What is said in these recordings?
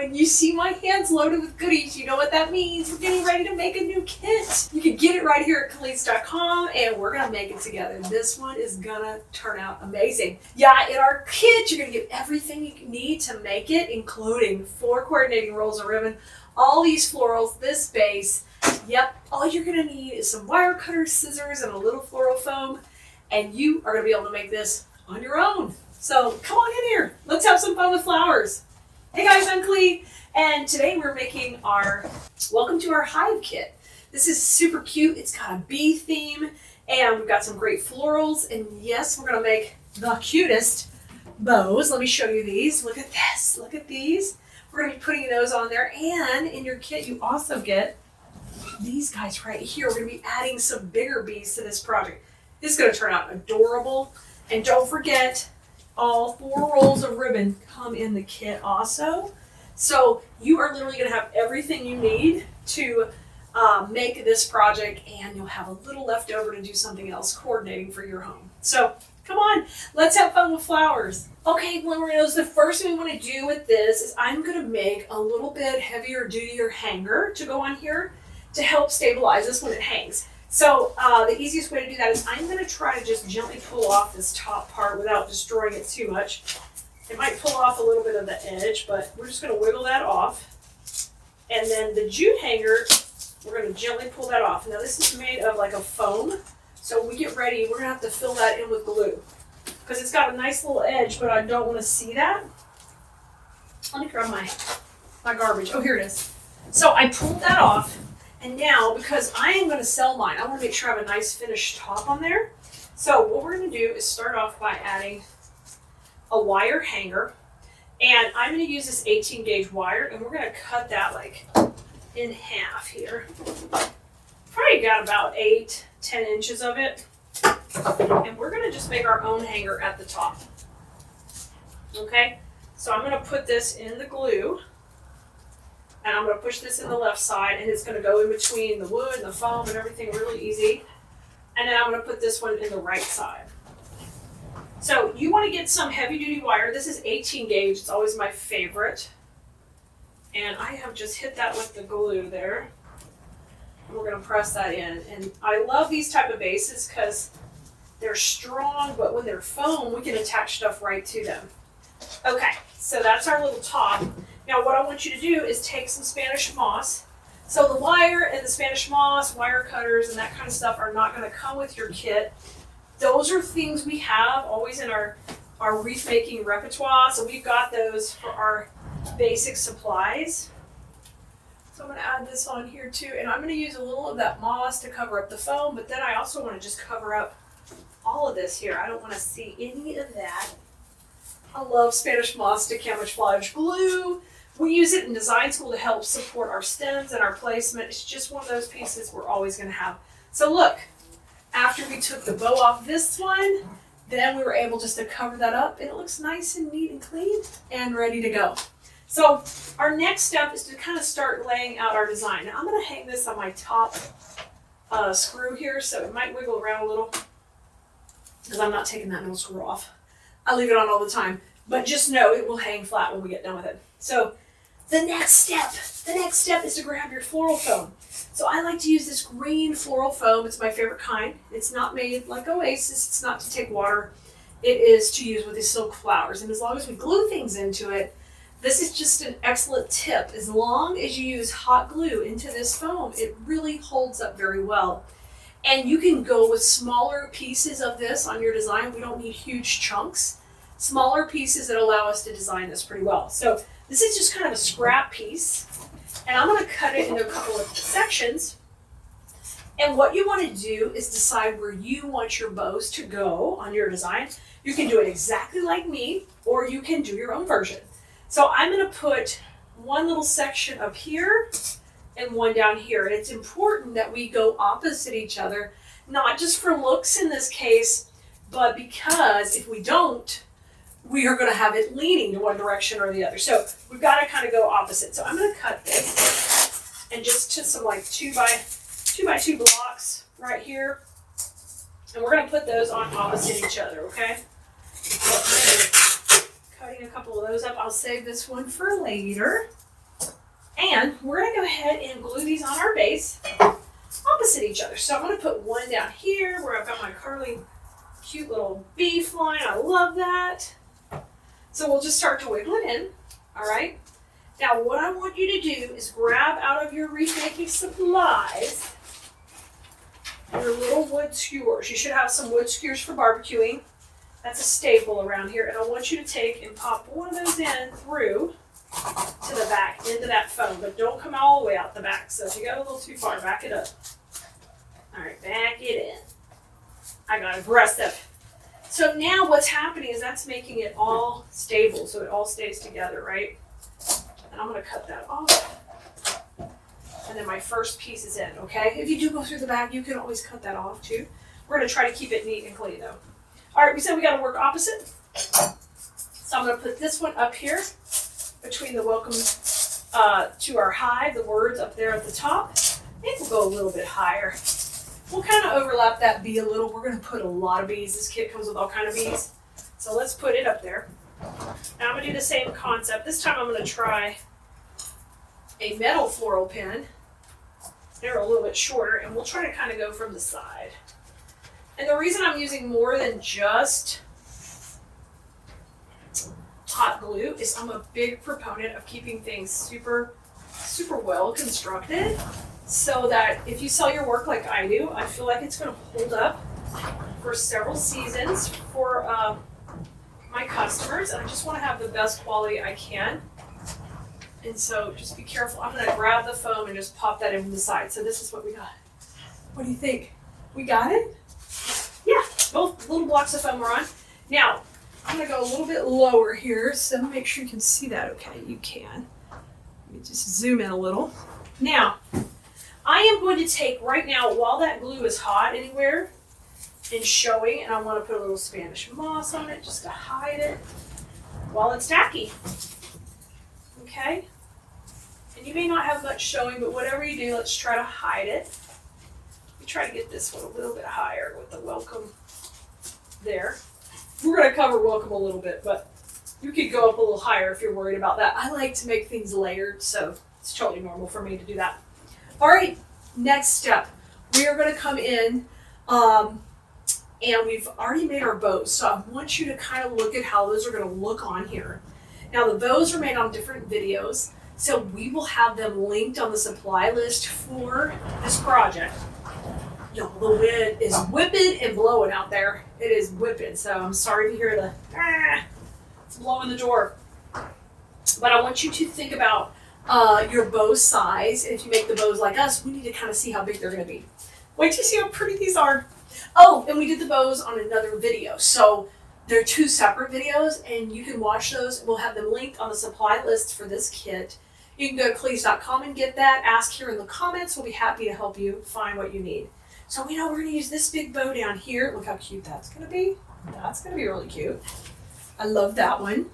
when you see my hands loaded with goodies, you know what that means. We're getting ready to make a new kit. You can get it right here at Keleas.com, and we're gonna make it together. This one is gonna turn out amazing. Yeah, in our kit, you're gonna get everything you need to make it, including 4 coordinating rolls of ribbon, all these florals, this base. Yep, all you're gonna need is some wire cutters, scissors, and a little floral foam, and you are gonna be able to make this on your own. So come on in here, let's have some fun with flowers. Hey guys, I'm Klee, and today we're making our Welcome to Our Hive kit. This is super cute, it's got a bee theme, and we've got some great florals, and yes, we're gonna make the cutest bows. Let me show you these. Look at this, look at these. We're gonna be putting those on there, and in your kit you also get these guys right here. We're gonna be adding some bigger bees to this project. This is gonna turn out adorable, and don't forget, all 4 rolls of ribbon come in the kit also. So you are literally gonna have everything you need to make this project, and you'll have a little left over to do something else coordinating for your home. So come on, let's have fun with flowers. Okay, Glimmernos, the first thing we wanna do with this is I'm gonna make a little bit heavier duty hanger to go on here to help stabilize this when it hangs. So the easiest way to do that is I'm gonna try to just gently pull off this top part without destroying it too much. It might pull off a little bit of the edge, but we're just gonna wiggle that off. And then the jute hanger, we're gonna gently pull that off. Now this is made of like a foam, so when we get ready, we're gonna have to fill that in with glue because it's got a nice little edge, but I don't wanna see that. Let me grab my garbage. Oh, here it is. So I pulled that off. And now, because I am going to sell mine, I want to make sure I have a nice finished top on there. So what we're going to do is start off by adding a wire hanger. And I'm going to use this 18 gauge wire, and we're going to cut that like in half here. Probably got about 8-10 inches of it. And we're going to just make our own hanger at the top. Okay, so I'm going to put this in the glue. And I'm going to push this in the left side, and it's going to go in between the wood and the foam and everything really easy. And then I'm going to put this one in the right side. So you want to get some heavy duty wire. This is 18 gauge. It's always my favorite. And I have just hit that with the glue there. And we're going to press that in. And I love these type of bases because they're strong, but when they're foam, we can attach stuff right to them. Okay, so that's our little top. Now what I want you to do is take some Spanish moss. So the wire and the Spanish moss, wire cutters, and that kind of stuff are not going to come with your kit. Those are things we have always in our wreath making repertoire. So we've got those for our basic supplies. So I'm going to add this on here too. And I'm going to use a little of that moss to cover up the foam, but then I also want to just cover up all of this here. I don't want to see any of that. I love Spanish moss to camouflage glue. We use it in design school to help support our stems and our placement. It's just one of those pieces we're always going to have. So look, after we took the bow off this one, then we were able just to cover that up, and it looks nice and neat and clean and ready to go. So our next step is to kind of start laying out our design. Now I'm going to hang this on my top screw here, so it might wiggle around a little because I'm not taking that middle screw off. I leave it on all the time, but just know it will hang flat when we get done with it. So the next step is to grab your floral foam. So I like to use this green floral foam. It's my favorite kind. It's not made like Oasis. It's not to take water. It is to use with these silk flowers. And as long as we glue things into it, this is just an excellent tip. As long as you use hot glue into this foam, it really holds up very well. And you can go with smaller pieces of this on your design. We don't need huge chunks. Smaller pieces that allow us to design this pretty well. So this is just kind of a scrap piece. And I'm going to cut it into a couple of sections. And what you want to do is decide where you want your bows to go on your design. You can do it exactly like me, or you can do your own version. So I'm going to put one little section up here and one down here. And it's important that we go opposite each other, not just for looks in this case, but because if we don't, we are going to have it leaning to one direction or the other. So we've got to kind of go opposite. So I'm going to cut this and just to some like 2 by 2 blocks right here. And we're going to put those on opposite each other, okay? So I'm cutting a couple of those up. I'll save this one for later. And we're gonna go ahead and glue these on our base opposite each other. So I'm gonna put one down here where I've got my curly, cute little bee flying. I love that. So we'll just start to wiggle it in, all right? Now what I want you to do is grab out of your wreath making supplies your little wood skewers. You should have some wood skewers for barbecuing. That's a staple around here. And I want you to take and pop one of those in through to the back, into that foam, but don't come all the way out the back. So if you got a little too far, back it up. All right, back it in. I got aggressive. So now what's happening is that's making it all stable, so it all stays together, right? And I'm gonna cut that off. And then my first piece is in, okay? If you do go through the back, you can always cut that off too. We're gonna try to keep it neat and clean though. All right, we said we gotta work opposite. So I'm gonna put this one up here between the welcome to our hive, the words up there at the top. I think we'll go a little bit higher. We'll kind of overlap that bee a little. We're gonna put a lot of bees. This kit comes with all kind of bees. So let's put it up there. Now I'm gonna do the same concept. This time I'm gonna try a metal floral pin. They're a little bit shorter, and we'll try to kind of go from the side. And the reason I'm using more than just hot glue is I'm a big proponent of keeping things super, super well constructed so that if you sell your work like I do, I feel like it's going to hold up for several seasons for my customers. And I just want to have the best quality I can. And so just be careful. I'm going to grab the foam and just pop that in from the side. So this is what we got. What do you think? We got it? Yeah, both little blocks of foam are on. Now, I'm gonna go a little bit lower here, so make sure you can see that okay. You can. Let me just zoom in a little. Now, I am going to take right now, while that glue is hot anywhere and showing, and I want to put a little Spanish moss on it just to hide it while it's tacky. Okay? And you may not have much showing, but whatever you do, let's try to hide it. We try to get this one a little bit higher with the welcome there. We're going to cover welcome a little bit, but you could go up a little higher if you're worried about that. I like to make things layered, so it's totally normal for me to do that. All right, next step. We are going to come in, and we've already made our bows, so I want you to kind of look at how those are going to look on here. Now, the bows are made on different videos, so we will have them linked on the supply list for this project. Y'all, the wind is whipping and blowing out there. It is whipping, so I'm sorry to hear the, it's blowing the door. But I want you to think about your bow size. If you make the bows like us, we need to kind of see how big they're gonna be. Wait to see how pretty these are. Oh, and we did the bows on another video. So they're two separate videos, and you can watch those. We'll have them linked on the supply list for this kit. You can go to Keleas.com and get that. Ask here in the comments. We'll be happy to help you find what you need. So we know we're going to use this big bow down here. Look how cute that's going to be. That's going to be really cute. I love that one.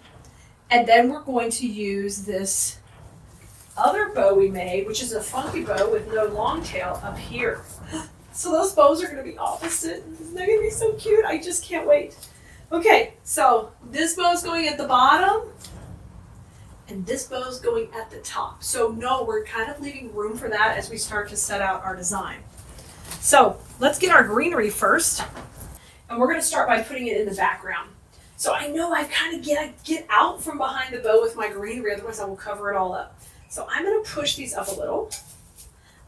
And then we're going to use this other bow we made, which is a funky bow with no long tail up here. So those bows are going to be opposite. They're going to be so cute. I just can't wait. Okay, so this bow is going at the bottom, and this bow is going at the top. So no, we're kind of leaving room for that as we start to set out our design. So let's get our greenery first, and we're going to start by putting it in the background. So I know I've kind of get out from behind the bow with my greenery, otherwise I will cover it all up. So I'm going to push these up a little.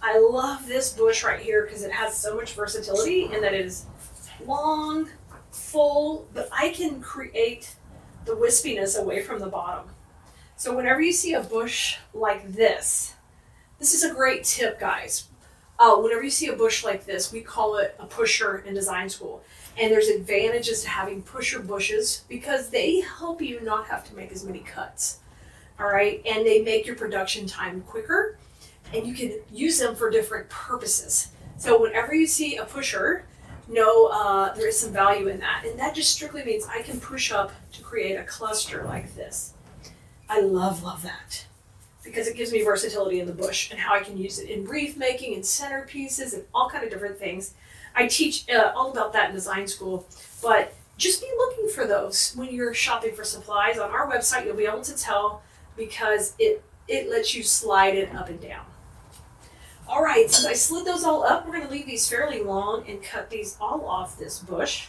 I love this bush right here because it has so much versatility in that it is long, full, but I can create the wispiness away from the bottom. So whenever you see a bush like this is a great tip, guys. Whenever you see a bush like this, we call it a pusher in design school. And there's advantages to having pusher bushes because they help you not have to make as many cuts. All right, and they make your production time quicker, and you can use them for different purposes. So whenever you see a pusher, know there is some value in that. And that just strictly means I can push up to create a cluster like this. I love that because it gives me versatility in the bush and how I can use it in wreath making and centerpieces and all kind of different things. I teach all about that in design school, but just be looking for those when you're shopping for supplies. On our website, you'll be able to tell because it it lets you slide it up and down. All right, since I slid those all up, we're going to leave these fairly long and cut these all off this bush.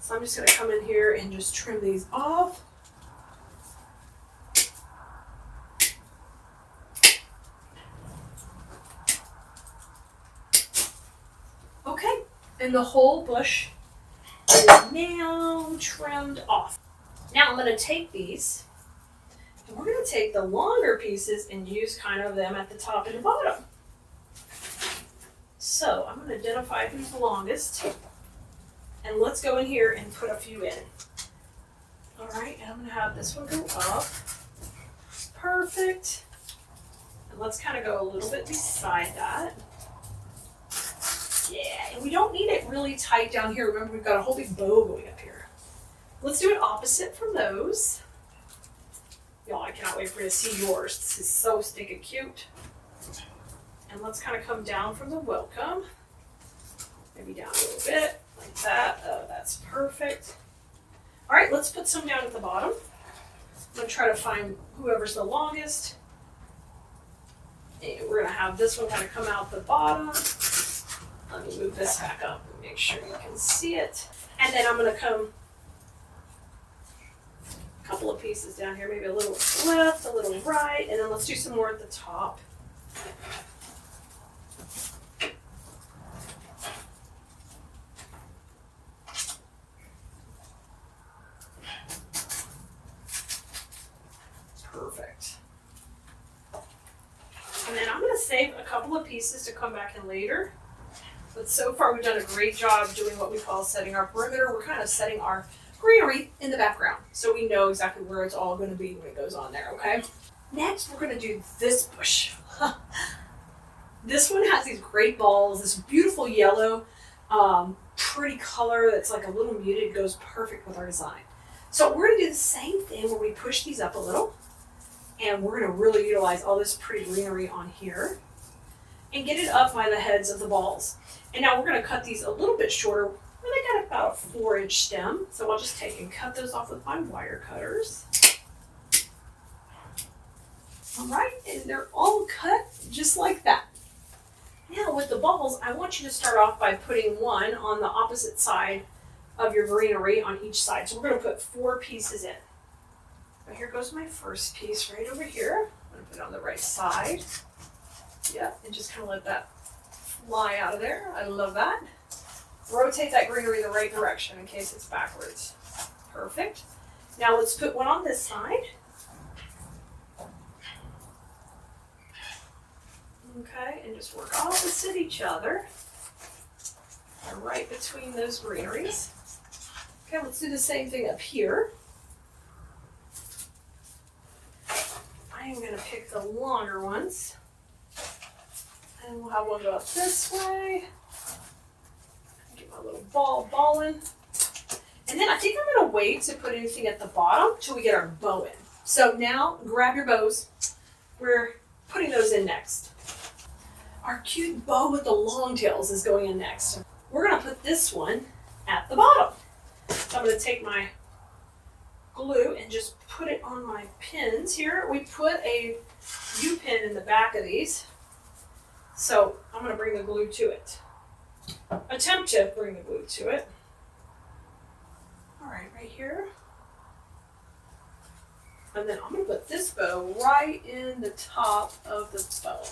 So I'm just going to come in here and just trim these off. Okay, and the whole bush is now trimmed off. Now I'm going to take these, and we're going to take the longer pieces and use kind of them at the top and the bottom. So I'm going to identify who's the longest, and let's go in here and put a few in. All right, and I'm going to have this one go up. Perfect. And let's kind of go a little bit beside that. Yeah, and we don't need it really tight down here. Remember, we've got a whole big bow going up here. Let's do it opposite from those. Y'all, I cannot wait for you to see yours. This is so stinking cute. And let's kind of come down from the welcome. Maybe down a little bit, like that. Oh, that's perfect. All right, let's put some down at the bottom. I'm going to try to find whoever's the longest. And we're going to have this one kind of come out the bottom. Let me move this back up and make sure you can see it. And then I'm going to come a couple of pieces down here, maybe a little left, a little right, and then let's do some more at the top. Perfect. And then I'm going to save a couple of pieces to come back in later. But so far we've done a great job doing what we call setting our perimeter. We're kind of setting our greenery in the background, so we know exactly where it's all going to be when it goes on there, okay? Next, we're going to do this bush. This one has these great balls, this beautiful yellow, pretty color that's like a little muted, goes perfect with our design. So we're going to do the same thing where we push these up a little, and we're going to really utilize all this pretty greenery on here and get it up by the heads of the balls. And now we're going to cut these a little bit shorter. They got about a 4-inch stem, so I'll just take and cut those off with my wire cutters. All right, and they're all cut just like that. Now with the balls, I want you to start off by putting one on the opposite side of your greenery on each side. So we're going to put 4 pieces in. So here goes my first piece right over here. I'm going to put it on the right side. Yep, and just kind of let that fly out of there. I love that. Rotate that greenery the right direction in case it's backwards. Perfect. Now let's put one on this side. Okay, and just work opposite each other. And right between those greeneries. Okay, let's do the same thing up here. I am going to pick the longer ones. And we'll have one go up this way. Get my little ball in. And then I think I'm going to wait to put anything at the bottom till we get our bow in. So now grab your bows. We're putting those in next. Our cute bow with the long tails is going in next. We're going to put this one at the bottom. So I'm going to take my glue and just put it on my pins here. We put a U-pin in the back of these. So I'm going to bring the glue to it. Attempt to bring the glue to it. All right, right here. And then I'm going to put this bow right in the top of the bow.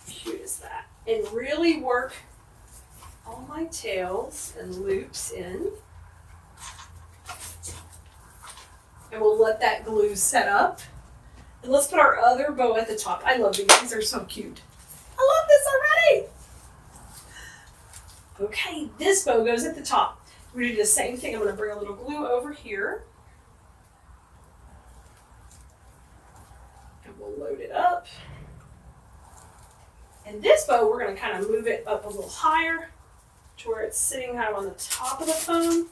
Cute is that? And really work all my tails and loops in. And we'll let that glue set up. And let's put our other bow at the top. I love these. These are so cute. I love this already. Okay, this bow goes at the top. We're going to do the same thing. I'm going to bring a little glue over here. And we'll load it up. And this bow, we're going to kind of move it up a little higher to where it's sitting kind of on the top of the foam.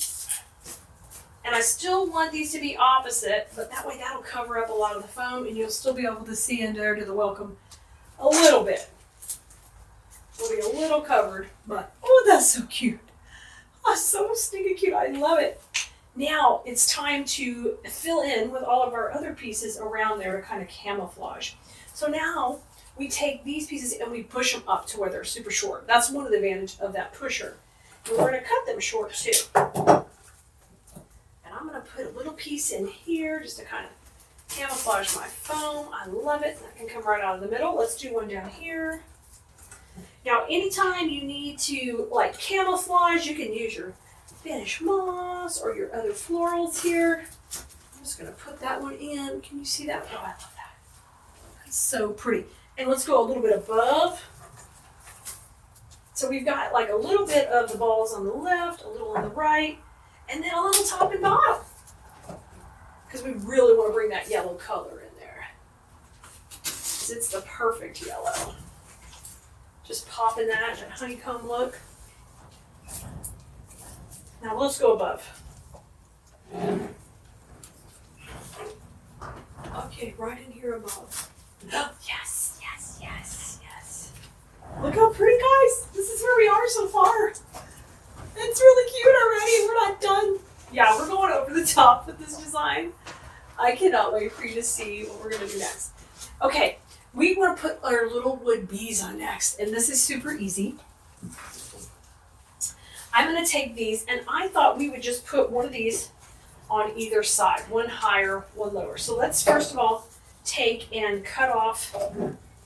And I still want these to be opposite, but that way that'll cover up a lot of the foam and you'll still be able to see in there to the welcome a little bit. We'll be a little covered, but oh, that's so cute. Oh, so stinking cute. I love it. Now it's time to fill in with all of our other pieces around there to kind of camouflage. So now we take these pieces and we push them up to where they're super short. That's one of the advantages of that pusher. And we're going to cut them short too. And I'm going to put a little piece in here just to kind of camouflage my foam. I love it. That can come right out of the middle. Let's do one down here. Now, anytime you need to like camouflage, you can use your Spanish moss or your other florals here. I'm just going to put that one in. Can you see that? Oh, I love that. That's so pretty. And let's go a little bit above. So we've got like a little bit of the balls on the left, a little on the right, and then a little top and bottom. Because we really want to bring that yellow color in there. Because it's the perfect yellow. Just popping that honeycomb look. Now let's go above. Okay, right in here above. Yes, yes, yes, yes. Look how pretty, guys. This is where we are so far. It's really cute already. We're not done. Yeah, we're going over the top with this design. I cannot wait for you to see what we're going to do next. Okay, we want to put our little wood bees on next, and this is super easy. I'm going to take these, and I thought we would just put one of these on either side, one higher, one lower. So let's first of all take and cut off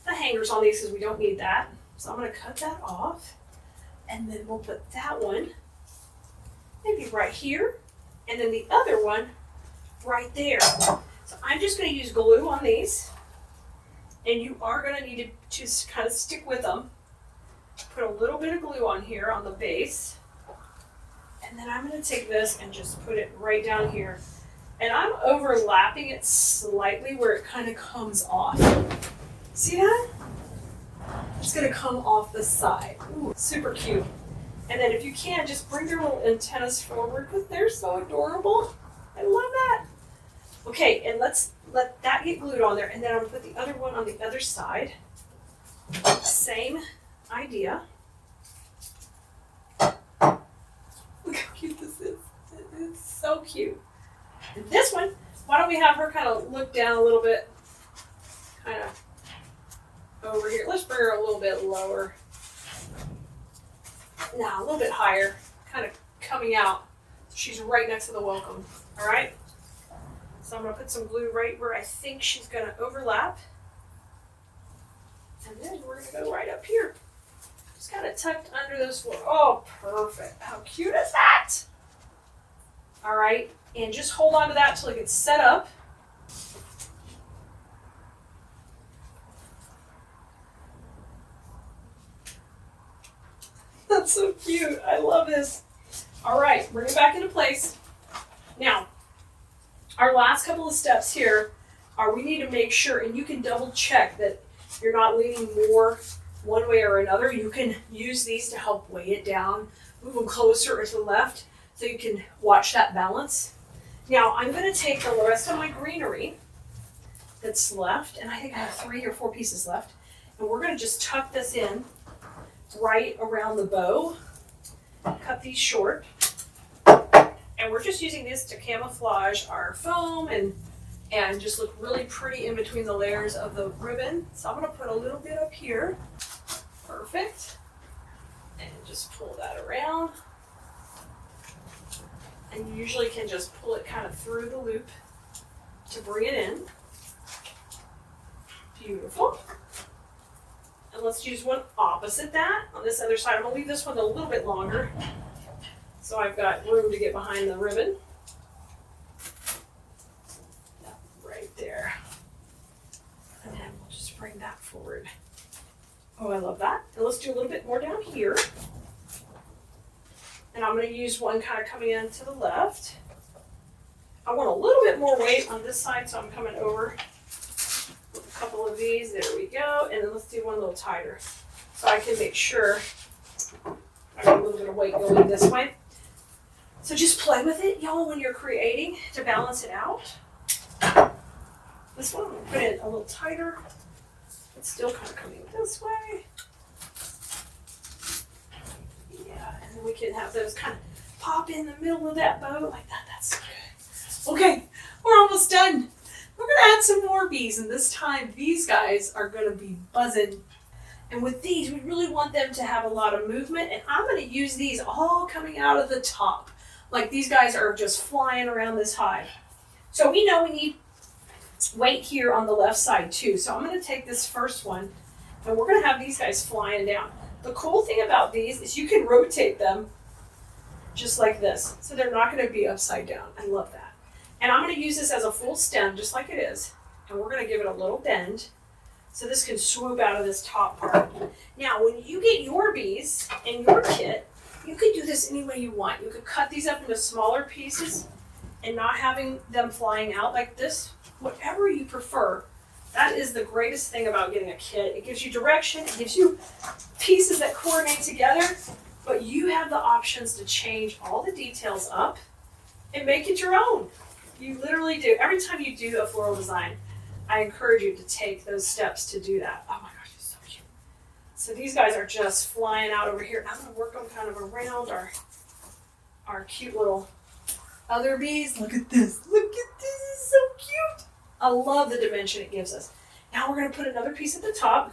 the hangers on these because we don't need that. So I'm going to cut that off, and then we'll put that one maybe right here, and then the other one right there. So I'm just going to use glue on these, and you are going to need to just kind of stick with them. Put a little bit of glue on here on the base, and then I'm going to take this and just put it right down here. And I'm overlapping it slightly where it kind of comes off. See that? It's going to come off the side. Ooh, super cute. And then if you can, just bring your little antennas forward because they're so adorable. I love that. Okay, and let's let that get glued on there, and then I'm going to put the other one on the other side. Same idea. Look how cute this is. It's so cute. And this one, why don't we have her kind of look down a little bit, kind of over here. Let's bring her a little bit lower. Now, a little bit higher, kind of coming out. She's right next to the welcome, all right? So I'm going to put some glue right where I think she's going to overlap. And then we're going to go right up here. Just kind of tucked under those four. Oh, perfect. How cute is that? All right, and just hold on to that till it gets set up. That's so cute. I love this. All right, bring it back into place. Now, our last couple of steps here are we need to make sure, and you can double check that you're not leaning more one way or another. You can use these to help weigh it down, move them closer or to the left so you can watch that balance. Now, I'm going to take the rest of my greenery that's left, and I think I have 3 or 4 pieces left, and we're going to just tuck this in right around the bow, cut these short, and we're just using this to camouflage our foam and just look really pretty in between the layers of the ribbon. So I'm going to put a little bit up here. Perfect. And just pull that around. And you usually can just pull it kind of through the loop to bring it in. Beautiful. And let's use one opposite that on this other side. I'm going to leave this one a little bit longer so I've got room to get behind the ribbon. Right there. And then we'll just bring that forward. Oh, I love that. And let's do a little bit more down here. And I'm going to use one kind of coming in to the left. I want a little bit more weight on this side, so I'm coming over with a couple of these. There we go. And then let's do one a little tighter so I can make sure I got a little bit of weight going this way. So just play with it, y'all, when you're creating to balance it out. This one I'm going to put it a little tighter. It's still kind of coming this way. Yeah, and then we can have those kind of pop in the middle of that bow like that. that's good. Okay, we're almost done. We're gonna add some more bees, and this time these guys are gonna be buzzing. And with these, we really want them to have a lot of movement, and I'm gonna use these all coming out of the top. Like these guys are just flying around this hive. So we know we need weight here on the left side too. So I'm gonna take this first one, and we're gonna have these guys flying down. The cool thing about these is you can rotate them just like this. So they're not gonna be upside down. I love that. And I'm gonna use this as a full stem, just like it is. And we're gonna give it a little bend so this can swoop out of this top part. Now, when you get your bees in your kit, you could do this any way you want. You could cut these up into smaller pieces and not having them flying out like this, whatever you prefer. That is the greatest thing about getting a kit. It gives you direction, it gives you pieces that coordinate together, but you have the options to change all the details up and make it your own. You literally do. Every time you do a floral design, I encourage you to take those steps to do that. Oh my gosh, it's so cute. So these guys are just flying out over here. I'm gonna work them kind of around our cute little other bees. Look at this, it's so cute. I love the dimension it gives us. Now we're gonna put another piece at the top.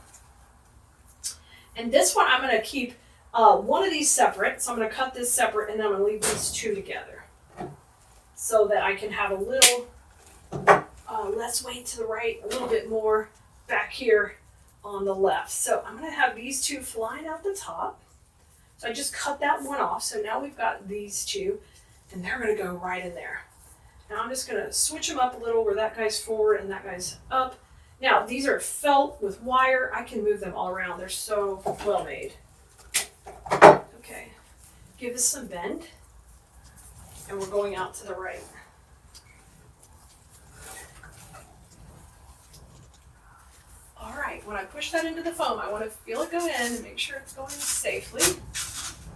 And this one I'm gonna keep one of these separate. So I'm gonna cut this separate and then I'm gonna leave these two together so that I can have a little less weight to the right, a little bit more back here on the left. So I'm gonna have these two flying out the top. So I just cut that one off. So now we've got these two and they're gonna go right in there. Now I'm just gonna switch them up a little where that guy's forward and that guy's up. Now these are felt with wire. I can move them all around. They're so well made. Okay, give this some bend and we're going out to the right. All right, when I push that into the foam, I want to feel it go in and make sure it's going safely.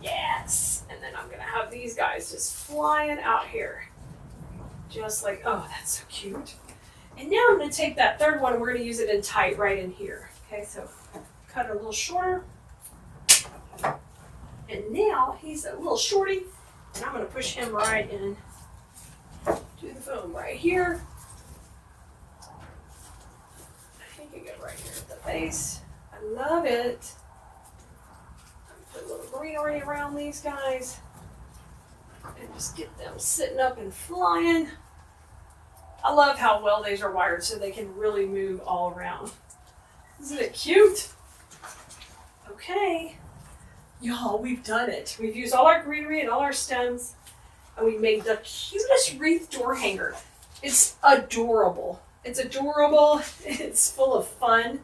Yes, and then I'm gonna have these guys just flying out here. Just like, oh, that's so cute. And now I'm gonna take that third one and we're gonna use it in tight right in here. Okay, so cut it a little shorter. And now he's a little shorty, and I'm gonna push him right in to the foam right here. I think you get right here at the base. I love it. Put a little greenery around these guys and just get them sitting up and flying. I love how well these are wired so they can really move all around. Isn't it cute? Okay, y'all, we've done it. We've used all our greenery and all our stems, and we made the cutest wreath door hanger. It's adorable. It's adorable. It's full of fun.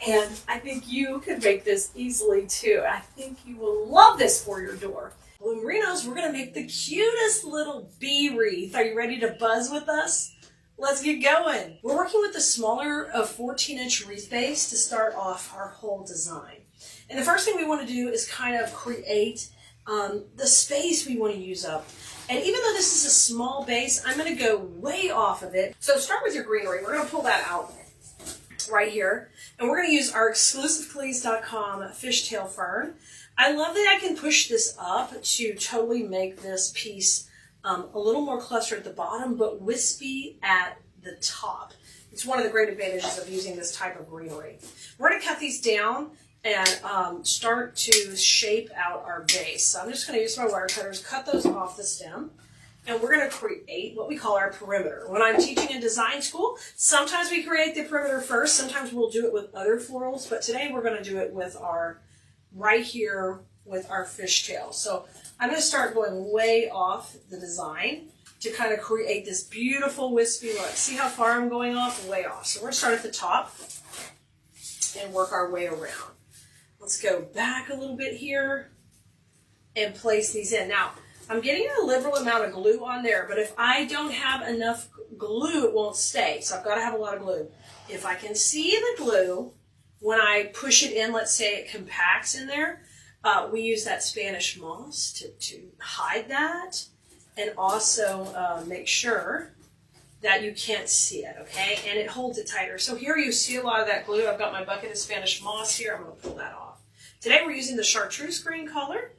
And I think you could make this easily too. I think you will love this for your door. Bloomerinos, we're gonna make the cutest little bee wreath. Are you ready to buzz with us? Let's get going. We're working with the smaller of 14-inch wreath base to start off our whole design. And the first thing we want to do is kind of create the space we want to use up. And even though this is a small base, I'm going to go way off of it. So start with your greenery. We're going to pull that out right here. And we're going to use our exclusive Keleas.com fishtail fern. I love that I can push this up to totally make this piece a little more clustered at the bottom, but wispy at the top. It's one of the great advantages of using this type of greenery. We're going to cut these down and start to shape out our base. So I'm just going to use my wire cutters, cut those off the stem, and we're going to create what we call our perimeter. When I'm teaching in design school, sometimes we create the perimeter first, sometimes we'll do it with other florals, but today we're going to do it with our, right here with our fishtail. So I'm going to start going way off the design to kind of create this beautiful wispy look. See how far I'm going off? Way off. So we're going to start at the top and work our way around. Let's go back a little bit here and place these in. Now, I'm getting a liberal amount of glue on there, but if I don't have enough glue, it won't stay. So I've got to have a lot of glue. If I can see the glue, when I push it in, let's say it compacts in there, we use that Spanish moss to hide that and also make sure that you can't see it, okay? And it holds it tighter. So here you see a lot of that glue. I've got my bucket of Spanish moss here. I'm going to pull that off. Today we're using the chartreuse green color.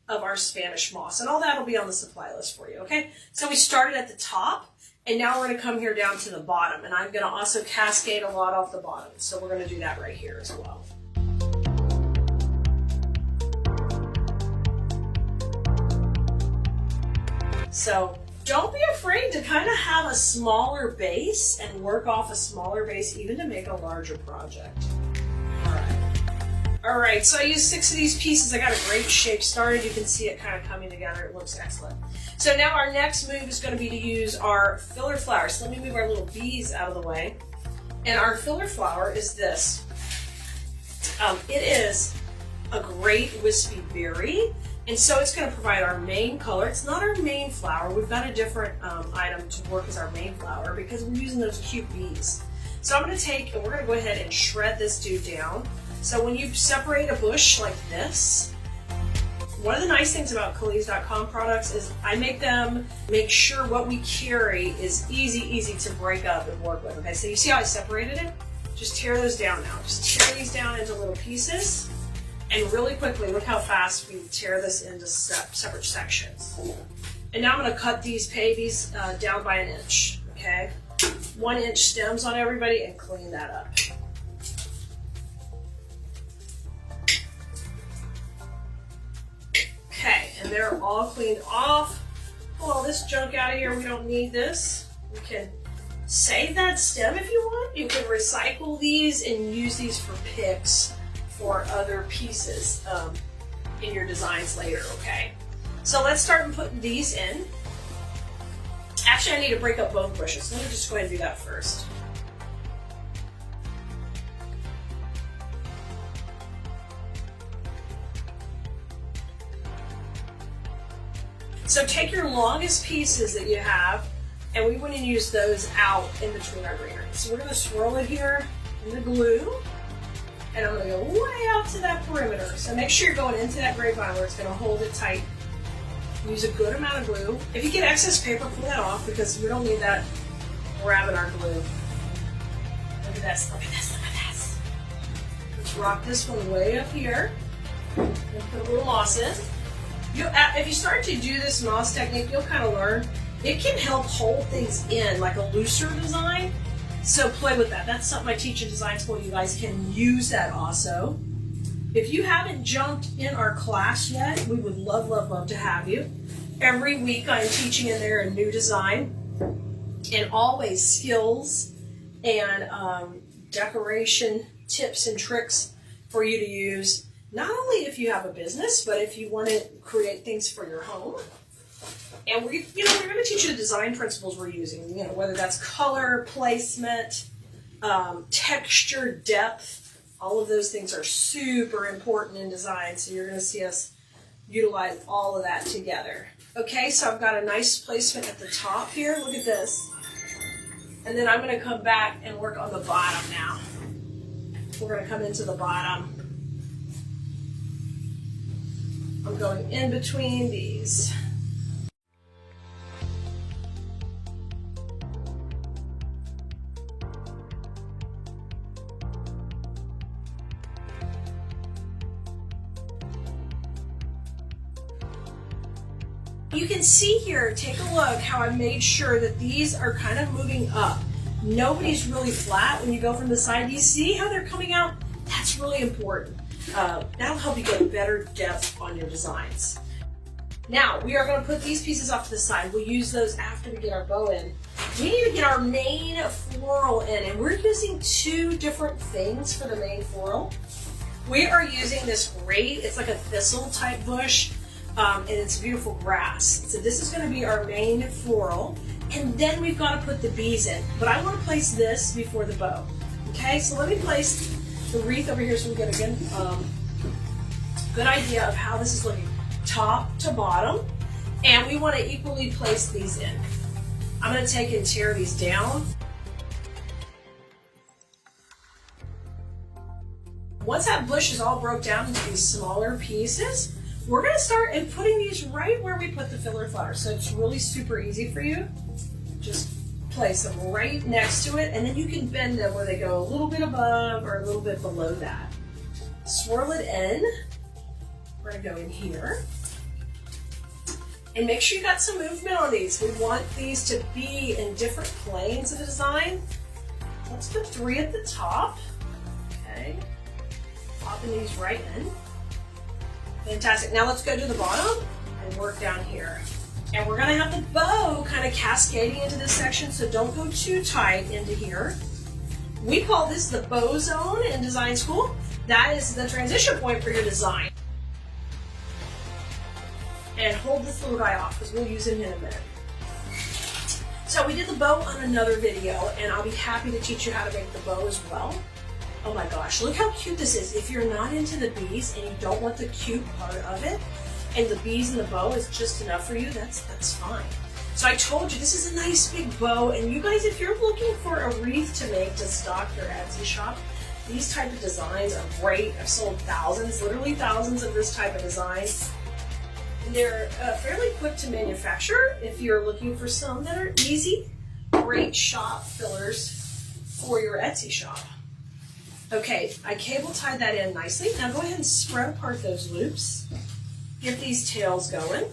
of our Spanish moss. And all that will be on the supply list for you, okay? So we started at the top, and now we're going to come here down to the bottom. And I'm going to also cascade a lot off the bottom. So we're going to do that right here as well. So don't be afraid to kind of have a smaller base and work off a smaller base even to make a larger project. All right, so I used 6 of these pieces. I got a great shape started. You can see it kind of coming together. It looks excellent. So now our next move is going to be to use our filler flower. So let me move our little bees out of the way. And our filler flower is this. It is a great wispy berry. And so it's going to provide our main color. It's not our main flower. We've got a different item to work as our main flower because we're using those cute bees. So I'm going to take, and we're going to go ahead and shred this dude down. So when you separate a bush like this, one of the nice things about Keleas.com products is I make sure what we carry is easy to break up and work with. Okay, so you see how I separated it? Just tear those down now. Just tear these down into little pieces. And really quickly, look how fast we tear this into separate sections. And now I'm going to cut these babies down by 1 inch, okay? 1 inch stems on everybody and clean that up. Okay, and they're all cleaned off. Pull all this junk out of here. We don't need this. You can save that stem if you want. You can recycle these and use these for picks for other pieces in your designs later, okay? So let's start putting these in. Actually, I need to break up both bushes. So let me just go ahead and do that first. So take your longest pieces that you have, and we want to use those out in between our greenery. So we're going to swirl it here in the glue. And I'm going to go way out to that perimeter. So make sure you're going into that grapevine where it's going to hold it tight. Use a good amount of glue. If you get excess paper, pull that off because we don't need that grabbing our glue. Look at this, look at this, look at this. Let's rock this one way up here and put a little moss in. If you start to do this moss technique, you'll kind of learn. It can help hold things in like a looser design. So play with that. That's something I teach in design school. You guys can use that also. If you haven't jumped in our class yet, we would love to have you. Every week I'm teaching in there a new design and always skills and decoration tips and tricks for you to use. Not only if you have a business, but if you want to create things for your home. And we're going to teach you the design principles we're using, whether that's color, placement, texture, depth. All of those things are super important in design, so you're going to see us utilize all of that together. Okay, so I've got a nice placement at the top here. Look at this. And then I'm going to come back and work on the bottom now. We're going to come into the bottom. I'm going in between these. You can see here, take a look how I made sure that these are kind of moving up. Nobody's really flat when you go from the side. Do you see how they're coming out? That's really important. That'll help you get better depth on your designs. Now, we are going to put these pieces off to the side. We'll use those after we get our bow in. We need to get our main floral in, and we're using 2 different things for the main floral. We are using this great, it's like a thistle type bush. And it's beautiful grass. So this is going to be our main floral. And then we've got to put the bees in. But I want to place this before the bow. Okay, so let me place the wreath over here so we get a good idea of how this is looking. Top to bottom. And we want to equally place these in. I'm going to take and tear these down. Once that bush is all broke down into these smaller pieces, we're going to start and putting these right where we put the filler flowers. So it's really super easy for you. Just place them right next to it, and then you can bend them where they go a little bit above or a little bit below that. Swirl it in. We're going to go in here. And make sure you got some movement on these. We want these to be in different planes of the design. Let's put 3 at the top. Okay. Popping these right in. Fantastic. Now let's go to the bottom and work down here. And we're gonna have the bow kind of cascading into this section, so don't go too tight into here. We call this the bow zone in design school. That is the transition point for your design. And hold this little guy off because we'll use him in a minute. So we did the bow on another video, and I'll be happy to teach you how to make the bow as well. Oh my gosh, look how cute this is. If you're not into the bees and you don't want the cute part of it, and the bees and the bow is just enough for you, that's fine. So I told you this is a nice big bow, and you guys, if you're looking for a wreath to make to stock your Etsy shop, these type of designs are great. I've sold thousands, literally thousands of this type of designs. They're fairly quick to manufacture if you're looking for some that are easy, great shop fillers for your Etsy shop. Okay, I cable tied that in nicely. Now go ahead and spread apart those loops. Get these tails going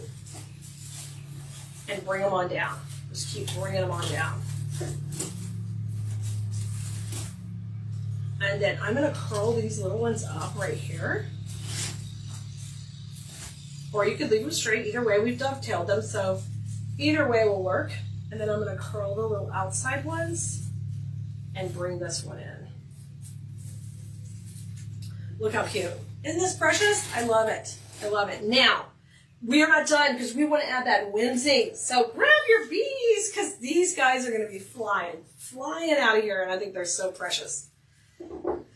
and bring them on down. Just keep bringing them on down. And then I'm going to curl these little ones up right here. Or you could leave them straight. Either way, we've dovetailed them, so either way will work. And then I'm going to curl the little outside ones and bring this one in. Look how cute. Isn't this precious? I love it. I love it. Now, we are not done because we want to add that whimsy. So grab your bees because these guys are going to be flying out of here, and I think they're so precious.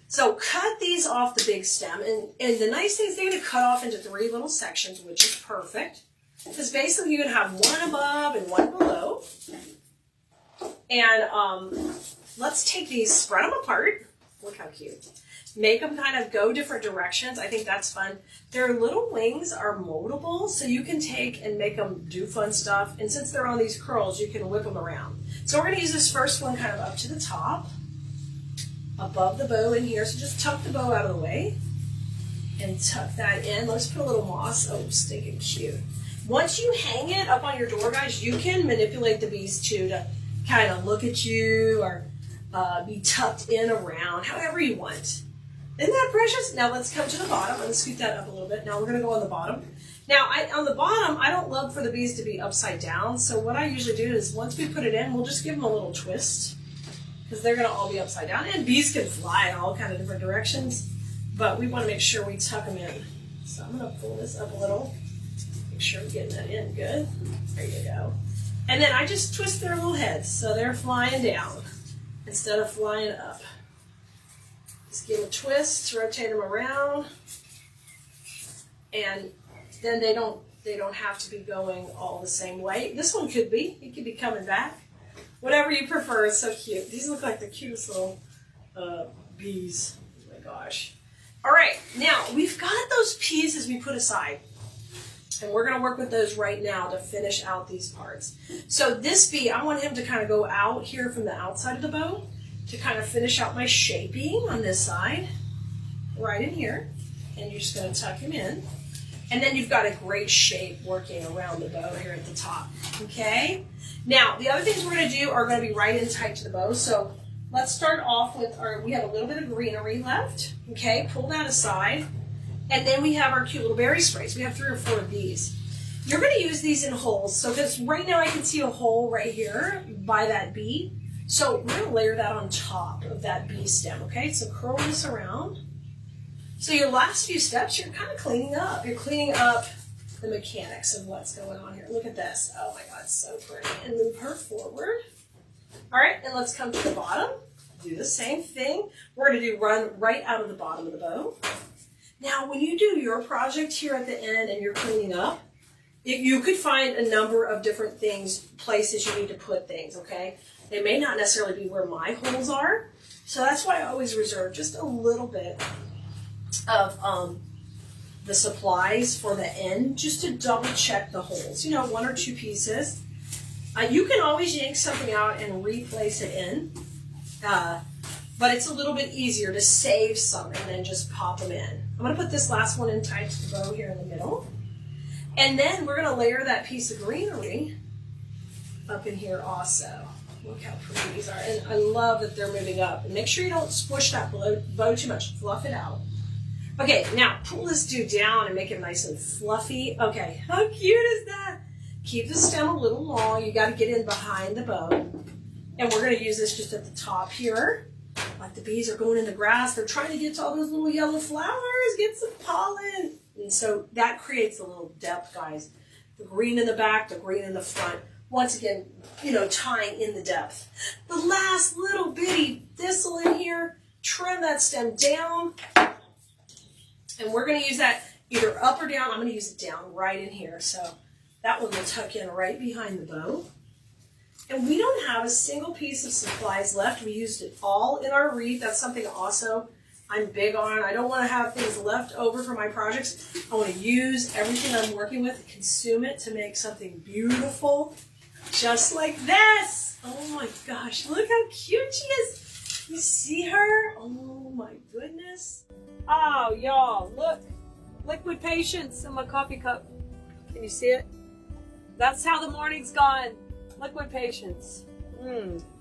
So cut these off the big stem, and the nice thing is they're going to cut off into 3 little sections, which is perfect. Because basically you're going to have one above and one below. And let's take these, spread them apart. Look how cute. Make them kind of go different directions. I think that's fun. Their little wings are moldable, so you can take and make them do fun stuff. And since they're on these curls, you can whip them around. So we're going to use this first one kind of up to the top, above the bow in here. So just tuck the bow out of the way and tuck that in. Let's put a little moss. Oh, stinking cute. Once you hang it up on your door, guys, you can manipulate the bees too to kind of look at you or be tucked in around, however you want. Isn't that precious? Now let's come to the bottom. I'm going to scoot that up a little bit. Now we're going to go on the bottom. Now on the bottom, I don't love for the bees to be upside down. So what I usually do is once we put it in, we'll just give them a little twist because they're going to all be upside down. And bees can fly in all kind of different directions, but we want to make sure we tuck them in. So I'm going to pull this up a little. Make sure we're getting that in good. There you go. And then I just twist their little heads so they're flying down instead of flying up. Just give them a twist, rotate them around, and then they don't have to be going all the same way. This one could be. It could be coming back. Whatever you prefer. It's so cute. These look like the cutest little bees. Oh my gosh. All right. Now, we've got those pieces we put aside. And we're going to work with those right now to finish out these parts. So this bee, I want him to kind of go out here from the outside of the bow to kind of finish out my shaping on this side, right in here. And you're just going to tuck him in. And then you've got a great shape working around the bow here at the top, okay? Now, the other things we're going to do are going to be right in tight to the bow. So let's start off with we have a little bit of greenery left, okay? Pull that aside. And then we have our cute little berry sprays. We have 3 or 4 of these. You're going to use these in holes. So because right now I can see a hole right here by that bee. So we're going to layer that on top of that bee stem, okay? So curl this around. So your last few steps, you're kind of cleaning up. You're cleaning up the mechanics of what's going on here. Look at this. Oh my God, so pretty. And move her forward. All right, and let's come to the bottom. Do the same thing. We're going to run right out of the bottom of the bow. Now, when you do your project here at the end and you're cleaning up, you could find a number of different places you need to put things, okay? They may not necessarily be where my holes are, so that's why I always reserve just a little bit of the supplies for the end, just to double check the holes. You know, 1 or 2 pieces. You can always yank something out and replace it in, but it's a little bit easier to save some and then just pop them in. I'm going to put this last one in tight to the bow here in the middle. And then we're gonna layer that piece of greenery up in here also. Look how pretty these are. And I love that they're moving up. And make sure you don't squish that bow too much. Fluff it out. Okay, now pull this dude down and make it nice and fluffy. Okay, how cute is that? Keep the stem a little long. You gotta get in behind the bow. And we're gonna use this just at the top here. Like the bees are going in the grass. They're trying to get to all those little yellow flowers, get some pollen. And so that creates a little depth, guys. The green in the back, the green in the front. Once again, you know, tying in the depth. The last little bitty thistle in here, trim that stem down. And we're going to use that either up or down. I'm going to use it down right in here. So that one will tuck in right behind the bow. And we don't have a single piece of supplies left. We used it all in our wreath. That's something also I'm big on. I don't want to have things left over for my projects. I want to use everything I'm working with, consume it to make something beautiful. Just like this. Oh my gosh, look how cute she is. You see her? Oh my goodness. Oh, y'all, look. Liquid patience in my coffee cup. Can you see it? That's how the morning's gone. Liquid patience.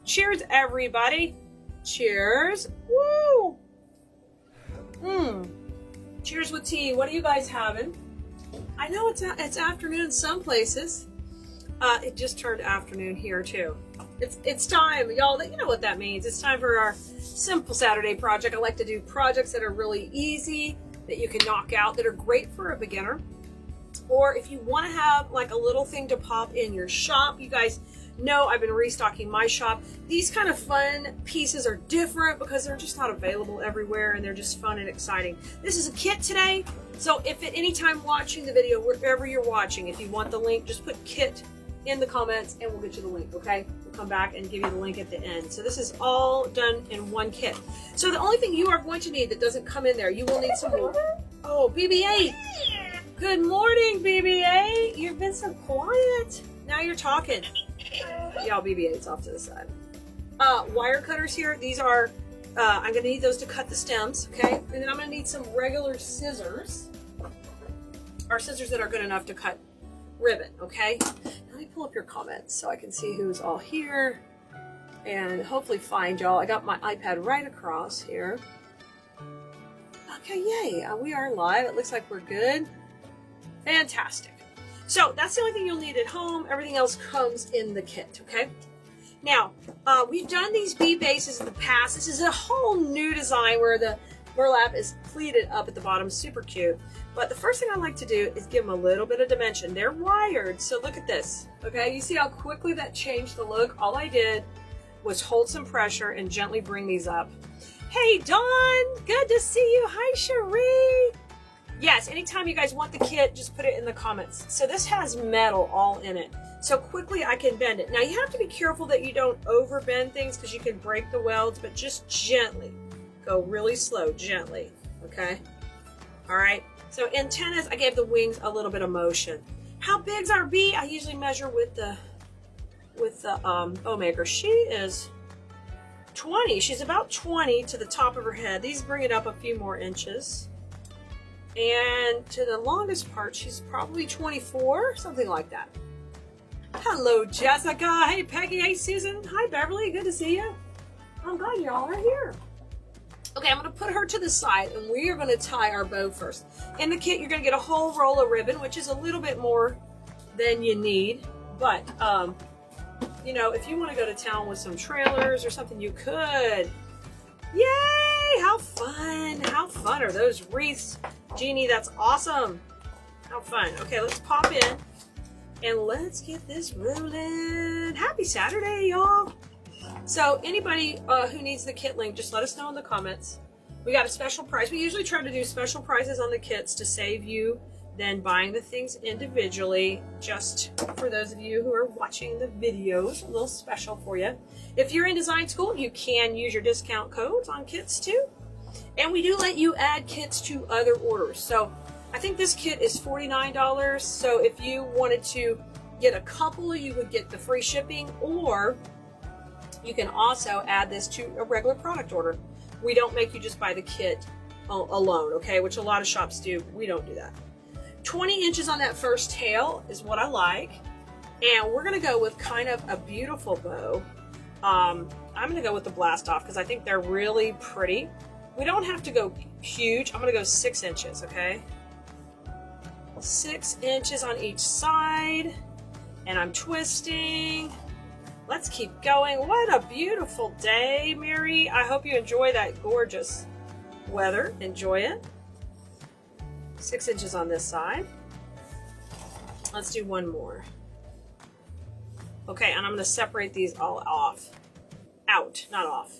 Cheers, everybody. Cheers. Woo. Cheers with tea. What are you guys having? I know it's afternoon some places. It just turned afternoon here too. It's time, y'all. You know what that means. It's time for our simple Saturday project. I like to do projects that are really easy, that you can knock out, that are great for a beginner. Or if you want to have like a little thing to pop in your shop, you guys know I've been restocking my shop. These kind of fun pieces are different because they're just not available everywhere, and they're just fun and exciting. This is a kit today. So if at any time watching the video, wherever you're watching, if you want the link, just put kit in the comments and we'll get you the link, okay? We'll come back and give you the link at the end. So this is all done in one kit. So the only thing you are going to need that doesn't come in there, you will need some more. Oh, BB-8. Good morning, BB-8. You've been so quiet. Now you're talking. Y'all, BB-8's off to the side. Wire cutters here. These are, I'm gonna need those to cut the stems, okay? And then I'm gonna need some regular scissors. Or scissors that are good enough to cut ribbon, okay? Let me pull up your comments so I can see who's all here and hopefully find y'all. I got my iPad right across here. Okay, yay, we are live. It looks like we're good. Fantastic. So that's the only thing you'll need at home. Everything else comes in the kit, okay? Now, we've done these bee bases in the past. This is a whole new design where the burlap is pleated up at the bottom, super cute. But the first thing I like to do is give them a little bit of dimension. They're wired, so look at this, okay? You see how quickly that changed the look? All I did was hold some pressure and gently bring these up. Hey, Dawn, good to see you. Hi, Cherie. Yes, anytime you guys want the kit, just put it in the comments. So this has metal all in it. So quickly I can bend it. Now you have to be careful that you don't over bend things because you can break the welds, but just gently. Go really slow, gently, okay? All right, so antennas, I gave the wings a little bit of motion. How big's our bee? I usually measure with the bow maker. She is 20. She's about 20 to the top of her head. These bring it up a few more inches. And to the longest part, she's probably 24, something like that. Hello, Jessica. Hey, Peggy. Hey, Susan. Hi, Beverly. Good to see you. I'm glad y'all are here. Okay, I'm going to put her to the side, and we are going to tie our bow first. In the kit, you're going to get a whole roll of ribbon, which is a little bit more than you need. But, you know, if you want to go to town with some trailers or something, you could. Yay! How fun! How fun are those wreaths? Jeannie, that's awesome. How fun. Okay, let's pop in, and let's get this rolling. Happy Saturday, y'all. So anybody who needs the kit link, just let us know in the comments. We got a special price. We usually try to do special prices on the kits to save you than buying the things individually. Just for those of you who are watching the videos, a little special for you. If you're in design school, you can use your discount codes on kits too. And we do let you add kits to other orders. So I think this kit is $49. So if you wanted to get a couple, you would get the free shipping, or you can also add this to a regular product order. We don't make you just buy the kit alone, okay? Which a lot of shops do. We don't do that. 20 inches on that first tail is what I like. And we're gonna go with kind of a beautiful bow. I'm gonna go with the blast off because I think they're really pretty. We don't have to go huge. I'm gonna go 6 inches, okay? 6 inches on each side. And I'm twisting. Let's keep going. What a beautiful day, Mary. I hope you enjoy that gorgeous weather. Enjoy it. 6 inches on this side. Let's do one more. Okay, and I'm going to separate these all off. Out, not off.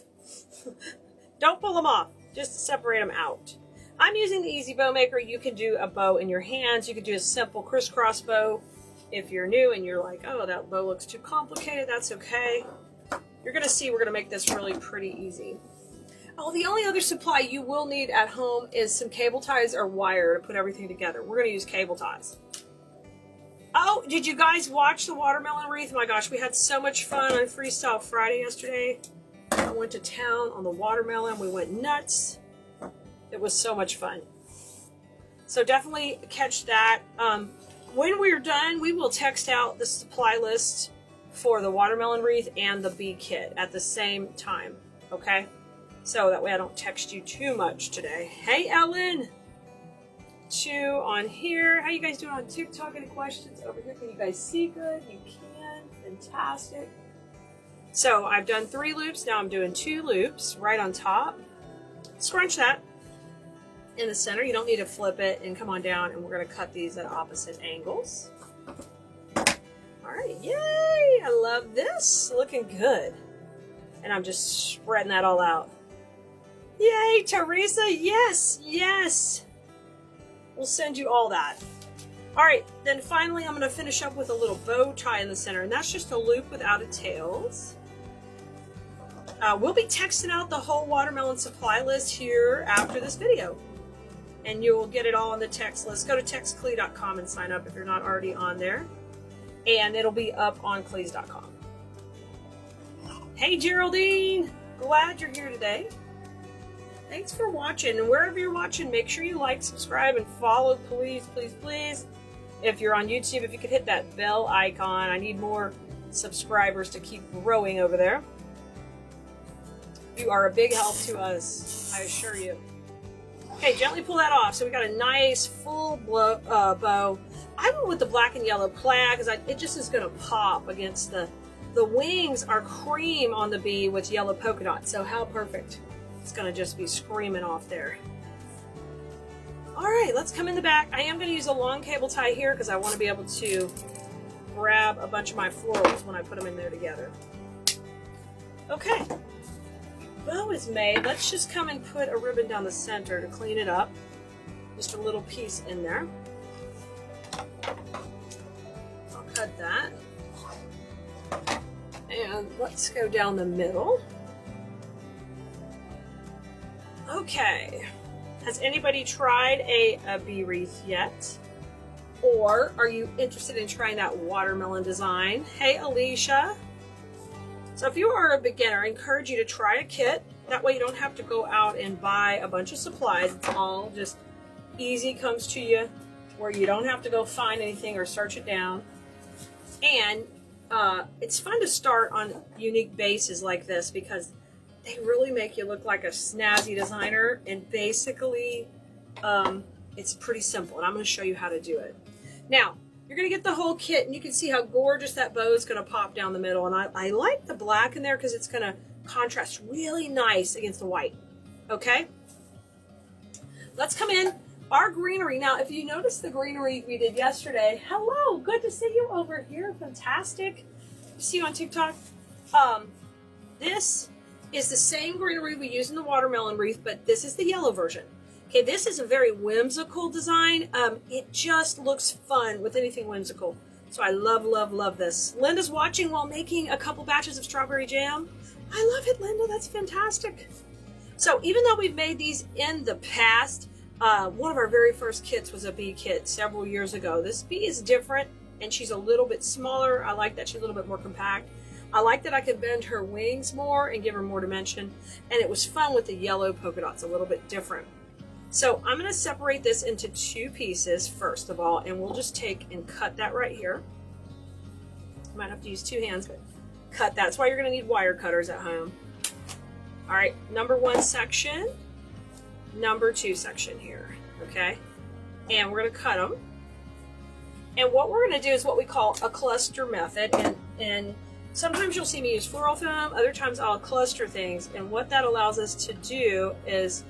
Don't pull them off. Just separate them out. I'm using the Easy Bow Maker. You can do a bow in your hands. You can do a simple crisscross bow. If you're new and you're like, oh, that bow looks too complicated, that's okay. You're going to see we're going to make this really pretty easy. Oh, the only other supply you will need at home is some cable ties or wire to put everything together. We're going to use cable ties. Oh, did you guys watch the watermelon wreath? My gosh, we had so much fun on Freestyle Friday yesterday. I went to town on the watermelon. We went nuts. It was so much fun. So definitely catch that. When we're done, we will text out the supply list for the watermelon wreath and the bee kit at the same time, okay? So that way I don't text you too much today. Hey, Ellen! 2 on here. How you guys doing on TikTok? Any questions over here? Can you guys see good? You can. Fantastic. So I've done 3 loops. Now I'm doing 2 loops right on top. Scrunch that in the center. You don't need to flip it, and come on down, and we're going to cut these at opposite angles. All right, yay! I love this. Looking good. And I'm just spreading that all out. Yay, Teresa! Yes, yes. We'll send you all that. All right, then finally I'm going to finish up with a little bow tie in the center, and that's just a loop without a tails. We'll be texting out the whole watermelon supply list here after this video. And you'll get it all on the text list. Go to textklee.com and sign up if you're not already on there. And it'll be up on Keleas.com. Hey, Geraldine! Glad you're here today. Thanks for watching. And wherever you're watching, make sure you like, subscribe, and follow, please, please, please. If you're on YouTube, if you could hit that bell icon. I need more subscribers to keep growing over there. You are a big help to us, I assure you. Okay, gently pull that off. So we got a nice full bow. I went with the black and yellow plaid because it just is going to pop against the wings are cream on the bee with yellow polka dots. So how perfect. It's going to just be screaming off there. All right, let's come in the back. I am going to use a long cable tie here because I want to be able to grab a bunch of my florals when I put them in there together. Okay. Bow is made. Let's just come and put a ribbon down the center to clean it up. Just a little piece in there. I'll cut that. And let's go down the middle. Okay. Has anybody tried a bee wreath yet? Or are you interested in trying that watermelon design? Hey, Alicia. So if you are a beginner, I encourage you to try a kit. That way you don't have to go out and buy a bunch of supplies. It's all just easy comes to you where you don't have to go find anything or search it down. And it's fun to start on unique bases like this because they really make you look like a snazzy designer. And basically, it's pretty simple. And I'm going to show you how to do it. Now, you're going to get the whole kit, and you can see how gorgeous that bow is going to pop down the middle. And I like the black in there because it's going to contrast really nice against the white. Okay? Let's come in. Our greenery. Now, if you notice the greenery we did yesterday, hello, good to see you over here. Fantastic. See you on TikTok. This is the same greenery we use in the watermelon wreath, but this is the yellow version. Okay, this is a very whimsical design. It just looks fun with anything whimsical. So I love, love, love this. Linda's watching while making a couple batches of strawberry jam. I love it, Linda. That's fantastic. So even though we've made these in the past, one of our very first kits was a bee kit several years ago. This bee is different, and she's a little bit smaller. I like that she's a little bit more compact. I like that I could bend her wings more and give her more dimension. And it was fun with the yellow polka dots, a little bit different. So I'm going to separate this into 2 pieces first of all, and we'll just take and cut that right here. You might have to use 2 hands, but cut that. That's why you're going to need wire cutters at home. All right, number 1 section, number 2 section here, okay? And we're going to cut them. And what we're going to do is what we call a cluster method, and sometimes you'll see me use floral foam, other times I'll cluster things, and what that allows us to do is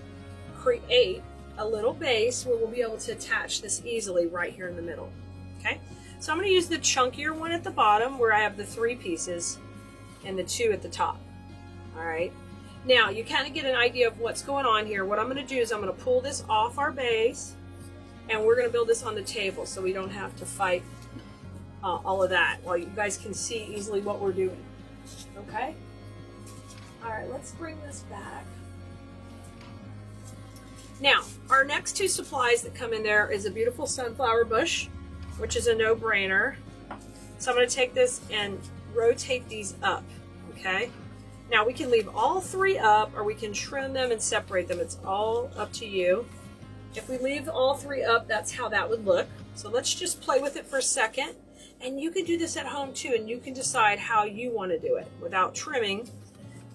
create a little base where we'll be able to attach this easily right here in the middle, okay? So I'm going to use the chunkier one at the bottom where I have the 3 pieces and the 2 at the top, all right? Now you kind of get an idea of what's going on here. What I'm going to do is I'm going to pull this off our base, and we're going to build this on the table so we don't have to fight all of that, while you guys can see easily what we're doing, okay? All right, let's bring this back. Now, our next 2 supplies that come in there is a beautiful sunflower bush, which is a no-brainer. So I'm going to take this and rotate these up, okay? Now we can leave all 3 up, or we can trim them and separate them. It's all up to you. If we leave all 3 up, that's how that would look. So let's just play with it for a second. And you can do this at home too, and you can decide how you want to do it without trimming.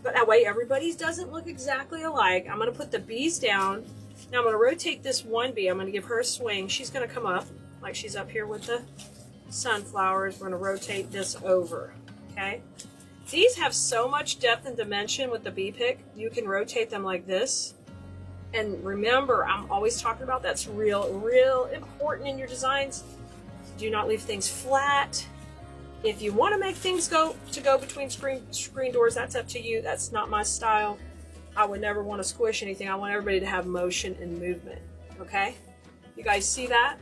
But that way everybody's doesn't look exactly alike. I'm going to put the bees down. Now I'm going to rotate this one bee. I'm going to give her a swing. She's going to come up like she's up here with the sunflowers. We're going to rotate this over, okay? These have so much depth and dimension with the bee pick. You can rotate them like this. And remember, I'm always talking about that's real important in your designs. Do not leave things flat. If you want to make things go between screen doors, that's up to you. That's not my style. I would never want to squish anything. I want everybody to have motion and movement, okay? You guys see that?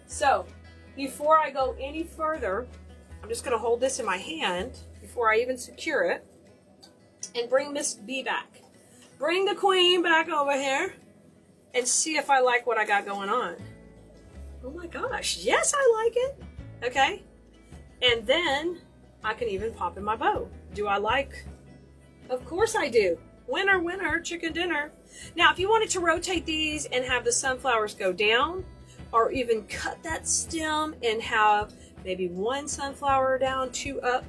So, before I go any further, I'm just going to hold this in my hand before I even secure it and bring Miss B back. Bring the queen back over here and see if I like what I got going on. Oh my gosh, yes, I like it. Okay, and then I can even pop in my bow. Do I like? Of course I do. Winner, winner, chicken dinner. Now, if you wanted to rotate these and have the sunflowers go down, or even cut that stem and have maybe 1 sunflower down, 2 up,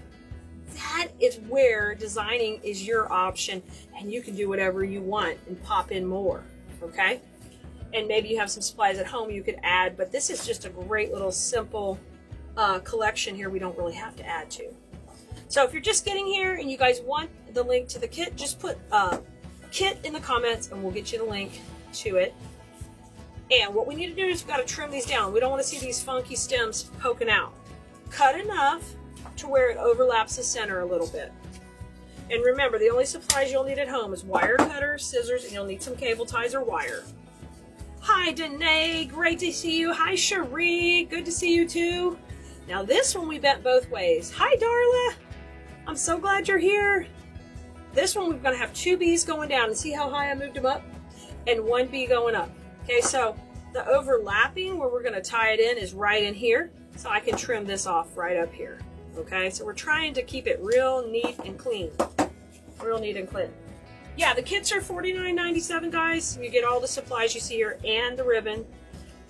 that is where designing is your option, and you can do whatever you want and pop in more, okay? And maybe you have some supplies at home you could add, but this is just a great little simple collection here we don't really have to add to. So if you're just getting here and you guys want the link to the kit, just put kit in the comments and we'll get you the link to it. And what we need to do is we've got to trim these down. We don't want to see these funky stems poking out. Cut enough to where it overlaps the center a little bit. And remember, the only supplies you'll need at home is wire cutter, scissors, and you'll need some cable ties or wire. Hi, Danae. Great to see you. Hi, Cherie. Good to see you, too. Now, this one we bent both ways. Hi, Darla. I'm so glad you're here. This one, we're going to have 2 bees going down. And see how high I moved them up? And 1 bee going up. Okay, so the overlapping where we're going to tie it in is right in here. So I can trim this off right up here. Okay, so we're trying to keep it real neat and clean. Real neat and clean. Yeah, the kits are $49.97, guys. You get all the supplies you see here and the ribbon.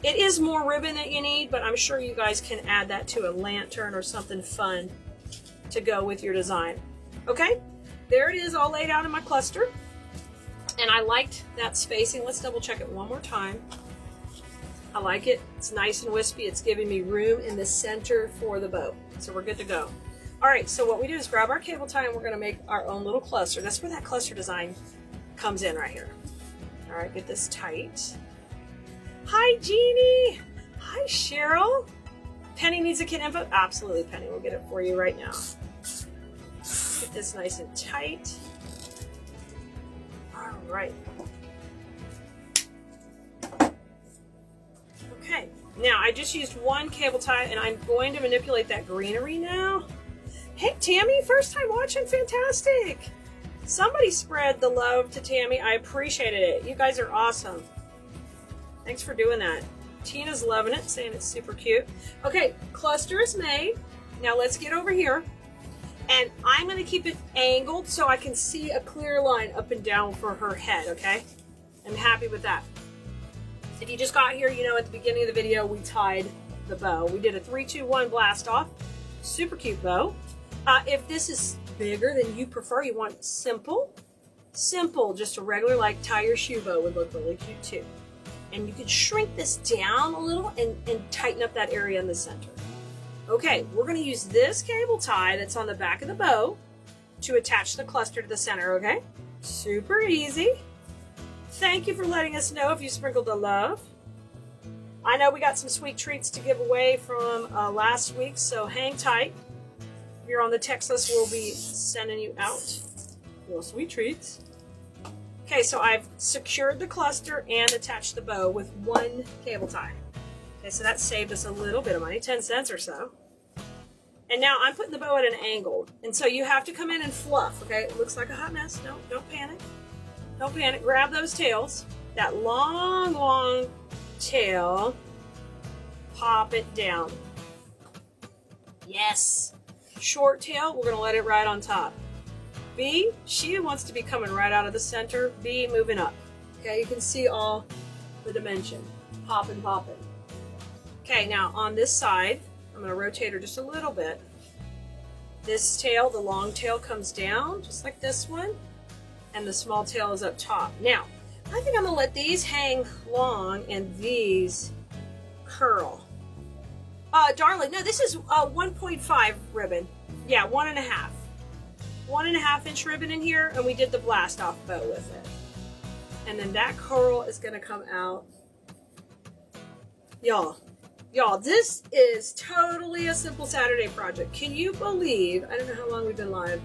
It is more ribbon that you need, but I'm sure you guys can add that to a lantern or something fun to go with your design. Okay, there it is all laid out in my cluster. And I liked that spacing. Let's double check it one more time. I like it. It's nice and wispy. It's giving me room in the center for the bow. So we're good to go. All right, so what we do is grab our cable tie and we're going to make our own little cluster. That's where that cluster design comes in right here. All right, get this tight. Hi, Jeannie. Hi, Cheryl. Penny needs a kit info. Absolutely, Penny. We'll get it for you right now. Get this nice and tight. All right. Okay, now I just used 1 cable tie and I'm going to manipulate that greenery now. Hey, Tammy, first time watching, fantastic. Somebody spread the love to Tammy. I appreciated it. You guys are awesome. Thanks for doing that. Tina's loving it, saying it's super cute. Okay, cluster is made. Now let's get over here. And I'm going to keep it angled so I can see a clear line up and down for her head, okay? I'm happy with that. If you just got here, you know at the beginning of the video we tied the bow. We did a 3-2-1 blast off. Super cute bow. If this is bigger than you prefer, you want simple, just a regular like tie your shoe bow would look really cute too. And you could shrink this down a little and tighten up that area in the center. Okay, we're going to use this cable tie that's on the back of the bow to attach the cluster to the center, okay? Super easy. Thank you for letting us know if you sprinkled the love. I know we got some sweet treats to give away from last week, so hang tight. If you're on the text list, we'll be sending you out little sweet treats. Okay, so I've secured the cluster and attached the bow with one cable tie. Okay, so that saved us a little bit of money, 10 cents or so. And now I'm putting the bow at an angle. And so you have to come in and fluff, okay? It looks like a hot mess. No, don't panic. Don't panic. Grab those tails. That long, long tail. Pop it down. Yes. Short tail, we're going to let it ride on top. B, she wants to be coming right out of the center. B, moving up. Okay, you can see all the dimension. Popping, popping. Okay, now on this side, I'm going to rotate her just a little bit. This tail, the long tail, comes down, just like this one. And the small tail is up top. Now, I think I'm going to let these hang long and these curl. Darling, no, this is 1.5 ribbon. Yeah, 1.5. 1.5 inch ribbon in here, and we did the blast off bow with it. And then that curl is going to come out. Y'all, this is totally a simple Saturday project. Can you believe, I don't know how long we've been live,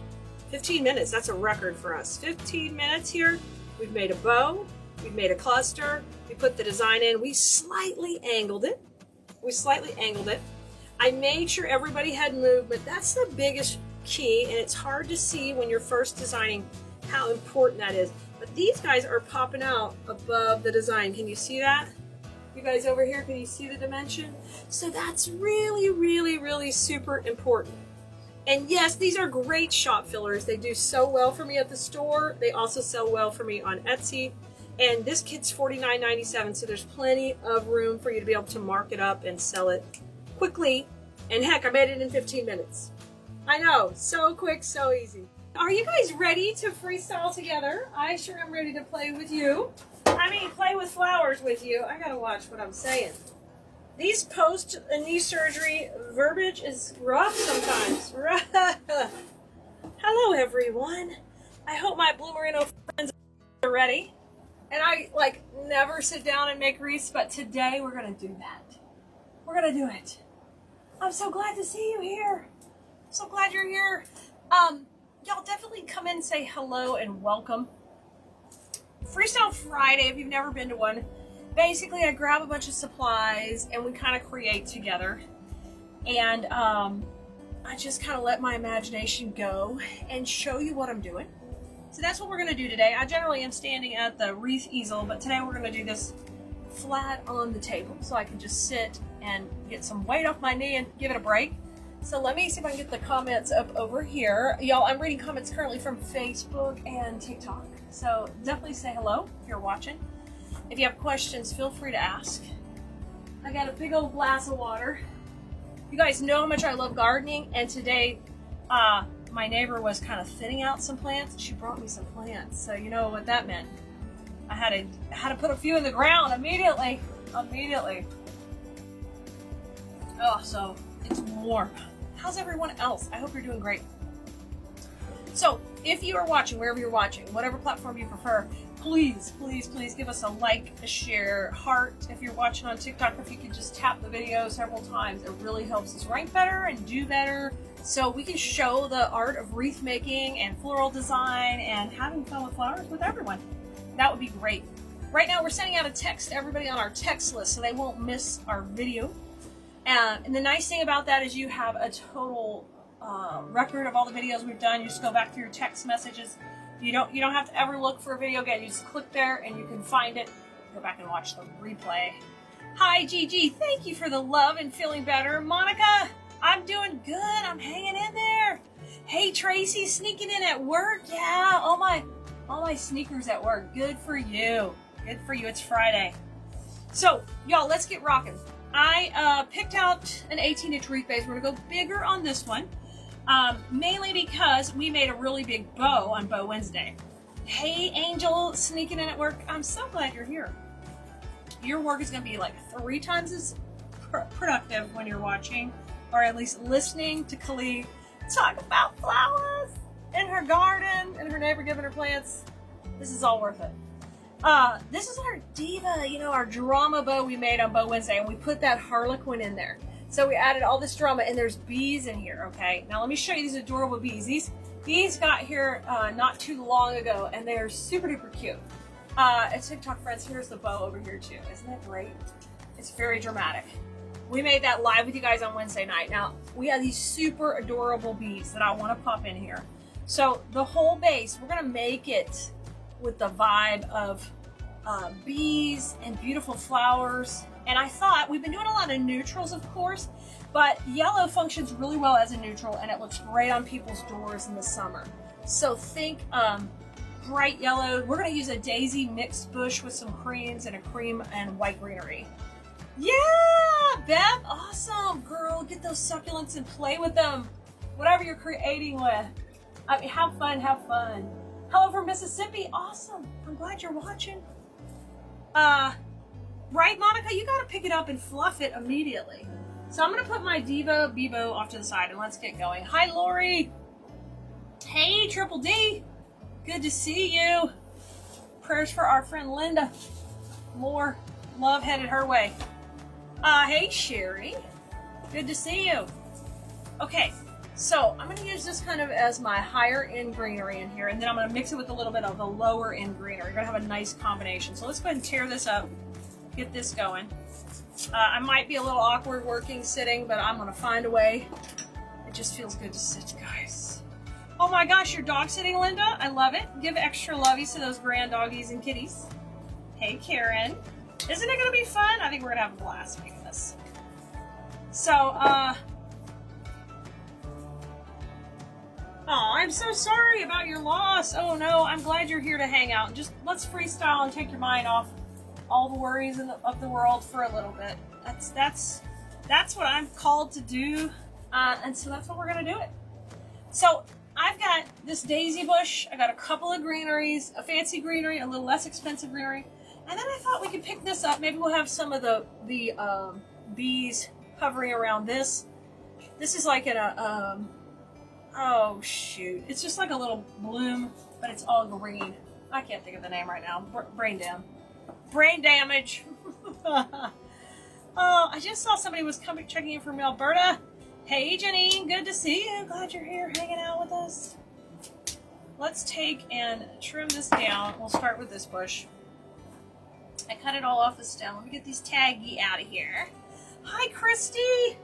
15 minutes, that's a record for us. 15 minutes here, we've made a bow, we've made a cluster, we put the design in, we slightly angled it. I made sure everybody had movement. That's the biggest key, and it's hard to see when you're first designing how important that is. But these guys are popping out above the design. Can you see that? You guys over here, can you see the dimension? So that's really, really, really super important. And yes, these are great shop fillers. They do so well for me at the store. They also sell well for me on Etsy. And this kit's $49.97, so there's plenty of room for you to be able to mark it up and sell it quickly. And heck, I made it in 15 minutes. I know, so quick, so easy. Are you guys ready to freestyle together? I sure am ready to play with you. I mean, play with flowers with you. I gotta watch what I'm saying. These post-knee surgery verbiage is rough sometimes. Hello, everyone. I hope my Blue Merino friends are ready. And I, never sit down and make wreaths, but today we're gonna do that. We're gonna do it. I'm so glad to see you here. I'm so glad you're here. Y'all definitely come in and say hello and welcome. Freestyle Friday, if you've never been to one, basically I grab a bunch of supplies and we kind of create together. And I just kind of let my imagination go and show you what I'm doing. So that's what we're going to do today. I generally am standing at the wreath easel, but today we're going to do this flat on the table so I can just sit and get some weight off my knee and give it a break. So let me see if I can get the comments up over here. Y'all, I'm reading comments currently from Facebook and TikTok. So definitely say hello if you're watching. If you have questions, feel free to ask. I got a big old glass of water. You guys know how much I love gardening, and today my neighbor was kind of thinning out some plants. She brought me some plants, so you know what that meant. I had to put a few in the ground immediately. Oh, so it's warm. How's everyone else? I hope you're doing great. So if you are watching, wherever you're watching, whatever platform you prefer, please, please, please give us a like, a share, heart. If you're watching on TikTok, if you could just tap the video several times, it really helps us rank better and do better, so we can show the art of wreath making and floral design and having fun with flowers with everyone. That would be great. Right now we're sending out a text to everybody on our text list so they won't miss our video. And the nice thing about that is you have a total record of all the videos we've done. You just go back through your text messages. You don't have to ever look for a video again. You just click there and you can find it. Go back and watch the replay. Hi, Gigi. Thank you for the love and feeling better. Monica, I'm doing good. I'm hanging in there. Hey, Tracy, sneaking in at work. Yeah, all my sneakers at work. Good for you. Good for you. It's Friday. So, y'all, let's get rocking. I picked out an 18-inch wreath base. We're gonna go bigger on this one, mainly because we made a really big bow on Bow Wednesday. Hey, Angel, sneaking in at work. I'm so glad you're here. Your work is gonna be like 3 times as productive when you're watching, or at least listening to Keleas talk about flowers in her garden and her neighbor giving her plants. This is all worth it. This is our diva, you know, our drama bow we made on Bow Wednesday, and we put that harlequin in there. So we added all this drama, and there's bees in here, okay? Now let me show you these adorable bees. These got here not too long ago, and they're super duper cute. TikTok friends, here's the bow over here too. Isn't that great? It's very dramatic. We made that live with you guys on Wednesday night. Now, we have these super adorable bees that I want to pop in here. So the whole base, we're gonna make it with the vibe of bees and beautiful flowers. And I thought, we've been doing a lot of neutrals, of course, but yellow functions really well as a neutral, and it looks great on people's doors in the summer. So think bright yellow. We're gonna use a daisy mixed bush with some creams and a cream and white greenery. Yeah, Beth, awesome, girl. Get those succulents and play with them. Whatever you're creating with. I mean, have fun, have fun. Hello from Mississippi, awesome. I'm glad you're watching. Right, Monica, you gotta pick it up and fluff it immediately. So I'm gonna put my Diva Bebo off to the side and let's get going. Hi, Lori. Hey, Triple D. Good to see you. Prayers for our friend Linda. More love headed her way. Hey, Sherry. Good to see you. Okay, so I'm gonna use this kind of as my higher end greenery in here, and then I'm gonna mix it with a little bit of the lower end greenery. You're gonna have a nice combination. So let's go ahead and tear this up, get this going. I might be a little awkward working sitting, but I'm gonna find a way. It just feels good to sit, guys. Oh my gosh, you're dog sitting, Linda? I love it. Give extra lovies to those grand doggies and kitties. Hey, Karen. Isn't it gonna be fun? I think we're gonna have a blast making this. So, oh, I'm so sorry about your loss. Oh no, I'm glad you're here to hang out. Just let's freestyle and take your mind off all the worries of the world for a little bit. That's what I'm called to do, and so that's what we're gonna do it. So I've got this daisy bush. I got a couple of greeneries, a fancy greenery, a little less expensive greenery, and then I thought we could pick this up. Maybe we'll have some of the bees hovering around this. This is like oh shoot, it's just like a little bloom, but it's all green. I can't think of the name right now. Brain damage. Oh, I just saw somebody was checking in from Alberta. Hey, Janine, good to see you. Glad you're here hanging out with us. Let's take and trim this down. We'll start with this bush. I cut it all off the stem. Let me get these taggy out of here. Hi, Christy.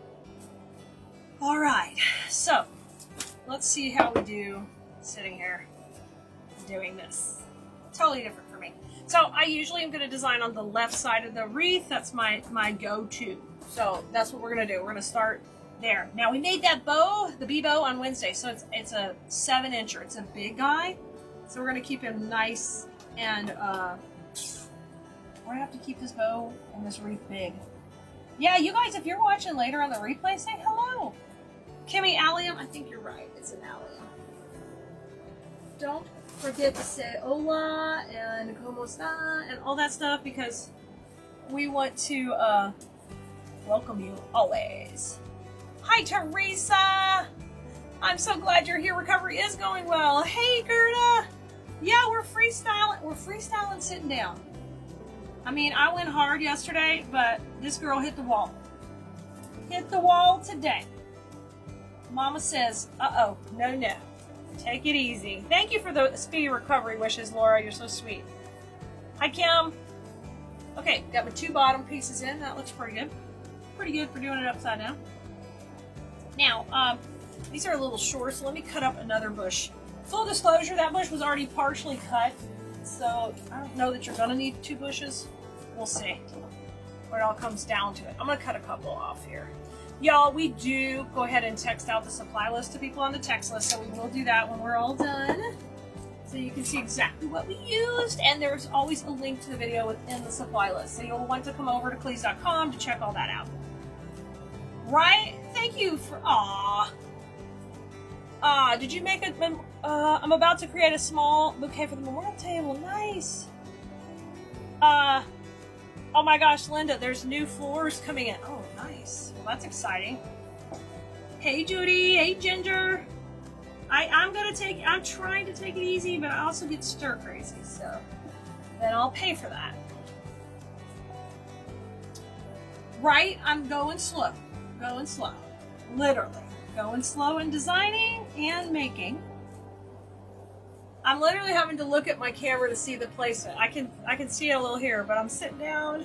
All right, so let's see how we do sitting here doing this. Totally different for me. So I usually am going to design on the left side of the wreath. That's my go-to. So that's what we're going to do. We're going to start there. Now we made that bow, the bee bow, on Wednesday. So it's a 7-incher. It's a big guy. So we're going to keep him nice, and we're going to have to keep this bow and this wreath big. Yeah, you guys, if you're watching later on the replay, say hello. Kimmy, allium, I think you're right. It's an allium. Don't forget to say hola and como esta and all that stuff, because we want to welcome you always. Hi, Teresa. I'm so glad you're here. Recovery is going well. Hey, Gerda. Yeah, we're freestyling. We're freestyling sitting down. I mean, I went hard yesterday, but this girl hit the wall. Hit the wall today. Mama says, uh-oh, no. Take it easy. Thank you for the speedy recovery wishes, Laura. You're so sweet. Hi, Kim. Okay, got my 2 bottom pieces in. That looks pretty good. Pretty good for doing it upside down. Now, these are a little short, so let me cut up another bush. Full disclosure, that bush was already partially cut, so I don't know that you're going to need 2 bushes. We'll see when it all comes down to it. I'm going to cut a couple off here. Y'all, we do go ahead and text out the supply list to people on the text list, so we will do that when we're all done. so you can see exactly what we used, and there's always a link to the video within the supply list. So you'll want to come over to Keleas.com to check all that out. Right? Thank you for did you make a I'm about to create a small bouquet for the memorial table. Nice. Oh my gosh, Linda, there's new floors coming in. Oh, nice. Well, that's exciting. Hey, Judy. Hey, Ginger. I'm trying to take it easy, but I also get stir crazy, so then I'll pay for that. Right? I'm going slow. Going slow. Literally. Going slow in designing and making. I'm literally having to look at my camera to see the placement. I can see it a little here, but I'm sitting down.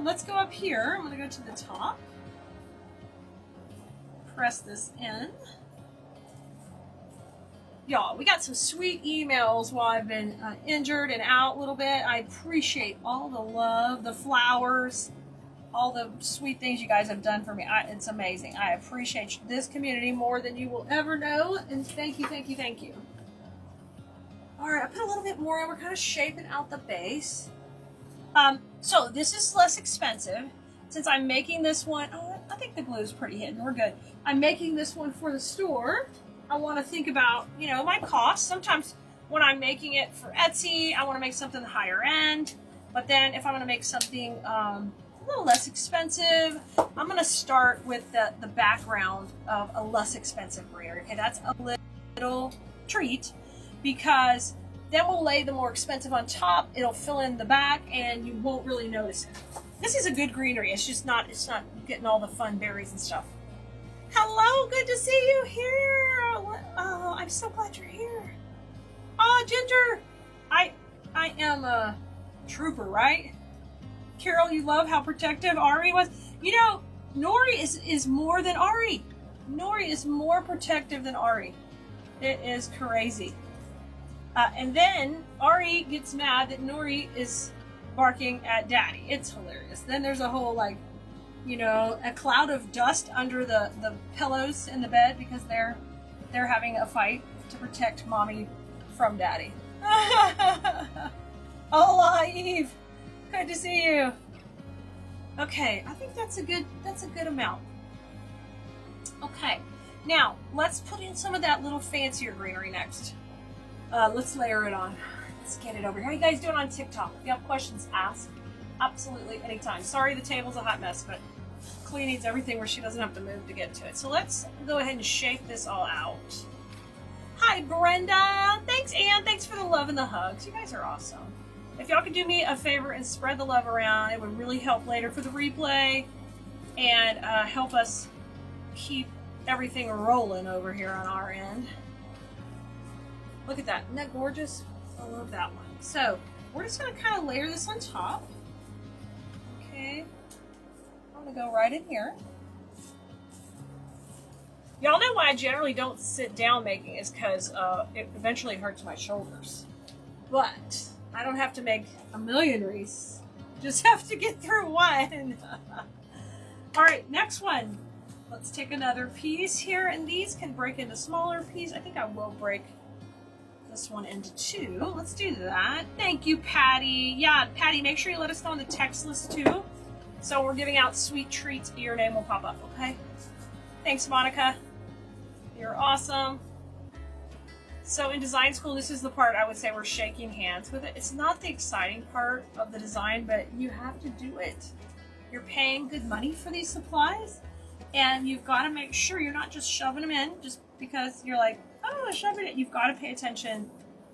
Let's go up here. I'm going to go to the top. Press this in. Y'all, we got some sweet emails while I've been injured and out a little bit. I appreciate all the love, the flowers, all the sweet things you guys have done for me. It's amazing. I appreciate this community more than you will ever know. And thank you, thank you, thank you. All right, I put a little bit more in. We're kind of shaping out the base. So this is less expensive. Since I'm making this one, I think the glue is pretty hidden. We're good. I'm making this one for the store. I want to think about, my costs. Sometimes when I'm making it for Etsy, I want to make something higher end. But then if I want to make something a little less expensive, I'm going to start with the background of a less expensive greenery. Okay, that's a little treat because then we'll lay the more expensive on top. It'll fill in the back and you won't really notice it. This is a good greenery. It's not getting all the fun berries and stuff. Hello, good to see you here. Oh, I'm so glad you're here. Oh, Ginger, I am a trooper, right? Carol, you love how protective Ari was. Nori is more than Ari. Nori is more protective than Ari. It is crazy. And then Ari gets mad that Nori is barking at Daddy. It's hilarious. Then there's a whole a cloud of dust under the pillows in the bed because they're having a fight to protect Mommy from Daddy. Hola, Eve. Good to see you. Okay, I think that's a good amount. Okay, now let's put in some of that little fancier greenery next. Let's layer it on. Let's get it over here. How you guys doing on TikTok? If you have questions, ask. Absolutely anytime. Sorry the table's a hot mess, but Klee needs everything where she doesn't have to move to get to it. So let's go ahead and shape this all out. Hi, Brenda. Thanks, Ann. Thanks for the love and the hugs. You guys are awesome. If y'all could do me a favor and spread the love around, it would really help later for the replay and help us keep everything rolling over here on our end. Look at that. Isn't that gorgeous? I love that one. So we're just going to kind of layer this on top. Okay. I'm going to go right in here. Y'all know why I generally don't sit down making is because it eventually hurts my shoulders. But I don't have to make a million wreaths. Just have to get through one. All right, next one. Let's take another piece here, and these can break into smaller pieces. I think I will break this one into two. Let's do that. Thank you, Patty. Yeah, Patty, make sure you let us know on the text list too. So we're giving out sweet treats. Your name will pop up, okay? Thanks, Monica. You're awesome. So in design school, this is the part I would say we're shaking hands with it. It's not the exciting part of the design, but you have to do it. You're paying good money for these supplies, and you've got to make sure you're not just shoving them in just because you're like, oh, shoving it. You've got to pay attention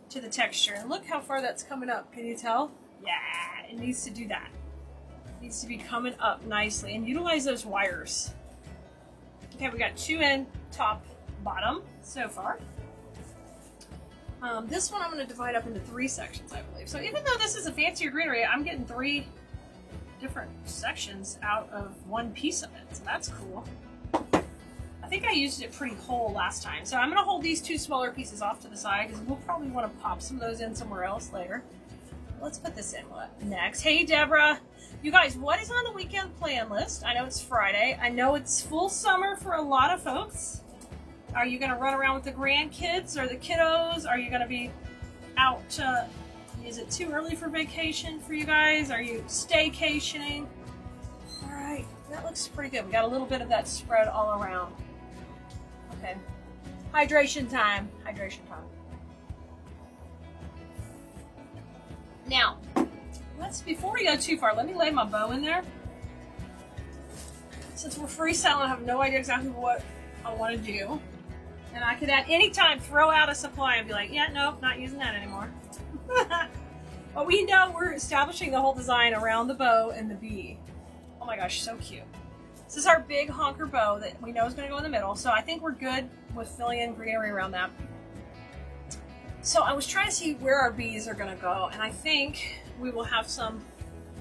to the texture. And look how far that's coming up. Can you tell? Yeah, it needs to do that. It needs to be coming up nicely. And utilize those wires. Okay, we got two in, top, bottom so far. This one I'm going to divide up into 3 sections, I believe. So even though this is a fancier greenery, I'm getting 3 different sections out of one piece of it. So that's cool. I think I used it pretty whole last time. So I'm going to hold these 2 smaller pieces off to the side because we'll probably want to pop some of those in somewhere else later. Let's put this in next. Hey, Deborah. You guys, what is on the weekend plan list? I know it's Friday. I know it's full summer for a lot of folks. Are you gonna run around with the grandkids or the kiddos? Are you gonna be out, is it too early for vacation for you guys? Are you staycationing? All right, that looks pretty good. We got a little bit of that spread all around. Okay, hydration time, hydration time. Now, before we go too far, let me lay my bow in there. Since we're freestyling, I have no idea exactly what I want to do. And I could at any time throw out a supply and be like, yeah, nope, not using that anymore. But we know we're establishing the whole design around the bow and the bee. Oh my gosh, so cute. This is our big honker bow that we know is going to go in the middle. So I think we're good with filling in greenery around that. So I was trying to see where our bees are going to go. And I think we will have some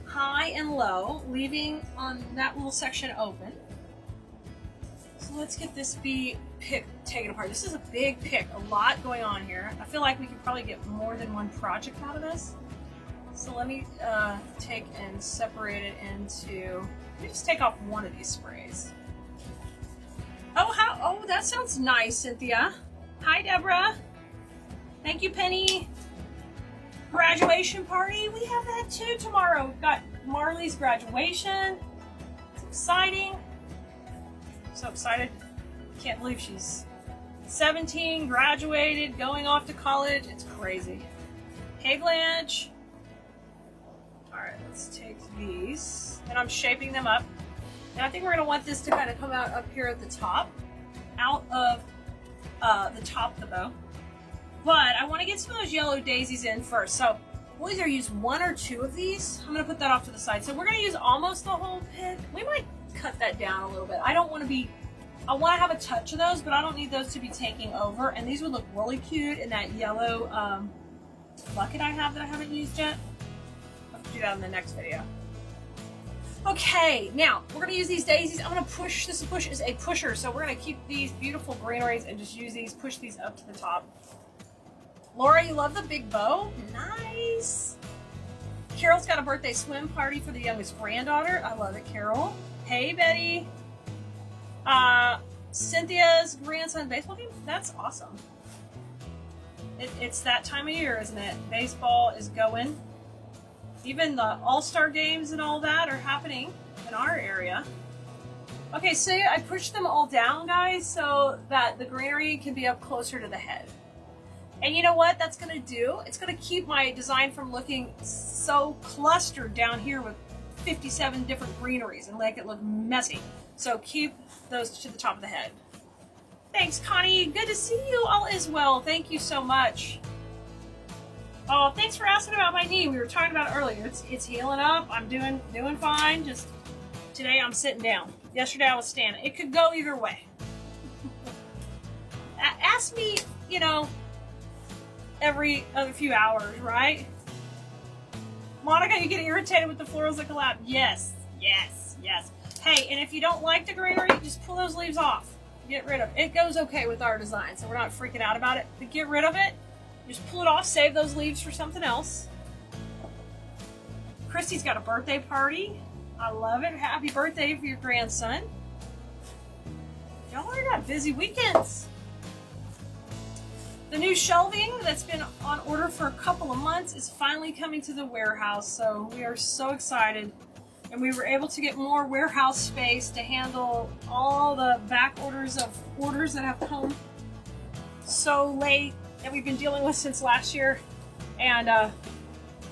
high and low, leaving on that little section open. So let's get this bee pick taken apart. This is a big pick, a lot going on here. I feel like we could probably get more than one project out of this. So let me take and separate it into, let me just take off one of these sprays. Oh, that sounds nice, Cynthia. Hi, Deborah. Thank you, Penny. Graduation party, we have that too tomorrow. We've got Marley's graduation. It's exciting. So excited. Can't believe she's 17, graduated, going off to college. It's crazy. Hey, Blanche. All right, let's take these. And I'm shaping them up. And I think we're going to want this to kind of come out up here at the top, out of the top of the bow. But I want to get some of those yellow daisies in first. So we'll either use one or two of these. I'm going to put that off to the side. So we're going to use almost the whole pit. We might cut that down a little bit. I want to have a touch of those, but I don't need those to be taking over. And these would look really cute in that yellow bucket I have that I haven't used yet. I'll do that in the next video. Okay, now we're going to use these daisies. I'm going to push, this push is a pusher. So we're going to keep these beautiful greeneries and just use these, push these up to the top. Laura, you love the big bow? Nice. Carol's got a birthday swim party for the youngest granddaughter. I love it, Carol. Hey, Betty. Cynthia's grandson baseball game? That's awesome. It's that time of year, isn't it? Baseball is going. Even the all-star games and all that are happening in our area. Okay, so I pushed them all down, guys, so that the greenery can be up closer to the head. And you know what that's going to do? It's going to keep my design from looking so clustered down here with 57 different greeneries and make it look messy. So keep those to the top of the head. Thanks, Connie. Good to see you. All is well. Thank you so much. Oh, thanks for asking about my knee. We were talking about it earlier. It's healing up. I'm doing fine. Just today I'm sitting down. Yesterday I was standing. It could go either way. Ask me, you know, every other few hours, right? Monica, you get irritated with the florals that collapse. Yes, yes, yes. Hey, and if you don't like the greenery, just pull those leaves off. Get rid of it. It goes okay with our design, so we're not freaking out about it. But get rid of it. Just pull it off, save those leaves for something else. Christy's got a birthday party. I love it. Happy birthday for your grandson. Y'all are got busy weekends. The new shelving that's been on order for a couple of months is finally coming to the warehouse, so we are so excited. And we were able to get more warehouse space to handle all the back orders of orders that have come so late that we've been dealing with since last year. And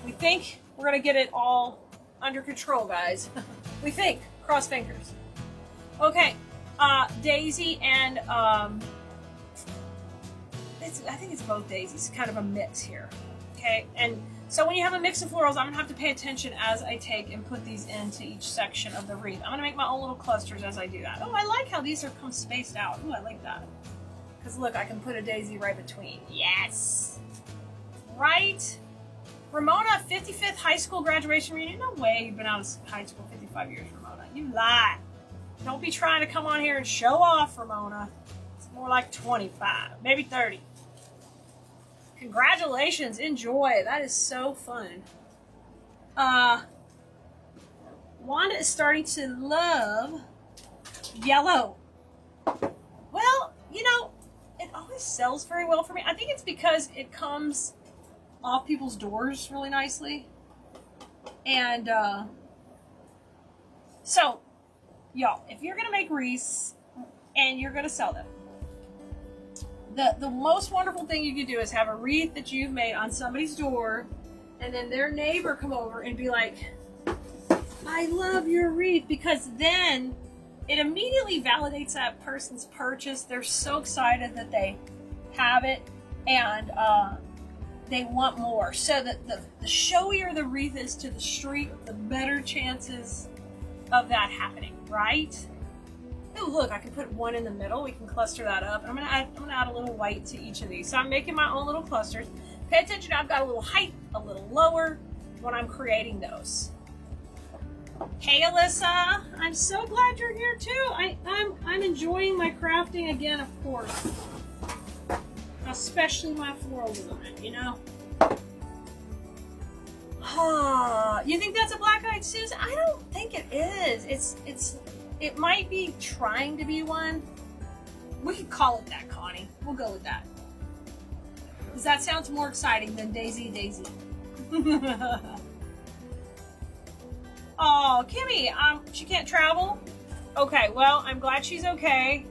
we think we're going to get it all under control, guys. We think. Cross fingers. Okay. Daisy and I think it's both daisies, kind of a mix here. Okay, and so when you have a mix of florals, I'm gonna have to pay attention as I take and put these into each section of the wreath. I'm gonna make my own little clusters as I do that. Oh, I like how these are come spaced out. Oh, I like that. Because look, I can put a daisy right between. Yes! Right? Ramona, 55th high school graduation reunion. No way you've been out of high school 55 years, Ramona. You lie. Don't be trying to come on here and show off, Ramona. It's more like 25, maybe 30. Congratulations, enjoy. That is so fun. Wanda is starting to love yellow. Well, you know, always sells very well for me. I think it's because it comes off people's doors really nicely. And so, y'all, if you're going to make wreaths and you're going to sell them, the most wonderful thing you can do is have a wreath that you've made on somebody's door, and then their neighbor come over and be like, I love your wreath, because then it immediately validates that person's purchase. They're so excited that they have it, and they want more. So that the showier the wreath is to the street, the better chances of that happening, right? Oh, look, I can put one in the middle. We can cluster that up. I'm gonna add a little white to each of these. So I'm making my own little clusters. Pay attention, I've got a little height, a little lower when I'm creating those. Hey, Alyssa, I'm so glad you're here too. I'm enjoying my crafting again, of course. Especially my floral design, you know. You think that's a black-eyed Susan? I don't think it is. It might be trying to be one. We could call it that, Connie. We'll go with that. Because that sounds more exciting than Daisy. Oh, Kimmy, she can't travel? Okay, well, I'm glad she's okay.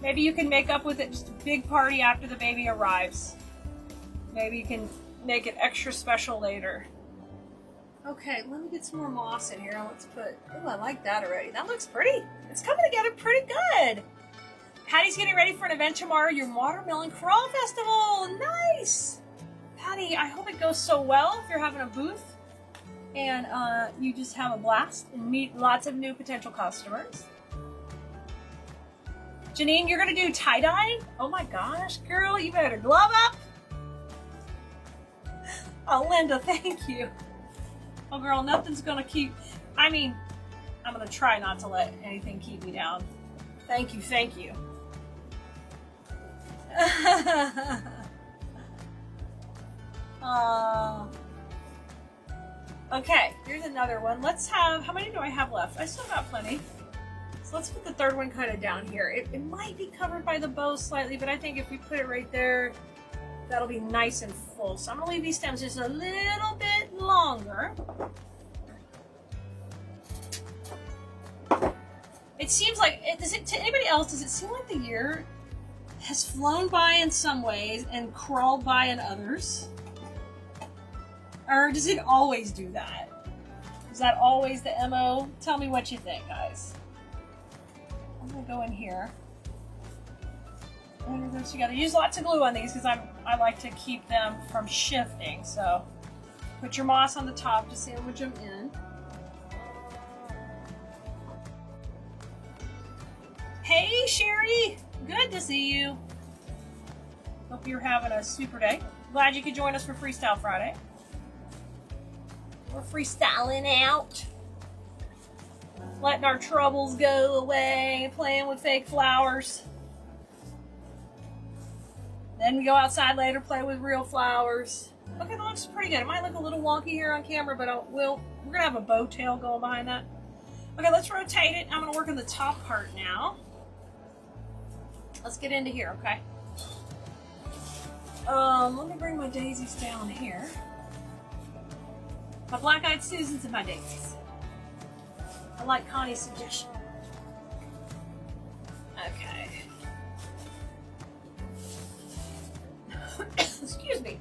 Maybe you can make up with it just a big party after the baby arrives. Maybe you can make it extra special later. Okay, let me get some more moss in here. Let's put, oh, I like that already. That looks pretty. It's coming together pretty good. Patty's getting ready for an event tomorrow, your Watermelon Crawl Festival. Nice! Patty, I hope it goes so well if you're having a booth. And you just have a blast and meet lots of new potential customers. Janine, you're gonna do tie-dye? Oh my gosh, girl, you better glove up. Oh, Linda, thank you. Oh girl, nothing's gonna keep, I'm gonna try not to let anything keep me down. Thank you. Okay, here's another one. Let's have, how many do I have left? I still got plenty. So let's put the third one kind of down here. It might be covered by the bow slightly, but I think if we put it right there, that'll be nice and full. So I'm gonna leave these stems just a little bit longer. It seems like, to anybody else, does it seem like the year has flown by in some ways and crawled by in others? Or does it always do that? Is that always the MO? Tell me what you think, guys. I'm gonna go in here. I'm gonna go together. Use lots of glue on these because I like to keep them from shifting. So put your moss on the top to sandwich them in. Hey, Sherry! Good to see you. Hope you're having a super day. Glad you could join us for Freestyle Friday. We're freestyling out. Letting our troubles go away, playing with fake flowers. Then we go outside later, play with real flowers. Okay, that looks pretty good. It might look a little wonky here on camera, but we're gonna have a bow tail going behind that. Okay, let's rotate it. I'm gonna work on the top part now. Let's get into here, okay? Let me bring my daisies down here. My black-eyed Susans and my daisies. I like Connie's suggestion. Okay. Excuse me.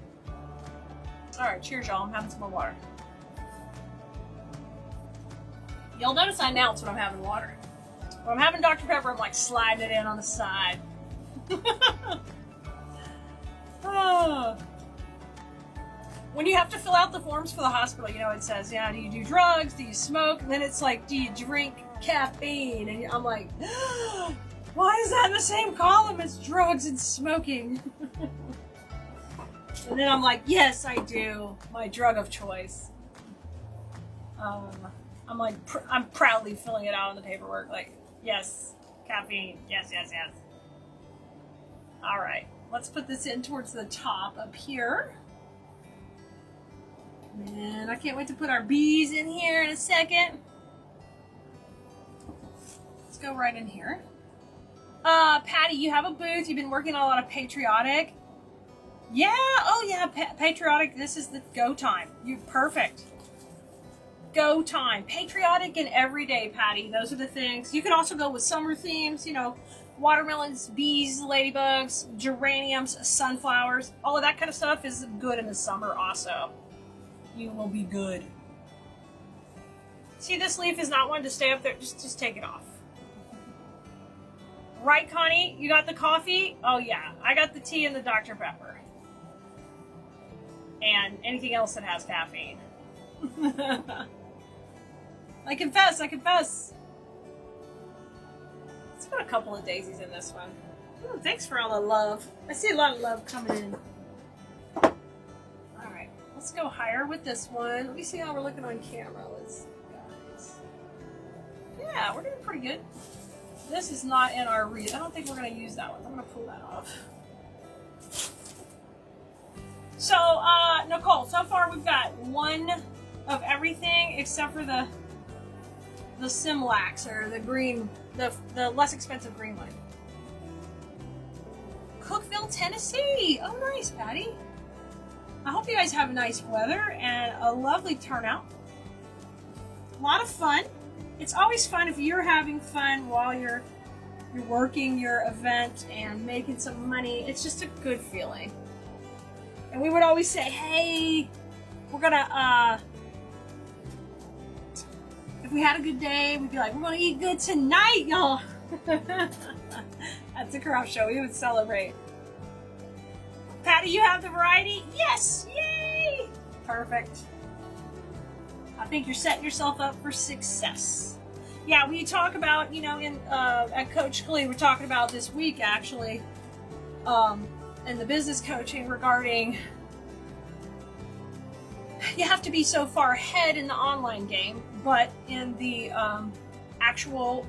Alright, cheers y'all. I'm having some more water. You'll notice I announce when I'm having water. When I'm having Dr. Pepper, I'm like sliding it in on the side. Oh. When you have to fill out the forms for the hospital, you know, it says, yeah, do you do drugs? Do you smoke? And then it's like, do you drink caffeine? And I'm like, why is that in the same column as drugs and smoking? And then I'm like, yes, I do. My drug of choice. I'm like, I'm proudly filling it out on the paperwork. Like, yes, caffeine. Yes. All right, let's put this in towards the top up here. And I can't wait to put our bees in here in a second. Let's go right in here. Patty, you have a booth. You've been working on a lot of patriotic. Yeah, oh yeah, patriotic. This is the go time. You perfect. Go time. Patriotic and everyday, Patty. Those are the things. You can also go with summer themes, you know, watermelons, bees, ladybugs, geraniums, sunflowers. All of that kind of stuff is good in the summer also. You will be good. See, this leaf is not one to stay up there. Just take it off. Right, Connie? You got the coffee? Oh yeah, I got the tea and the Dr. Pepper. And anything else that has caffeine. I confess. It's been a couple of daisies in this one. Oh, thanks for all the love. I see a lot of love coming in. Alright, let's go higher with this one. Let me see how we're looking on camera. Guys. Yeah, we're doing pretty good. This is not in our wreath. I don't think we're going to use that one. I'm going to pull that off. So, Nicole, so far we've got one of everything except for the Simlax, or the green, the less expensive green one. Cookeville, Tennessee. Oh, nice, Patty. I hope you guys have nice weather and a lovely turnout. A lot of fun. It's always fun if you're having fun while you're working your event and making some money. It's just a good feeling. And we would always say, hey, we're gonna, if we had a good day, we'd be like, we're gonna eat good tonight, y'all. That's a craft show. We would celebrate. Patty, you have the variety? Yes! Yay! Perfect. I think you're setting yourself up for success. Yeah, we talk about, you know, in at Coach Klee, we're talking about this week actually, in the business coaching regarding you have to be so far ahead in the online game, but in the actual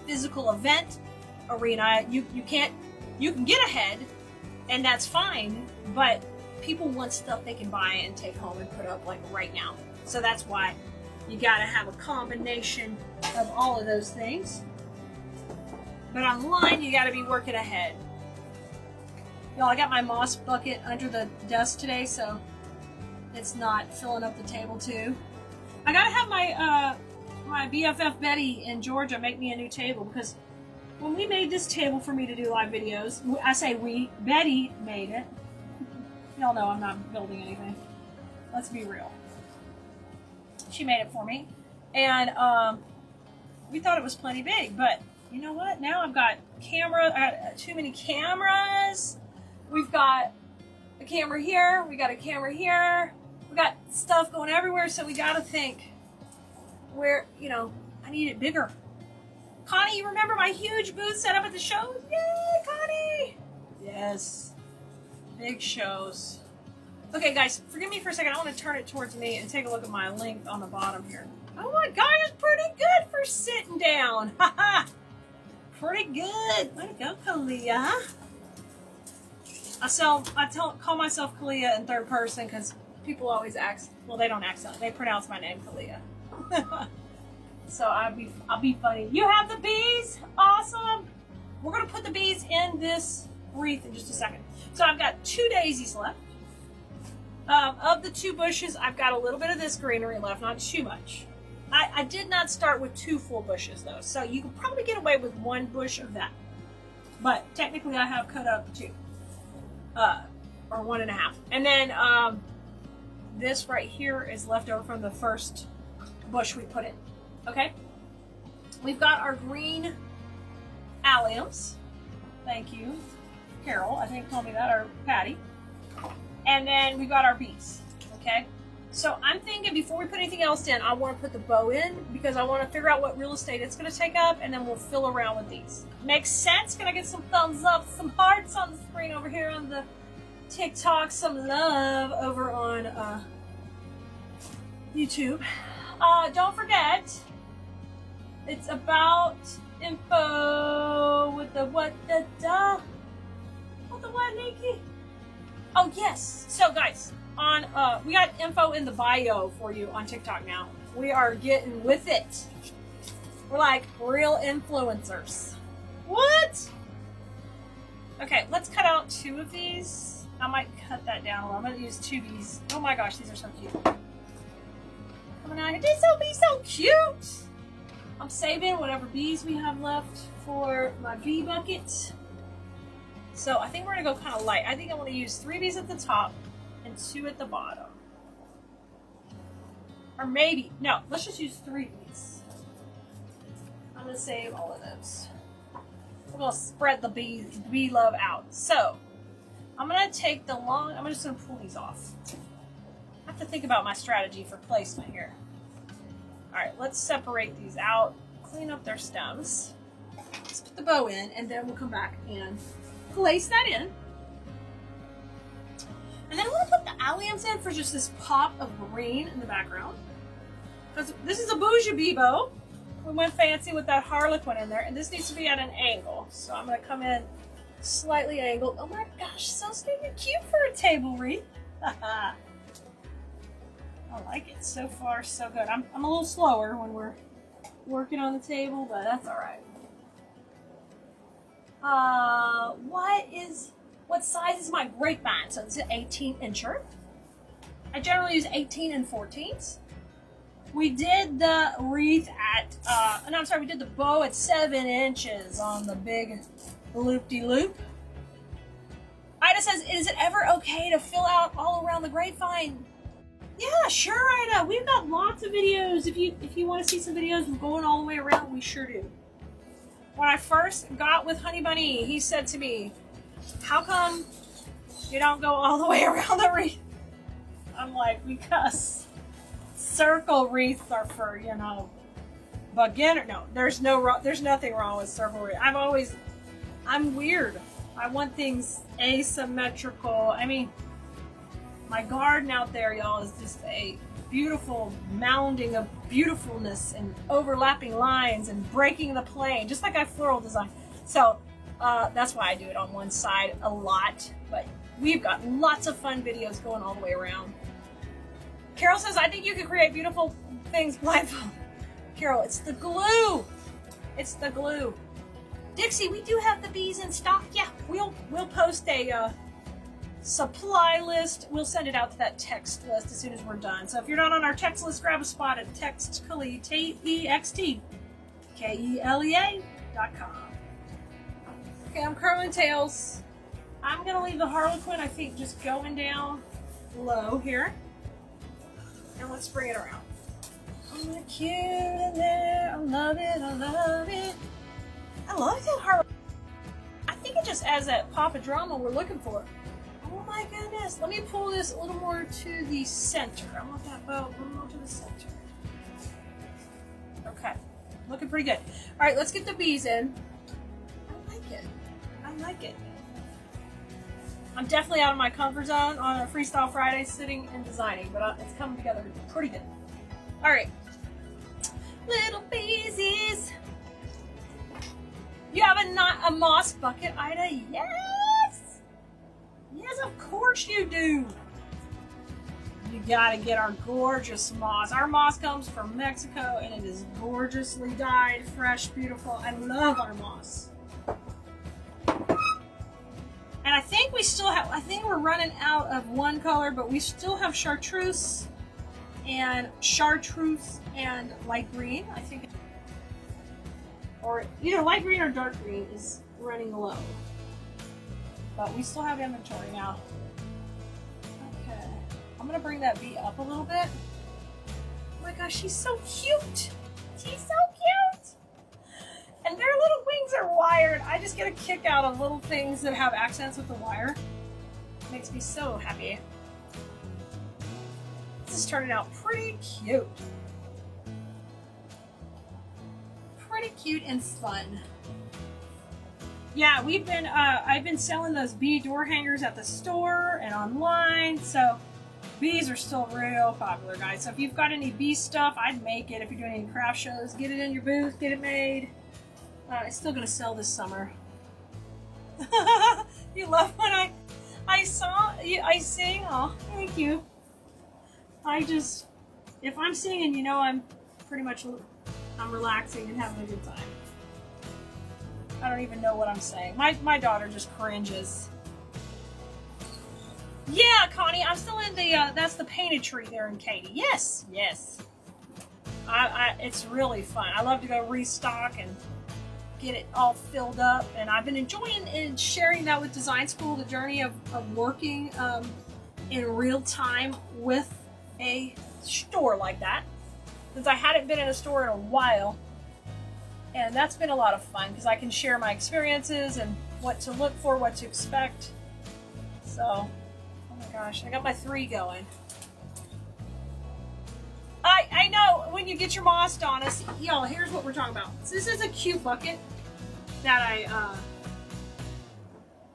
physical event arena, you can get ahead, and that's fine, but people want stuff they can buy and take home and put up like right now. So that's why you gotta have a combination of all of those things. But online, you gotta be working ahead. Y'all, I got my moss bucket under the desk today, so it's not filling up the table too. I gotta have my my BFF Betty in Georgia make me a new table, because when we made this table for me to do live videos, I say we, Betty made it. Y'all know I'm not building anything. Let's be real. She made it for me, and we thought it was plenty big, but you know what? Now I've got too many cameras. We've got a camera here. We got a camera here. We got stuff going everywhere, so we gotta think where, you know, I need it bigger. Connie, you remember my huge booth set up at the show? Yay, Connie! Yes. Big shows. Okay, guys, forgive me for a second. I want to turn it towards me and take a look at my length on the bottom here. Oh my God, it's pretty good for sitting down. Haha. Pretty good. Way to go, Keleas. I call myself Keleas in third person because people always well, they don't accent. They pronounce my name Keleas. So I'll be funny. You have the bees? Awesome. We're gonna put the bees in this wreath in just a second. So I've got 2 daisies left. Of the 2 bushes, I've got a little bit of this greenery left, not too much. I did not start with 2 full bushes though, so you can probably get away with 1 bush of that. But technically I have cut up 2. Or 1.5. And then this right here is left over from the first bush we put in. Okay? We've got our green alliums. Thank you, Carol, I think told me that, or Patty. And then we've got our bees. Okay? So I'm thinking before we put anything else in, I want to put the bow in because I want to figure out what real estate it's going to take up, and then we'll fill around with these. Makes sense? Can I get some thumbs up, some hearts on the screen over here on the TikTok, some love over on YouTube. Don't forget, it's about info with the what Nikki? Oh yes. So guys, on we got info in the bio for you on TikTok now. We are getting with it. We're like real influencers. What? Okay, let's cut out 2 of these. I might cut that down a little. I'm gonna use 2 bees. Oh my gosh, these are so cute. Coming out here, these will be so cute. I'm saving whatever bees we have left for my bee bucket. So I think we're gonna go kind of light. I think I want to use 3 bees at the top and 2 at the bottom. Or maybe, no, let's just use 3 bees. I'm gonna save all of those. We're gonna spread the bee love out. So I'm gonna take the long, I'm just gonna pull these off. I have to think about my strategy for placement here. All right, let's separate these out, clean up their stems. Let's put the bow in, and then we'll come back and place that in. And then I want to put the alliums in for just this pop of green in the background. Because this is a bougie bee bow. We went fancy with that harlequin in there, and this needs to be at an angle. So I'm going to come in slightly angled. Oh my gosh, so stinking cute for a table wreath. I like it so far, so good. I'm a little slower when we're working on the table, but that's all right. What size is my grapevine? So it's an 18-incher. I generally use 18 and 14s. We did the wreath at, no, I'm sorry, we did the bow at 7 inches on the big loop-de-loop. Ida says, is it ever okay to fill out all around the grapevine? Yeah, sure, Ida. We've got lots of videos. If you want to see some videos of going all the way around, we sure do. When I first got with Honey Bunny, he said to me, how come you don't go all the way around the wreath? I'm like, because circle wreaths are for, you know, beginner. No, there's nothing wrong with circle wreath. I'm weird. I want things asymmetrical. I mean, my garden out there, y'all, is just a beautiful mounding of beautifulness and overlapping lines and breaking the plane, just like I floral design. So that's why I do it on one side a lot, but we've got lots of fun videos going all the way around. Carol says, I think you can create beautiful things blindfold. Carol, it's the glue. It's the glue. Dixie, we do have the bees in stock. Yeah, we'll post a supply list. We'll send it out to that text list as soon as we're done. So if you're not on our text list, grab a spot at text Keleas, TEXT KELEA.com. Okay, I'm curling tails. I'm gonna leave the harlequin, I think, just going down low here. And let's bring it around. Oh, cute in there. I love it. I love it. I love that harlequin. I think it just adds that pop of drama we're looking for. Oh my goodness. Let me pull this a little more to the center. I want that bow a little more to the center. Okay. Looking pretty good. All right, let's get the bees in. I like it. I like it. I'm definitely out of my comfort zone on a Freestyle Friday sitting and designing, but it's coming together pretty good. All right. Little beesies. You have a moss bucket, Ida? Yes! Yes, of course you do. You gotta get our gorgeous moss. Our moss comes from Mexico and it is gorgeously dyed, fresh, beautiful. I love our moss. And I think we still have, I think we're running out of one color, but we still have chartreuse and light green, I think. Or either light green or dark green is running low. But we still have inventory now. Okay. I'm gonna bring that bee up a little bit. Oh my gosh, she's so cute. She's so cute. And their little wings are wired. I just get a kick out of little things that have accents with the wire. It makes me so happy. This is turning out pretty cute. Pretty cute and fun. Yeah, I've been selling those bee door hangers at the store and online, so bees are still real popular, guys. So if you've got any bee stuff, I'd make it. If you're doing any craft shows, get it in your booth, get it made. It's still gonna sell this summer. You love when I sing? Oh, thank you. If I'm singing, you know I'm relaxing and having a good time. I don't even know what I'm saying. My daughter just cringes. Yeah, Connie, I'm still in the, that's the painted tree there in Katie. Yes, yes. It's really fun. I love to go restock and get it all filled up. And I've been enjoying and sharing that with Design School, the journey of working in real time with a store like that. Since I hadn't been in a store in a while. And that's been a lot of fun because I can share my experiences and what to look for, what to expect. So, oh my gosh, I got my 3 going. I know when you get your moss on us, y'all, here's what we're talking about. So this is a cute bucket that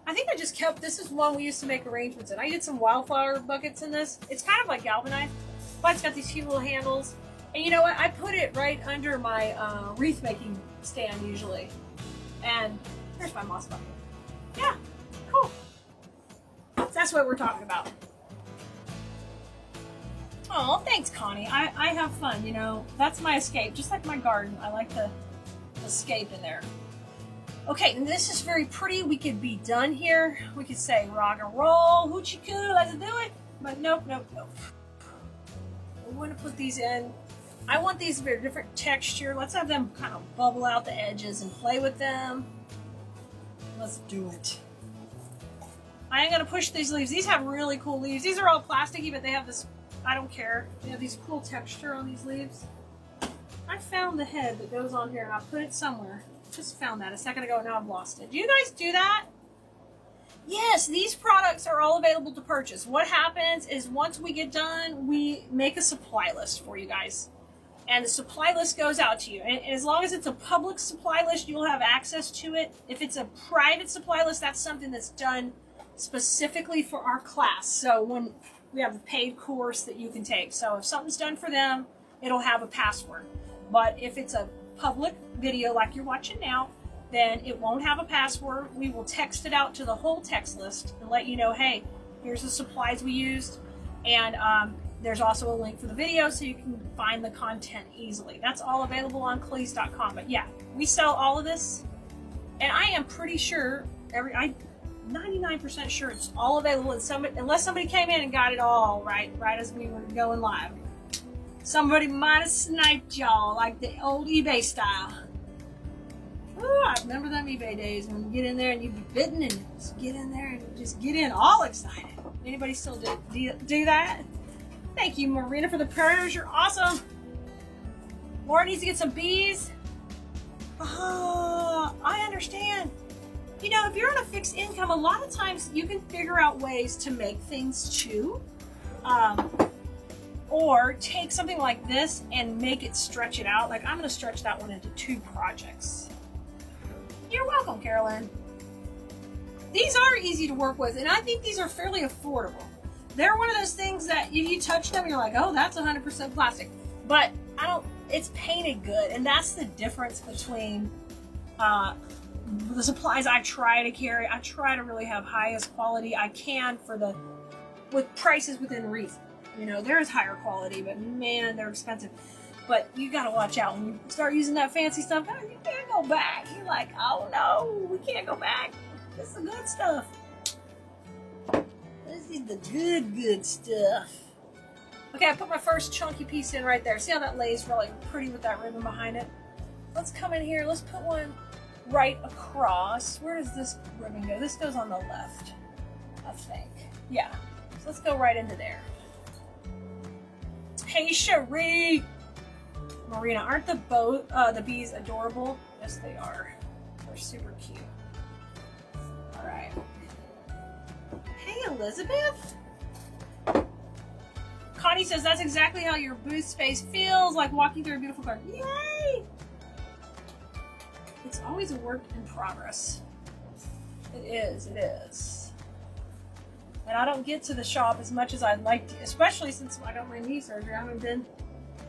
I think I just kept, this is one we used to make arrangements in. I did some wildflower buckets in this. It's kind of like galvanized, but it's got these cute little handles. And you know what? I put it right under my wreath making stand usually. And here's my moss bucket. Yeah, cool. That's what we're talking about. Oh, thanks, Connie. I have fun, you know. That's my escape. Just like my garden, I like to escape in there. Okay, and this is very pretty. We could be done here. We could say rock and roll, hoochie coo, let's do it. But nope, nope, nope. We want to put these in. I want these very different texture. Let's have them kind of bubble out the edges and play with them. Let's do it. I ain't gonna push these leaves. These have really cool leaves. These are all plasticky, but they have this, I don't care. They have these cool texture on these leaves. I found the head that goes on here and I put it somewhere. Just found that a second ago and now I've lost it. Do you guys do that? Yes, these products are all available to purchase. What happens is once we get done, we make a supply list for you guys. And the supply list goes out to you. And as long as it's a public supply list, you'll have access to it. If it's a private supply list, that's something that's done specifically for our class. So when we have a paid course that you can take. So if something's done for them, it'll have a password. But if it's a public video like you're watching now, then it won't have a password. We will text it out to the whole text list and let you know, hey, here's the supplies we used. And there's also a link for the video so you can find the content easily. That's all available on Keleas.com. But yeah, we sell all of this. And I am pretty sure, I'm 99% sure it's all available. Unless somebody came in and got it all right as we were going live. Somebody might have sniped y'all like the old eBay style. Ooh, I remember them eBay days when you get in there and you'd be bitten and just get in there and just get in all excited. Anybody still do that? Thank you, Marina, for the prayers. You're awesome. Laura needs to get some bees. Oh, I understand. You know, if you're on a fixed income, a lot of times you can figure out ways to make things too. Or take something like this and make it stretch it out. Like I'm going to stretch that one into 2 projects. You're welcome, Carolyn. These are easy to work with, and I think these are fairly affordable. They're one of those things that you touch them, you're like, oh, that's 100% plastic. But it's painted good, and that's the difference between the supplies I try to carry. I try to really have highest quality I can with prices within reason. You know, there's higher quality, but man, they're expensive. But you gotta watch out when you start using that fancy stuff. Oh, you can't go back. You're like, oh no, we can't go back. This is the good stuff. This is the good stuff. Okay, I put my first chunky piece in right there. See how that lays really pretty with that ribbon behind it? Let's come in here. Let's put one right across. Where does this ribbon go? This goes on the left, I think. Yeah. So let's go right into there. Hey, Cherie! Marina, aren't the bees adorable? Yes, they are. They're super cute. All right. Hey, Elizabeth. Connie says that's exactly how your booth space feels, like walking through a beautiful garden. Yay! It's always a work in progress. It is. And I don't get to the shop as much as I'd like to, especially since I got my knee surgery.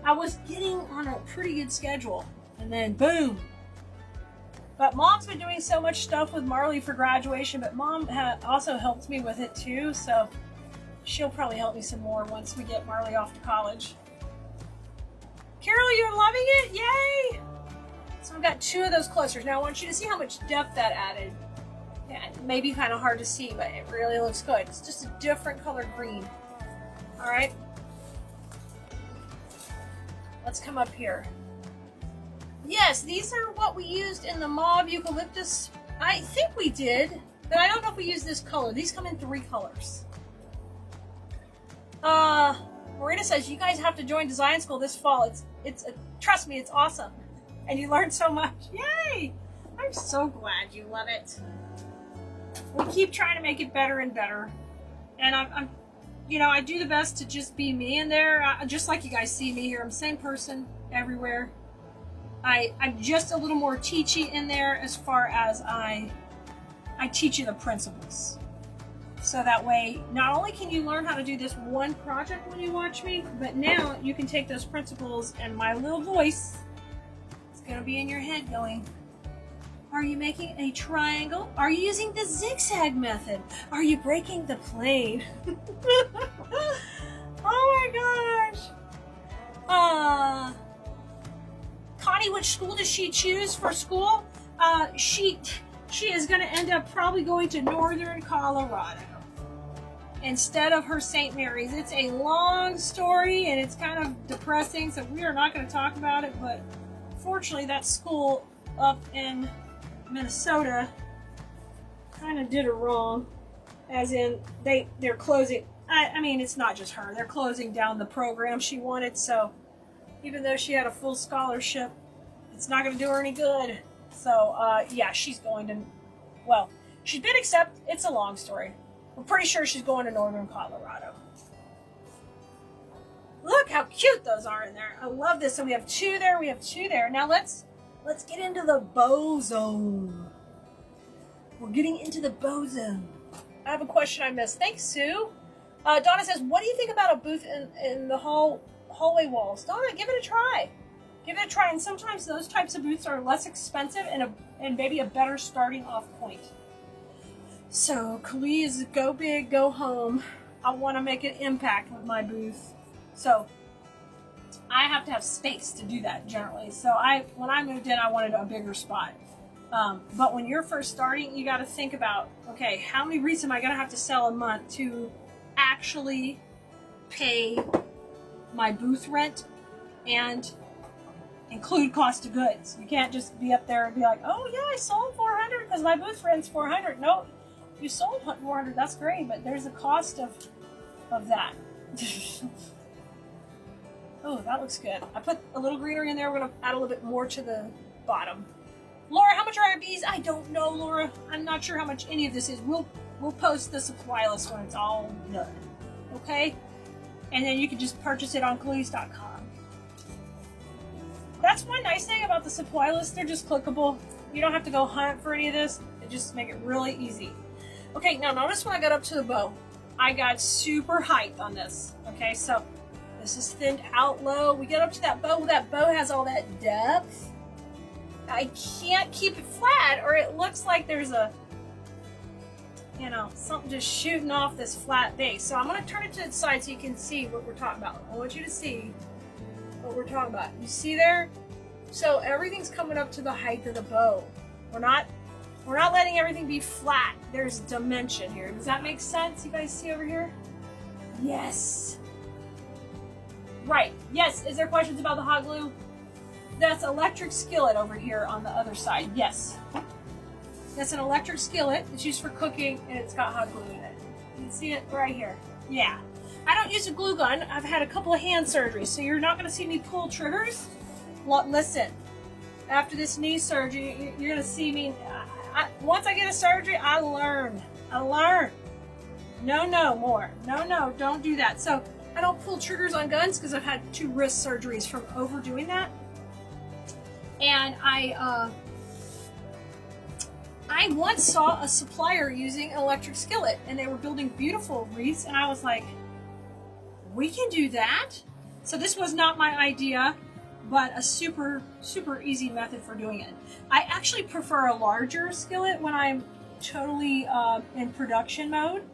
I was getting on a pretty good schedule, and then boom. But Mom's been doing so much stuff with Marley for graduation, but Mom also helped me with it too, so she'll probably help me some more once we get Marley off to college. Carol, you're loving it? Yay! So I've got 2 of those clusters. Now I want you to see how much depth that added. Yeah, it may be kind of hard to see, but it really looks good. It's just a different color green. All right. Let's come up here. Yes, these are what we used in the mauve eucalyptus. I think we did, but I don't know if we used this color. These come in 3 colors. Marina says you guys have to join design school this fall. It's trust me, it's awesome, and you learn so much. Yay! I'm so glad you love it. We keep trying to make it better and better, and I'm you know, I do the best to just be me in there, just like you guys see me here. I'm the same person everywhere. I'm just a little more teachy in there as far as I teach you the principles. So that way, not only can you learn how to do this one project when you watch me, but now you can take those principles and my little voice is going to be in your head going, are you making a triangle? Are you using the zigzag method? Are you breaking the plane? Oh my gosh. Connie, which school does she choose for school? She is going to end up probably going to Northern Colorado instead of her St. Mary's. It's a long story and it's kind of depressing, so we are not going to talk about it, but fortunately that school up in Minnesota kind of did her wrong, as in they're closing. I mean, it's not just her. They're closing down the program she wanted, so even though she had a full scholarship, it's not going to do her any good. So, yeah, she's going to, well, she's been accepted. It's a long story. We're pretty sure she's going to Northern Colorado. Look how cute those are in there. I love this. So we have 2 there. We have 2 there. Now let's get into the bow zone. We're getting into the bow zone. I have a question I missed. Thanks, Sue. Donna says, what do you think about a booth in the hallway walls? Donna, give it a try. Give it a try. And sometimes those types of booths are less expensive and maybe a better starting off point. So Keleas, go big, go home. I want to make an impact with my booth. So I have to have space to do that generally. So when I moved in, I wanted a bigger spot. But when you're first starting, you got to think about, okay, how many wreaths am I going to have to sell a month to actually pay my booth rent and include cost of goods. You can't just be up there and be like, oh yeah, I sold 400 because my booth rent's 400. No, you sold 400, that's great, but there's a cost of that. Oh, that looks good. I put a little greenery in there. We're gonna add a little bit more to the bottom. Laura, how much are our bees? I don't know, Laura. I'm not sure how much any of this is. We'll post the supply list when it's all done. Okay? And then you can just purchase it on Keleas.com. That's one nice thing about the supply list. They're just clickable. You don't have to go hunt for any of this. They just make it really easy. Okay, now notice when I got up to the bow, I got super height on this. Okay, so this is thinned out low. We get up to that bow. That bow has all that depth. I can't keep it flat or it looks like there's a, you know, something just shooting off this flat base. So I'm going to turn it to the side so you can see what we're talking about. I want you to see what we're talking about. You see there? So everything's coming up to the height of the bow. We're not letting everything be flat. There's dimension here. Does that make sense? You guys see over here? Yes. Right. Yes. Is there questions about the hot glue? That's electric skillet over here on the other side. Yes. That's an electric skillet. It's used for cooking and it's got hot glue in it. You can see it right here. Yeah. I don't use a glue gun. I've had a couple of hand surgeries, so you're not going to see me pull triggers. Listen, after this knee surgery, you're going to see me. Once I get a surgery, I learn. No more. No, don't do that. So I don't pull triggers on guns because I've had 2 wrist surgeries from overdoing that. And I once saw a supplier using an electric skillet, and they were building beautiful wreaths, and I was like, we can do that? So this was not my idea, but a super, super easy method for doing it. I actually prefer a larger skillet when I'm totally in production mode,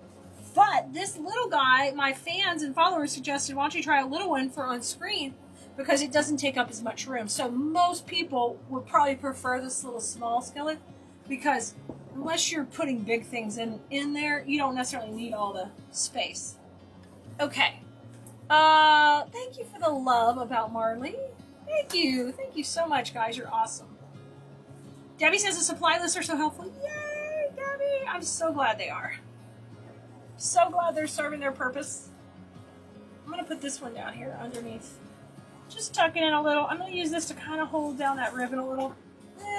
but this little guy, my fans and followers suggested, why don't you try a little one for on screen? because it doesn't take up as much room. So most people would probably prefer this little small skillet because unless you're putting big things in there, you don't necessarily need all the space. Okay. Thank you for the love about Marley. Thank you. Thank you so much, guys. You're awesome. Debbie says the supply lists are so helpful. Yay, Debbie. I'm so glad they are. So glad they're serving their purpose. I'm going to put this one down here underneath. Just tuck it in a little. I'm going to use this to kind of hold down that ribbon a little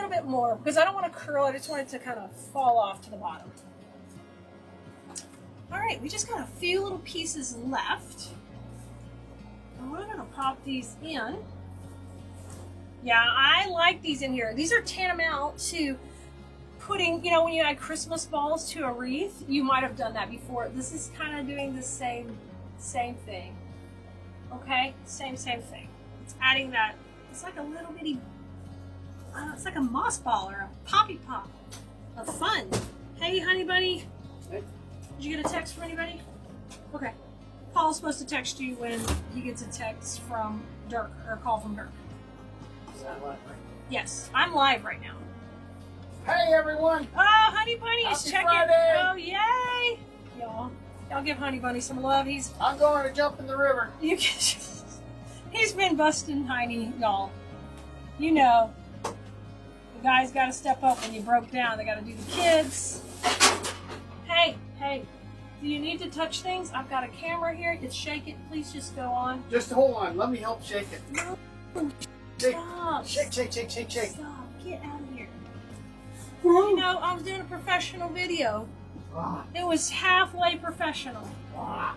bit more because I don't want to curl it. I just want it to kind of fall off to the bottom. All right, we just got a few little pieces left. And we're going to pop these in. Yeah, I like these in here. These are tantamount to putting, you know, when you add Christmas balls to a wreath, you might have done that before. This is kind of doing the same thing. Okay, same thing. It's adding that. It's like a little bitty. It's like a moss ball or a poppy pop of fun. Hey, honey bunny. Hey. Did you get a text from anybody? Okay. Paul's supposed to text you when he gets a text from Dirk or a call from Dirk. Is that right? Yes, I'm live right now. Hey everyone! Oh, Honey Bunny is Happy checking. Friday. Oh, yay! Y'all give Honey Bunny some love. I'm going to jump in the river. He's been busting Heiny, y'all. You know, the guys got to step up when you broke down. They got to do the kids. Hey, do you need to touch things? I've got a camera here. It's shaking. Please just go on. Just hold on. Let me help shake it. No. Shake. Stop. Shake. Stop. Get out of here. You know, I was doing a professional video. Ah. It was halfway professional. Ah.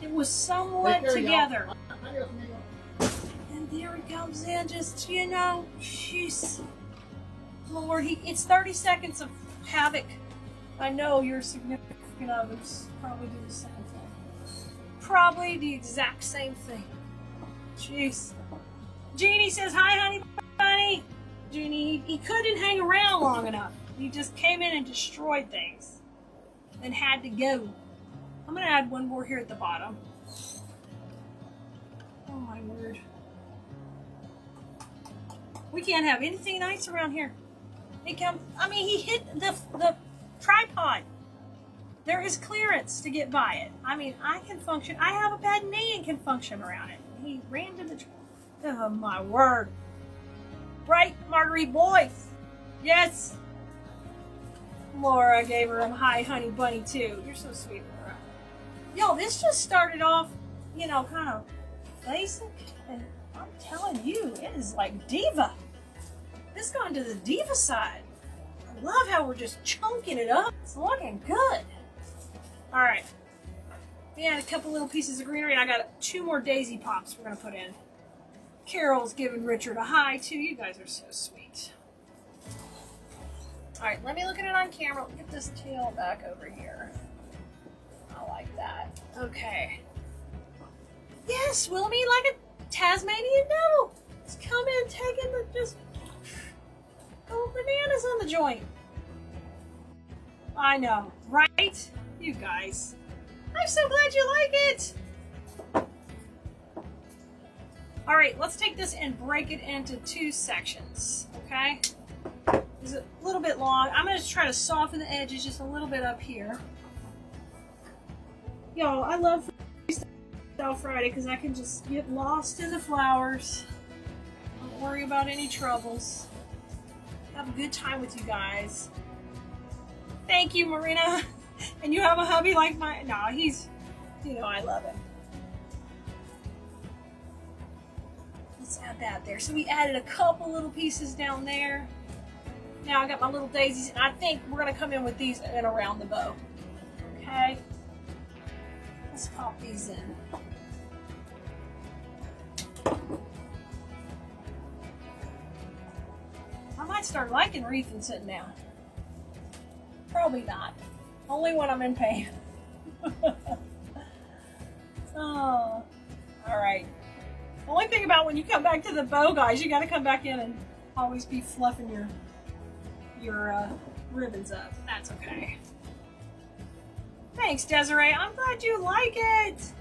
It was somewhat Take care, together. y'all. Adios, amigo. And there he comes in, just, you know, jeez. Lord, it's 30 seconds of havoc. I know your significant others probably do the same thing. Probably the exact same thing. Jeez. Jeannie says, hi, honey bunny. Jeannie, he couldn't hang around long enough. He just came in and destroyed things. And had to go. I'm going to add one more here at the bottom. Oh my word. We can't have anything nice around here. He hit the tripod. There is clearance to get by it. I mean, I can function. I have a bad knee and can function around it. He ran to the oh my word. Right, Marguerite Boyce. Yes. Laura gave her a hi, honey bunny, too. You're so sweet, Laura. Yo, this just started off, you know, kind of basic. And I'm telling you, it is like diva. It's gone to the diva side. I love how we're just chunking it up. It's looking good. All right. We had a couple little pieces of greenery, and I got 2 more daisy pops we're going to put in. Carol's giving Richard a hi, too. You guys are so sweet. All right, let me look at it on camera. Get this tail back over here. I like that. Okay. Yes, Willoughby, like a Tasmanian devil. It's coming, taking the just go bananas on the joint. I know, right? You guys. I'm so glad you like it. All right, let's take this and break it into 2 sections, okay? It's a little bit long. I'm going to try to soften the edges just a little bit up here. Y'all, I love Freestyle Friday because I can just get lost in the flowers. Don't worry about any troubles. Have a good time with you guys. Thank you, Marina. And you have a hubby like mine. No, he's, you know, I love him. Let's add that there. So we added a couple little pieces down there. Now I got my little daisies, and I think we're going to come in with these and around the bow. Okay? Let's pop these in. I might start liking wreath and sitting down. Probably not. Only when I'm in pain. Oh. Alright. Only thing about when you come back to the bow, guys, you got to come back in and always be fluffing your ribbons up. That's okay. Thanks, Desiree. I'm glad you like it.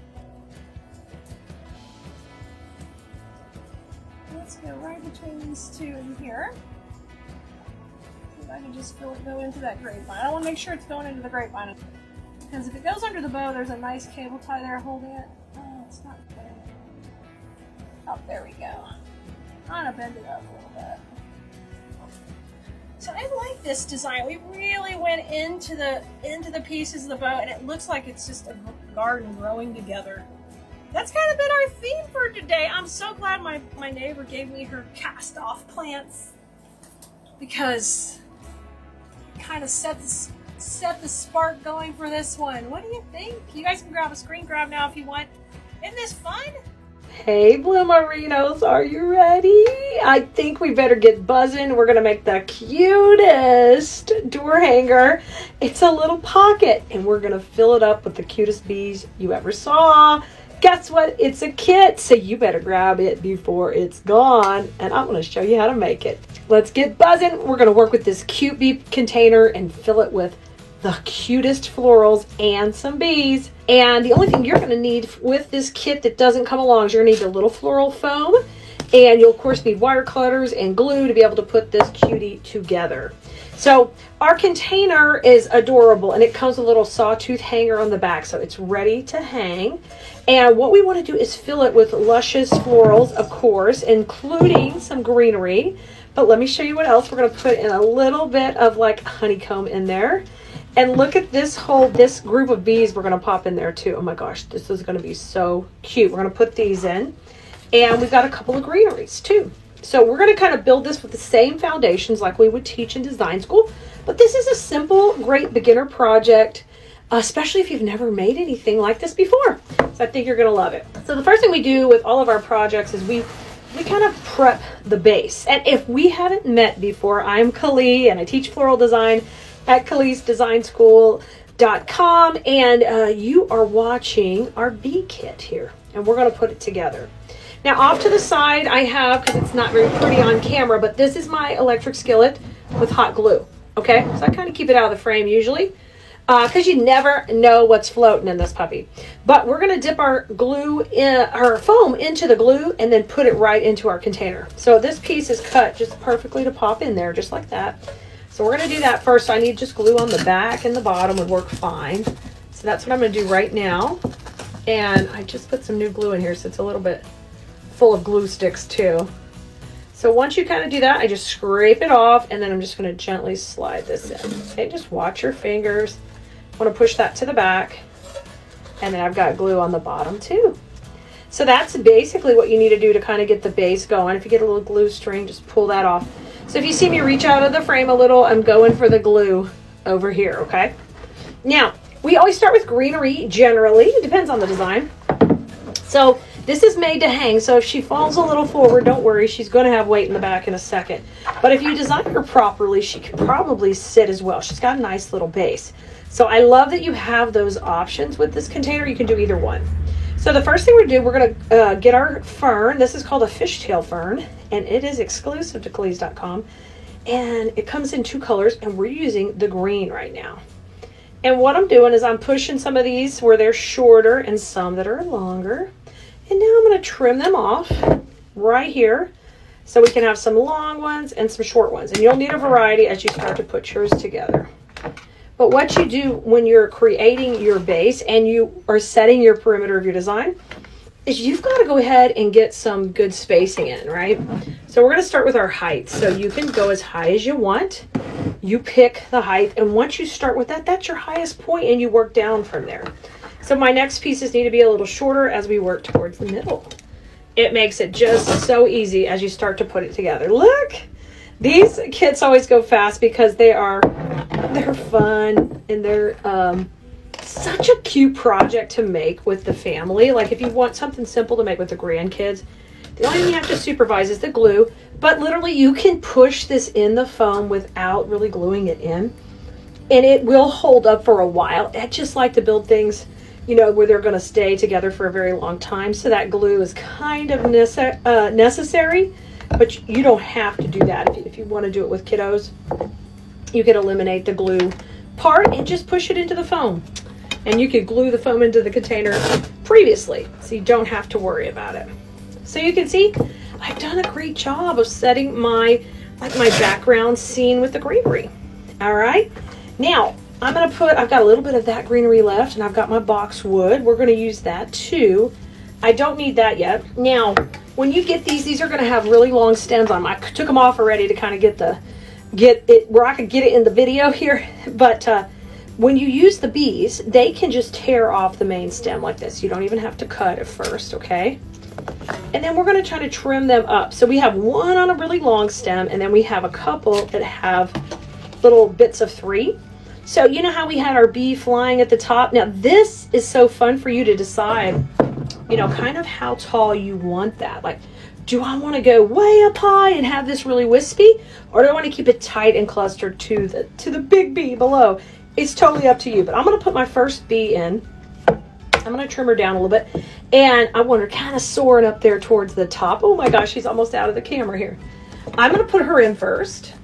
let's go right between these two in here. See if I can just feel it go into that grapevine. I want to make sure it's going into the grapevine. Because if it goes under the bow, there's a nice cable tie there holding it. Oh, it's not there. Oh, there we go. I'm gonna bend it up a little bit. So I like this design. We really went into the pieces of the bow, and it looks like it's just a garden growing together. That's kind of been our theme for today. I'm so glad my neighbor gave me her cast-off plants, because it kind of set the spark going for this one. What do you think? You guys can grab a screen grab now if you want. Isn't this fun? Hey, Bloomerinos, are you ready? I think we better get buzzing. We're going to make the cutest door hanger. It's a little pocket, and we're going to fill it up with the cutest bees you ever saw. Guess what? It's a kit, so you better grab it before it's gone, and I'm going to show you how to make it. Let's get buzzing. We're going to work with this cute bee container and fill it with the cutest florals and some bees. And the only thing you're going to need with this kit that doesn't come along is you're going to need a little floral foam, and you'll of course need wire cutters and glue to be able to put this cutie together. So our container is adorable, and it comes with a little sawtooth hanger on the back, so it's ready to hang. And what we want to do is fill it with luscious florals, of course, including some greenery. But let me show you what else. We're going to put in a little bit of like honeycomb in there. And look at this group of bees we're going to pop in there too. Oh my gosh, this is going to be so cute. We're going to put these in. And we've got a couple of greeneries too. So we're going to kind of build this with the same foundations like we would teach in design school. But this is a simple, great beginner project, especially if you've never made anything like this before. So I think you're going to love it. So the first thing we do with all of our projects is we kind of prep the base. And if we haven't met before, I'm Keleas, and I teach floral design at KeleasDesignSchool.com, and you are watching our bee kit here, and we're going to put it together. Now off to the side I have, because it's not very pretty on camera, but this is my electric skillet with hot glue. Okay, so I kind of keep it out of the frame usually, because you never know what's floating in this puppy. But we're going to dip our foam into the glue and then put it right into our container. So this piece is cut just perfectly to pop in there, just like that. So we're going to do that first. So I need just glue on the back, and the bottom would work fine. So that's what I'm going to do right now. And I just put some new glue in here, so it's a little bit full of glue sticks too. So once you kind of do that, I just scrape it off, and then I'm just going to gently slide this in. Okay, just watch your fingers. I want to push that to the back, and then I've got glue on the bottom too. So that's basically what you need to do to kind of get the base going. If you get a little glue string, just pull that off. So if you see me reach out of the frame a little, I'm going for the glue over here, okay? Now, we always start with greenery generally. It depends on the design. So this is made to hang, so if she falls a little forward, don't worry. She's going to have weight in the back in a second. But if you design her properly, she could probably sit as well. She's got a nice little base. So I love that you have those options with this container. You can do either one. So the first thing we're going to get our fern. This is called a fishtail fern, and it is exclusive to Keleas.com. And it comes in two colors, and we're using the green right now. And what I'm doing is I'm pushing some of these where they're shorter and some that are longer. And now I'm going to trim them off right here so we can have some long ones and some short ones. And you'll need a variety as you start to put yours together. But what you do when you're creating your base and you are setting your perimeter of your design is you've got to go ahead and get some good spacing in, right? So we're going to start with our height. So you can go as high as you want. You pick the height, and once you start with that, that's your highest point, and you work down from there. So my next pieces need to be a little shorter as we work towards the middle. It makes it just so easy as you start to put it together. Look, these kits always go fast because they're fun, and they're such a cute project to make with the family. Like if you want something simple to make with the grandkids, the only thing you have to supervise is the glue, but literally you can push this in the foam without really gluing it in, and it will hold up for a while. I just like to build things, you know, where they're going to stay together for a very long time. So that glue is kind of necessary, but you don't have to do that. If you want to do it with kiddos, you can eliminate the glue part and just push it into the foam. And you could glue the foam into the container previously, so you don't have to worry about it. So you can see I've done a great job of setting my background scene with the greenery. All right, now I've got a little bit of that greenery left, and I've got my boxwood. We're going to use that too. I don't need that yet. Now, when you get these are going to have really long stems on them. I took them off already to kind of get it where I could get it in the video here. But when you use the bees, they can just tear off the main stem like this. You don't even have to cut at first, okay? And then we're going to try to trim them up. So we have one on a really long stem, and then we have a couple that have little bits of 3. So you know how we had our bee flying at the top? Now this is so fun for you to decide, you know, kind of how tall you want that. Like, do I want to go way up high and have this really wispy, or do I want to keep it tight and clustered to the big bee below? It's totally up to you. But I'm going to put my first bee in. I'm going to trim her down a little bit, and I want her kind of soaring up there towards the top. Oh my gosh, she's almost out of the camera here. I'm going to put her in first,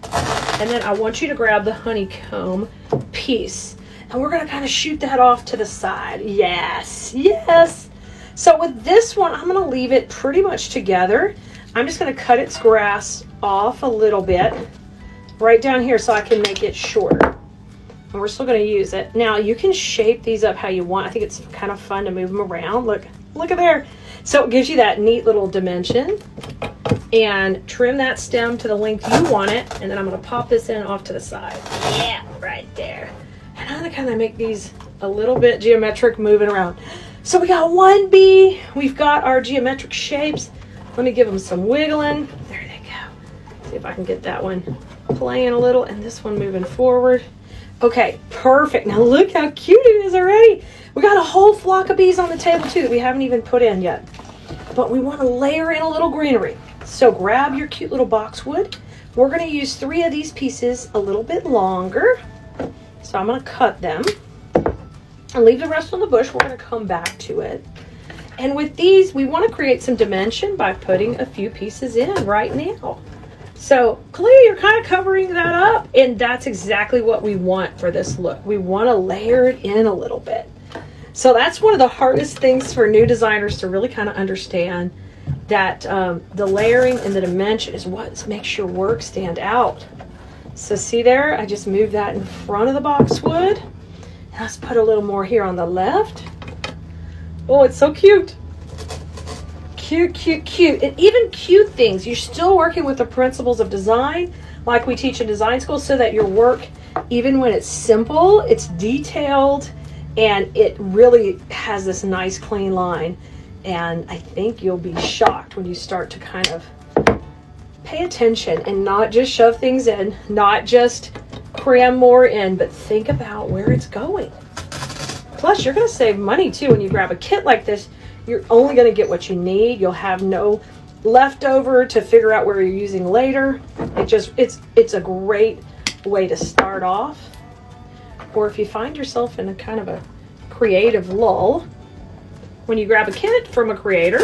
and then I want you to grab the honeycomb piece, and we're going to kind of shoot that off to the side. Yes, yes. So with this one, I'm going to leave it pretty much together. I'm just going to cut its grass off a little bit right down here so I can make it shorter. And we're still going to use it. Now, you can shape these up how you want. I think it's kind of fun to move them around. Look at there. So it gives you that neat little dimension. And trim that stem to the length you want it. And then I'm going to pop this in off to the side. Yeah, right there. And I'm going to kind of make these a little bit geometric, moving around. So we got one bee. We've got our geometric shapes. Let me give them some wiggling. There they go. See if I can get that one playing a little, and this one moving forward. Okay, perfect. Now look how cute it is already. We got a whole flock of bees on the table too that we haven't even put in yet. But we want to layer in a little greenery. So grab your cute little boxwood. We're going to use 3 of these pieces a little bit longer. So I'm going to cut them and leave the rest on the bush. We're going to come back to it. And with these, we want to create some dimension by putting a few pieces in right now. So, Keleas, you're kind of covering that up, and that's exactly what we want for this look. We want to layer it in a little bit. So that's one of the hardest things for new designers to really kind of understand, that the layering and the dimension is what makes your work stand out. So see there, I just moved that in front of the boxwood. Let's put a little more here on the left. Oh, it's so cute. Cute, cute, cute. And even cute things, you're still working with the principles of design like we teach in design school, so that your work, even when it's simple, it's detailed, and it really has this nice clean line. And I think you'll be shocked when you start to kind of pay attention and not just shove things in, not just cram more in, but think about where it's going. Plus, you're going to save money too when you grab a kit like this. You're only going to get what you need. You'll have no leftover to figure out where you're using later. It's a great way to start off. Or if you find yourself in a kind of a creative lull, when you grab a kit from a creator,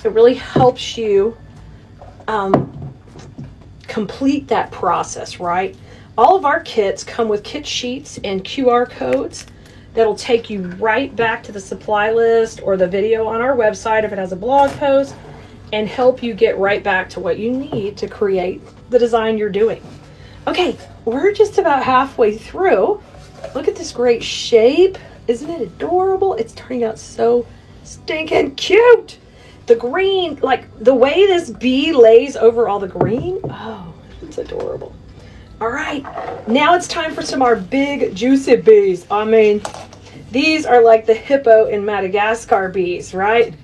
it really helps you complete that process, right? All of our kits come with kit sheets and QR codes that'll take you right back to the supply list or the video on our website if it has a blog post, and help you get right back to what you need to create the design you're doing. Okay, we're just about halfway through. Look at this great shape. Isn't it adorable? It's turning out so stinking cute. The green, like the way this bee lays over all the green. Oh, it's adorable. All right, now it's time for some of our big juicy bees. I mean, these are like the hippo in Madagascar bees, right?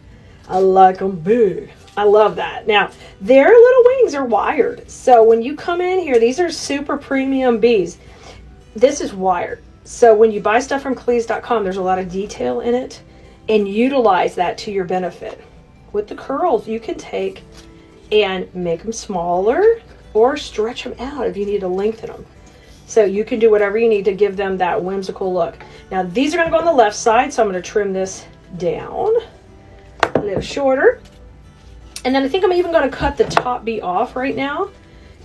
I like them big. I love that. Now, their little wings are wired. So when you come in here, these are super premium bees. This is wired. So when you buy stuff from Keleas.com, there's a lot of detail in it, and utilize that to your benefit. With the curls, you can take and make them smaller or stretch them out if you need to lengthen them. So you can do whatever you need to give them that whimsical look. Now these are going to go on the left side, so I'm going to trim this down a little shorter. And then I think I'm even going to cut the top bee off right now,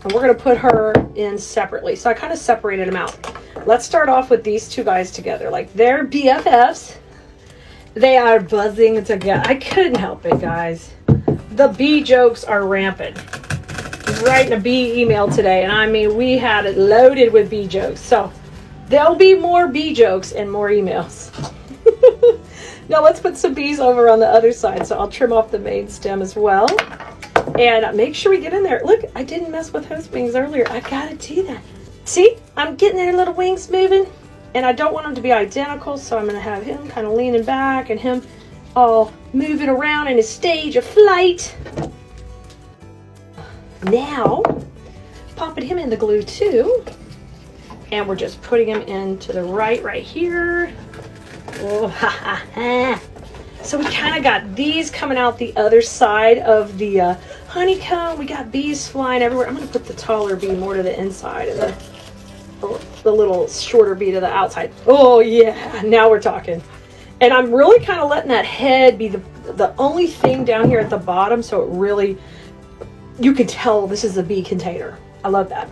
and we're going to put her in separately. So I kind of separated them out. Let's start off with these two guys together. Like, they're BFFs. They are buzzing together. I couldn't help it, guys. the bee jokes are rampant. I was writing a bee email today, and I mean, we had it loaded with bee jokes. So there'll be more bee jokes and more emails. Now let's put some bees over on the other side. So I'll trim off the main stem as well. And make sure we get in there. Look, I didn't mess with his wings earlier. I gotta do that. See, I'm getting their little wings moving. And I don't want them to be identical, so I'm gonna have him kind of leaning back and him all moving around in his stage of flight. Now, popping him in the glue too. And we're just putting him into the right here. Oh, ha, ha, ha. So we kind of got these coming out the other side of the honeycomb. We got bees flying everywhere. I'm going to put the taller bee more to the inside and the little shorter bee to the outside. Oh yeah, now we're talking. And I'm really kind of letting that head be the only thing down here at the bottom, so it really, you can tell this is a bee container. I love that.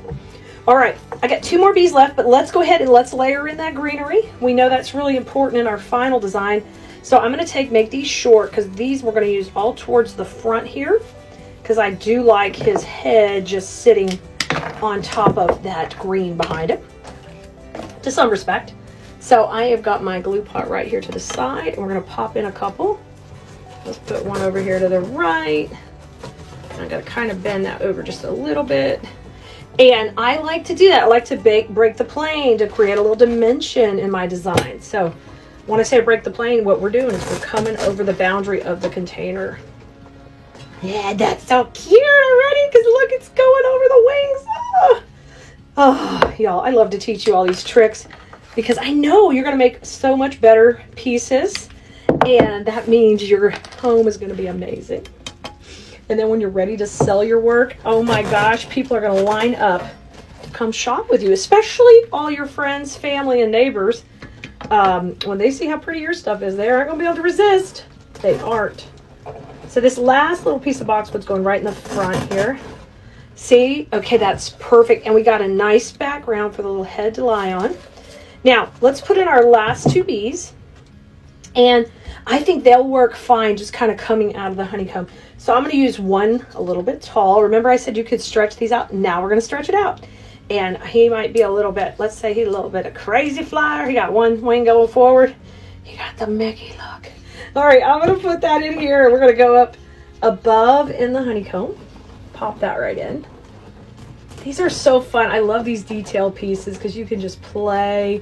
All right, I got 2 more bees left, but let's go ahead and let's layer in that greenery. We know that's really important in our final design. So I'm going to make these short because these we're going to use all towards the front here, because I do like his head just sitting on top of that green behind him to some respect. So I have got my glue pot right here to the side, and we're going to pop in a couple. Let's put one over here to the right. I'm going to kind of bend that over just a little bit. And I like to do that. I like to break the plane to create a little dimension in my design. So when I say break the plane, what we're doing is we're coming over the boundary of the container. Yeah, that's so cute already, because look, it's going over the wings. Oh, y'all, I love to teach you all these tricks because I know you're going to make so much better pieces, and that means your home is going to be amazing. And then when you're ready to sell your work, oh my gosh, people are going to line up to come shop with you, especially all your friends, family, and neighbors. When they see how pretty your stuff is, they aren't going to be able to resist. They aren't. So this last little piece of boxwood's going right in the front here. See? Okay, that's perfect. And we got a nice background for the little head to lie on. Now, let's put in our last 2 bees. And I think they'll work fine just kind of coming out of the honeycomb. So I'm going to use one a little bit tall. Remember I said you could stretch these out? Now we're going to stretch it out. And he might be a little bit, let's say he's a little bit of crazy flyer. He got one wing going forward. He got the Mickey look. All right, I'm going to put that in here. We're going to go up above in the honeycomb. Pop that right in. These are so fun. I love these detail pieces because you can just play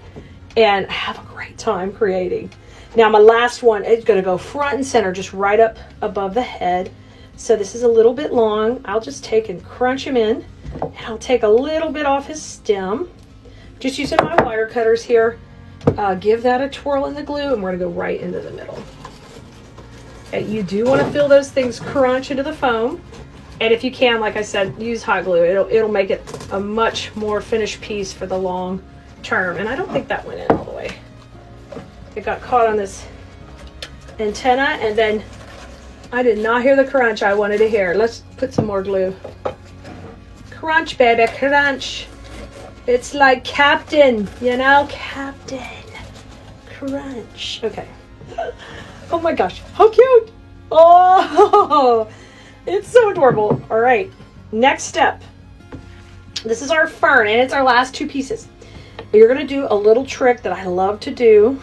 and have a great time creating. Now my last one is going to go front and center, just right up above the head. So this is a little bit long. I'll just take and crunch him in, and I'll take a little bit off his stem. Just using my wire cutters here. Give that a twirl in the glue, and we're going to go right into the middle. Okay, you do want to feel those things crunch into the foam. And if you can, like I said, use hot glue. It'll make it a much more finished piece for the long term. And I don't think that went in all the way. It got caught on this antenna, and then I did not hear the crunch I wanted to hear. Let's put some more glue. Crunch, baby, crunch. It's like Captain, you know, Captain. Crunch. Okay. Oh my gosh, how cute. Oh, it's so adorable. All right, next step. This is our fern, and it's our last 2 pieces. You're going to do a little trick that I love to do.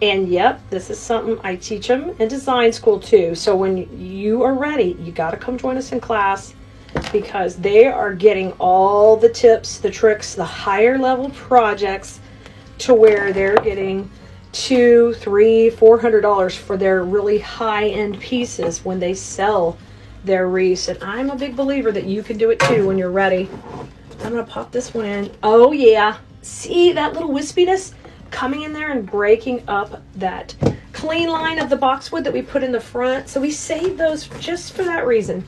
And yep, this is something I teach them in design school too. So when you are ready, you got to come join us in class, because they are getting all the tips, the tricks, the higher level projects, to where they're getting $200, $300, $400 for their really high end pieces when they sell their wreaths. And I'm a big believer that you can do it too when you're ready. I'm going to pop this one in. Oh yeah. See that little wispiness? Coming in there and breaking up that clean line of the boxwood that we put in the front. So we saved those just for that reason,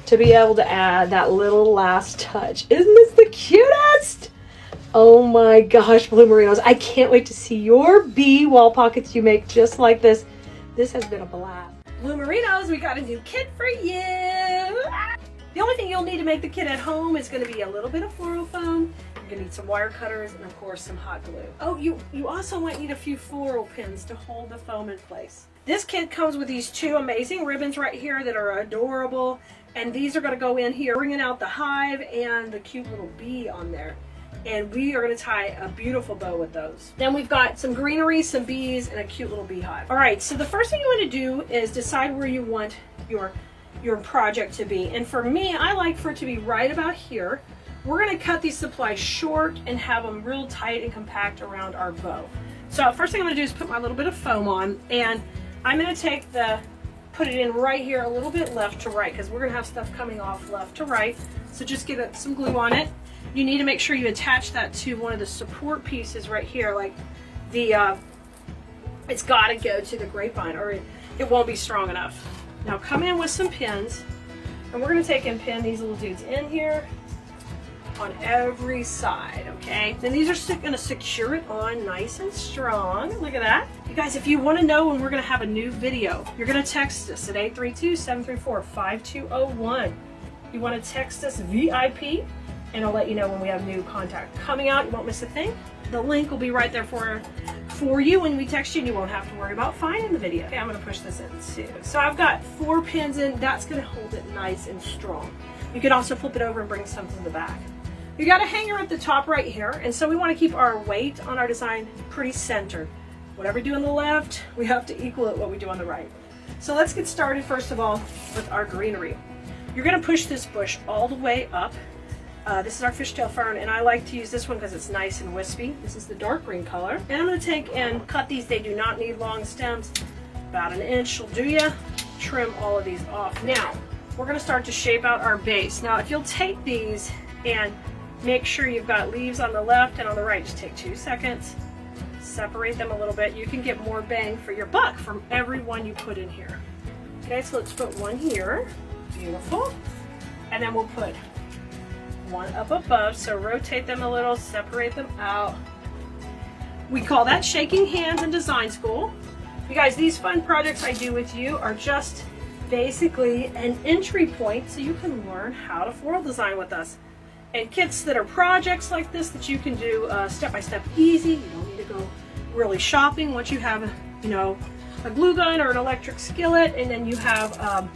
to be able to add that little last touch. Isn't this the cutest? Oh my gosh, Blue Merinos. I can't wait to see your bee wall pockets you make just like this. This has been a blast. Blue Merinos, we got a new kit for you. The only thing you'll need to make the kit at home is going to be a little bit of floral foam. You're going to need some wire cutters and of course some hot glue. Oh, you also might need a few floral pins to hold the foam in place. This kit comes with these two amazing ribbons right here that are adorable. And these are going to go in here, bringing out the hive and the cute little bee on there. And we are going to tie a beautiful bow with those. Then we've got some greenery, some bees, and a cute little beehive. All right, so the first thing you want to do is decide where you want your project to be. And for me, I like for it to be right about here. We're going to cut these supplies short and have them real tight and compact around our bow. So first thing I'm going to do is put my little bit of foam on, and I'm going to take put it in right here a little bit left to right, because we're going to have stuff coming off left to right. So just get some glue on it. You need to make sure you attach that to one of the support pieces right here, like it's got to go to the grapevine or it won't be strong enough. Now come in with some pins, and we're going to take and pin these little dudes in here on every side, okay? Then these are going to secure it on nice and strong. Look at that. You guys, if you want to know when we're going to have a new video, you're going to text us at 832-734-5201. You want to text us VIP, and I'll let you know when we have new content coming out. You won't miss a thing. The link will be right there for you when we text you, and you won't have to worry about finding the video. Okay, I'm going to push this in too. So I've got 4 pins in. That's going to hold it nice and strong. You can also flip it over and bring some from the back. You got a hanger at the top right here, and so we want to keep our weight on our design pretty centered. Whatever we do on the left, we have to equal it what we do on the right. So let's get started first of all with our greenery. You're going to push this bush all the way up. This is our fishtail fern, and I like to use this one because it's nice and wispy. This is the dark green color. And I'm going to take and cut these. They do not need long stems. About 1 inch will do ya. Trim all of these off. Now, we're going to start to shape out our base. Now, if you'll take these and make sure you've got leaves on the left and on the right, just take 2 seconds. Separate them a little bit. You can get more bang for your buck from every one you put in here. Okay, so let's put one here. Beautiful. And then we'll put one up above. So rotate them a little, separate them out. We call that shaking hands in design school. You guys, these fun projects I do with you are just basically an entry point so you can learn how to floral design with us. And kits that are projects like this that you can do step-by-step easy. You don't need to go really shopping. Once you have, you know, a glue gun or an electric skillet, and then you have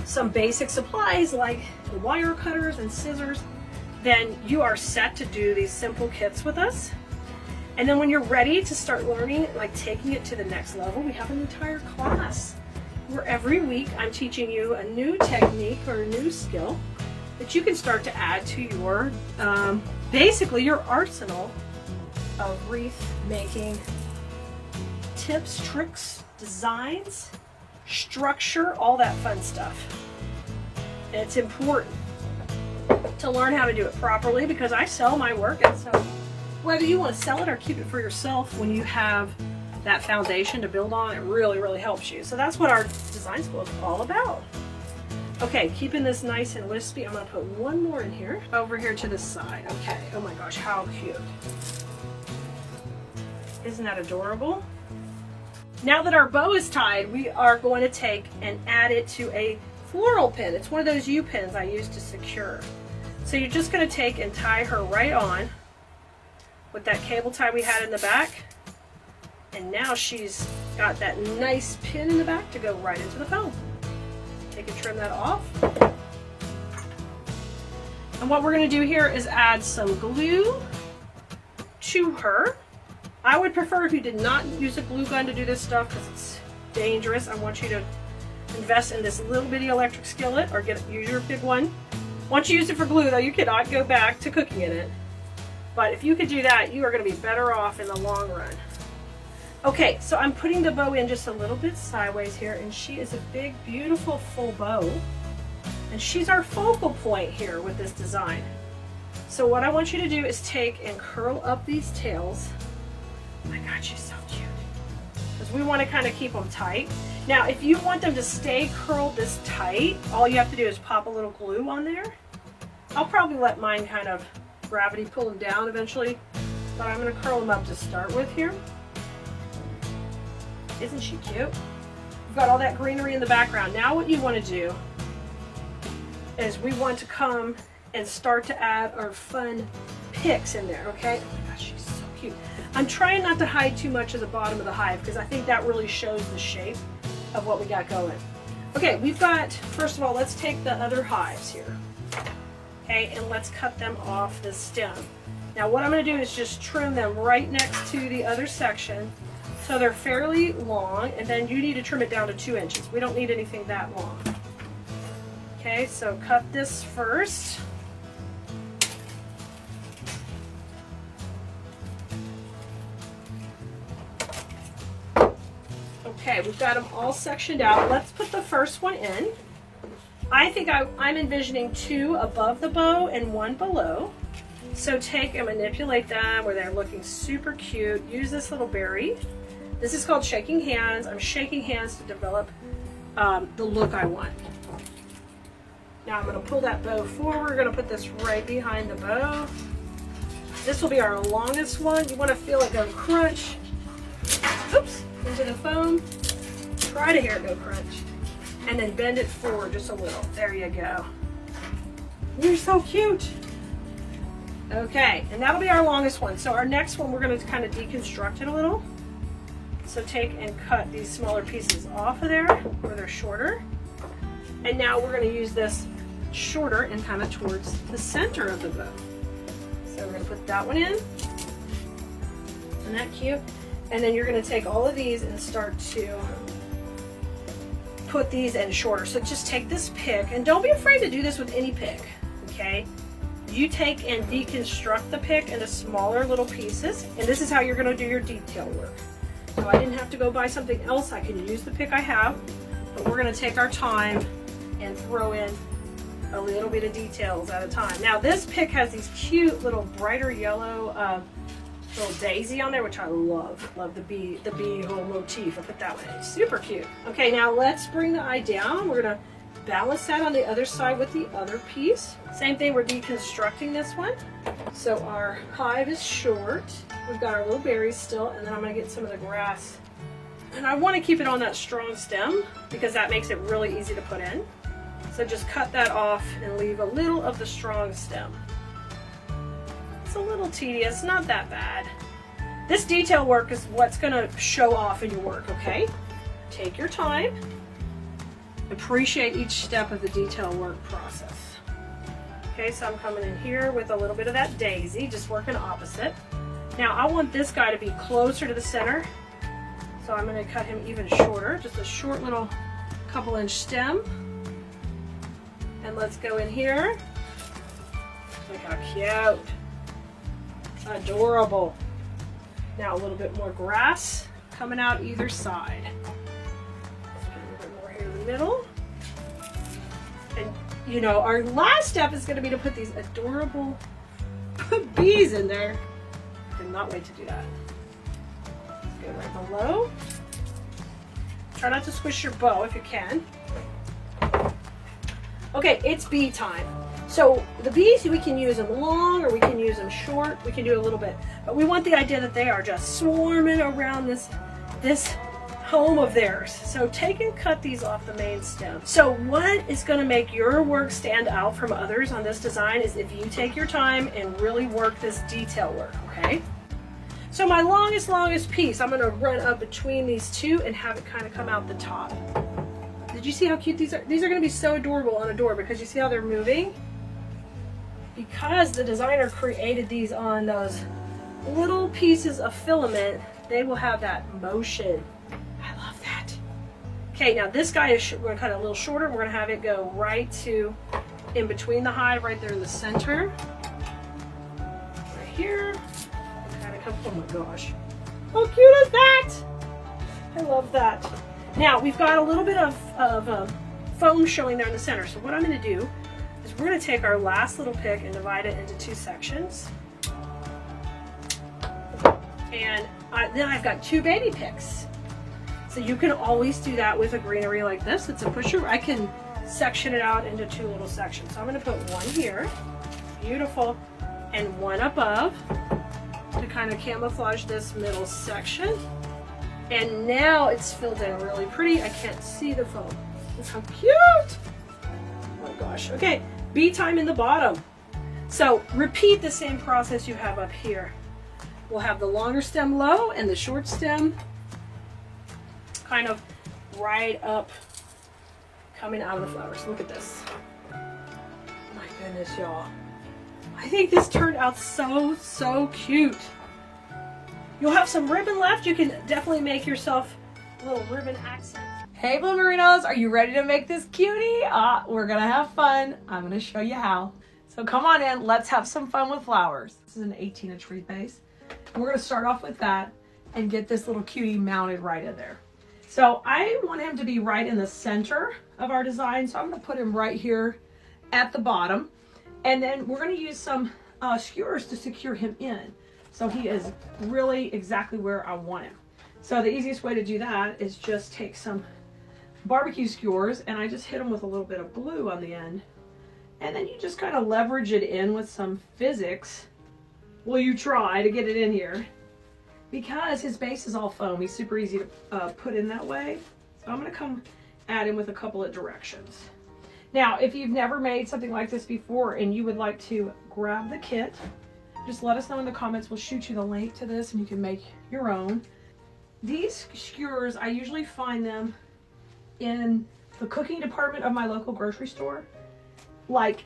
some basic supplies like the wire cutters and scissors, then you are set to do these simple kits with us. And then when you're ready to start learning, like taking it to the next level, we have an entire class where every week I'm teaching you a new technique or a new skill that you can start to add to your, basically your arsenal of wreath making tips, tricks, designs, structure, all that fun stuff. And it's important to learn how to do it properly because I sell my work, and so whether you want to sell it or keep it for yourself, when you have that foundation to build on, it really, really helps you. So that's what our design school is all about. Okay, keeping this nice and wispy, I'm going to put one more in here, over here to the side. Okay, oh my gosh, how cute. Isn't that adorable? Now that our bow is tied, we are going to take and add it to a floral pin. It's one of those U pins I use to secure. So you're just going to take and tie her right on with that cable tie we had in the back. And now she's got that nice pin in the back to go right into the foam. Take and trim that off. And what we're going to do here is add some glue to her. I would prefer if you did not use a glue gun to do this stuff because it's dangerous. I want you to invest in this little bitty electric skillet or use your big one. Once you use it for glue though, you cannot go back to cooking in it. But if you could do that, you are going to be better off in the long run. Okay, so I'm putting the bow in just a little bit sideways here, and she is a big, beautiful full bow. And she's our focal point here with this design. So what I want you to do is take and curl up these tails. Oh my God, she's so cute. Because we want to kind of keep them tight. Now, if you want them to stay curled this tight, all you have to do is pop a little glue on there. I'll probably let mine kind of gravity pull them down eventually, but I'm going to curl them up to start with here. Isn't she cute? We've got all that greenery in the background. Now what you want to do is we want to come and start to add our fun picks in there, okay? Oh my gosh, she's so cute. I'm trying not to hide too much of the bottom of the hive because I think that really shows the shape of what we got going. Okay, we've got, first of all, let's take the other hives here. Okay, and let's cut them off the stem. Now what I'm going to do is just trim them right next to the other section so they're fairly long, and then you need to trim it down to 2 inches. We don't need anything that long. Okay, so cut this first. Okay, we've got them all sectioned out. Let's put the first one in. I think I'm envisioning 2 above the bow and 1 below. So take and manipulate them where they're looking super cute. Use this little berry. This is called shaking hands. I'm shaking hands to develop the look I want. Now I'm going to pull that bow forward. We're going to put this right behind the bow. This will be our longest one. You want to feel it go crunch. Oops, into the foam. Try to hear it go crunch. And then bend it forward just a little. There you go. You're so cute. Okay, and that'll be our longest one. So our next one, we're going to kind of deconstruct it a little. So take and cut these smaller pieces off of there where they're shorter. And now we're going to use this shorter and kind of towards the center of the bow. So we're going to put that one in. Isn't that cute? And then you're going to take all of these and start to put these in shorter. So just take this pick, and don't be afraid to do this with any pick, okay? You take and deconstruct the pick into smaller little pieces, and this is how you're going to do your detail work. So I didn't have to go buy something else. I can use the pick I have, but we're going to take our time and throw in a little bit of details at a time. Now this pick has these cute little brighter yellow little daisy on there, which I love. Love the bee whole motif. I put that one in. Super cute. Okay, now let's bring the eye down. We're going to balance that on the other side with the other piece. Same thing, we're deconstructing this one. So our hive is short. We've got our little berries still, and then I'm going to get some of the grass. And I want to keep it on that strong stem because that makes it really easy to put in. So just cut that off and leave a little of the strong stem. It's a little tedious, not that bad. This detail work is what's going to show off in your work, okay? Take your time. Appreciate each step of the detail work process. Okay, so I'm coming in here with a little bit of that daisy, just working opposite. Now I want this guy to be closer to the center, so I'm going to cut him even shorter, just a short little couple inch stem. And let's go in here. Look how cute. Adorable. Now a little bit more grass coming out either side. Let's get a little bit more here in the middle. And you know, our last step is going to be to put these adorable bees in there. I cannot wait to do that. Let's go right below. Try not to squish your bow if you can. Okay, it's bee time. So the bees, we can use them long or we can use them short. We can do a little bit, but we want the idea that they are just swarming around this home of theirs. So take and cut these off the main stem. So what is going to make your work stand out from others on this design is if you take your time and really work this detail work, okay? So my longest piece, I'm going to run up between these two and have it kind of come out the top. Did you see how cute these are? These are going to be so adorable on a door because you see how they're moving? Because the designer created these on those little pieces of filament, they will have that motion. I love that. Okay, now this guy is, we're going to cut it a little shorter. We're going to have it go right to in between the hive, right there in the center. Right here. Kind of come, oh my gosh. How cute is that? I love that. Now we've got a little bit of foam showing there in the center. So what I'm going to do is we're going to take our last little pick and divide it into 2 sections. And then I've got 2 baby picks. So you can always do that with a greenery like this. It's a pusher. I can section it out into 2 little sections. So I'm going to put one here, beautiful, and one above to kind of camouflage this middle section. And now it's filled in really pretty. I can't see the foam. Look how cute. Oh my gosh. Okay, bee time in the bottom. So repeat the same process you have up here. We'll have the longer stem low and the short stem kind of right up, coming out of the flowers. Look at this. My goodness, y'all. I think this turned out so, so cute. You'll have some ribbon left. You can definitely make yourself a little ribbon accent. Hey Bloomerinos, are you ready to make this cutie? We're gonna have fun. I'm gonna show you how. So come on in, let's have some fun with flowers. This is an 18-inch wreath base. And we're gonna start off with that and get this little cutie mounted right in there. So I want him to be right in the center of our design. So I'm gonna put him right here at the bottom. And then we're gonna use some skewers to secure him in. So he is really exactly where I want him. So the easiest way to do that is just take some barbecue skewers and I just hit them with a little bit of glue on the end. And then you just kind of leverage it in with some physics. Well, you try to get it in here. Because his base is all foam, he's super easy to put in that way. So I'm gonna come at him with a couple of directions. Now, if you've never made something like this before and you would like to grab the kit, just let us know in the comments. We'll shoot you the link to this and you can make your own. These skewers, I usually find them in the cooking department of my local grocery store. Like,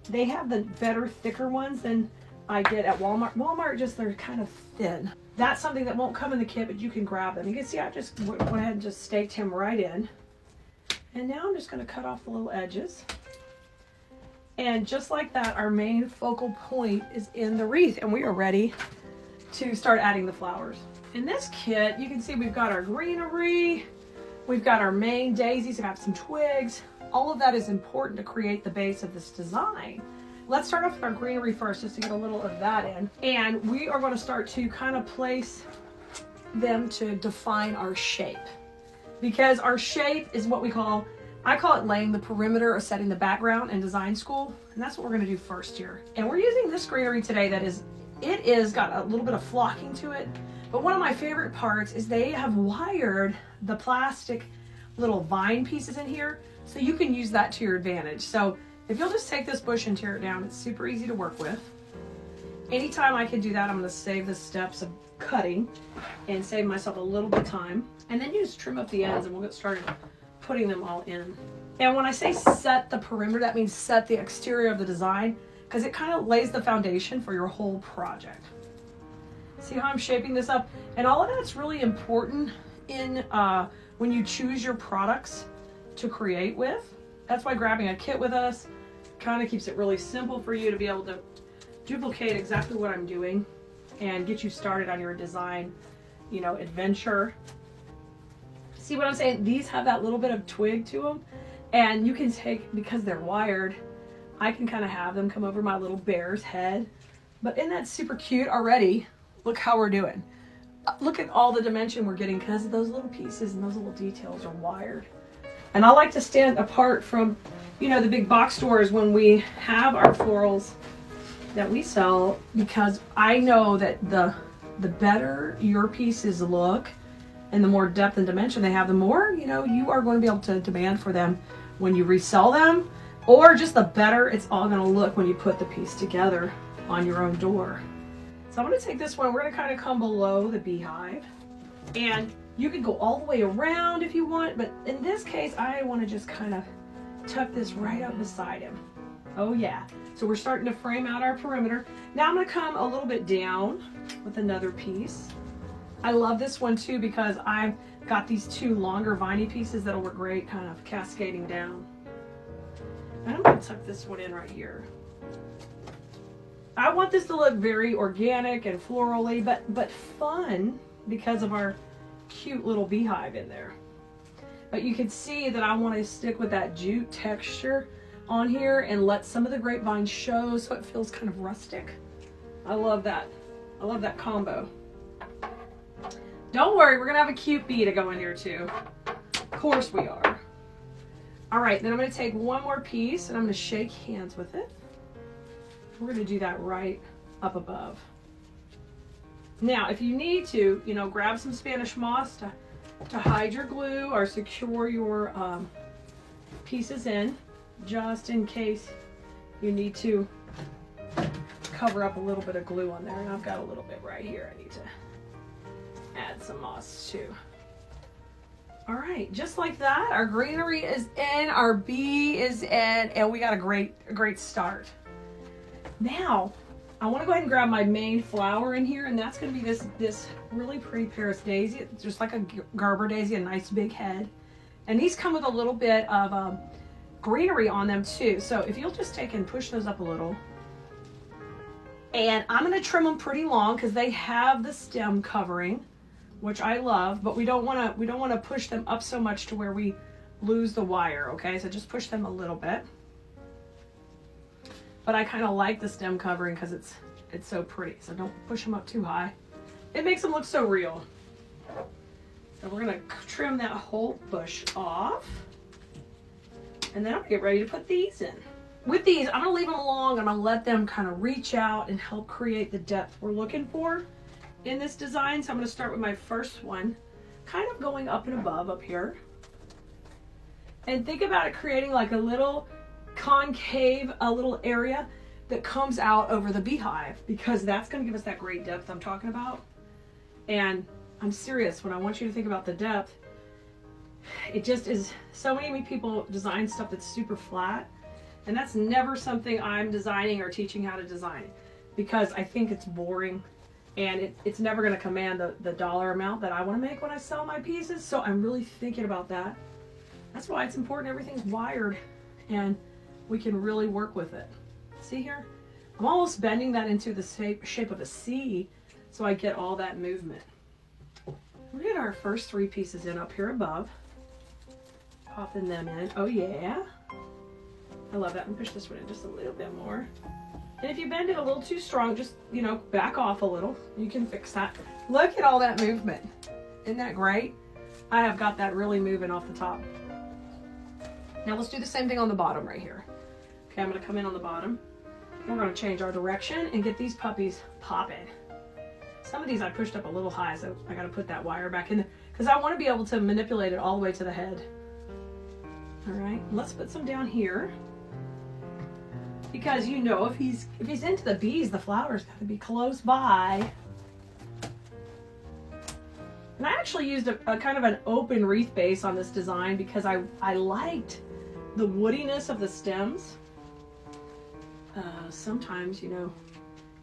they have the better, thicker ones than I get at Walmart. Walmart, just, they're kind of thin. That's something that won't come in the kit, but you can grab them. You can see I just went ahead and just staked him right in. And now I'm just gonna cut off the little edges. And just like that, our main focal point is in the wreath, and we are ready to start adding the flowers. In this kit, you can see we've got our greenery, we've got our main daisies, we've got some twigs. All of that is important to create the base of this design. Let's start off with our greenery first, just to get a little of that in. And we are going to start to kind of place them to define our shape. Because our shape is what we call, I call it laying the perimeter or setting the background in design school. And that's what we're going to do first here. And we're using this greenery today that is got a little bit of flocking to it. But one of my favorite parts is they have wired the plastic little vine pieces in here, so you can use that to your advantage. So if you'll just take this bush and tear it down, it's super easy to work with. Anytime I can do that, I'm going to save the steps of cutting and save myself a little bit of time. And then you just trim up the ends and we'll get started putting them all in. And when I say set the perimeter, that means set the exterior of the design, because it kind of lays the foundation for your whole project. See how I'm shaping this up? And all of that's really important in when you choose your products to create with. That's why grabbing a kit with us kind of keeps it really simple for you to be able to duplicate exactly what I'm doing and get you started on your design, you know, adventure. See what I'm saying? These have that little bit of twig to them, and you can take, because they're wired, I can kind of have them come over my little bear's head. But isn't that super cute already? Look how we're doing. Look at all the dimension we're getting because those little pieces and those little details are wired. And I like to stand apart from, you know, the big box stores when we have our florals that we sell, because I know that the better your pieces look and the more depth and dimension they have, the more, you know, you are going to be able to demand for them when you resell them, or just the better it's all going to look when you put the piece together on your own door. So I'm going to take this one, we're going to kind of come below the beehive, and you can go all the way around if you want, but in this case, I want to just kind of tuck this right up beside him. Oh yeah. So we're starting to frame out our perimeter. Now I'm going to come a little bit down with another piece. I love this one too because I've got these two longer viney pieces that'll work great, kind of cascading down. And I'm going to tuck this one in right here. I want this to look very organic and florally, but fun because of our cute little beehive in there. But you can see that I want to stick with that jute texture on here and let some of the grapevine show so it feels kind of rustic. I love that. I love that combo. Don't worry, we're gonna have a cute bee to go in here too. Of course we are. All right, then I'm gonna take one more piece and I'm gonna shake hands with it. We're gonna do that right up above. Now, if you need to, you know, grab some Spanish moss to hide your glue or secure your pieces in, just in case you need to cover up a little bit of glue on there, and I've got a little bit right here. I need to add some moss too. All right, just like that, our greenery is in, our bee is in, and we got a great start. Now, I want to go ahead and grab my main flower in here, and that's going to be this really pretty Paris daisy. It's just like a Gerber daisy, a nice big head. And these come with a little bit of greenery on them too. So if you'll just take and push those up a little. And I'm going to trim them pretty long because they have the stem covering, which I love, but we don't want to push them up so much to where we lose the wire, okay? So just push them a little bit. But I kind of like the stem covering because it's so pretty. So don't push them up too high. It makes them look so real. So we're gonna trim that whole bush off. And then I'm gonna get ready to put these in. With these, I'm gonna leave them long. I'm gonna let them kind of reach out and help create the depth we're looking for in this design. So I'm gonna start with my first one, kind of going up and above up here. And think about it creating like a little concave, a little area that comes out over the beehive, because that's gonna give us that great depth I'm talking about. And I'm serious when I want you to think about the depth. It just is, so many people design stuff that's super flat, and that's never something I'm designing or teaching how to design, because I think it's boring and it's never going to command the dollar amount that I want to make when I sell my pieces. So I'm really thinking about that. That's why it's important everything's wired and we can really work with it. See here? I'm almost bending that into the shape of a C so I get all that movement. We'll get our first 3 pieces in up here above. Popping them in. Oh yeah. I love that. And push this one in just a little bit more. And if you bend it a little too strong, just, you know, back off a little. You can fix that. Look at all that movement. Isn't that great? I have got that really moving off the top. Now let's do the same thing on the bottom right here. Okay, I'm going to come in on the bottom. We're going to change our direction and get these puppies popping. Some of these I pushed up a little high, so I got to put that wire back in there because I want to be able to manipulate it all the way to the head. All right, let's put some down here. Because you know, if he's into the bees, the flower's got to be close by. And I actually used a kind of an open wreath base on this design because I liked the woodiness of the stems. Sometimes, you know,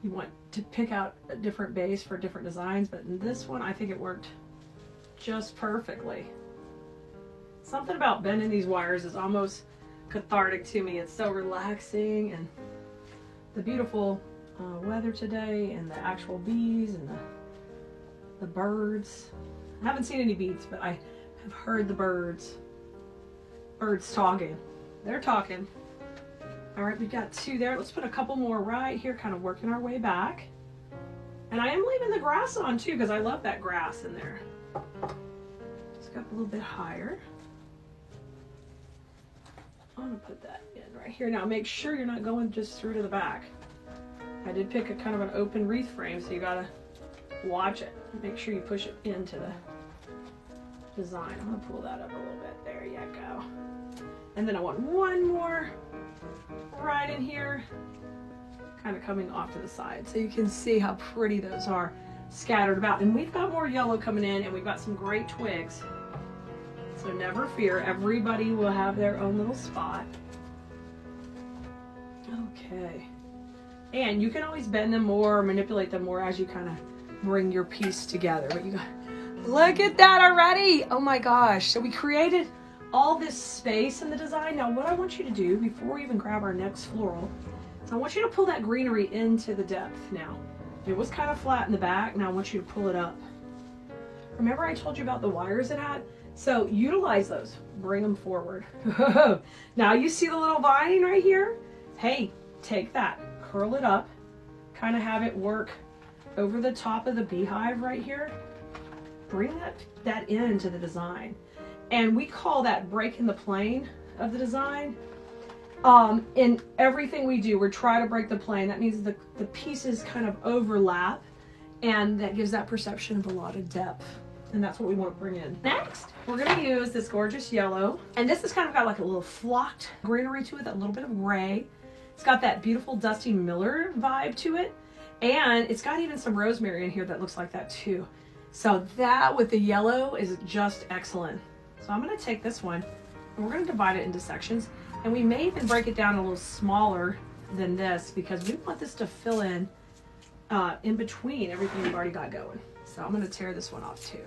you want to pick out a different base for different designs, but in this one, I think it worked just perfectly. Something about bending these wires is almost cathartic to me. It's so relaxing, and the beautiful weather today, and the actual bees, and the birds. I haven't seen any bees, but I have heard the birds talking. They're talking. All right, we've got 2 there. Let's put a couple more right here, kind of working our way back. And I am leaving the grass on too, because I love that grass in there. Just got a little bit higher. I'm gonna put that in right here. Now make sure you're not going just through to the back. I did pick a kind of an open wreath frame, so you gotta watch it. Make sure you push it into the design. I'm gonna pull that up a little bit. There you go. And then I want one more right in here, kind of coming off to the side, so you can see how pretty those are scattered about. And we've got more yellow coming in, and we've got some great twigs. So never fear, everybody will have their own little spot. Okay. And you can always bend them more or manipulate them more as you kind of bring your piece together. But you got, look at that already. Oh my gosh. So we created all this space in the design. Now what I want you to do before we even grab our next floral is I want you to pull that greenery into the depth now. It was kind of flat in the back. Now I want you to pull it up. Remember I told you about the wires it had? So utilize those, bring them forward. Now you see the little vining right here? Hey, take that, curl it up, kind of have it work over the top of the beehive right here. Bring that into the design. And we call that breaking the plane of the design. In everything we do, we're trying to break the plane. That means the pieces kind of overlap, and that gives that perception of a lot of depth. And that's what we want to bring in. Next, we're going to use this gorgeous yellow. And this has kind of got like a little flocked greenery to it, a little bit of gray. It's got that beautiful Dusty Miller vibe to it. And it's got even some rosemary in here that looks like that too. So that with the yellow is just excellent. So I'm gonna take this one and we're gonna divide it into sections. And we may even break it down a little smaller than this because we want this to fill in between everything we've already got going. So I'm gonna tear this one off too.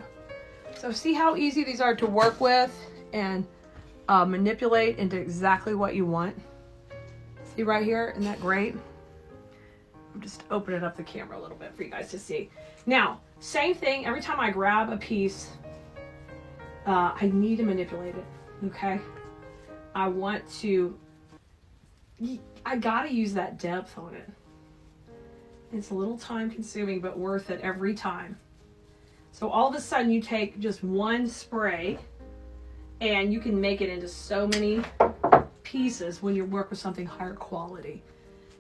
So see how easy these are to work with and manipulate into exactly what you want. See right here, isn't that great? I'm just opening up the camera a little bit for you guys to see. Now, same thing, every time I grab a piece, I need to manipulate it, okay? I gotta use that depth on it. It's a little time consuming, but worth it every time. So all of a sudden you take just one spray and you can make it into so many pieces when you work with something higher quality.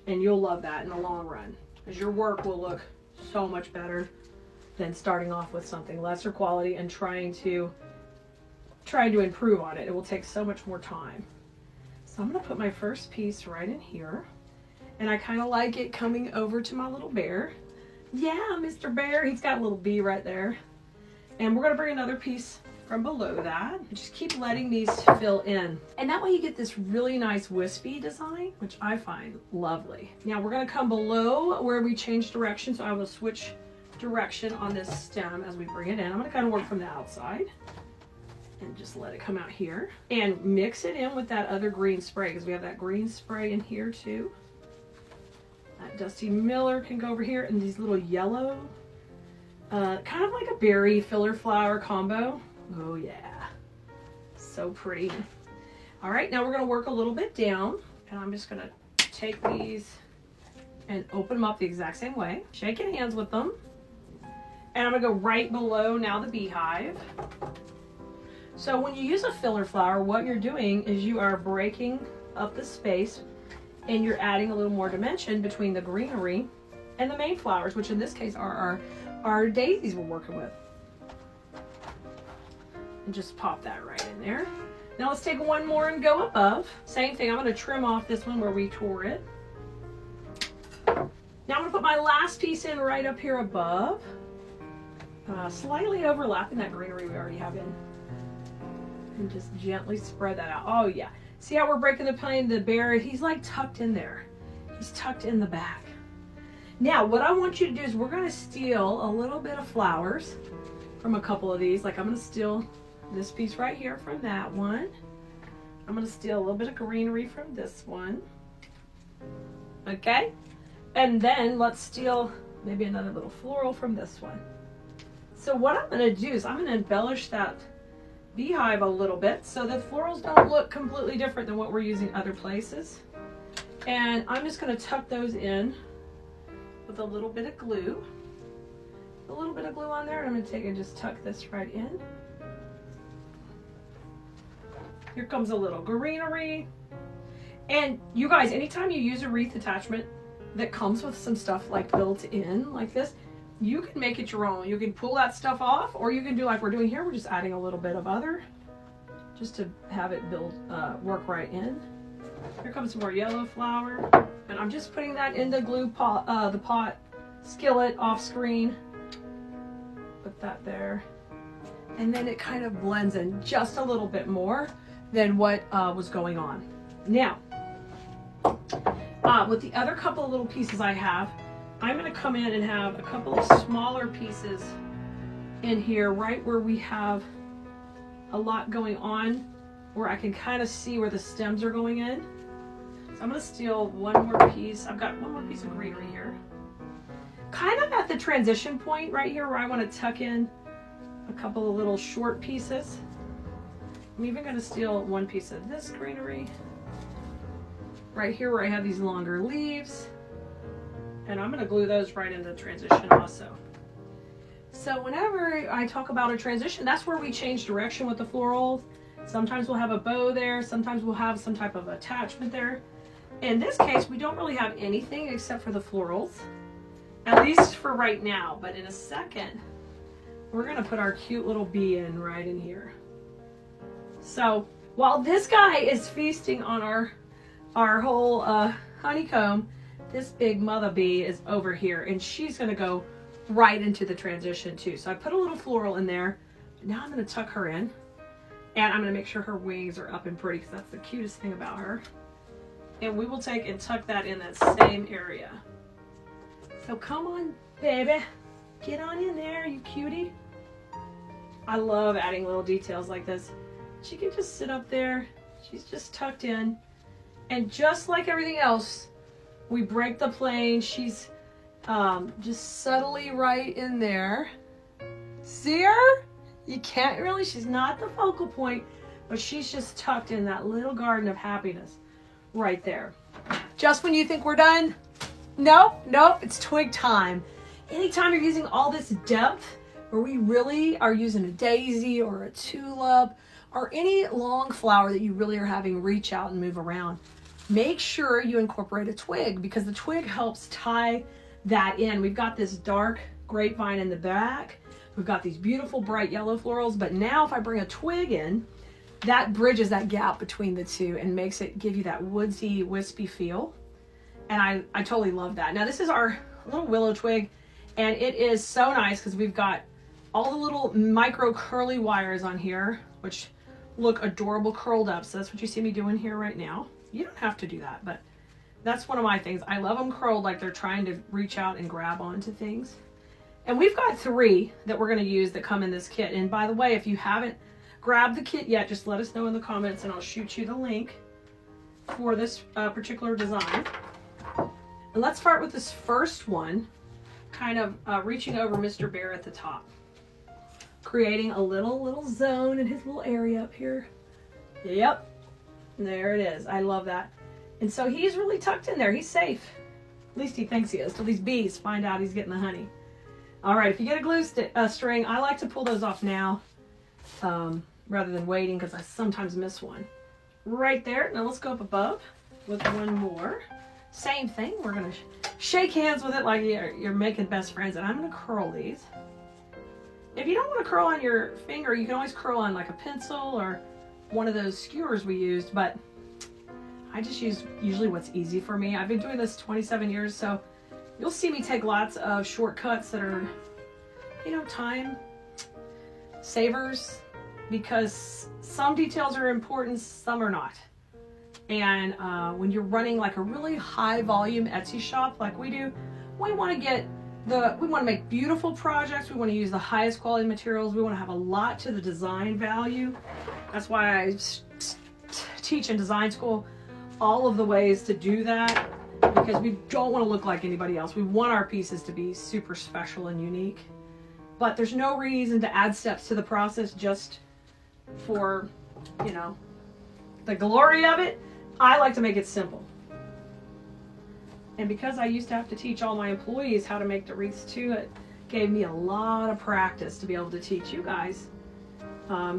And you'll love that in the long run, because your work will look so much better than starting off with something lesser quality and trying to improve on it. It will take so much more time. So I'm gonna put my first piece right in here. And I kind of like it coming over to my little bear. Yeah, Mr. Bear, he's got a little bee right there. And we're gonna bring another piece from below that. Just keep letting these fill in. And that way you get this really nice wispy design, which I find lovely. Now we're gonna come below where we change direction. So I will switch direction on this stem as we bring it in. I'm gonna kind of work from the outside and just let it come out here. And mix it in with that other green spray, because we have that green spray in here too. That Dusty Miller can go over here, and these little yellow, kind of like a berry filler flower combo. Oh yeah, so pretty. All right, now we're gonna work a little bit down, and I'm just gonna take these and open them up the exact same way. Shaking hands with them. And I'm gonna go right below now the beehive. So when you use a filler flower, what you're doing is you are breaking up the space and you're adding a little more dimension between the greenery and the main flowers, which in this case are our daisies we're working with. And just pop that right in there. Now let's take one more and go above. Same thing, I'm gonna trim off this one where we tore it. Now I'm gonna put my last piece in right up here above. Slightly overlapping that greenery we already have in. And just gently spread that out. Oh yeah. See how we're breaking the plane, the bear, he's like tucked in there. He's tucked in the back. Now what I want you to do is we're gonna steal a little bit of flowers from a couple of these. Like I'm gonna steal this piece right here from that one. I'm gonna steal a little bit of greenery from this one. Okay? And then let's steal maybe another little floral from this one. So what I'm gonna do is I'm gonna embellish that beehive a little bit so the florals don't look completely different than what we're using other places. And I'm just gonna tuck those in with a little bit of glue. A little bit of glue on there, and I'm gonna take and just tuck this right in. Here comes a little greenery. And you guys, anytime you use a wreath attachment that comes with some stuff like built in like this, you can make it your own. You can pull that stuff off, or you can do like we're doing here. We're just adding a little bit of other, just to have it work right in. Here comes some more yellow flower, and I'm just putting that in the glue pot, the pot skillet off screen. Put that there, and then it kind of blends in just a little bit more than what was going on. Now, with the other couple of little pieces I have, I'm going to come in and have a couple of smaller pieces in here right where we have a lot going on, where I can kind of see where the stems are going in. So I'm going to steal one more piece. I've got one more piece of greenery here. Kind of at the transition point right here where I want to tuck in a couple of little short pieces. I'm even going to steal one piece of this greenery right here where I have these longer leaves. And I'm going to glue those right into transition also. So whenever I talk about a transition, that's where we change direction with the florals. Sometimes we'll have a bow there. Sometimes we'll have some type of attachment there. In this case, we don't really have anything except for the florals, at least for right now. But in a second, we're going to put our cute little bee in right in here. So while this guy is feasting on our whole honeycomb, this big mother bee is over here, and she's gonna go right into the transition too. So I put a little floral in there. Now I'm gonna tuck her in, and I'm gonna make sure her wings are up and pretty, because that's the cutest thing about her. And we will take and tuck that in that same area. So come on, baby. Get on in there, you cutie. I love adding little details like this. She can just sit up there. She's just tucked in. And just like everything else, we break the plane. She's just subtly right in there. See her? You can't really, she's not the focal point, but she's just tucked in that little garden of happiness right there. Just when you think we're done, nope, it's twig time. Anytime you're using all this depth, where we really are using a daisy or a tulip or any long flower that you really are having reach out and move around, make sure you incorporate a twig, because the twig helps tie that in. We've got this dark grapevine in the back. We've got these beautiful bright yellow florals, but now if I bring a twig in, that bridges that gap between the two and makes it give you that woodsy, wispy feel. And I totally love that. Now this is our little willow twig, and it is so nice because we've got all the little micro curly wires on here, which look adorable curled up. So that's what you see me doing here right now. You don't have to do that, but that's one of my things. I love them curled like they're trying to reach out and grab onto things. And we've got 3 that we're going to use that come in this kit. And by the way, if you haven't grabbed the kit yet, just let us know in the comments and I'll shoot you the link for this particular design. And let's start with this first one, kind of reaching over Mr. Bear at the top, creating a little zone in his little area up here. Yep, there it is. I love that. And so he's really tucked in there. He's safe. At least he thinks he is, till these bees find out he's getting the honey. All right, if you get a glue string, I like to pull those off now rather than waiting, because I sometimes miss one. Right there. Now let's go up above with one more. Same thing. We're going to shake hands with it like you're making best friends, and I'm going to curl these. If you don't want to curl on your finger, you can always curl on like a pencil or one of those skewers we used, but I just use usually what's easy for me. I've been doing this 27 years, so you'll see me take lots of shortcuts that are, you know, time savers, because some details are important, some are not. And when you're running like a really high volume Etsy shop like we do, we want to make beautiful projects. We want to use the highest quality materials. We want to have a lot to the design value. That's why I teach in design school all of the ways to do that, because we don't want to look like anybody else. We want our pieces to be super special and unique, but there's no reason to add steps to the process just for, you know, the glory of it. I like to make it simple. And because I used to have to teach all my employees how to make the wreaths too, it gave me a lot of practice to be able to teach you guys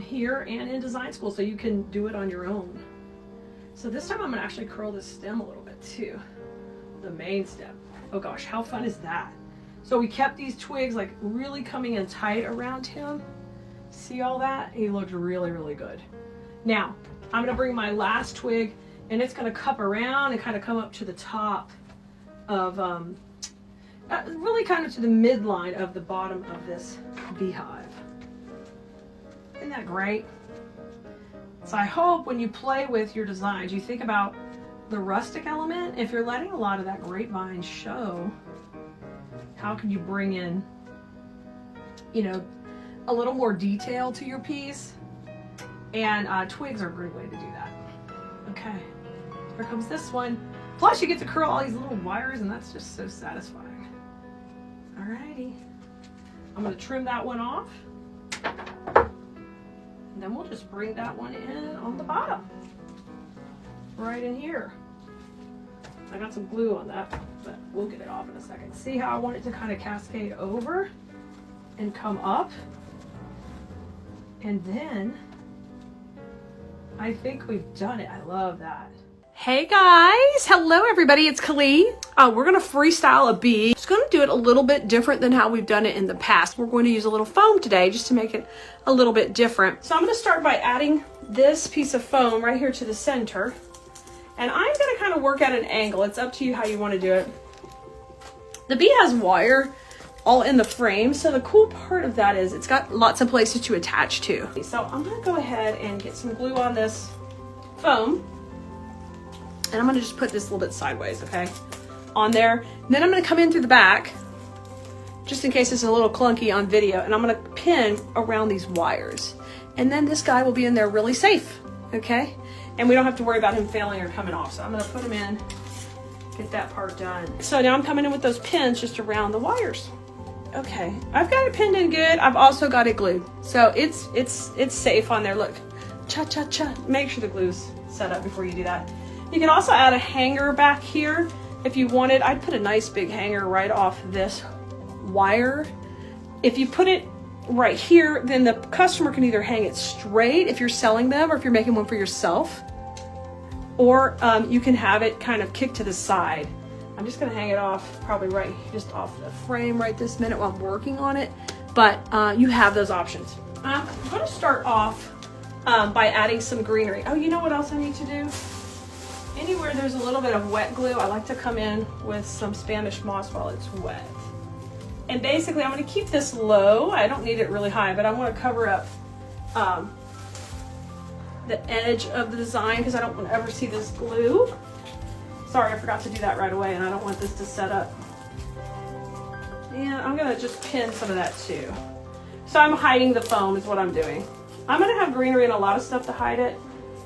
here and in design school, so you can do it on your own. So this time I'm going to actually curl this stem a little bit too. The main stem. Oh gosh, how fun is that? So we kept these twigs like really coming in tight around him. See all that? He looked really, really good. Now, I'm going to bring my last twig, and it's going to cup around and kind of come up to the top of, really kind of to the midline of the bottom of this beehive. Isn't that great? So I hope when you play with your designs, you think about the rustic element. If you're letting a lot of that grapevine show, how can you bring in, you know, a little more detail to your piece? And twigs are a great way to do that. Okay, here comes this one. Plus you get to curl all these little wires, and that's just so satisfying. Alrighty, I'm gonna trim that one off. And then we'll just bring that one in on the bottom. Right in here. I got some glue on that, but we'll get it off in a second. See how I want it to kind of cascade over and come up? And then I think we've done it. I love that. Hey guys, hello everybody, it's Keleas. We're gonna freestyle a bee. Just gonna do it a little bit different than how we've done it in the past. We're going to use a little foam today just to make it a little bit different. So I'm gonna start by adding this piece of foam right here to the center. And I'm gonna kind of work at an angle. It's up to you how you want to do it. The bee has wire all in the frame, so the cool part of that is it's got lots of places to attach to. So I'm gonna go ahead and get some glue on this foam, and I'm gonna just put this a little bit sideways, okay, on there. And then I'm gonna come in through the back, just in case it's a little clunky on video, and I'm gonna pin around these wires. And then this guy will be in there really safe, okay? And we don't have to worry about him failing or coming off. So I'm gonna put him in, get that part done. So now I'm coming in with those pins just around the wires. Okay, I've got it pinned in good. I've also got it glued. So it's safe on there. Look, cha-cha-cha. Make sure the glue's set up before you do that. You can also add a hanger back here if you wanted. I'd put a nice big hanger right off this wire. If you put it right here, then the customer can either hang it straight if you're selling them or if you're making one for yourself, or you can have it kind of kicked to the side. I'm just gonna hang it off, probably right just off the frame right this minute while I'm working on it, but you have those options. I'm gonna start off by adding some greenery. Oh, you know what else I need to do? Anywhere there's a little bit of wet glue, I like to come in with some Spanish moss while it's wet. And basically I'm gonna keep this low. I don't need it really high, but I wanna cover up the edge of the design because I don't want to ever see this glue. Sorry, I forgot to do that right away, and I don't want this to set up. And I'm gonna just pin some of that too. So I'm hiding the foam is what I'm doing. I'm gonna have greenery and a lot of stuff to hide it,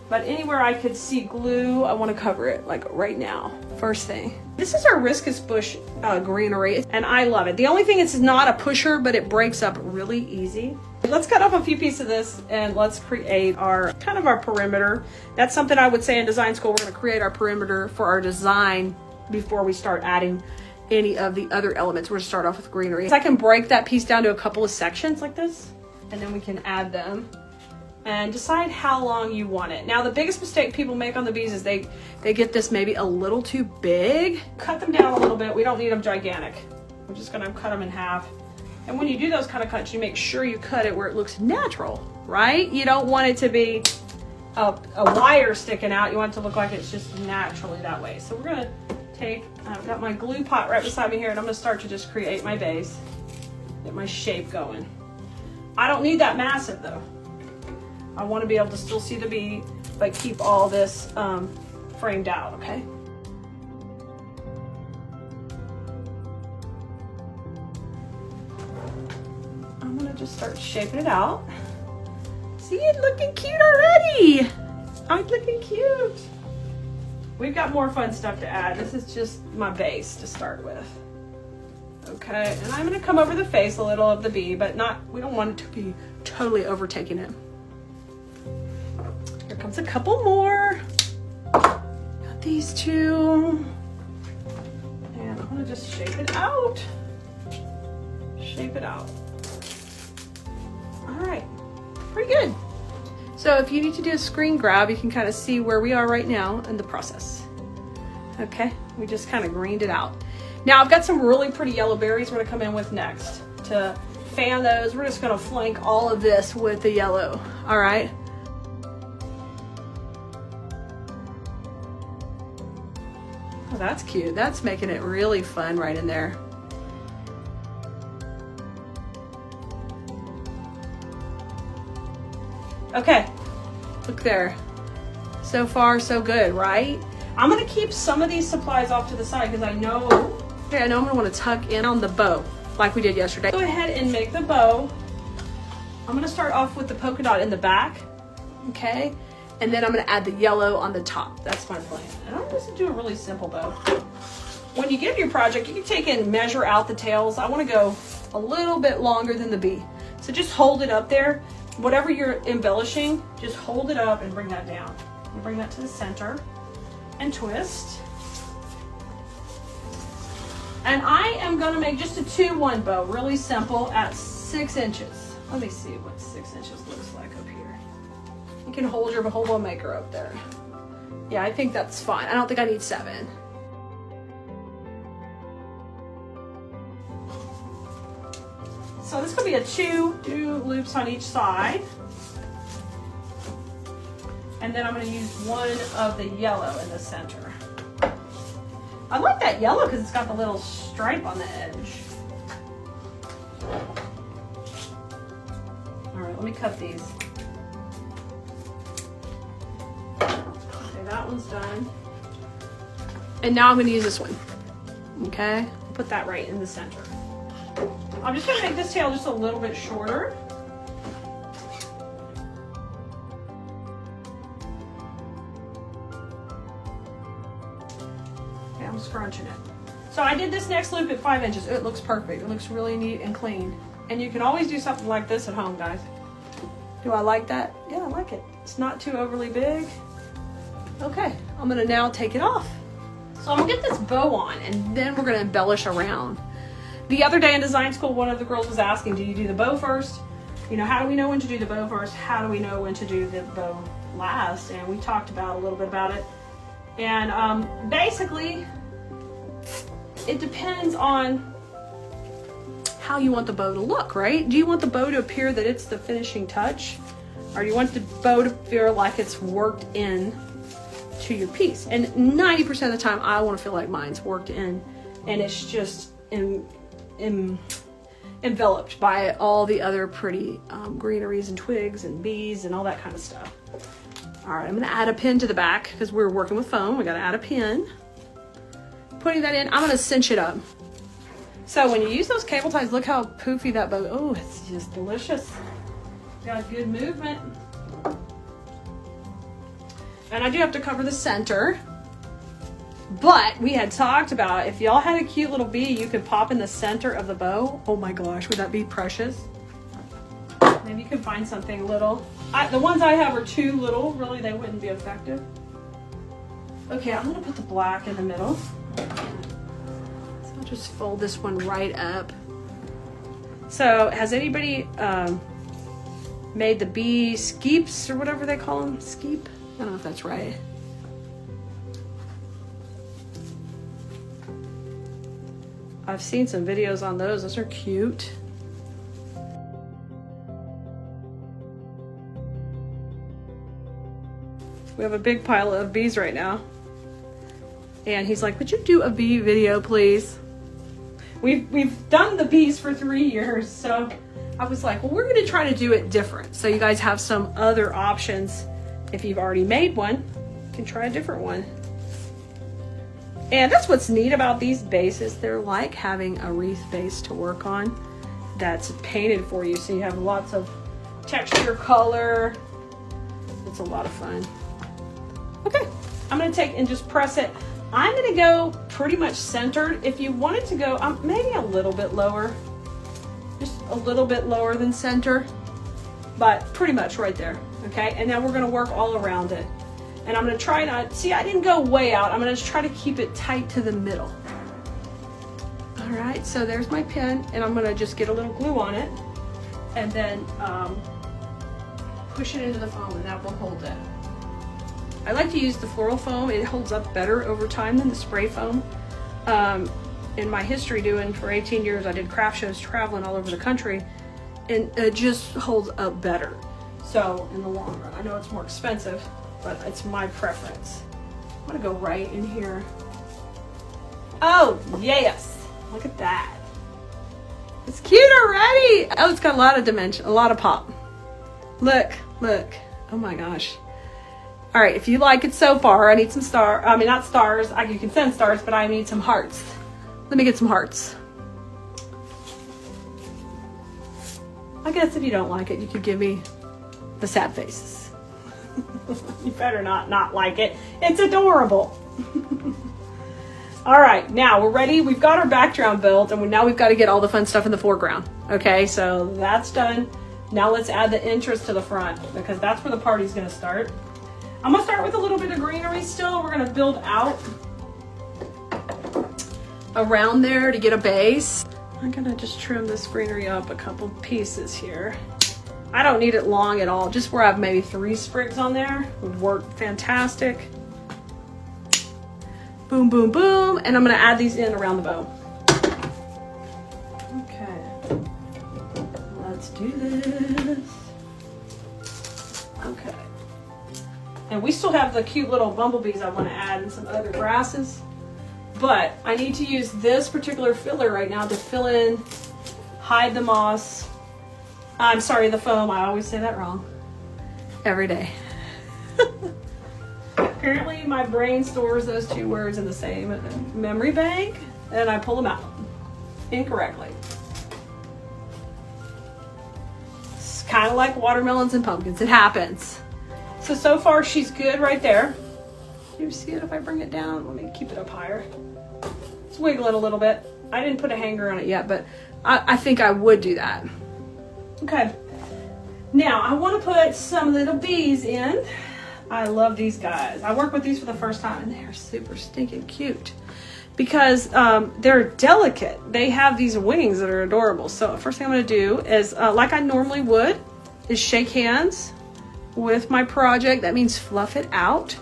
but anywhere I could see glue, I wanna cover it, like right now, first thing. This is our Riscus bush greenery, and I love it. The only thing is it's not a pusher, but it breaks up really easy. Let's cut off a few pieces of this and let's create our kind of our perimeter. That's something I would say in design school. We're going to create our perimeter for our design before we start adding any of the other elements. We're going to start off with greenery. I can break that piece down to a couple of sections like this, and then we can add them and decide how long you want it. Now, the biggest mistake people make on the bees is they get this maybe a little too big. Cut them down a little bit. We don't need them gigantic. I'm just going to cut them in half. And when you do those kind of cuts, you make sure you cut it where it looks natural, right? You don't want it to be a wire sticking out. You want it to look like it's just naturally that way. So we're gonna take, I've got my glue pot right beside me here, and I'm gonna start to just create my base, get my shape going. I don't need that massive though. I want to be able to still see the bee, but keep all this framed out, okay? I'm gonna just start shaping it out. See it looking cute already. I'm looking cute. We've got more fun stuff to add. This is just my base to start with. Okay, and I'm gonna come over the face a little of the bee, but we don't want it to be totally overtaking it. Here comes a couple more. Got these two. And I'm gonna just shape it out. Shape it out. All right, pretty good. So if you need to do a screen grab, you can kind of see where we are right now in the process. Okay, we just kind of greened it out. Now I've got some really pretty yellow berries we're gonna come in with next. To fan those, we're just gonna flank all of this with the yellow, all right? Oh, that's cute. That's making it really fun right in there. Okay, look there. So far, so good, right? I'm gonna keep some of these supplies off to the side because I know I'm gonna wanna tuck in on the bow like we did yesterday. Go ahead and make the bow. I'm gonna start off with the polka dot in the back, okay? And then I'm gonna add the yellow on the top. That's my plan. And I'm just gonna do a really simple bow. When you get your project, you can take and measure out the tails. I wanna go a little bit longer than the bee. So just hold it up there. Whatever you're embellishing, just hold it up and bring that down. And bring that to the center and twist. And I am gonna make just a 2-1 bow, really simple at 6 inches. Let me see what 6 inches looks like up here. You can hold your whole bow maker up there. Yeah, I think that's fine. I don't think I need 7. So this is gonna be a 2 loops on each side. And And then I'm going to use one of the yellow in the center. I like that yellow because it's got the little stripe on the edge. All right, let me cut these. Okay, that one's done. And now I'm going to use this one. Okay, put that right in the center. I'm just going to make this tail just a little bit shorter. Okay, I'm scrunching it. So I did this next loop at 5 inches. It looks perfect. It looks really neat and clean. And you can always do something like this at home, guys. Do I like that? Yeah, I like it. It's not too overly big. Okay, I'm gonna now take it off. So I'm gonna get this bow on and then we're gonna embellish around. The other day in design school, one of the girls was asking, do you do the bow first? You know, how do we know when to do the bow first? How do we know when to do the bow last? And we talked about a little bit about it. And basically, it depends on how you want the bow to look, right? Do you want the bow to appear that it's the finishing touch? Or do you want the bow to feel like it's worked in to your piece? And 90% of the time, I want to feel like mine's worked in and it's just enveloped by all the other pretty greeneries and twigs and bees and all that kind of stuff. All right, I'm gonna add a pin to the back because we're working with foam. We gotta add a pin. Putting that in, I'm gonna cinch it up. So when you use those cable ties, look how poofy that bow, oh, it's just delicious. Got good movement. And I do have to cover the center. But we had talked about if y'all had a cute little bee you could pop in the center of the bow. Oh my gosh, would that be precious? Maybe you can find something little. The ones I have are too little. Really, they wouldn't be effective. Okay, I'm gonna put the black in the middle. So I'll just fold this one right up. So has anybody made the bee skeeps or whatever they call them? Skeep? I don't know if that's right. I've seen some videos on those. Those are cute. We have a big pile of bees right now. And he's like, would you do a bee video, please? We've done the bees for 3 years. So I was like, well, we're gonna try to do it different. So you guys have some other options. If you've already made one, you can try a different one. And that's what's neat about these bases. They're like having a wreath base to work on that's painted for you. So you have lots of texture, color. It's a lot of fun. Okay, I'm gonna take and just press it. I'm gonna go pretty much centered. If you wanted to go maybe a little bit lower, just a little bit lower than center, but pretty much right there, okay? And now we're gonna work all around it. And I'm gonna try not, see, I didn't go way out. I'm gonna just try to keep it tight to the middle. All right, so there's my pin, and I'm gonna just get a little glue on it, and then push it into the foam, and that will hold it. I like to use the floral foam. It holds up better over time than the spray foam. In my history doing for 18 years, I did craft shows traveling all over the country, and it just holds up better. So in the long run, I know it's more expensive, but it's my preference. I'm gonna go right in here. Oh, yes, look at that. It's cute already. Oh, it's got a lot of dimension, a lot of pop. Look, look, oh my gosh. All right, if you like it so far, I need some not stars, you can send stars, but I need some hearts. Let me get some hearts. I guess if you don't like it, you could give me the sad faces. You better not like it. It's adorable. All right, now we're ready. We've got our background built, and now we've got to get all the fun stuff in the foreground. Okay, so that's done. Now let's add the interest to the front, because that's where the party's gonna start. I'm gonna start with a little bit of greenery still. We're gonna build out around there to get a base. I'm gonna just trim this greenery up a couple pieces here. I don't need it long at all. Just where I have maybe 3 sprigs on there would work fantastic. Boom, boom, boom. And I'm gonna add these in around the bow. Okay, let's do this. Okay. And we still have the cute little bumblebees I want to add and some other grasses. But I need to use this particular filler right now to fill in, hide the moss. I'm sorry, the foam. I always say that wrong. Every day. Apparently my brain stores those two words in the same memory bank and I pull them out incorrectly. It's kind of like watermelons and pumpkins. It happens. So far she's good right there. You see it if I bring it down? Let me keep it up higher. It's wiggling a little bit. I didn't put a hanger on it yet, but I think I would do that. Okay. Now I want to put some little bees in. I love these guys. I worked with these for the first time and they're super stinking cute because they're delicate. They have these wings that are adorable. So first thing I'm going to do is, like I normally would, is shake hands with my project. That means fluff it out.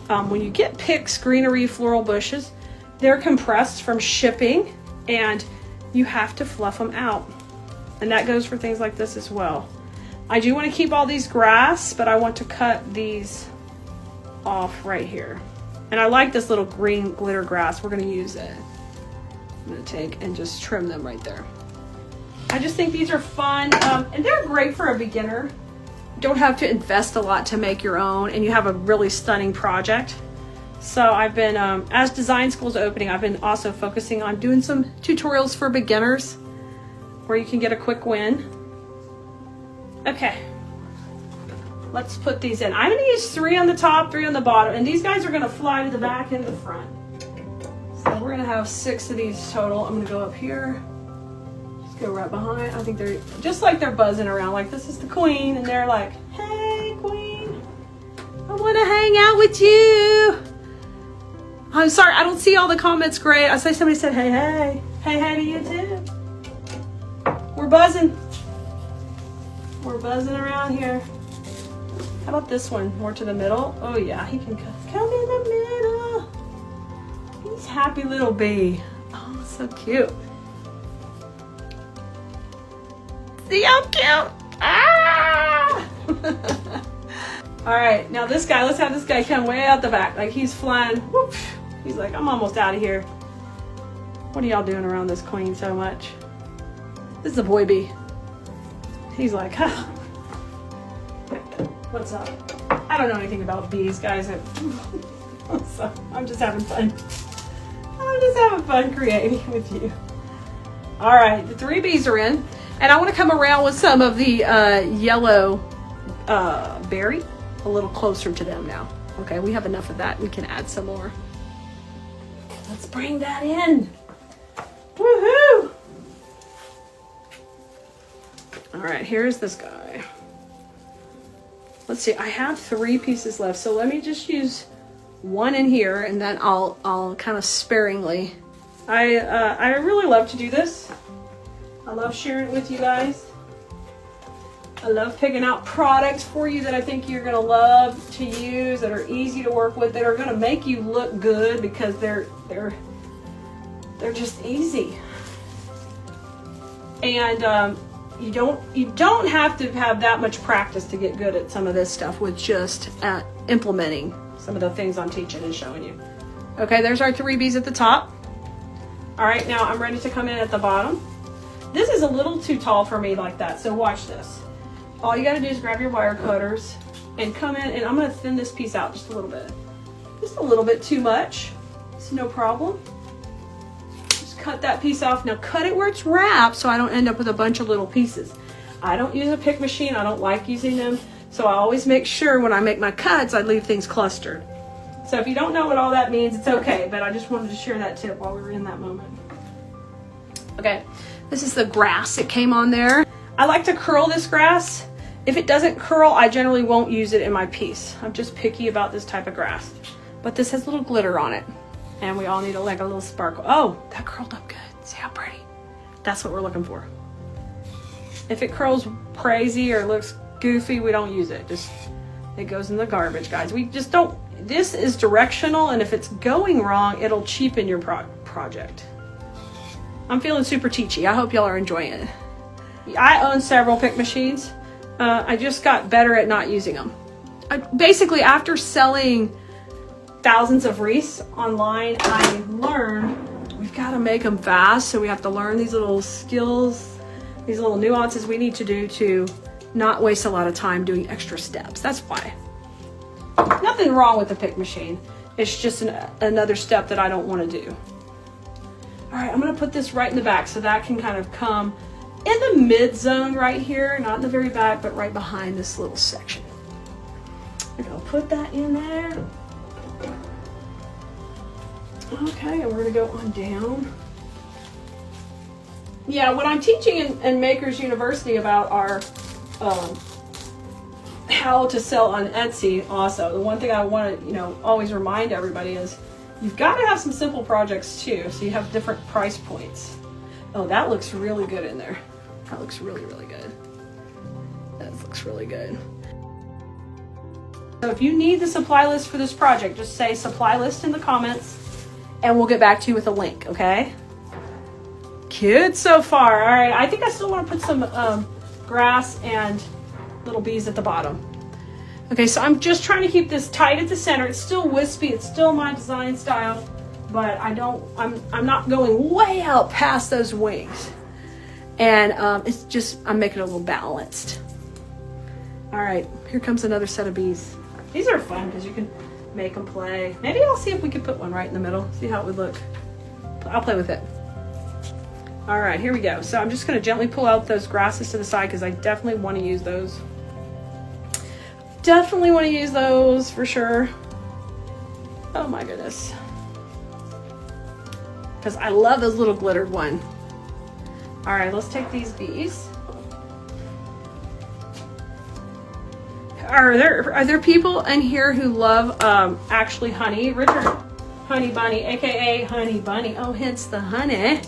When you get picks, greenery, floral bushes, they're compressed from shipping and you have to fluff them out. And that goes for things like this as well. I do want to keep all these grass, but I want to cut these off right here. And I like this little green glitter grass. We're going to use it. I'm going to take and just trim them right there. I just think these are fun, and they're great for a beginner. You don't have to invest a lot to make your own, and you have a really stunning project. So I've been, as design school's opening, I've been also focusing on doing some tutorials for beginners where you can get a quick win. Okay, let's put these in. I'm going to use 3 on the top, 3 on the bottom, and these guys are going to fly to the back and the front. So we're going to have 6 of these total. I'm going to go up here, just go right behind. I think they're just like they're buzzing around, like this is the queen, and they're like, hey, queen, I want to hang out with you. I'm sorry, I don't see all the comments great. I say somebody said, hey, hey, hey, hey to you too. We're buzzing. We're buzzing around here. How about this one? More to the middle? Oh yeah, he can come in the middle. He's happy little bee. Oh, so cute. See how cute? Ah! All right, now this guy, let's have this guy come way out the back. Like he's flying. Whoop. He's like, I'm almost out of here. What are y'all doing around this queen so much? This is a boy bee. He's like, huh. What's up? I don't know anything about bees, guys. So I'm just having fun. I'm just having fun creating with you. All right, the 3 bees are in. And I want to come around with some of the yellow berry a little closer to them now. Okay, we have enough of that. We can add some more. Let's bring that in. Woohoo! All right, here's this guy. Let's see, I have 3 pieces left, so let me just use 1 in here, and then I'll kind of sparingly. I really love to do this. I love sharing it with you guys. I love picking out products for you that I think you're gonna love to use, that are easy to work with, that are gonna make you look good because they're just easy. And you don't have to have that much practice to get good at some of this stuff with just implementing some of the things I'm teaching and showing you. Okay, there's our 3 bees at the top. All right, now I'm ready to come in at the bottom. This is a little too tall for me like that, so watch this. All you gotta do is grab your wire cutters and come in, and I'm gonna thin this piece out just a little bit. Just a little bit too much. It's no problem. Just cut that piece off. Now cut it where it's wrapped so I don't end up with a bunch of little pieces. I don't use a pick machine. I don't like using them. So I always make sure when I make my cuts, I leave things clustered. So if you don't know what all that means, it's okay, but I just wanted to share that tip while we were in that moment. Okay, this is the grass that came on there. I like to curl this grass. If it doesn't curl, I generally won't use it in my piece. I'm just picky about this type of grass. But this has little glitter on it. And we all need like a little sparkle. Oh, that curled up good. See how pretty? That's what we're looking for. If it curls crazy or looks goofy, we don't use it. Just, it goes in the garbage, guys. We just don't, this is directional, and if it's going wrong, it'll cheapen your project. I'm feeling super teachy. I hope y'all are enjoying it. I own several pick machines. I just got better at not using them. basically after selling thousands of wreaths online, I learned we've got to make them fast. So we have to learn these little skills, these little nuances we need to do to not waste a lot of time doing extra steps. That's why. Nothing wrong with the pick machine. It's just another step that I don't want to do. All right, I'm going to put this right in the back so that can kind of come in the mid zone right here, not in the very back, but right behind this little section. We're going to put that in there. Okay, and we're going to go on down. Yeah, when I'm teaching in Makers University about our how to sell on Etsy, also, the one thing I want to, always remind everybody is you've got to have some simple projects too, so you have different price points. Oh, that looks really good in there. That looks really, really good. That looks really good. So if you need the supply list for this project, just say supply list in the comments and we'll get back to you with a link, okay? Cute so far. All right, I think I still want to put some grass and little bees at the bottom. Okay, so I'm just trying to keep this tight at the center. It's still wispy, it's still my design style, but I'm not going way out past those wings. And it's just, I'm making it a little balanced. All right, here comes another set of bees. These are fun because you can make them play. Maybe I'll see if we can put one right in the middle, see how it would look. I'll play with it. All right, here we go. So I'm just gonna gently pull out those grasses to the side because I definitely want to use those. Definitely want to use those for sure. Oh my goodness. Because I love those little glittered one. All right, let's take these bees. Are there people in here who love actually honey? Richard Honey Bunny, aka Honey Bunny. Oh, hence the honey.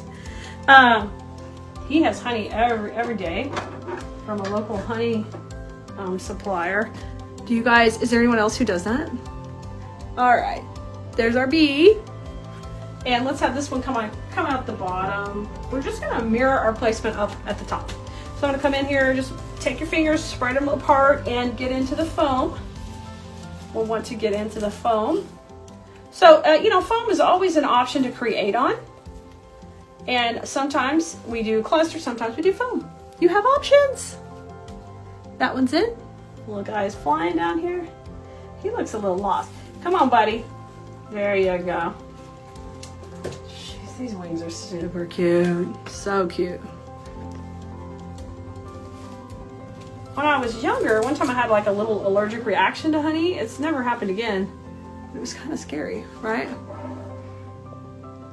He has honey every day from a local honey supplier. Do you guys? Is there anyone else who does that? All right, there's our bee, and let's have this one come out the bottom. We're just gonna mirror our placement up at the top. So I'm gonna come in here, just take your fingers, spread them apart, and get into the foam. We'll want to get into the foam. So, foam is always an option to create on. And sometimes we do cluster, sometimes we do foam. You have options. That one's in. Little guy's flying down here. He looks a little lost. Come on, buddy. There you go. Jeez, these wings are super cute. So cute. When I was younger, one time I had like a little allergic reaction to honey. It's never happened again. It was kind of scary, right?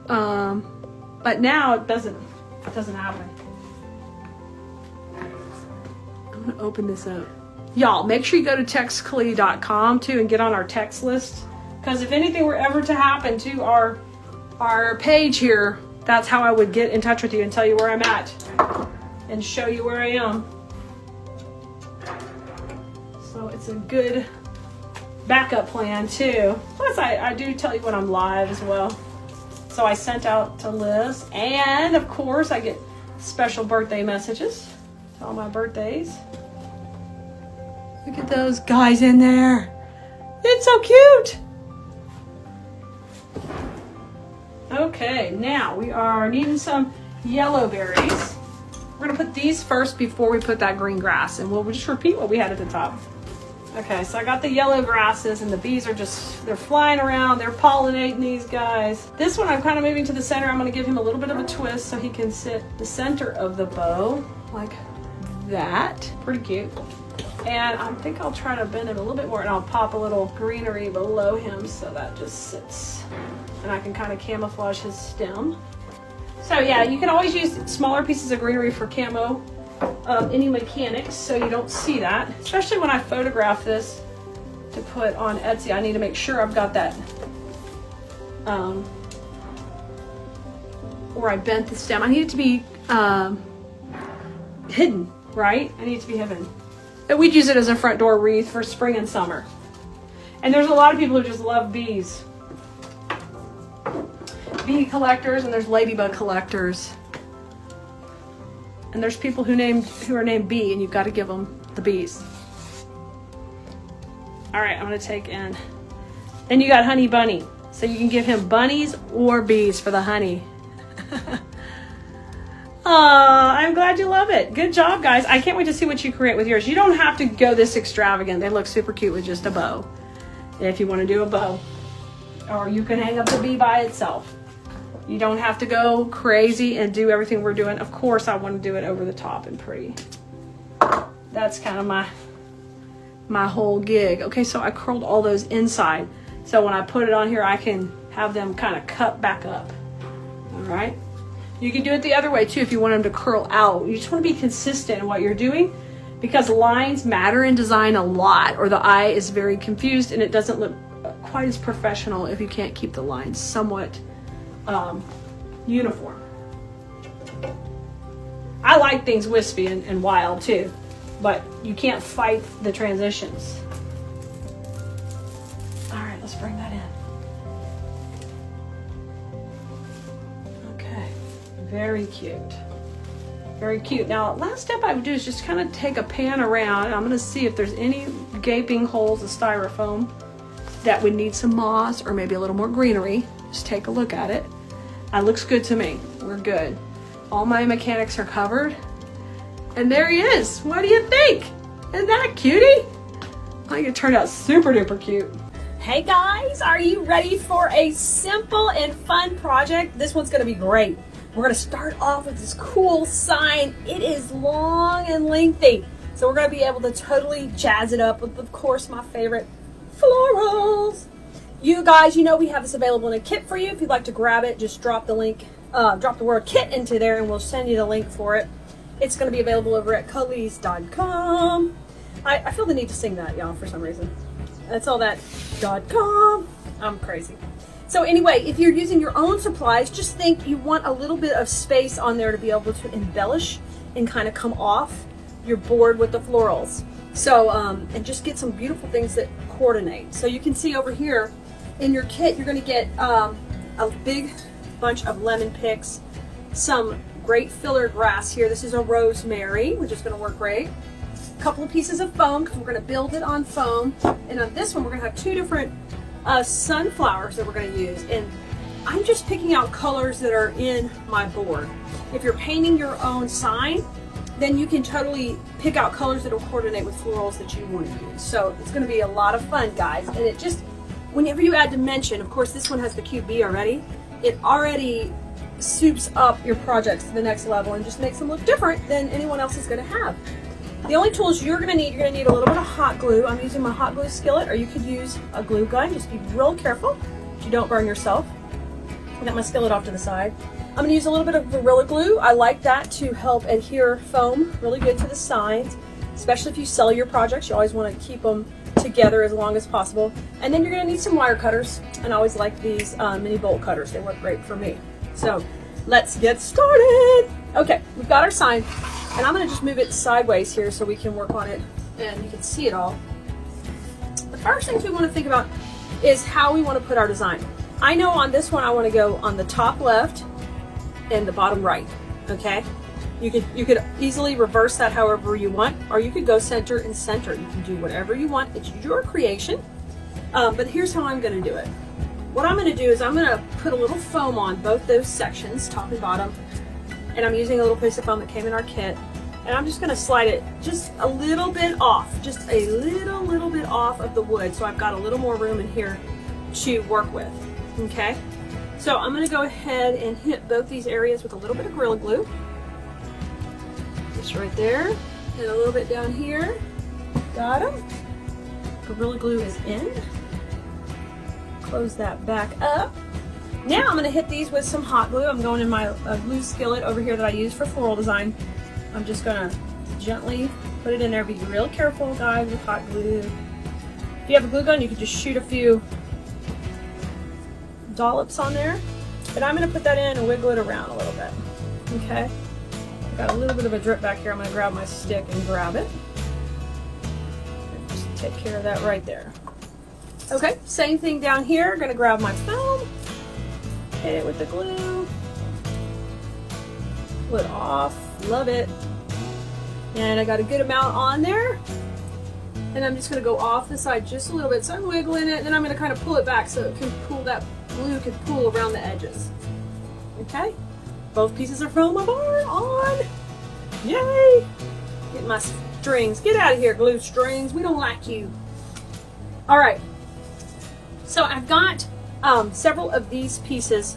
But now it doesn't happen. I'm gonna open this up. Y'all, make sure you go to textkeleas.com too and get on our text list. Because if anything were ever to happen to our page here, that's how I would get in touch with you and tell you where I'm at and show you where I am. So it's a good backup plan too. Plus I do tell you when I'm live as well. So I sent out to Liz, and of course I get special birthday messages to all my birthdays. Look at those guys in there. It's so cute. Okay, now we are needing some yellow berries. We're gonna put these first before we put that green grass, and we'll just repeat what we had at the top. Okay, so I got the yellow grasses, and the bees are they're flying around, they're pollinating these guys. This one I'm kind of moving to the center. I'm gonna give him a little bit of a twist so he can sit the center of the bow, like that. Pretty cute. And I think I'll try to bend him a little bit more, and I'll pop a little greenery below him so that just sits. And I can kind of camouflage his stem. So yeah, you can always use smaller pieces of greenery for camo. Any mechanics, so you don't see that, especially when I photograph this to put on Etsy. I need to make sure I've got that where I bent the stem. I need it to be hidden, right? I need it to be hidden. But we'd use it as a front door wreath for spring and summer. And there's a lot of people who just love bees. Bee collectors, and there's ladybug collectors. And there's people who are named Bee, and you've got to give them the bees. All right, I'm gonna take in. Then you got honey bunny. So you can give him bunnies or bees for the honey. I'm glad you love it. Good job, guys. I can't wait to see what you create with yours. You don't have to go this extravagant. They look super cute with just a bow. If you want to do a bow. Or you can hang up the bee by itself. You don't have to go crazy and do everything we're doing. Of course, I want to do it over the top and pretty. That's kind of my whole gig. Okay, so I curled all those inside. So when I put it on here, I can have them kind of cut back up. All right. You can do it the other way too if you want them to curl out. You just want to be consistent in what you're doing because lines matter in design a lot, or the eye is very confused and it doesn't look quite as professional if you can't keep the lines somewhat uniform. I like things wispy and wild too, but you can't fight the transitions. All right, let's bring that in. Okay, very cute. Very cute. Now, last step I would do is just kind of take a pan around, and I'm going to see if there's any gaping holes of styrofoam that would need some moss or maybe a little more greenery. Just take a look at it. That looks good to me. We're good. All my mechanics are covered. And there he is. What do you think? Isn't that a cutie? I think it turned out super duper cute. Hey guys, are you ready for a simple and fun project? This one's going to be great. We're going to start off with this cool sign. It is long and lengthy. So we're going to be able to totally jazz it up with, of course, my favorite florals. You guys, you know we have this available in a kit for you. If you'd like to grab it, just drop the link, drop the word kit into there and we'll send you the link for it. It's going to be available over at Keleas.com. I feel the need to sing that, y'all, for some reason. That's all that .com. I'm crazy. So anyway, if you're using your own supplies, just think you want a little bit of space on there to be able to embellish and kind of come off your board with the florals. So, and just get some beautiful things that coordinate. So you can see over here in your kit, you're going to get a big bunch of lemon picks, some great filler grass here. This is a rosemary, which is going to work great. A couple of pieces of foam, because we're going to build it on foam. And on this one, we're going to have two different sunflowers that we're going to use. And I'm just picking out colors that are in my board. If you're painting your own sign, then you can totally pick out colors that will coordinate with florals that you want to use. So it's going to be a lot of fun, guys. And it just, whenever you add dimension, of course this one has the QB already, it already soups up your projects to the next level and just makes them look different than anyone else is going to have. The only tools you're going to need a little bit of hot glue. I'm using my hot glue skillet, or you could use a glue gun. Just be real careful so you don't burn yourself. I got my skillet off to the side. I'm going to use a little bit of Gorilla Glue. I like that to help adhere foam really good to the signs, especially if you sell your projects. You always want to keep them together as long as possible. And then you're going to need some wire cutters, and I always like these mini bolt cutters. They work great for me. So let's get started. Okay, we've got our sign. And I'm going to just move it sideways here so we can work on it and you can see it all. The first things we want to think about is how we want to put our design. I know on this one I want to go on the top left and the bottom right, okay? You could easily reverse that however you want, or you could go center and center. You can do whatever you want. It's your creation. But here's how I'm going to do it. What I'm going to do is I'm going to put a little foam on both those sections, top and bottom. And I'm using a little piece of foam that came in our kit. And I'm just going to slide it just a little bit off, just a little bit off of the wood. So I've got a little more room in here to work with, okay? So I'm going to go ahead and hit both these areas with a little bit of Gorilla Glue. Just right there. And a little bit down here. Got them. Gorilla Glue is in. Close that back up. Now I'm going to hit these with some hot glue. I'm going in my glue skillet over here that I use for floral design. I'm just going to gently put it in there. Be real careful, guys, with hot glue. If you have a glue gun, you can just shoot a few dollops on there. But I'm going to put that in and wiggle it around a little bit. Okay? I've got a little bit of a drip back here. I'm going to grab my stick and grab it. And just take care of that right there. Okay, same thing down here. I'm going to grab my foam. Hit it with the glue. Pull it off. Love it. And I got a good amount on there. And I'm just gonna go off the side just a little bit. So I'm wiggling it, and then I'm gonna kind of pull it back so it can pull, that glue can pull around the edges. Okay? Both pieces of foam are on. Yay! Get my strings. Get out of here, glue strings. We don't like you. All right. So I've got several of these pieces.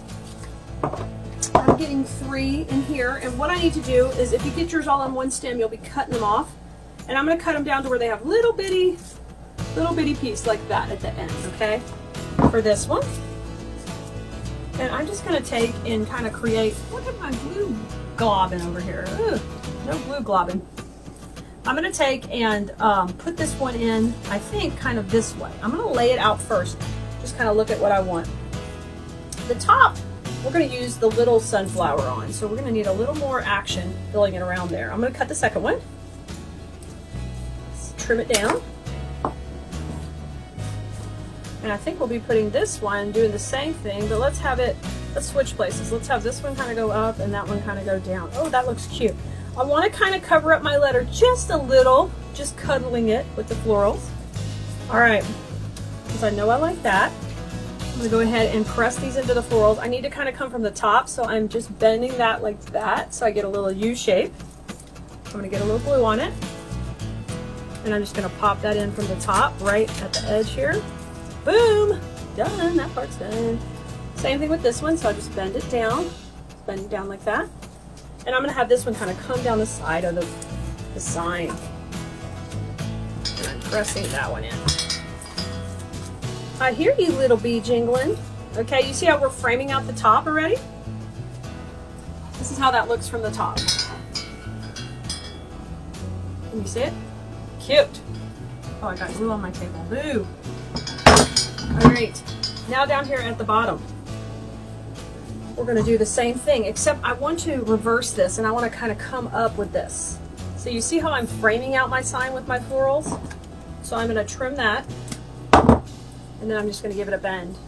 I'm getting 3 in here, and what I need to do is, if you get yours all on one stem, you'll be cutting them off, and I'm going to cut them down to where they have little bitty piece like that at the end, okay, for this one. And I'm just going to take and kind of create, look at my glue globbing over here. Ugh, no glue globbing. I'm going to take and put this one in, I think, kind of this way. I'm going to lay it out first, just kind of look at what I want. The top, we're going to use the little sunflower on, so we're going to need a little more action filling it around there. I'm going to cut the second one. Let's trim it down. And I think we'll be putting this one, doing the same thing, but let's switch places. Let's have this one kind of go up and that one kind of go down. Oh, that looks cute. I want to kind of cover up my letter just a little, just cuddling it with the florals. All right, because I know I like that. I'm going to go ahead and press these into the florals. I need to kind of come from the top, so I'm just bending that like that so I get a little U shape. I'm going to get a little glue on it. And I'm just going to pop that in from the top, right at the edge here. Boom! Done. That part's done. Same thing with this one, so I'll just bend it down like that. And I'm going to have this one kind of come down the side of the sign. And I'm pressing that one in. I hear you, little bee jingling. Okay, you see how we're framing out the top already? This is how that looks from the top. Can you see it? Cute. Oh, I got glue on my table. Boo! Alright, now down here at the bottom, we're going to do the same thing, except I want to reverse this, and I want to kind of come up with this. So you see how I'm framing out my sign with my florals? So I'm going to trim that, and then I'm just going to give it a bend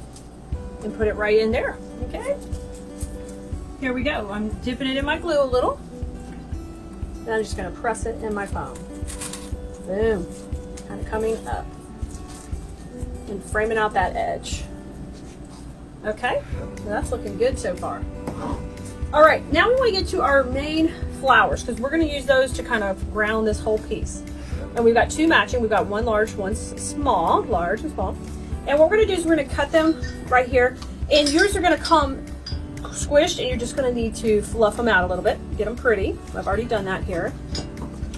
and put it right in there. Okay? Here we go. I'm dipping it in my glue a little, and I'm just going to press it in my foam. Boom. Kind of coming up and framing out that edge. Okay, so that's looking good so far. All right, now we want to get to our main flowers, because we're going to use those to kind of ground this whole piece. And we've got 2 matching. We've got one large, one small, large and small. And what we're going to do is we're going to cut them right here. And yours are going to come squished, and you're just going to need to fluff them out a little bit, get them pretty. I've already done that here.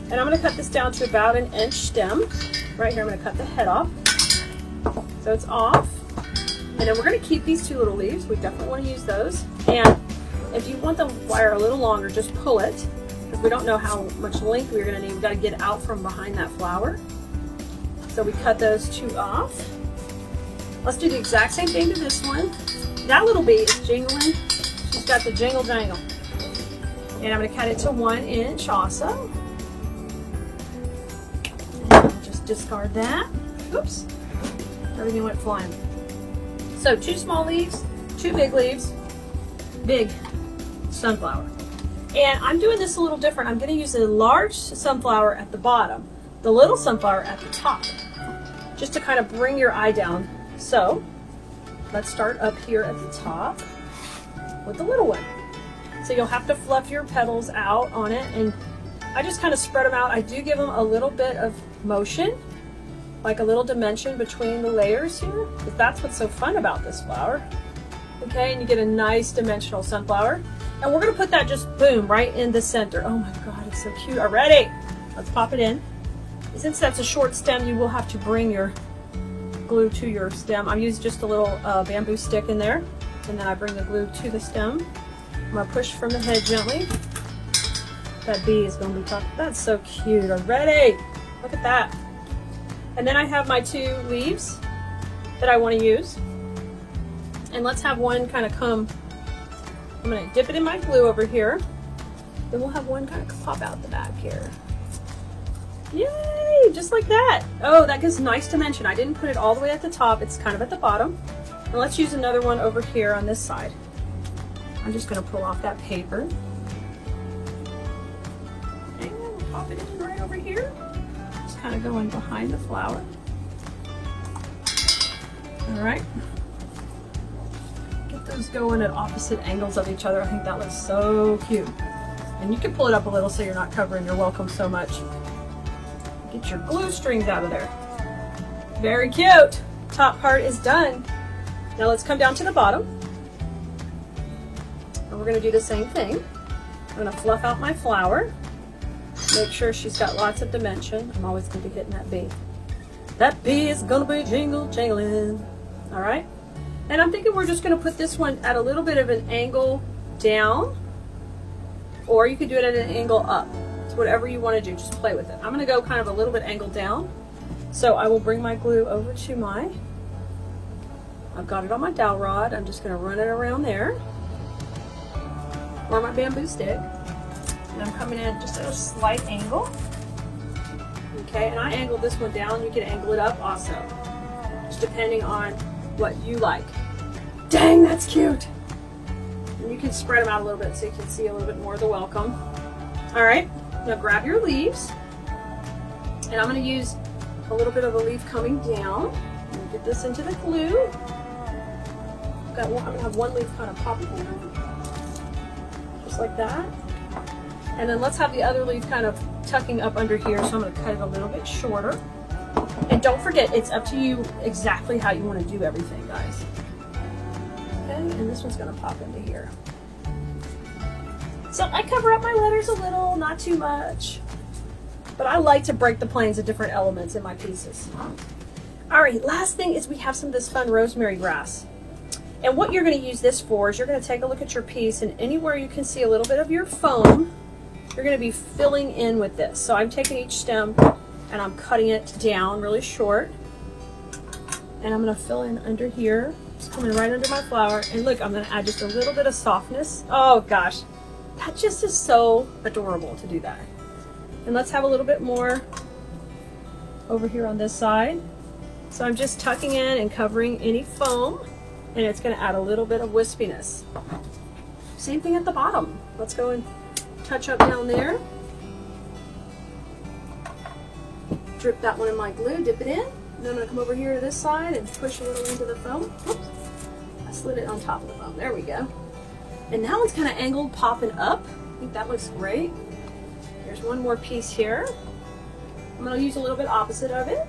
And I'm going to cut this down to about an inch stem. Right here, I'm going to cut the head off. So it's off. And then we're going to keep these 2 little leaves. We definitely want to use those. And if you want the wire a little longer, just pull it, because we don't know how much length we're going to need. We've got to get out from behind that flower. So we cut those 2 off. Let's do the exact same thing to this one. That little bee is jingling. She's got the jingle jangle. And I'm going to cut it to 1 inch also. And I'll just discard that. Oops. Everything went flying. So 2 small leaves, 2 big leaves, big sunflower. And I'm doing this a little different. I'm going to use a large sunflower at the bottom, the little sunflower at the top, just to kind of bring your eye down. So let's start up here at the top with the little one. So you'll have to fluff your petals out on it, and I just kind of spread them out. I do give them a little bit of motion, like a little dimension between the layers here, because that's what's so fun about this flower. Okay, and you get a nice dimensional sunflower. And we're gonna put that just boom, right in the center. Oh my God, it's so cute already. Let's pop it in. Since that's a short stem, you will have to bring your glue to your stem. I'm using just a little bamboo stick in there, and then I bring the glue to the stem. I'm gonna push from the head gently. That bee is gonna be talking. That's so cute already. Look at that. And then I have my 2 leaves that I want to use. And let's have one kind of come. I'm going to dip it in my glue over here. Then we'll have one kind of pop out the back here. Yay! Just like that. Oh, that gives nice dimension. I didn't put it all the way at the top. It's kind of at the bottom. And let's use another one over here on this side. I'm just going to pull off that paper. And pop it in right over here. kind of going behind the flower. All right. Get those going at opposite angles of each other. I think that looks so cute. And you can pull it up a little so you're not covering your welcome so much. Get your glue strings out of there. Very cute. Top part is done. Now let's come down to the bottom. And we're gonna do the same thing. I'm gonna fluff out my flower. Make sure she's got lots of dimension. I'm always gonna be hitting that bee. That bee is gonna be jingle jangling. All right. And I'm thinking we're just gonna put this one at a little bit of an angle down, or you could do it at an angle up. It's whatever you wanna do, just play with it. I'm gonna go kind of a little bit angled down. So I will bring my glue over to I've got it on my dowel rod. I'm just gonna run it around there, or my bamboo stick. And I'm coming in just at a slight angle. Okay, and I angled this one down. You can angle it up also, just depending on what you like. Dang, that's cute. And you can spread them out a little bit so you can see a little bit more of the welcome. All right, now grab your leaves. And I'm gonna use a little bit of a leaf coming down. And get this into the glue. I'm gonna have one leaf kind of popping down, just like that. And then let's have the other leaf kind of tucking up under here. So I'm gonna cut it a little bit shorter. And don't forget, it's up to you exactly how you want to do everything, guys. Okay, and this one's gonna pop into here. So I cover up my letters a little, not too much. But I like to break the planes of different elements in my pieces. All right, last thing is we have some of this fun rosemary grass. And what you're gonna use this for is you're gonna take a look at your piece, and anywhere you can see a little bit of your foam, you're gonna be filling in with this. So I'm taking each stem and I'm cutting it down really short. And I'm gonna fill in under here. It's coming right under my flower. And look, I'm gonna add just a little bit of softness. Oh gosh, that just is so adorable to do that. And let's have a little bit more over here on this side. So I'm just tucking in and covering any foam, and it's gonna add a little bit of wispiness. Same thing at the bottom. Let's go and touch up down there. Drip that one in my glue, dip it in. And then I'm gonna come over here to this side and push a little into the foam. Oops, I slid it on top of the foam, there we go. And now it's kind of angled, popping up. I think that looks great. There's one more piece here. I'm gonna use a little bit opposite of it.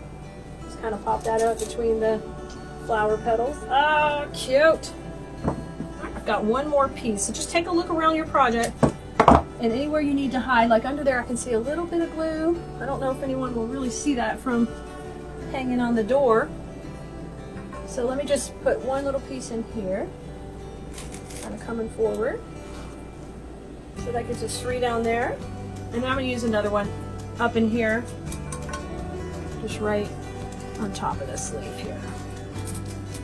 Just kind of pop that out between the flower petals. Oh, cute. I've got one more piece. So just take a look around your project, and anywhere you need to hide, like under there I can see a little bit of glue. I don't know if anyone will really see that from hanging on the door. So let me just put one little piece in here, kind of coming forward. So that gets us 3 down there. And then I'm gonna use another one up in here, just right on top of this leaf here.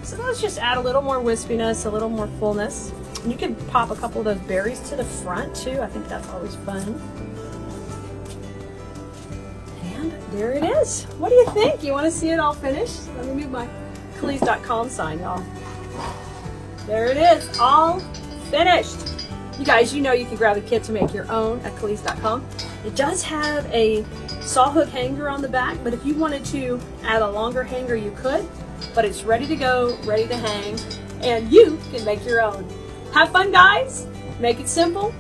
So let's just add a little more wispiness, a little more fullness. And you can pop a couple of those berries to the front too. I think that's always fun. And there it is. What do you think? You want to see it all finished? Let me move my Keleas.com sign, y'all. There it is, all finished. You guys, you know you can grab the kit to make your own at Keleas.com. It does have a saw hook hanger on the back, but if you wanted to add a longer hanger, you could. But it's ready to go, ready to hang, and you can make your own. Have fun, guys. Make it simple.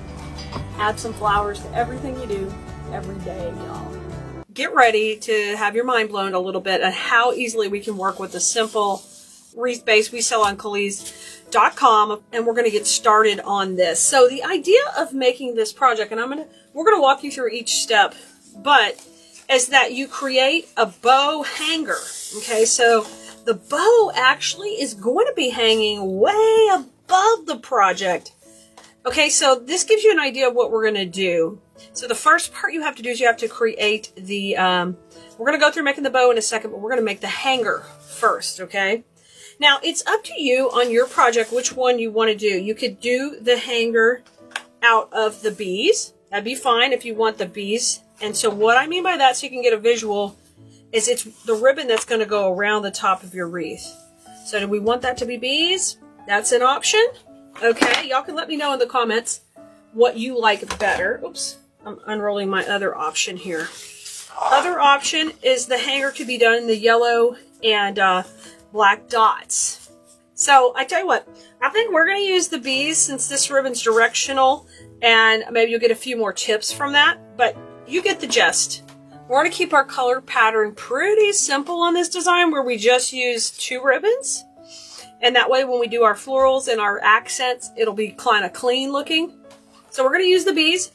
Add some flowers to everything you do every day, y'all. Get ready to have your mind blown a little bit at how easily we can work with the simple wreath base we sell on Keleas.com, and we're going to get started on this. So the idea of making this project, and we're going to walk you through each step, but is that you create a bow hanger. Okay, so the bow actually is going to be hanging way above the project. Okay, so this gives you an idea of what we're going to do. So the first part you have to do is you have to create the, we're going to go through making the bow in a second, but we're going to make the hanger first, okay? Now, it's up to you on your project which one you want to do. You could do the hanger out of the bees. That'd be fine if you want the bees. And so what I mean by that, so you can get a visual, is it's the ribbon that's going to go around the top of your wreath. So do we want that to be bees? That's an option. Okay, y'all can let me know in the comments what you like better. Oops, I'm unrolling my other option here. Other option is the hanger to be done in the yellow and black dots. So I tell you what, I think we're going to use the bees since this ribbon's directional, and maybe you'll get a few more tips from that, but you get the gist. We're going to keep our color pattern pretty simple on this design where we just use 2 ribbons. And that way when we do our florals and our accents, it'll be kind of clean looking. So we're going to use the bees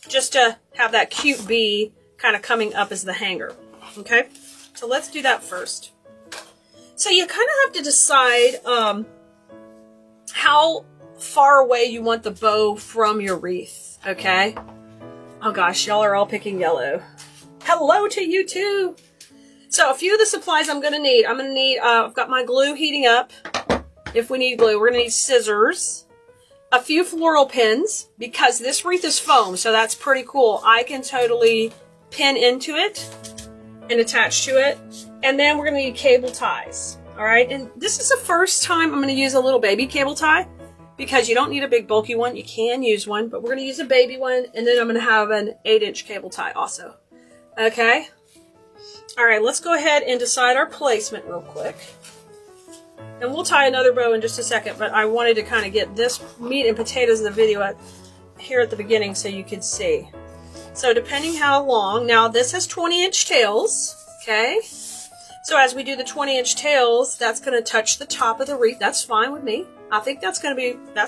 just to have that cute bee kind of coming up as the hanger. Okay, so let's do that first. So you kind of have to decide how far away you want the bow from your wreath. Okay. Oh gosh, y'all are all picking yellow. Hello to you too. So a few of the supplies I'm going to need. I've got my glue heating up. If we need glue, we're going to need scissors. A few floral pins, because this wreath is foam, so that's pretty cool. I can totally pin into it and attach to it. And then we're going to need cable ties. All right, and this is the first time I'm going to use a little baby cable tie, because you don't need a big bulky one. You can use one, but we're going to use a baby one, and then I'm going to have an 8-inch cable tie also. Okay. All right, let's go ahead and decide our placement real quick. And we'll tie another bow in just a second, but I wanted to kind of get this meat and potatoes of the video here at the beginning so you could see. So depending how long, now this has 20-inch tails, okay? So as we do the 20-inch tails, that's going to touch the top of the wreath. That's fine with me. I think that's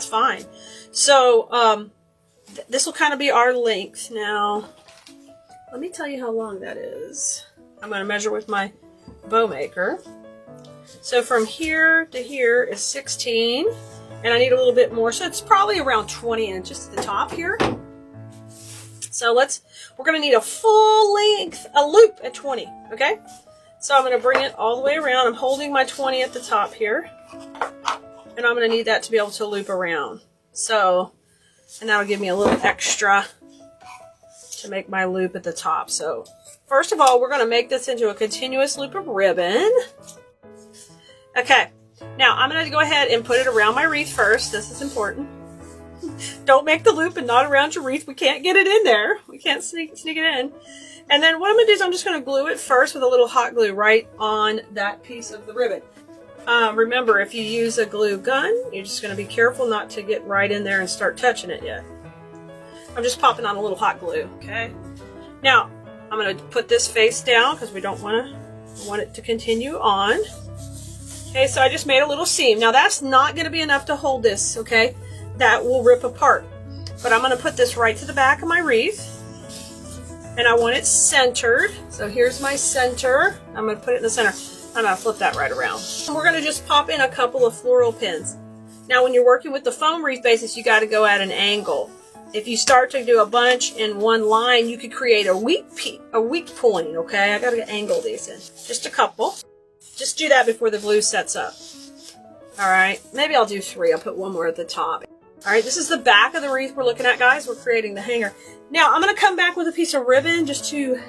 fine. So this will kind of be our length. Now, let me tell you how long that is. I'm going to measure with my bow maker. So from here to here is 16, and I need a little bit more. So it's probably around 20 inches at the top here. So we're going to need a full length, a loop at 20, okay? So I'm going to bring it all the way around. I'm holding my 20 at the top here. And I'm going to need that to be able to loop around. So, and that'll give me a little extra to make my loop at the top. So, first of all, we're going to make this into a continuous loop of ribbon. Okay, now I'm going to go ahead and put it around my wreath first. This is important. Don't make the loop and not around your wreath. We can't get it in there. We can't sneak it in. And then what I'm going to do is I'm just going to glue it first with a little hot glue right on that piece of the ribbon. Remember, if you use a glue gun, you're just going to be careful not to get right in there and start touching it yet. I'm just popping on a little hot glue, okay? Now, I'm going to put this face down because we don't want it to continue on. Okay, so I just made a little seam. Now, that's not going to be enough to hold this, okay? That will rip apart. But I'm going to put this right to the back of my wreath. And I want it centered. So here's my center. I'm going to put it in the center. I'm going to flip that right around. And we're going to just pop in a couple of floral pins. Now, when you're working with the foam wreath basis, you got to go at an angle. If you start to do a bunch in one line, you could create a weak point, okay? I got to angle these in. Just a couple. Just do that before the glue sets up. All right. Maybe I'll do 3. I'll put one more at the top. All right. This is the back of the wreath we're looking at, guys. We're creating the hanger. Now, I'm going to come back with a piece of ribbon just to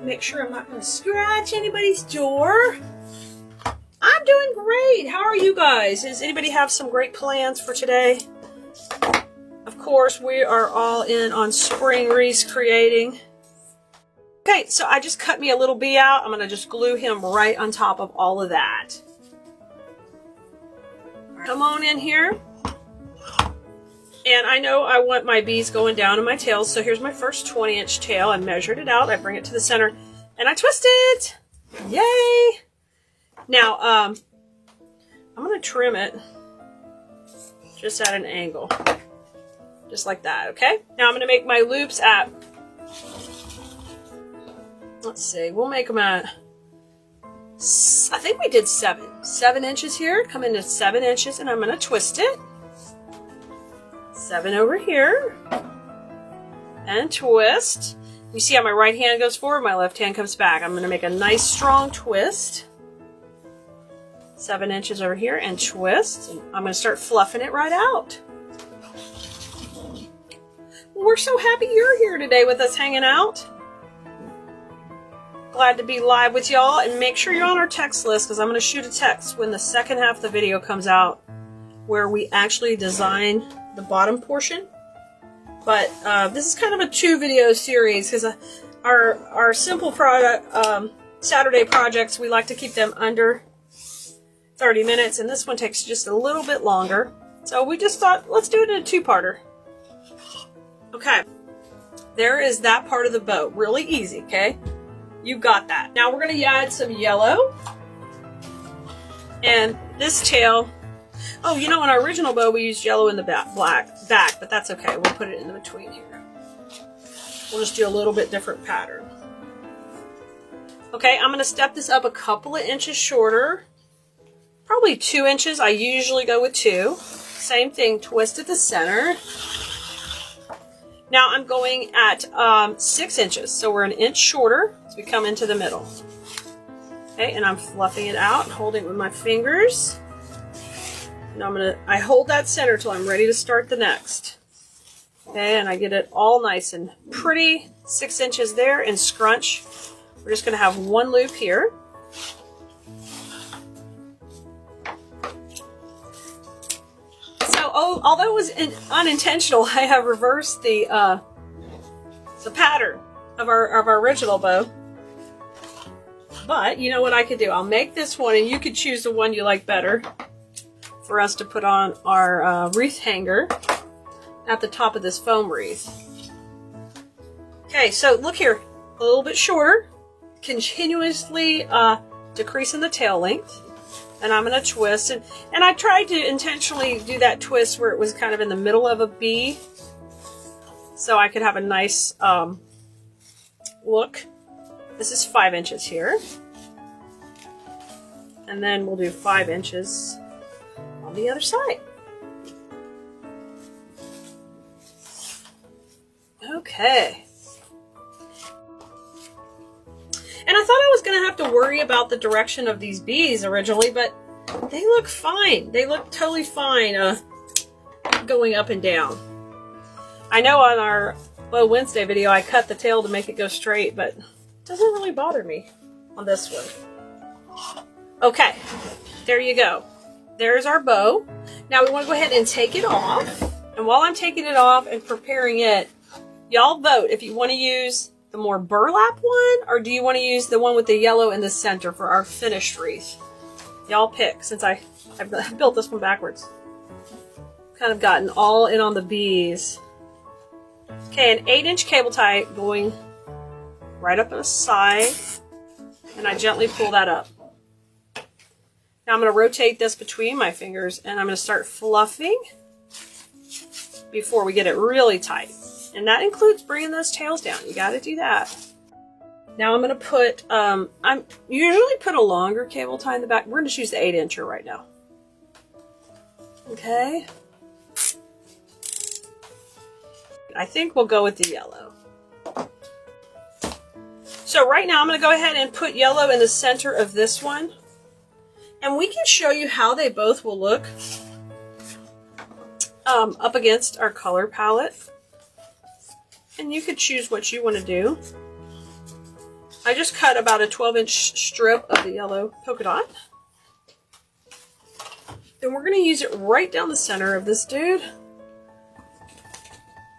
make sure I'm not going to scratch anybody's door. I'm doing great. How are you guys? Does anybody have some great plans for today? Of course, we are all in on spring wreaths creating. Okay, so I just cut me a little bee out. I'm going to just glue him right on top of all of that. Come on in here. And I know I want my bees going down in my tails, so here's my first 20-inch tail. I measured it out. I bring it to the center, and I twist it. Yay! Now, I'm going to trim it just at an angle. Just like that, okay? Now I'm going to make my loops at, let's see, we'll make them at, I think we did 7 inches here. Come into 7 inches, and I'm going to twist it. 7 over here. And twist. You see how my right hand goes forward, my left hand comes back. I'm going to make a nice strong twist. 7 inches over here and twist. And I'm going to start fluffing it right out. We're so happy you're here today with us hanging out. Glad to be live with y'all, and make sure you're on our text list because I'm going to shoot a text when the second half of the video comes out where we actually design the bottom portion. But this is kind of a 2-video series because our simple product, Saturday projects, we like to keep them under 30 minutes, and this one takes just a little bit longer. So we just thought, let's do it in a two-parter. Okay, there is that part of the bow. Really easy, okay? You got that. Now we're going to add some yellow. And this tail, oh, you know, in our original bow we used yellow in the back, but that's okay. We'll put it in the between here. We'll just do a little bit different pattern. Okay, I'm going to step this up a couple of inches shorter. Probably 2 inches. I usually go with 2. Same thing, twist at the center. Now I'm going at 6 inches, so we're an inch shorter as we come into the middle. Okay, and I'm fluffing it out, holding it with my fingers. And I hold that center till I'm ready to start the next. Okay, and I get it all nice and pretty. 6 inches there, and scrunch. We're just going to have one loop here. Although it was unintentional, I have reversed the pattern of our original bow. But you know what I could do? I'll make this one, and you could choose the one you like better for us to put on our wreath hanger at the top of this foam wreath. Okay, so look here, a little bit shorter, continuously decreasing the tail length. And I'm going to twist, and I tried to intentionally do that twist where it was kind of in the middle of a bee, so I could have a nice look. This is 5 inches here, and then we'll do 5 inches on the other side. Okay. And I thought I was going to have to worry about the direction of these bees originally, but they look fine. They look totally fine going up and down. I know on our Bow Wednesday video I cut the tail to make it go straight, but it doesn't really bother me on this one. Okay, there you go. There's our bow. Now we want to go ahead and take it off. And while I'm taking it off and preparing it, y'all vote if you want to use the more burlap one, or do you want to use the one with the yellow in the center for our finished wreath? Y'all pick, since I built this one backwards. Kind of gotten all in on the bees. Okay, an 8-inch cable tie going right up on the side, and I gently pull that up. Now I'm going to rotate this between my fingers, and I'm going to start fluffing before we get it really tight. And that includes bringing those tails down. You got to do that. Now I'm going to put, I usually put a longer cable tie in the back. We're going to choose the 8-incher right now. Okay. I think we'll go with the yellow. So right now I'm going to go ahead and put yellow in the center of this one. And we can show you how they both will look up against our color palette. And you could choose what you want to do. I just cut about a 12-inch strip of the yellow polka dot. Then we're going to use it right down the center of this dude.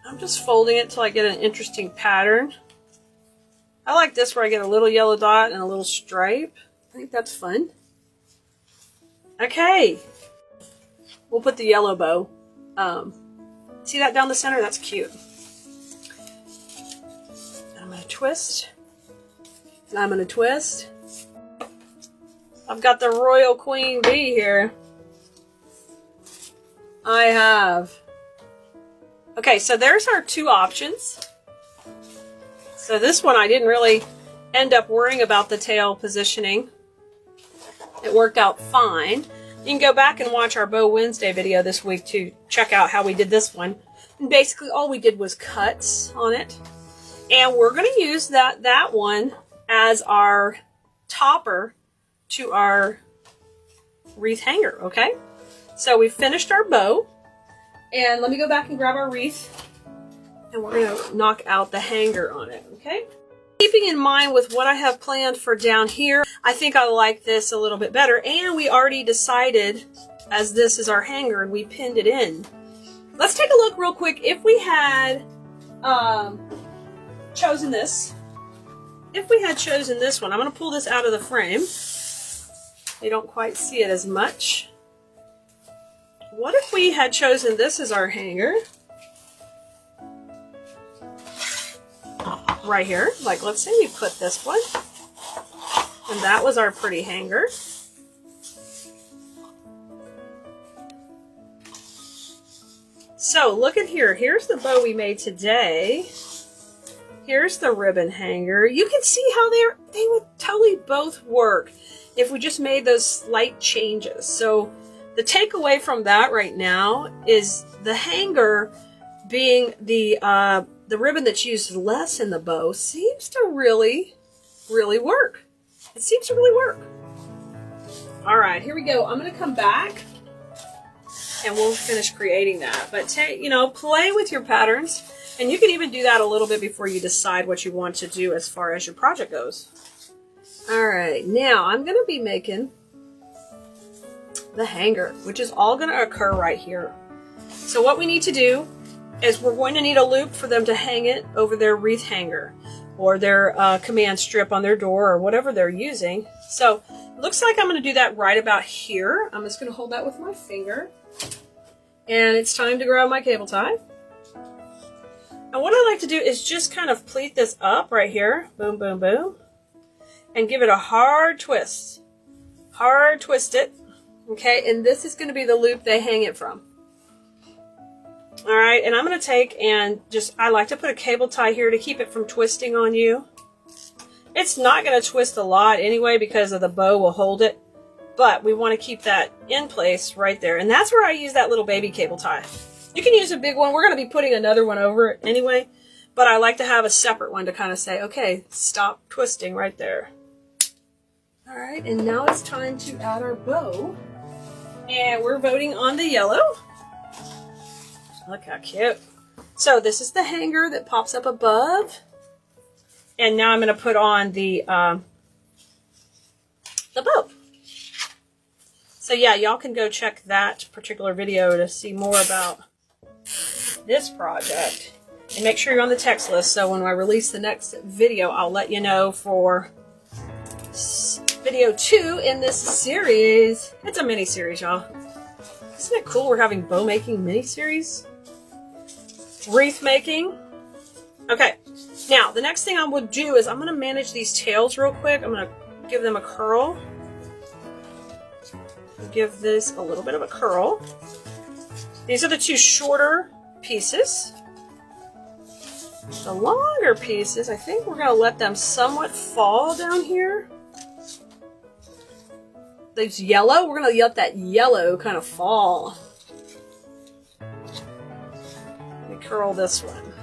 I'm just folding it till I get an interesting pattern. I like this where I get a little yellow dot and a little stripe. I think that's fun. Okay. We'll put the yellow bow. See that down the center? That's cute. I'm going to twist. And I'm going to twist. I've got the royal queen bee here. I have. Okay, so there's our two options. So this one I didn't really end up worrying about the tail positioning. It worked out fine. You can go back and watch our Bow Wednesday video this week to check out how we did this one. And basically all we did was cuts on it. And we're going to use that one as our topper to our wreath hanger, okay? So we finished our bow. And let me go back and grab our wreath. And we're going to knock out the hanger on it, okay? Keeping in mind with what I have planned for down here, I think I like this a little bit better. And we already decided, as this is our hanger, and we pinned it in. Let's take a look real quick. If we had chosen this if we had chosen this one, I'm going to pull this out of the frame. You don't quite see it as much. What if we had chosen this as our hanger? Right here. Like, let's say we put this one. And that was our pretty hanger. So, look at here. Here's the bow we made today. Here's the ribbon hanger. You can see how they would totally both work if we just made those slight changes. So the takeaway from that right now is the hanger being the ribbon that's used less in the bow seems to really, really work. It seems to really work. All right, here we go. I'm going to come back and we'll finish creating that. But play with your patterns. And you can even do that a little bit before you decide what you want to do as far as your project goes. All right, now I'm going to be making the hanger, which is all going to occur right here. So what we need to do is we're going to need a loop for them to hang it over their wreath hanger or their command strip on their door or whatever they're using. So it looks like I'm going to do that right about here. I'm just going to hold that with my finger. And it's time to grab my cable tie. And what I like to do is just kind of pleat this up right here. Boom, boom, boom. And give it a hard twist. Hard twist it. Okay, and this is going to be the loop they hang it from. All right, and I'm going to take and I like to put a cable tie here to keep it from twisting on you. It's not going to twist a lot anyway because of the bow will hold it. But we want to keep that in place right there. And that's where I use that little baby cable tie. You can use a big one. We're going to be putting another one over it anyway. But I like to have a separate one to kind of say, okay, stop twisting right there. All right, and now it's time to add our bow. And we're voting on the yellow. Look how cute. So this is the hanger that pops up above. And now I'm going to put on the bow. So yeah, y'all can go check that particular video to see more about this project. And make sure you're on the text list so when I release the next video, I'll let you know for video 2 in this series. It's a mini series, y'all. Isn't it cool we're having bow making mini series? Wreath making. Okay, now the next thing I will do is I'm going to manage these tails real quick. I'm going to give them a curl. Give this a little bit of a curl. These are the two shorter pieces. The longer pieces, I think we're going to let them somewhat fall down here. These yellow, we're going to let that yellow kind of fall. Let me curl this one.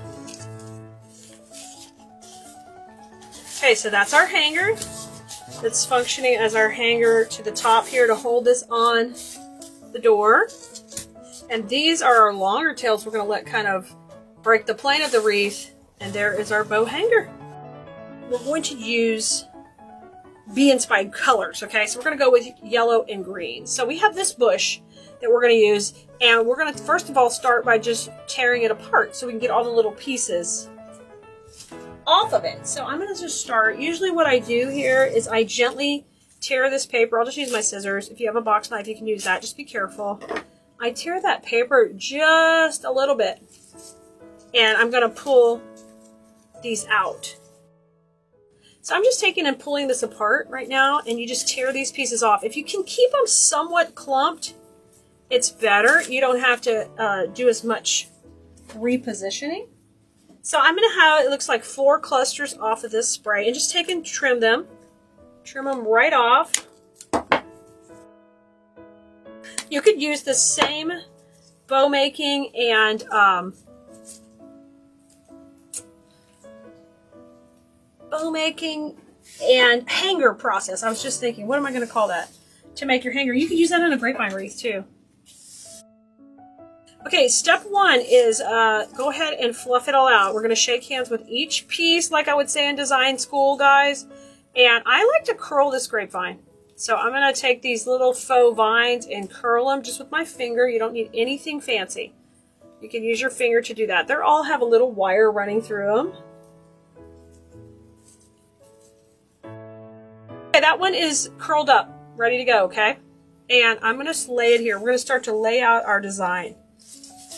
Okay, so that's our hanger. It's functioning as our hanger to the top here to hold this on the door. And these are our longer tails we're going to let kind of break the plane of the wreath. And there is our bow hanger. We're going to use bee-inspired colors, okay? So we're going to go with yellow and green. So we have this bush that we're going to use. And we're going to first of all start by just tearing it apart so we can get all the little pieces off of it. So I'm going to just start. Usually what I do here is I gently tear this paper. I'll just use my scissors. If you have a box knife, you can use that. Just be careful. I tear that paper just a little bit. And I'm going to pull these out. So I'm just taking and pulling this apart right now. And you just tear these pieces off. If you can keep them somewhat clumped, it's better. You don't have to do as much repositioning. So I'm going to have, it looks like 4 clusters off of this spray. And just take and trim them. Trim them right off. You could use the same bow making and hanger process. I was just thinking, what am I going to call that? To make your hanger. You could use that in a grapevine wreath too. Okay, step 1 is go ahead and fluff it all out. We're going to shake hands with each piece, like I would say in design school, guys. And I like to curl this grapevine. So I'm going to take these little faux vines and curl them just with my finger. You don't need anything fancy. You can use your finger to do that. They all have a little wire running through them. Okay, that one is curled up, ready to go, okay? And I'm going to lay it here. We're going to start to lay out our design.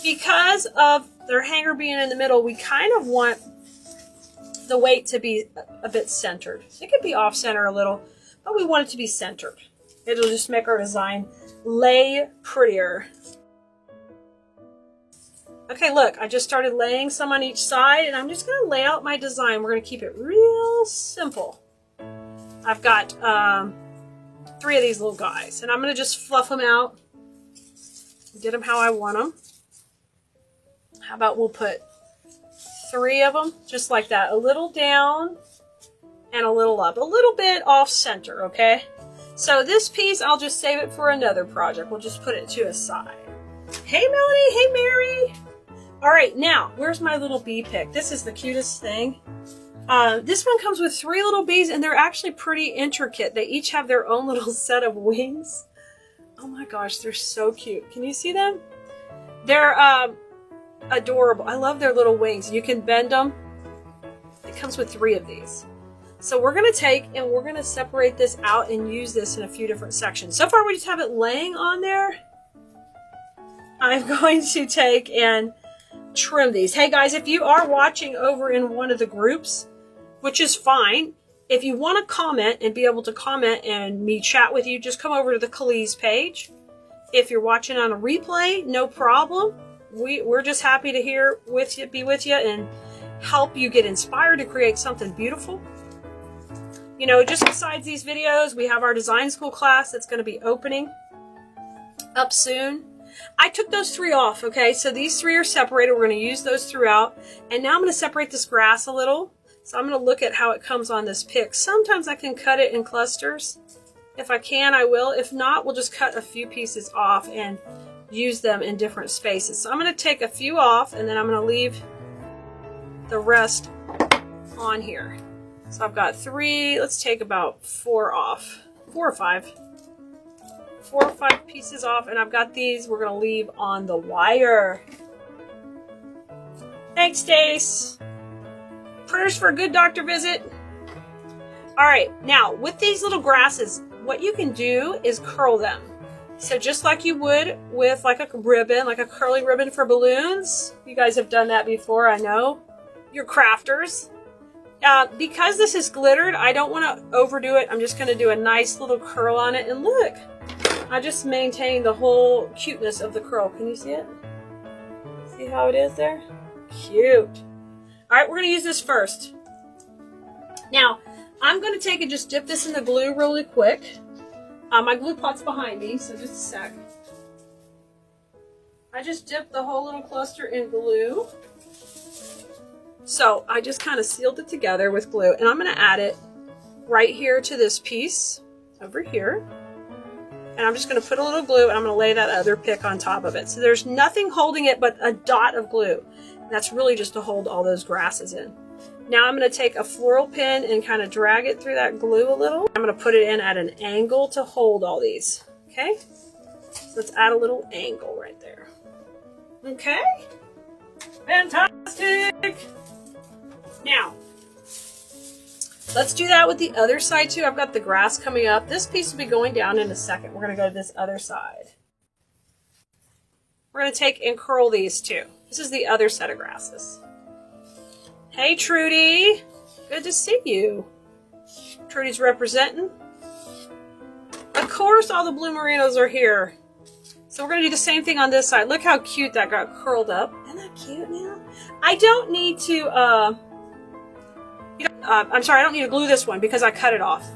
Because of their hanger being in the middle, we kind of want the weight to be a bit centered. It could be off center a little, but we want it to be centered. It'll just make our design lay prettier. Okay, look, I just started laying some on each side, and I'm just going to lay out my design. We're going to keep it real simple. I've got 3 of these little guys, and I'm going to just fluff them out, get them how I want them. How about we'll put 3 of them, just like that, a little down and a little up, a little bit off center, okay? So this piece, I'll just save it for another project. We'll just put it to a side. Hey, Melanie, hey, Mary. All right, now, where's my little bee pick? This is the cutest thing. This one comes with 3 little bees, and they're actually pretty intricate. They each have their own little set of wings. Oh my gosh, they're so cute. Can you see them? They're adorable. I love their little wings. You can bend them. It comes with 3 of these. So we're going to take and we're going to separate this out and use this in a few different sections. So far we just have it laying on there. I'm going to take and trim these. Hey guys, if you are watching over in one of the groups, which is fine, if you want to comment and be able to comment and me chat with you, just come over to the Keleas page. If you're watching on a replay, no problem. We're just happy to be with you and help you get inspired to create something beautiful. You know, just besides these videos, we have our design school class that's going to be opening up soon. I took those 3 off, okay? So these 3 are separated. We're going to use those throughout. And now I'm going to separate this grass a little. So I'm going to look at how it comes on this pick. Sometimes I can cut it in clusters. If I can, I will. If not, we'll just cut a few pieces off and use them in different spaces. So I'm going to take a few off, and then I'm going to leave the rest on here. So I've got 3, let's take about 4 off. 4 or 5. 4 or 5 pieces off, and I've got these we're going to leave on the wire. Thanks, Stace. Prayers for a good doctor visit. Alright, now with these little grasses, what you can do is curl them. So just like you would with like a ribbon, like a curly ribbon for balloons. You guys have done that before, I know. You're crafters. Because this is glittered, I don't want to overdo it. I'm just going to do a nice little curl on it. And look, I just maintained the whole cuteness of the curl. Can you see it? See how it is there? Cute. All right, we're going to use this first. Now, I'm going to take and just dip this in the glue really quick. My glue pot's behind me, so just a sec. I just dipped the whole little cluster in glue. So I just kind of sealed it together with glue, and I'm going to add it right here to this piece over here. And I'm just going to put a little glue, and I'm going to lay that other pick on top of it. So there's nothing holding it but a dot of glue. And that's really just to hold all those grasses in. Now I'm going to take a floral pin and kind of drag it through that glue a little. I'm going to put it in at an angle to hold all these. Okay? So let's add a little angle right there. Okay? Fantastic! Now, let's do that with the other side too. I've got the grass coming up. This piece will be going down in a second. We're going to go to this other side. We're going to take and curl these too. This is the other set of grasses. Hey, Trudy. Good to see you. Trudy's representing. Of course, all the blue merinos are here. So we're going to do the same thing on this side. Look how cute that got curled up. Isn't that cute now? I don't need to, I'm sorry, I don't need to glue this one because I cut it off.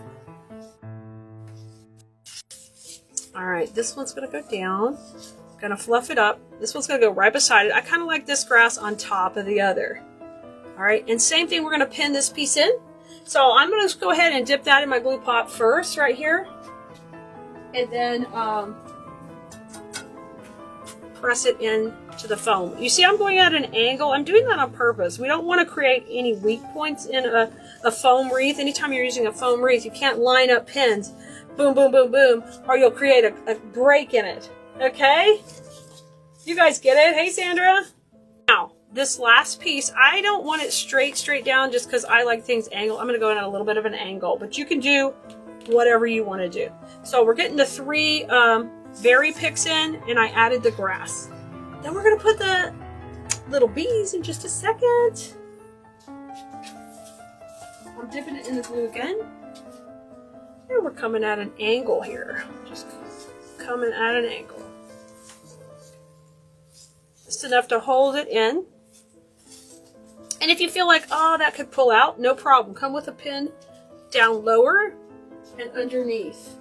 All right, this one's going to go down. Going to fluff it up. This one's going to go right beside it. I kind of like this grass on top of the other. All right, and same thing, we're going to pin this piece in. So I'm going to go ahead and dip that in my glue pot first right here. And then press it into the foam. You see, I'm going at an angle. I'm doing that on purpose. We don't want to create any weak points in a foam wreath. Anytime you're using a foam wreath, you can't line up pins. Boom, boom, boom, boom. Or you'll create a break in it. Okay? You guys get it? Hey, Sandra. Now, this last piece, I don't want it straight down just because I like things angled. I'm going to go in at a little bit of an angle. But you can do whatever you want to do. So we're getting the 3 berry picks in, and I added the grass. Then we're going to put the little bees in just a second. I'm dipping it in the glue again. And we're coming at an angle here. Just coming at an angle. Just enough to hold it in. And if you feel like, oh, that could pull out, no problem. Come with a pin down lower and underneath.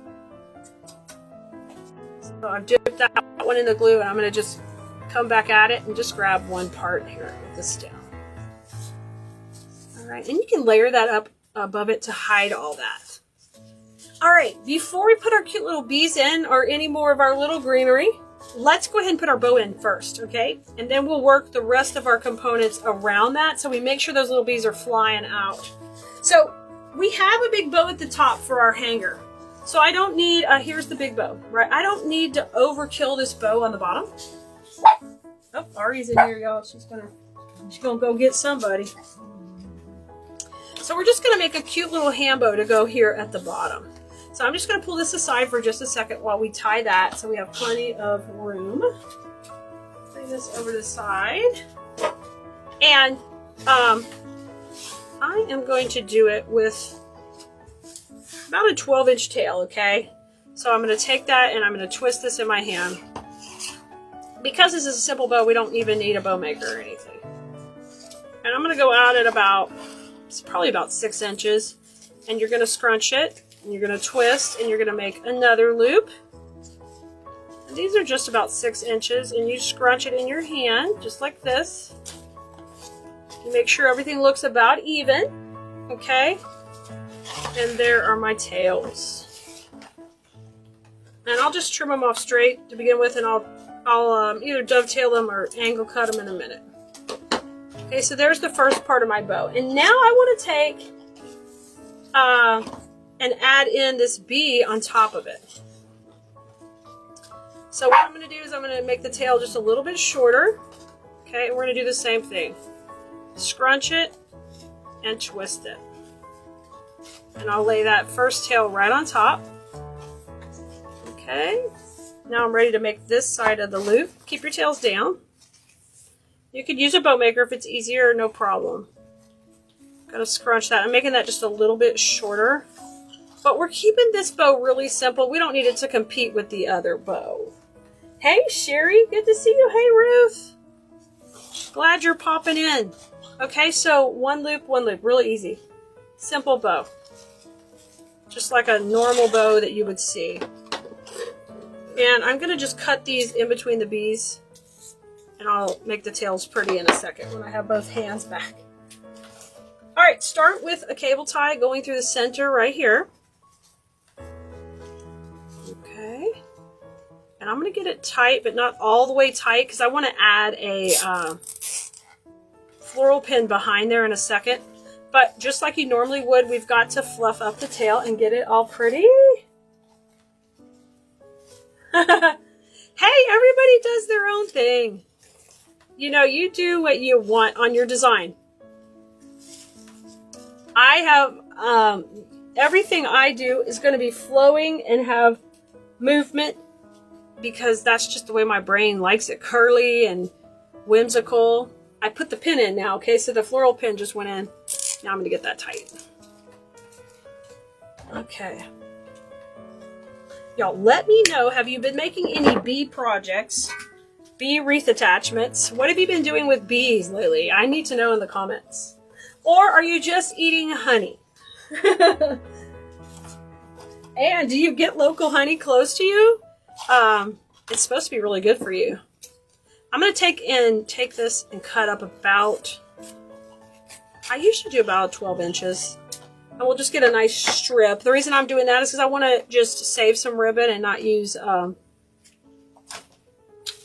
So I've dipped that one in the glue, and I'm going to just come back at it and just grab one part here with the stem. All right, and you can layer that up above it to hide all that. All right, before we put our cute little bees in or any more of our little greenery, let's go ahead and put our bow in first, okay? And then we'll work the rest of our components around that so we make sure those little bees are flying out. So we have a big bow at the top for our hanger. So I don't need, here's the big bow, right? I don't need to overkill this bow on the bottom. Oh, Ari's in here, y'all. She's gonna go get somebody. So we're just gonna make a cute little hand bow to go here at the bottom. So I'm just gonna pull this aside for just a second while we tie that so we have plenty of room. Bring this over to the side. And I am going to do it with about a 12-inch tail, okay? So I'm going to take that and I'm going to twist this in my hand. Because this is a simple bow, we don't even need a bow maker or anything. And I'm going to go out at about, it's probably about 6 inches. And you're going to scrunch it, and you're going to twist, and you're going to make another loop. And these are just about 6 inches, and you scrunch it in your hand, just like this. You make sure everything looks about even, okay? And there are my tails. And I'll just trim them off straight to begin with, and I'll either dovetail them or angle cut them in a minute. Okay, so there's the first part of my bow. And now I want to take and add in this bee on top of it. So what I'm going to do is I'm going to make the tail just a little bit shorter. Okay, and we're going to do the same thing. Scrunch it and twist it. And I'll lay that first tail right on top. Okay, now I'm ready to make this side of the loop. Keep your tails down. You could use a bow maker if it's easier, no problem. Gotta scrunch that. I'm making that just a little bit shorter. But we're keeping this bow really simple. We don't need it to compete with the other bow. Hey, Sherry, good to see you. Hey, Ruth. Glad you're popping in. Okay, so one loop, really easy. Simple bow. Just like a normal bow that you would see. And I'm going to just cut these in between the bees. And I'll make the tails pretty in a second when I have both hands back. Alright, start with a cable tie going through the center right here. Okay. And I'm going to get it tight, but not all the way tight, because I want to add a floral pin behind there in a second. But just like you normally would, we've got to fluff up the tail and get it all pretty. Hey, everybody does their own thing. You know, you do what you want on your design. I have, everything I do is going to be flowing and have movement because that's just the way my brain likes it. Curly and whimsical. I put the pin in now, okay? So the floral pin just went in. Now I'm going to get that tight. Okay. Y'all, let me know, have you been making any bee projects? Bee wreath attachments? What have you been doing with bees lately? I need to know in the comments. Or are you just eating honey? And do you get local honey close to you? It's supposed to be really good for you. I'm going to take this and cut up about, I usually do about 12 inches. And we'll just get a nice strip. The reason I'm doing that is because I want to just save some ribbon and not use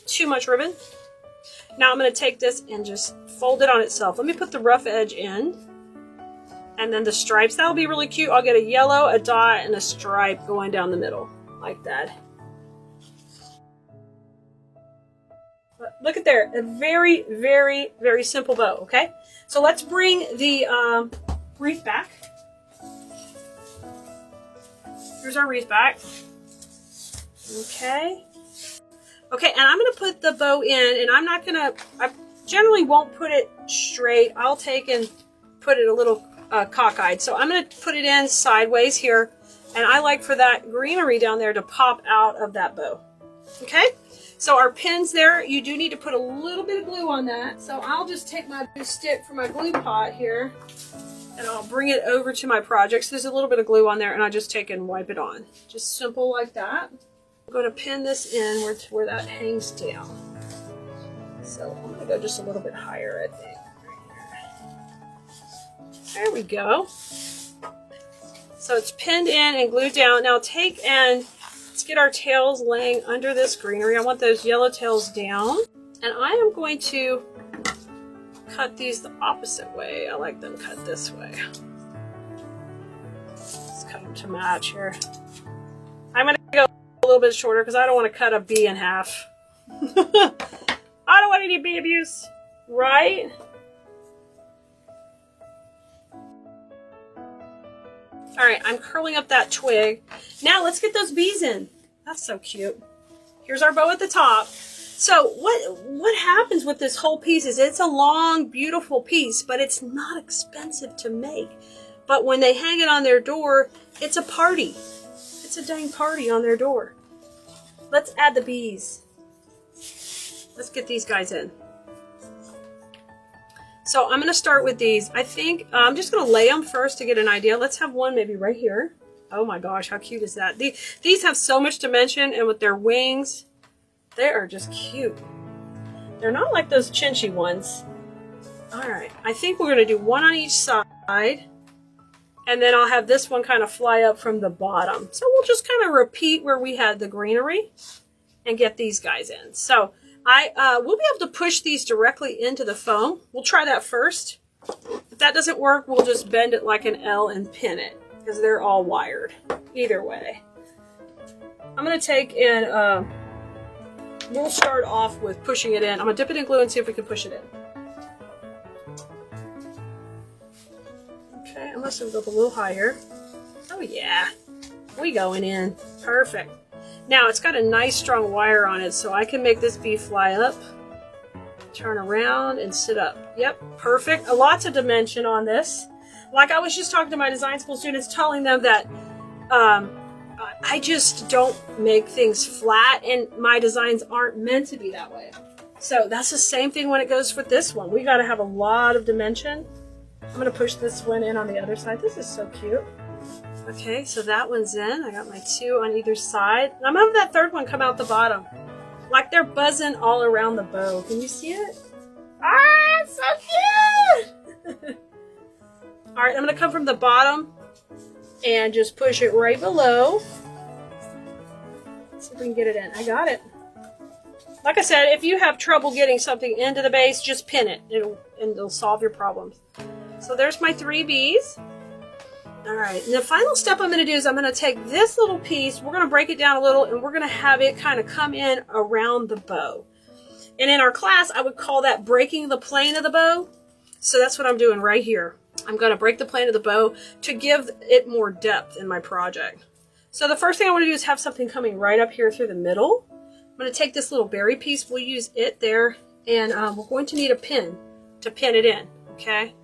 too much ribbon. Now I'm going to take this and just fold it on itself. Let me put the rough edge in. And then the stripes. That'll be really cute. I'll get a yellow, a dot, and a stripe going down the middle. Like that. But look at there. A very, very, very simple bow. Okay? So let's bring the wreath back. Here's our wreath back. Okay. Okay, and I'm going to put the bow in, and I generally won't put it straight. I'll take and put it a little cockeyed. So I'm going to put it in sideways here, and I like for that greenery down there to pop out of that bow. Okay, so our pins there, you do need to put a little bit of glue on that. So I'll just take my glue stick from my glue pot here, and I'll bring it over to my project. So there's a little bit of glue on there, and I just take and wipe it on. Just simple like that. I'm going to pin this in where that hangs down. So I'm going to go just a little bit higher, I think. There we go. So it's pinned in and glued down. Now take and let's get our tails laying under this greenery. I want those yellow tails down. And I am going to cut these the opposite way. I like them cut this way. Let's cut them to match here. I'm going to go a little bit shorter because I don't want to cut a bee in half. I don't want any bee abuse, right? All right, I'm curling up that twig. Now let's get those bees in. That's so cute. Here's our bow at the top. So what happens with this whole piece is it's a long, beautiful piece, but it's not expensive to make. But when they hang it on their door, it's a party. It's a dang party on their door. Let's add the bees. Let's get these guys in. So I'm going to start with these. I think I'm just going to lay them first to get an idea. Let's have one maybe right here. Oh my gosh, how cute is that? These have so much dimension, and with their wings, they are just cute. They're not like those chinchy ones. All right, I think we're going to do one on each side, and then I'll have this one kind of fly up from the bottom. So we'll just kind of repeat where we had the greenery and get these guys in. So we'll be able to push these directly into the foam. We'll try that first. If that doesn't work, we'll just bend it like an L and pin it, because they're all wired. Either way. I'm going to take and we'll start off with pushing it in. I'm going to dip it in glue and see if we can push it in. Okay, I'm going to move up a little higher. Oh yeah, we going in. Perfect. Now it's got a nice strong wire on it, so I can make this bee fly up, turn around, and sit up. Yep, perfect. Lots of dimension on this. Like I was just talking to my design school students, telling them that I just don't make things flat, and my designs aren't meant to be that way. So that's the same thing when it goes with this one. We got to have a lot of dimension. I'm going to push this one in on the other side. This is so cute. Okay, so that one's in. I got my two on either side. I'm having that third one come out the bottom. Like they're buzzing all around the bow. Can you see it? Ah, it's so cute! All right, I'm going to come from the bottom and just push it right below. Let's see if we can get it in. I got it. Like I said, if you have trouble getting something into the base, just pin it. It'll solve your problems. So there's my 3 bees. All right, and the final step I'm going to do is I'm going to take this little piece, we're going to break it down a little, and we're going to have it kind of come in around the bow. And in our class, I would call that breaking the plane of the bow. So that's what I'm doing right here. I'm going to break the plane of the bow to give it more depth in my project. So the first thing I want to do is have something coming right up here through the middle. I'm going to take this little berry piece, we'll use it there, and we're going to need a pin to pin it in, okay?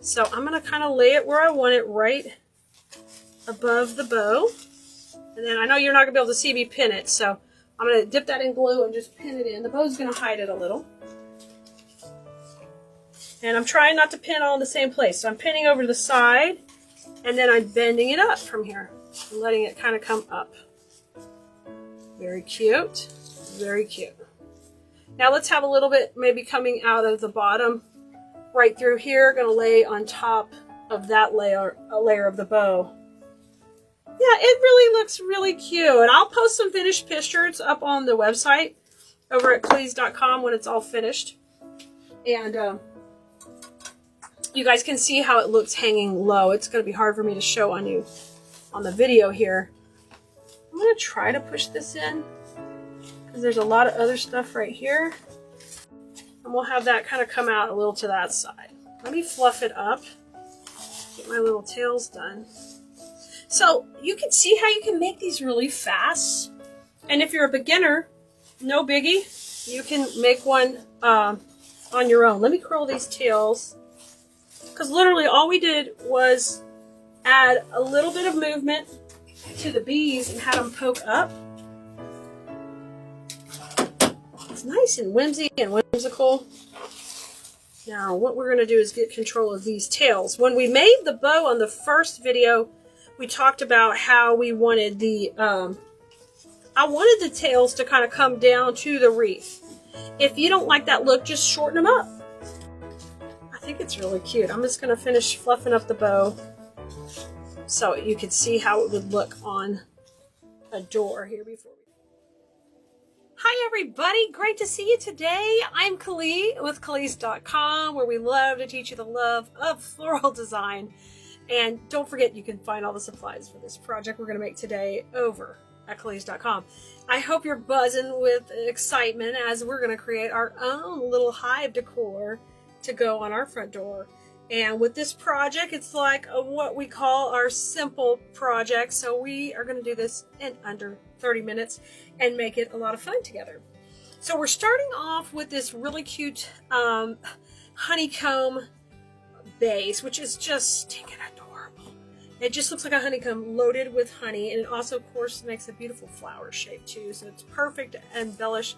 So I'm going to kind of lay it where I want it, right above the bow. And then I know you're not going to be able to see me pin it, so I'm going to dip that in glue and just pin it in. The bow's going to hide it a little. And I'm trying not to pin all in the same place. So I'm pinning over to the side, and then I'm bending it up from here and letting it kind of come up. Very cute. Very cute. Now let's have a little bit maybe coming out of the bottom right through here. Going to lay on top of that layer, a layer of the bow. Yeah, it really looks really cute. And I'll post some finished pictures up on the website over at Keleas.com when it's all finished. And you guys can see how it looks hanging low. It's going to be hard for me to show on you on the video here. I'm going to try to push this in because there's a lot of other stuff right here. And we'll have that kind of come out a little to that side. Let me fluff it up. Get my little tails done. So you can see how you can make these really fast. And if you're a beginner, no biggie, you can make one on your own. Let me curl these tails, because literally all we did was add a little bit of movement to the bees and had them poke up. It's nice and whimsy and whimsical. Now what we're going to do is get control of these tails. When we made the bow on the first video, we talked about how we wanted the I wanted the tails to kind of come down to the wreath. If you don't like that look, just shorten them up. I think it's really cute. I'm just going to finish fluffing up the bow so you can see how it would look on a door here before we... Hi everybody, great to see you today. I'm Keleas with Keleas.com, where we love to teach you the love of floral design. And don't forget, you can find all the supplies for this project we're going to make today over at Keleas.com. I hope you're buzzing with excitement as we're going to create our own little hive decor to go on our front door. And with this project, it's like what we call our simple project. So we are going to do this in under 30 minutes and make it a lot of fun together. So we're starting off with this really cute honeycomb base, which is just stinking adorable. It just looks like a honeycomb loaded with honey, and it also, of course, makes a beautiful flower shape too. So it's perfect to embellish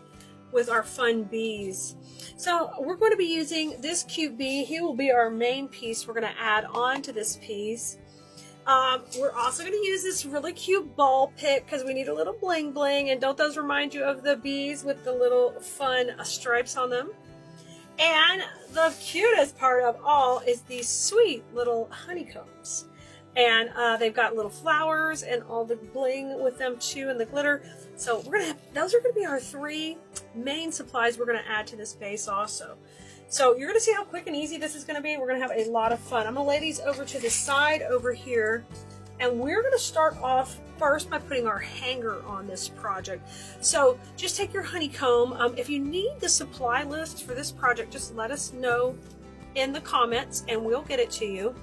with our fun bees. So we're going to be using this cute bee. He will be our main piece we're going to add on to this piece. We're also going to use this really cute ball pick because we need a little bling bling. And don't those remind you of the bees with the little fun stripes on them? And the cutest part of all is these sweet little honeycombs. And they've got little flowers and all the bling with them too, and the glitter. So we're gonna have, those are gonna be our three main supplies we're gonna add to this base also. So you're gonna see how quick and easy this is gonna be. We're gonna have a lot of fun. I'm gonna lay these over to the side over here, and we're gonna start off first by putting our hanger on this project. So just take your honeycomb. If you need the supply list for this project, just let us know in the comments and we'll get it to you.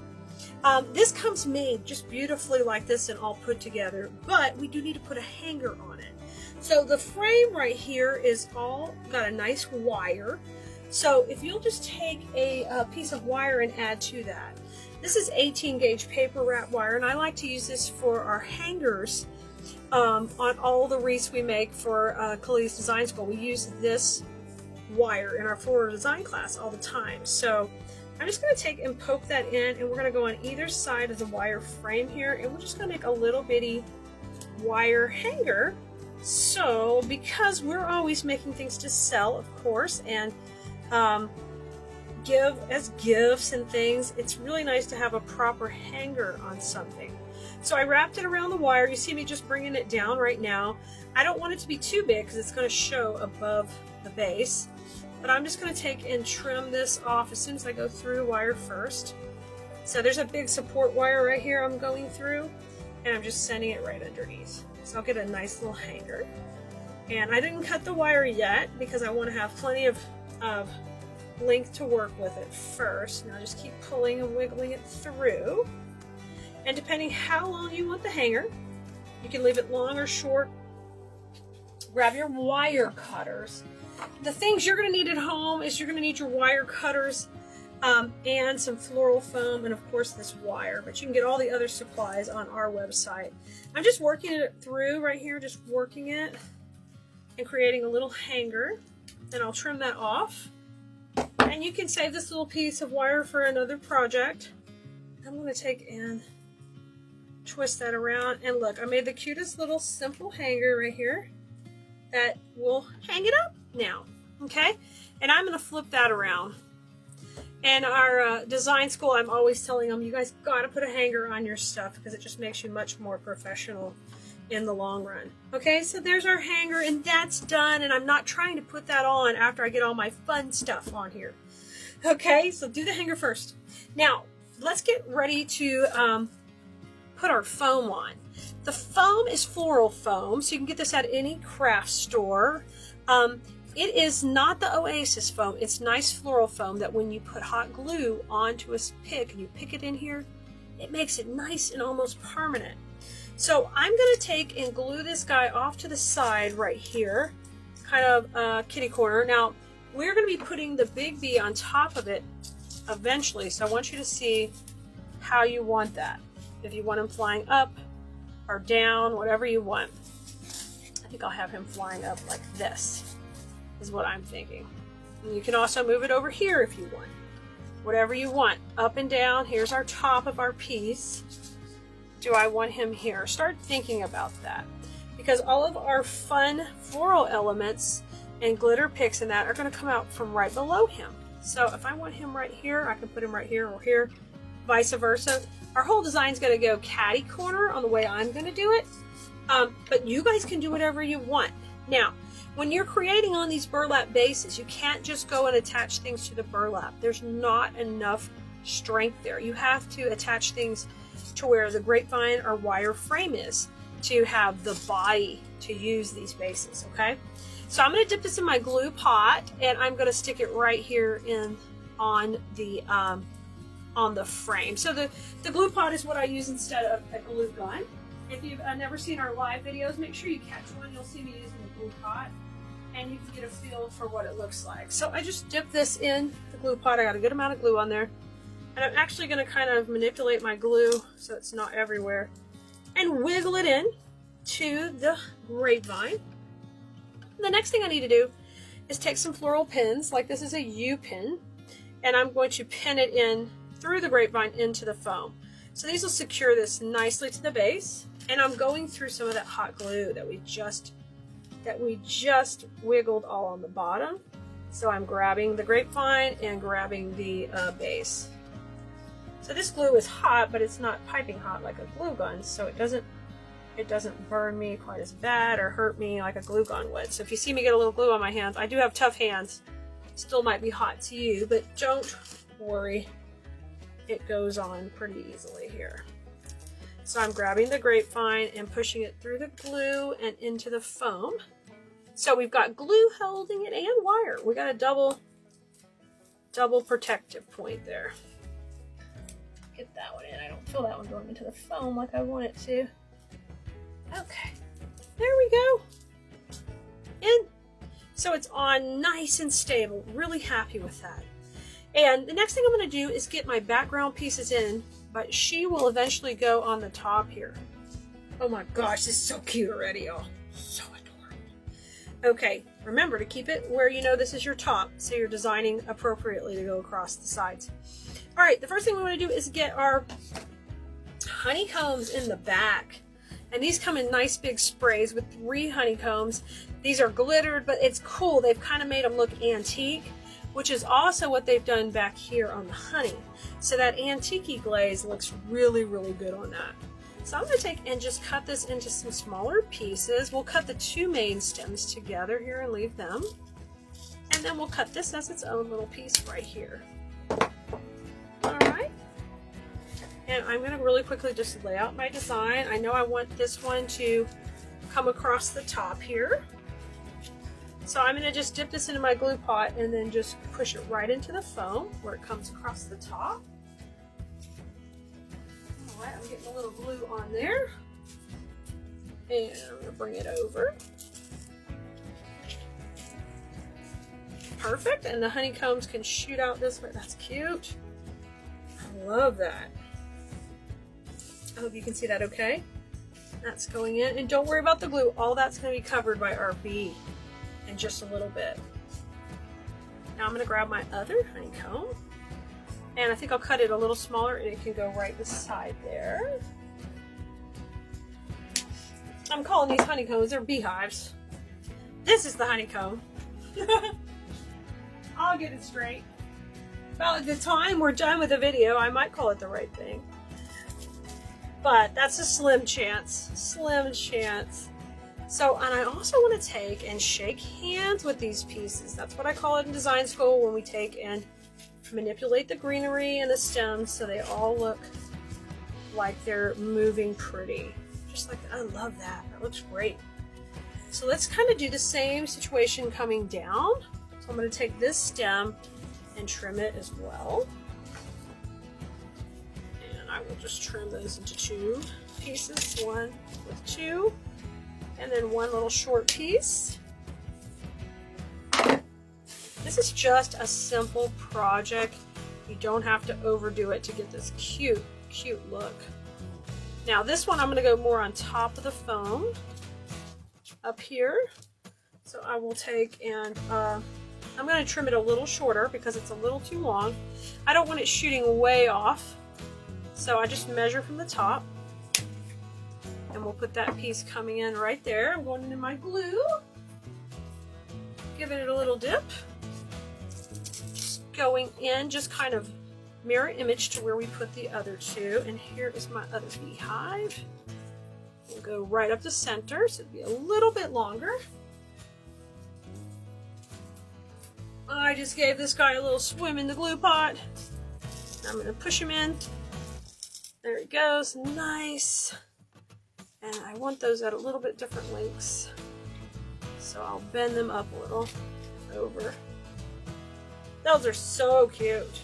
This comes made just beautifully like this and all put together, but we do need to put a hanger on it. So the frame right here is all got a nice wire. So if you'll just take a piece of wire and add to that. This is 18 gauge paper wrap wire, and I like to use this for our hangers on all the wreaths we make for Keleas Design School. We use this wire in our floral design class all the time. So I'm just going to take and poke that in, and we're going to go on either side of the wire frame here, and we're just going to make a little bitty wire hanger. So because we're always making things to sell, of course, and give as gifts and things, it's really nice to have a proper hanger on something. So I wrapped it around the wire. You see me just bringing it down right now. I don't want it to be too big because it's going to show above the base. But I'm just going to take and trim this off as soon as I go through wire first. So there's a big support wire right here I'm going through, and I'm just sending it right underneath. So I'll get a nice little hanger. And I didn't cut the wire yet because I want to have plenty of length to work with it first. Now just keep pulling and wiggling it through. And depending how long you want the hanger, you can leave it long or short. Grab your wire cutters. The things you're going to need at home is you're going to need your wire cutters and some floral foam, and of course this wire, but you can get all the other supplies on our website. I'm just working it through right here, just working it and creating a little hanger, and I'll trim that off. And you can save this little piece of wire for another project. I'm going to take and twist that around, and look, I made the cutest little simple hanger right here that will hang it up now. Okay, and I'm going to flip that around. In our design school, I'm always telling them, you guys got to put a hanger on your stuff because it just makes you much more professional in the long run. Okay, so there's our hanger, and that's done, and I'm not trying to put that on after I get all my fun stuff on here. Okay, so do the hanger first. Now let's get ready to put our foam on. The foam is floral foam, so you can get this at any craft store. It is not the Oasis foam. It's nice floral foam that when you put hot glue onto a pick and you pick it in here, it makes it nice and almost permanent. So I'm going to take and glue this guy off to the side right here, kind of kitty corner. Now, we're going to be putting the big bee on top of it eventually, so I want you to see how you want that. If you want him flying up or down, whatever you want. I think I'll have him flying up like this, is what I'm thinking. And you can also move it over here if you want. Whatever you want, up and down. Here's our top of our piece. Do I want him here? Start thinking about that, because all of our fun floral elements and glitter picks and that are going to come out from right below him. So if I want him right here, I can put him right here or here, vice versa. Our whole design is going to go catty corner on the way I'm going to do it, but you guys can do whatever you want. Now, when you're creating on these burlap bases, you can't just go and attach things to the burlap. There's not enough strength there. You have to attach things to where the grapevine or wire frame is to have the body to use these bases, okay? So I'm going to dip this in my glue pot, and I'm going to stick it right here in on the frame. So the glue pot is what I use instead of a glue gun. If you've never seen our live videos, make sure you catch one. You'll see me using the glue pot, and you can get a feel for what it looks like. So I just dip this in the glue pot. I got a good amount of glue on there. And I'm actually going to kind of manipulate my glue so it's not everywhere and wiggle it in to the grapevine. The next thing I need to do is take some floral pins, like this is a U pin, and I'm going to pin it in through the grapevine into the foam. So these will secure this nicely to the base, and I'm going through some of that hot glue that we just wiggled all on the bottom. So I'm grabbing the grapevine and grabbing the base. So this glue is hot, but it's not piping hot like a glue gun, so it doesn't burn me quite as bad or hurt me like a glue gun would. So if you see me get a little glue on my hands, I do have tough hands. Still might be hot to you, but don't worry. It goes on pretty easily here. So I'm grabbing the grapevine and pushing it through the glue and into the foam. So we've got glue holding it and wire. We got a double protective point there. Get that one in. I don't feel that one going into the foam like I want it to. Okay, there we go. In. So it's on nice and stable. Really happy with that. And the next thing I'm going to do is get my background pieces in, but she will eventually go on the top here. Oh my gosh, this is so cute already. Oh, so adorable. Okay, remember to keep it where you know this is your top, so you're designing appropriately to go across the sides. All right, the first thing we want to do is get our honeycombs in the back. And these come in nice big sprays with 3 honeycombs. These are glittered, but it's cool. They've kind of made them look antique, which is also what they've done back here on the honey. So that antique-y glaze looks really, really good on that. So I'm going to take and just cut this into some smaller pieces. We'll cut the 2 main stems together here and leave them. And then we'll cut this as its own little piece right here. Alright. And I'm going to really quickly just lay out my design. I know I want this one to come across the top here. So I'm going to just dip this into my glue pot and then just push it right into the foam where it comes across the top. Alright, I'm getting a little glue on there. And I'm going to bring it over. Perfect, and the honeycombs can shoot out this way. That's cute. I love that. I hope you can see that okay. That's going in, and don't worry about the glue. All that's going to be covered by our bee in just a little bit. Now I'm going to grab my other honeycomb, and I think I'll cut it a little smaller and it can go right beside there. I'm calling these honeycombs, they're beehives. This is the honeycomb. I'll get it straight. Well, at the time we're done with the video, I might call it the right thing. But that's a slim chance. Slim chance. So, and I also want to take and shake hands with these pieces. That's what I call it in design school, when we take and manipulate the greenery and the stems so they all look like they're moving pretty. Just like, I love that. That looks great. So let's kind of do the same situation coming down. So I'm going to take this stem and trim it as well. And I will just trim those into 2 pieces, 1 with 2, and then 1 little short piece. This is just a simple project. You don't have to overdo it to get this cute, cute look. Now this one I'm going to go more on top of the foam up here. So I will take and I'm going to trim it a little shorter because it's a little too long. I don't want it shooting way off. So I just measure from the top. And we'll put that piece coming in right there. I'm going into my glue. Giving it a little dip. Just going in, just kind of mirror image to where we put the other 2. And here is my other beehive. We'll go right up the center, so it'll be a little bit longer. I just gave this guy a little swim in the glue pot. I'm going to push him in. There he goes, nice. And I want those at a little bit different lengths. So I'll bend them up a little over. Those are so cute.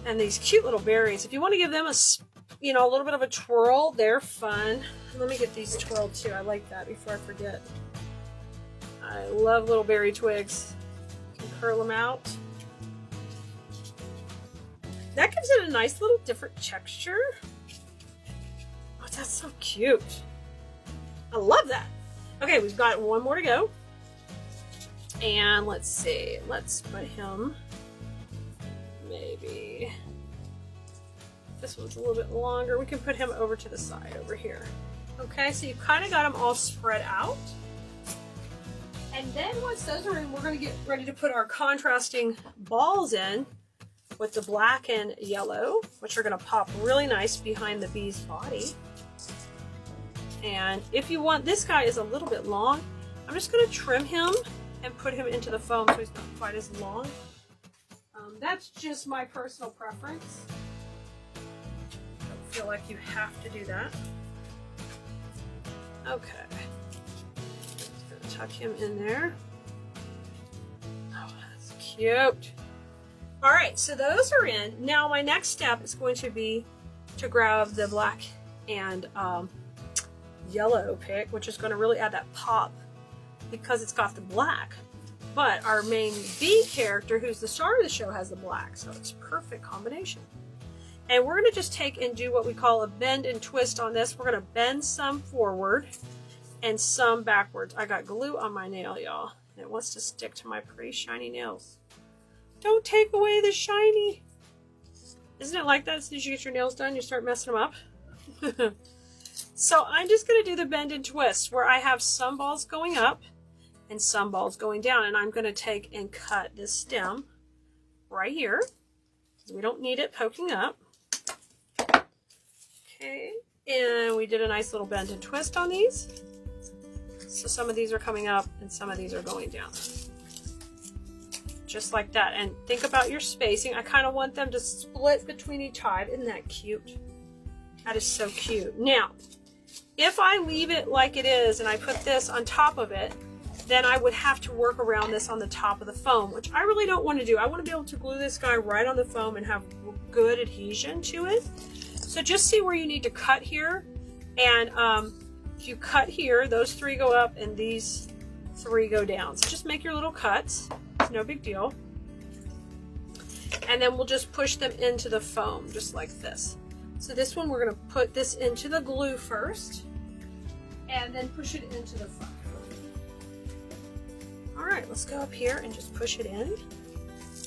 And these cute little berries, if you want to give them a, you know, a little bit of a twirl, they're fun. Let me get these twirled too. I like that before I forget. I love little berry twigs. You can curl them out. That gives it a nice little different texture. Oh, that's so cute. I love that. Okay, we've got 1 more to go. And let's see. Let's put him maybe. This one's a little bit longer. We can put him over to the side over here. Okay, so you've kind of got them all spread out. And then once those are in, we're going to get ready to put our contrasting balls in with the black and yellow, which are going to pop really nice behind the bee's body. And if you want, this guy is a little bit long. I'm just going to trim him and put him into the foam so he's not quite as long. That's just my personal preference. Don't feel like you have to do that. Okay. Just going to tuck him in there. Oh, that's cute. All right, so those are in. Now my next step is going to be to grab the black and yellow pick, which is going to really add that pop because it's got the black. But our main bee character, who's the star of the show, has the black, so it's a perfect combination. And we're going to just take and do what we call a bend and twist on this. We're going to bend some forward and some backwards. I got glue on my nail, y'all, and it wants to stick to my pretty shiny nails. Don't take away the shiny. Isn't it like that? As soon as you get your nails done, you start messing them up. So I'm just going to do the bend and twist where I have some balls going up and some balls going down. And I'm going to take and cut this stem right here because we don't need it poking up. Okay. And we did a nice little bend and twist on these. So some of these are coming up and some of these are going down. Just like that. And think about your spacing. I kind of want them to split between each hive. Isn't that cute? That is so cute. Now, if I leave it like it is and I put this on top of it, then I would have to work around this on the top of the foam, which I really don't want to do. I want to be able to glue this guy right on the foam and have good adhesion to it. So just see where you need to cut here. And if you cut here, those 3 go up and these 3 go down. So just make your little cuts. It's no big deal. And then we'll just push them into the foam, just like this. So this one, we're going to put this into the glue first, and then push it into the foam. All right, let's go up here and just push it in.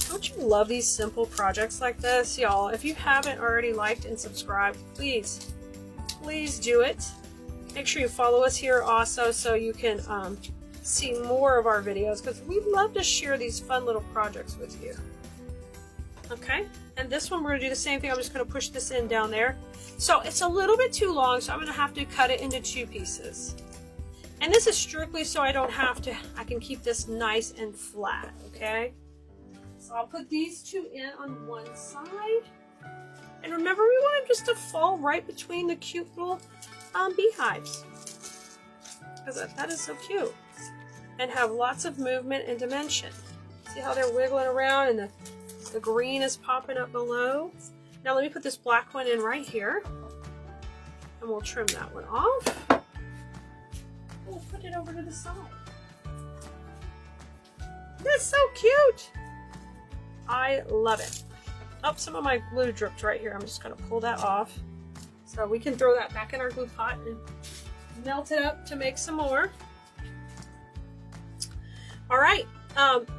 Don't you love these simple projects like this, y'all? If you haven't already liked and subscribed, please, please do it. Make sure you follow us here also so you can see more of our videos because we love to share these fun little projects with you. Okay, and this one we're going to do the same thing. I'm just going to push this in down there. So it's a little bit too long, so I'm going to have to cut it into 2 pieces. And this is strictly so I don't have to, I can keep this nice and flat, okay? So I'll put these 2 in on one side. And remember, we want them just to fall right between the cute little beehives. Because that is so cute. And have lots of movement and dimension. See how they're wiggling around and the green is popping up below? Now let me put this black one in right here, and we'll trim that one off. We'll put it over to the side. That's so cute. I love it. Oh, some of my glue dripped right here. I'm just going to pull that off. So we can throw that back in our glue pot and melt it up to make some more. All right,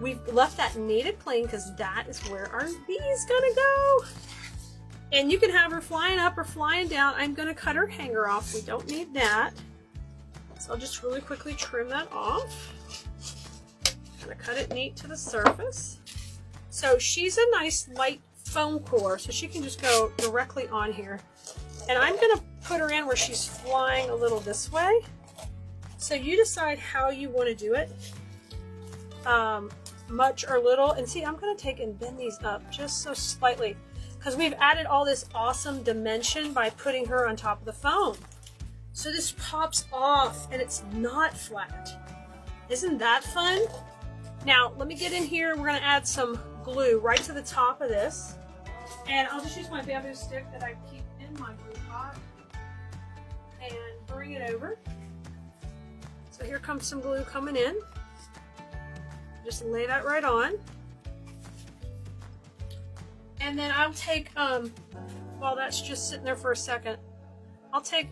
we've left that kneaded plain because that is where our bee is gonna go. And you can have her flying up or flying down. I'm gonna cut her hanger off. We don't need that. So I'll just really quickly trim that off. Gonna cut it neat to the surface. So she's a nice light foam core, so she can just go directly on here. And I'm gonna put her in where she's flying a little this way. So you decide how you want to do it. Much or little. And see, I'm going to take and bend these up just so slightly because we've added all this awesome dimension by putting her on top of the foam. So this pops off and it's not flat. Isn't that fun? Now let me get in here. We're going to add some glue right to the top of this, and I'll just use my bamboo stick that I keep in my glue pot and bring it over. So here comes some glue coming in. Just lay that right on. And then I'll take, while that's just sitting there for a second, I'll take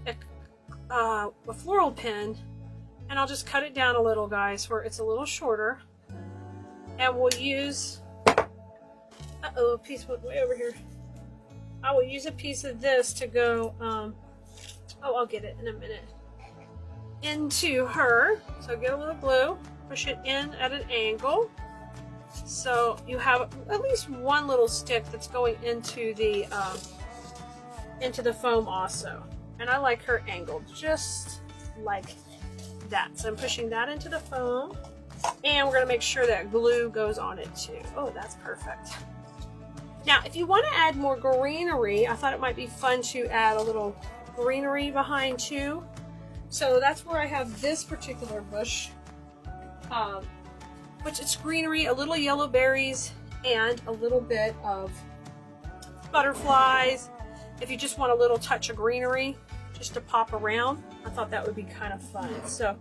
a floral pin and I'll just cut it down a little, guys, where it's a little shorter. And we'll use, a piece went way over here. I will use a piece of this to go, I'll get it in a minute, into her. So get a little glue. Push it in at an angle, so you have at least one little stick that's going into the foam also. And I like her angled just like that. So I'm pushing that into the foam, and we're going to make sure that glue goes on it too. Oh, that's perfect. Now, if you want to add more greenery, I thought it might be fun to add a little greenery behind too. So that's where I have this particular bush. Which it's greenery, a little yellow berries, and a little bit of butterflies. If you just want a little touch of greenery just to pop around, I thought that would be kind of fun. So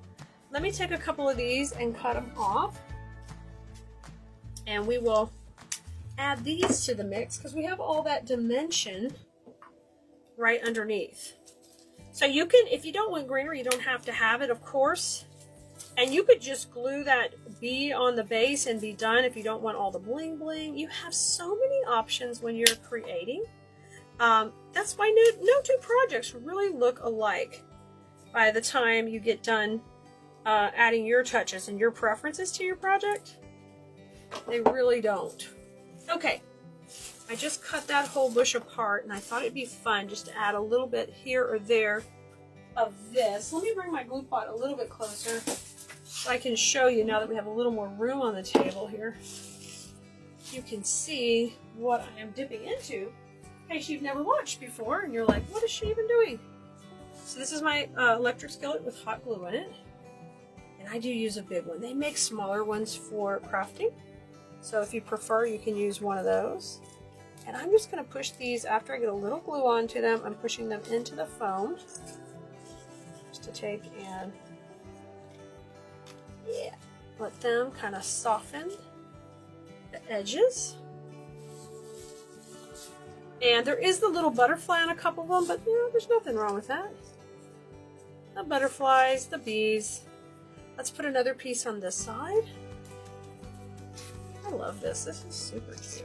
let me take a couple of these and cut them off, and we will add these to the mix because we have all that dimension right underneath. So you can, if you don't want greenery, you don't have to have it, of course. And you could just glue that bee on the base and be done if you don't want all the bling bling. You have so many options when you're creating. That's why no two projects really look alike by the time you get done adding your touches and your preferences to your project. They really don't. Okay, I just cut that whole bush apart, and I thought it'd be fun just to add a little bit here or there of this. Let me bring my glue pot a little bit closer so I can show you now that we have a little more room on the table here. You can see what I am dipping into in case you've never watched before and you're like, what is she even doing? So this is my electric skillet with hot glue in it. And I do use a big one. They make smaller ones for crafting. So if you prefer, you can use one of those. And I'm just going to push these, after I get a little glue onto them, I'm pushing them into the foam. Just to take and, yeah, let them kind of soften the edges. And there is the little butterfly on a couple of them, but you know, there's nothing wrong with that. The butterflies, the bees. Let's put another piece on this side. I love this. This is super cute.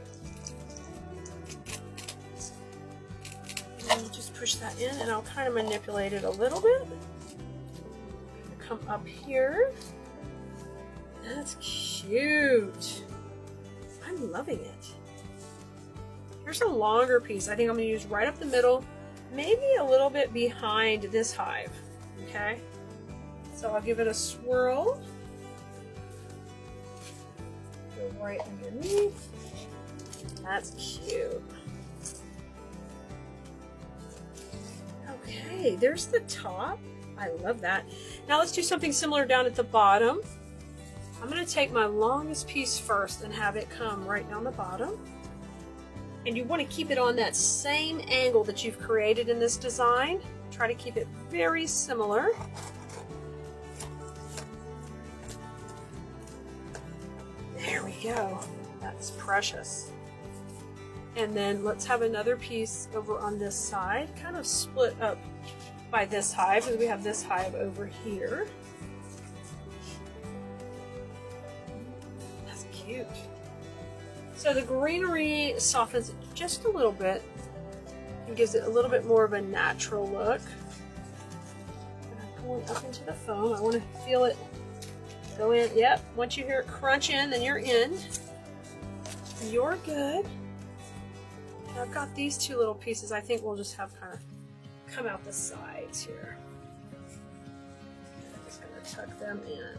And just push that in, and I'll kind of manipulate it a little bit. Come up here. That's cute. I'm loving it. Here's a longer piece. I think I'm going to use right up the middle, maybe a little bit behind this hive. Okay, so I'll give it a swirl. Go right underneath. That's cute. Okay, there's the top. I love that. Now let's do something similar down at the bottom. I'm going to take my longest piece first and have it come right down the bottom. And you want to keep it on that same angle that you've created in this design. Try to keep it very similar. There we go. That's precious. And then let's have another piece over on this side, kind of split up by this hive, because we have this hive over here. That's cute. So the greenery softens it just a little bit and gives it a little bit more of a natural look. And I'm pulling up into the foam. I want to feel it go in. Yep, once you hear it crunch in, then you're in. You're good. And I've got these two little pieces I think we'll just have kind of come out the sides here. I'm just going to tuck them in.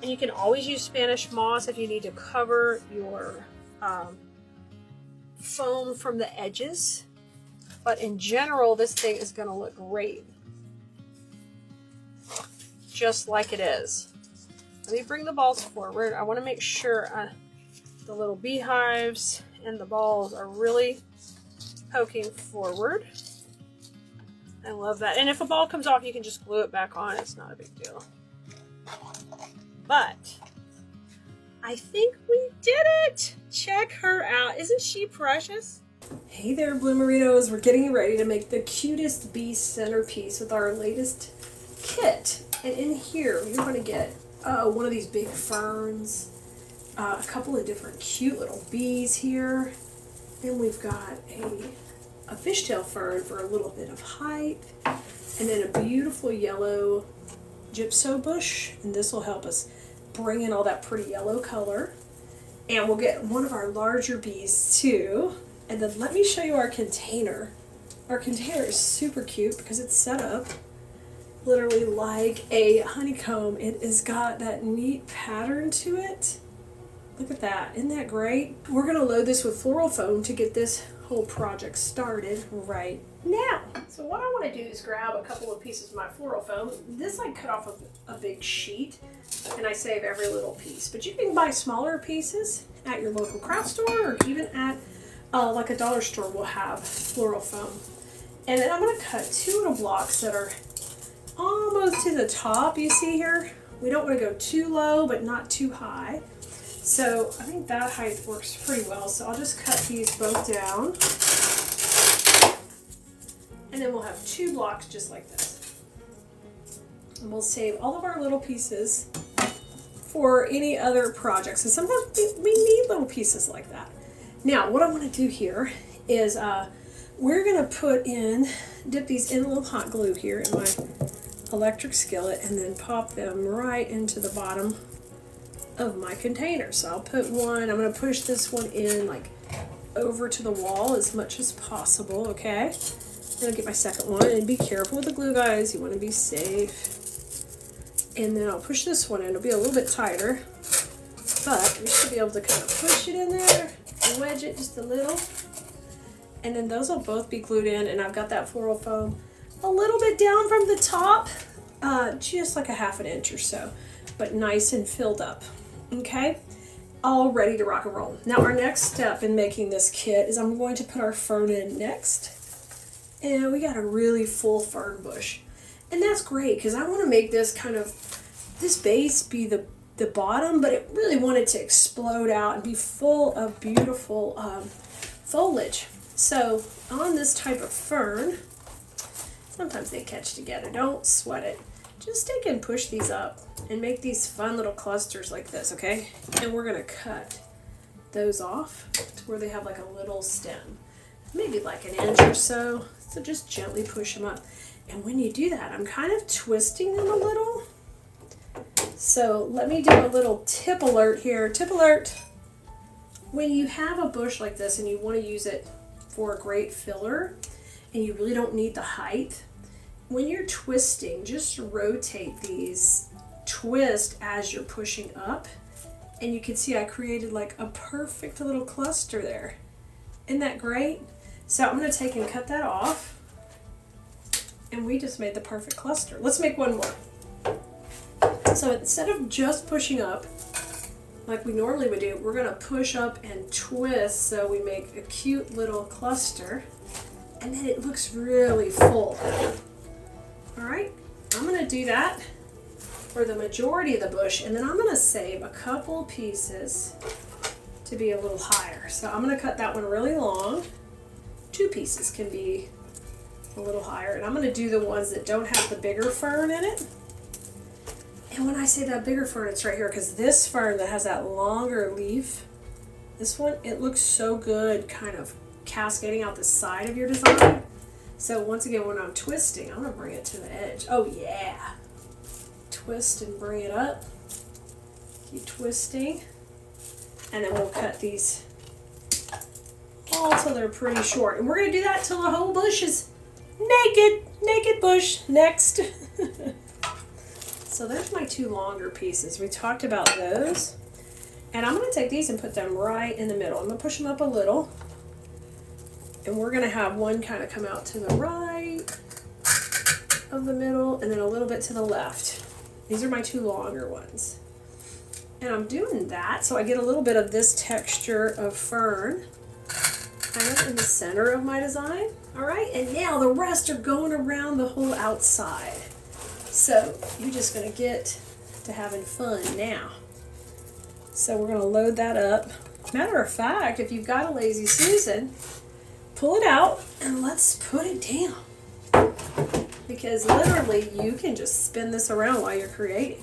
And you can always use Spanish moss if you need to cover your foam from the edges. But in general, this thing is going to look great. Just like it is. Let me bring the balls forward. I want to make sure the little beehives and the balls are really poking forward. I love that. And if a ball comes off, you can just glue it back on. It's not a big deal. But I think we did it. Check her out. Isn't she precious? Hey there, Bloomeritos. We're getting ready to make the cutest bee centerpiece with our latest kit. And in here, you're going to get one of these big ferns, a couple of different cute little bees here. Then we've got a fishtail fern for a little bit of height. And then a beautiful yellow gypso bush. And this will help us bring in all that pretty yellow color. And we'll get one of our larger bees too. And then let me show you our container. Our container is super cute because it's set up literally like a honeycomb. It has got that neat pattern to it. Look at that. Isn't that great? We're going to load this with floral foam to get this whole project started right now. So what I want to do is grab a couple of pieces of my floral foam. This I cut off of a big sheet and I save every little piece. But you can buy smaller pieces at your local craft store or even at like a dollar store will have floral foam. And then I'm going to cut two little blocks that are almost to the top, you see here. We don't want to go too low, but not too high. So I think that height works pretty well. So I'll just cut these both down. And then we'll have two blocks just like this. And we'll save all of our little pieces for any other projects. And sometimes we need little pieces like that. Now, what I want to do here is we're going to dip these in a little hot glue here in my electric skillet and then pop them right into the bottom of my container. So I'll put one, I'm going to push this one in like over to the wall as much as possible, okay? Then I'll get my second one, and be careful with the glue, guys. You want to be safe. And then I'll push this one in. It'll be a little bit tighter, but we should be able to kind of push it in there, wedge it just a little. And then those will both be glued in, and I've got that floral foam a little bit down from the top, just like a ½ inch or so, but nice and filled up. Okay, all ready to rock and roll. Now our next step in making this kit is I'm going to put our fern in next. And we got a really full fern bush. And that's great because I want to make this kind of, this base be the bottom, but it really wanted to explode out and be full of beautiful foliage. So on this type of fern, sometimes they catch together. Don't sweat it. Just take and push these up and make these fun little clusters like this, okay? And we're going to cut those off to where they have like a little stem. Maybe like an inch or so. So just gently push them up. And when you do that, I'm kind of twisting them a little. So let me do a little tip alert here. Tip alert. When you have a bush like this and you want to use it for a great filler and you really don't need the height, when you're twisting, just rotate these. Twist as you're pushing up. And you can see I created like a perfect little cluster there. Isn't that great? So I'm going to take and cut that off. And we just made the perfect cluster. Let's make one more. So instead of just pushing up, like we normally would do, we're gonna push up and twist so we make a cute little cluster, and then it looks really full. All right, I'm gonna do that for the majority of the bush, and then I'm gonna save a couple pieces to be a little higher. So I'm gonna cut that one really long. 2 pieces can be a little higher, and I'm gonna do the ones that don't have the bigger fern in it. And when I say that bigger fern, it's right here, because this fern that has that longer leaf, this one, it looks so good kind of cascading out the side of your design. So once again, when I'm twisting, I'm gonna bring it to the edge. Oh yeah. Twist and bring it up. Keep twisting. And then we'll cut these all till they're pretty short. And we're gonna do that till the whole bush is naked bush. Next. So there's my 2 longer pieces. We talked about those. And I'm going to take these and put them right in the middle. I'm going to push them up a little. And we're going to have one kind of come out to the right of the middle and then a little bit to the left. These are my 2 longer ones. And I'm doing that so I get a little bit of this texture of fern kind of in the center of my design. All right, and now the rest are going around the whole outside. So you're just going to get to having fun now. So we're going to load that up. Matter of fact, if you've got a Lazy Susan, pull it out and let's put it down. Because literally you can just spin this around while you're creating.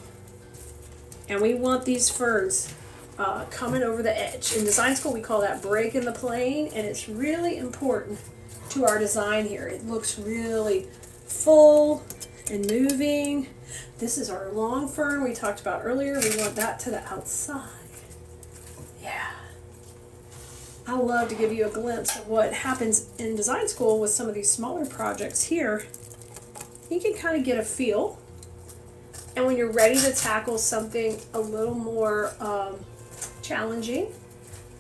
And we want these ferns coming over the edge. In design school we call that breaking the plane, and it's really important to our design here. It looks really full and moving. This is our long fern we talked about earlier. We want that to the outside. Yeah. I love to give you a glimpse of what happens in design school with some of these smaller projects here. You can kind of get a feel. And when you're ready to tackle something a little more challenging,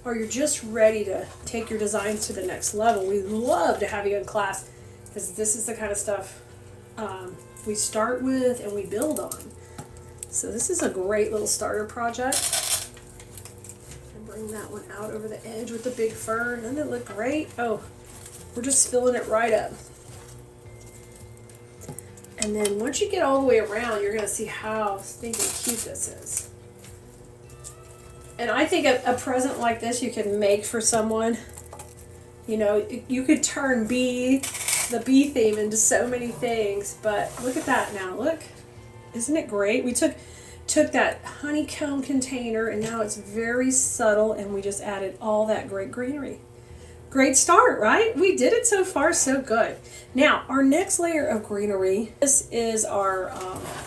or you're just ready to take your designs to the next level, we love to have you in class, because this is the kind of stuff we start with and we build on. So this is a great little starter project. And bring that one out over the edge with the big fern. Doesn't it look great? Oh, we're just filling it right up. And then once you get all the way around, you're going to see how stinking cute this is. And I think a present like this you can make for someone. You know, you could turn the bee theme into so many things, but look at that now. Look, isn't it great? We took that honeycomb container and now it's very subtle, and we just added all that great greenery. Great start, right? We did it so far, so good. Now, our next layer of greenery, this is our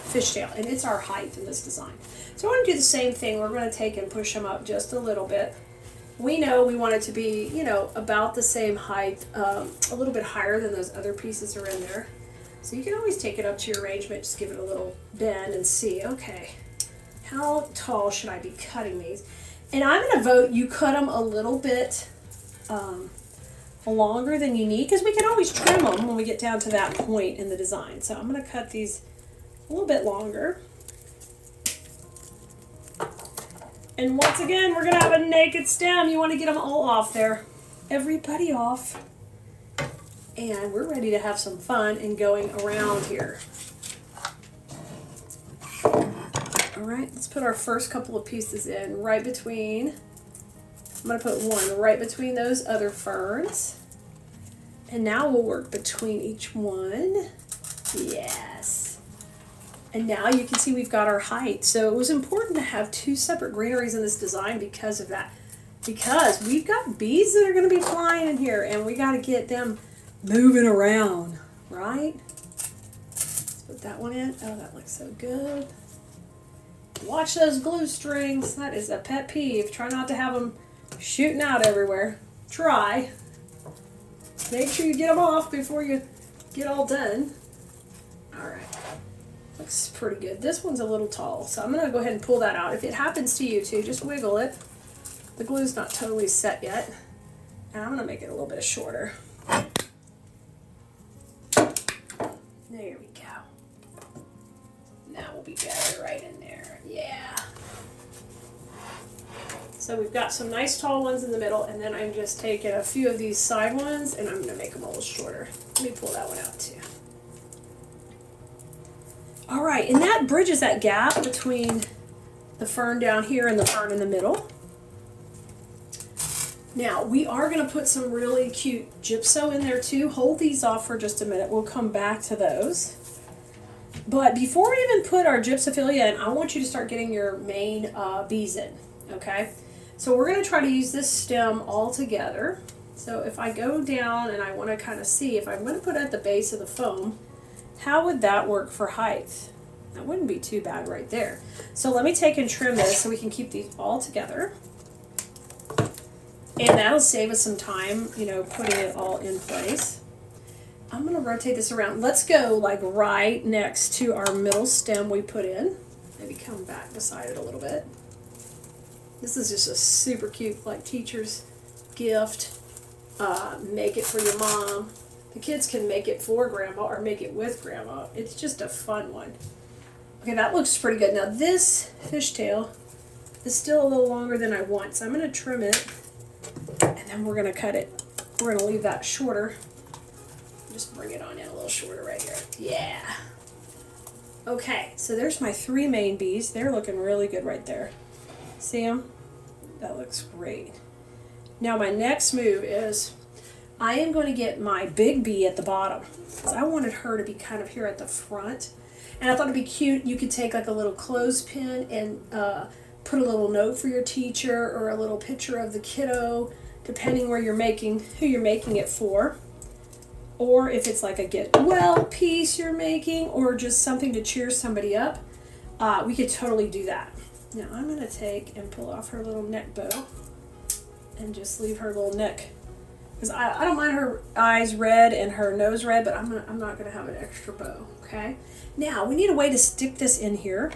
fishtail, and it's our height in this design. So I want to do the same thing. We're going to take and push them up just a little bit. We know we want it to be, you know, about the same height, a little bit higher than those other pieces are in there. So you can always take it up to your arrangement, just give it a little bend and see, okay, how tall should I be cutting these? And I'm going to vote you cut them a little bit longer than you need, because we can always trim them when we get down to that point in the design. So I'm going to cut these a little bit longer. And once again, we're going to have a naked stem. You want to get them all off there. Everybody off. And we're ready to have some fun and going around here. All right, let's put our first couple of pieces in right between. I'm going to put one right between those other ferns. And now we'll work between each one. Yes. And now you can see we've got our height. So it was important to have 2 separate greeneries in this design because of that. Because we've got bees that are going to be flying in here, and we got to get them moving around, right? Let's put that one in. Oh, that looks so good. Watch those glue strings. That is a pet peeve. Try not to have them shooting out everywhere. Try. Make sure you get them off before you get all done. All right. Looks pretty good. This one's a little tall, so I'm going to go ahead and pull that out. If it happens to you too, just wiggle it. The glue's not totally set yet. And I'm going to make it a little bit shorter. There we go. That will be better right in there. Yeah. So we've got some nice tall ones in the middle, and then I'm just taking a few of these side ones and I'm gonna make them a little shorter. Let me pull that one out too. All right, and that bridges that gap between the fern down here and the fern in the middle. Now, we are going to put some really cute gypso in there too. Hold these off for just a minute. We'll come back to those. But before we even put our gypsophilia in, I want you to start getting your main bees in, okay? So we're going to try to use this stem all together. So if I go down and I want to kind of see, if I'm going to put it at the base of the foam, how would that work for height? That wouldn't be too bad right there. So let me take and trim this so we can keep these all together. And that'll save us some time, you know, putting it all in place. I'm going to rotate this around. Let's go like right next to our middle stem we put in. Maybe come back beside it a little bit. This is just a super cute like teacher's gift. Make it for your mom. The kids can make it for grandma or make it with grandma. It's just a fun one. Okay, that looks pretty good. Now this fishtail is still a little longer than I want, so I'm going to trim it. And then we're going to cut it. We're going to leave that shorter. Just bring it on in a little shorter right here. Yeah. Okay, so there's my 3 main bees. They're looking really good right there. See them? That looks great. Now my next move is I am going to get my big bee at the bottom. Because I wanted her to be kind of here at the front. And I thought it'd be cute. You could take like a little clothespin and put a little note for your teacher or a little picture of the kiddo, depending who you're making it for. Or if it's like a get well piece you're making or just something to cheer somebody up, we could totally do that. Now I'm going to take and pull off her little neck bow and just leave her little neck. Because I don't mind her eyes red and her nose red, but I'm not going to have an extra bow, okay? Now we need a way to stick this in here.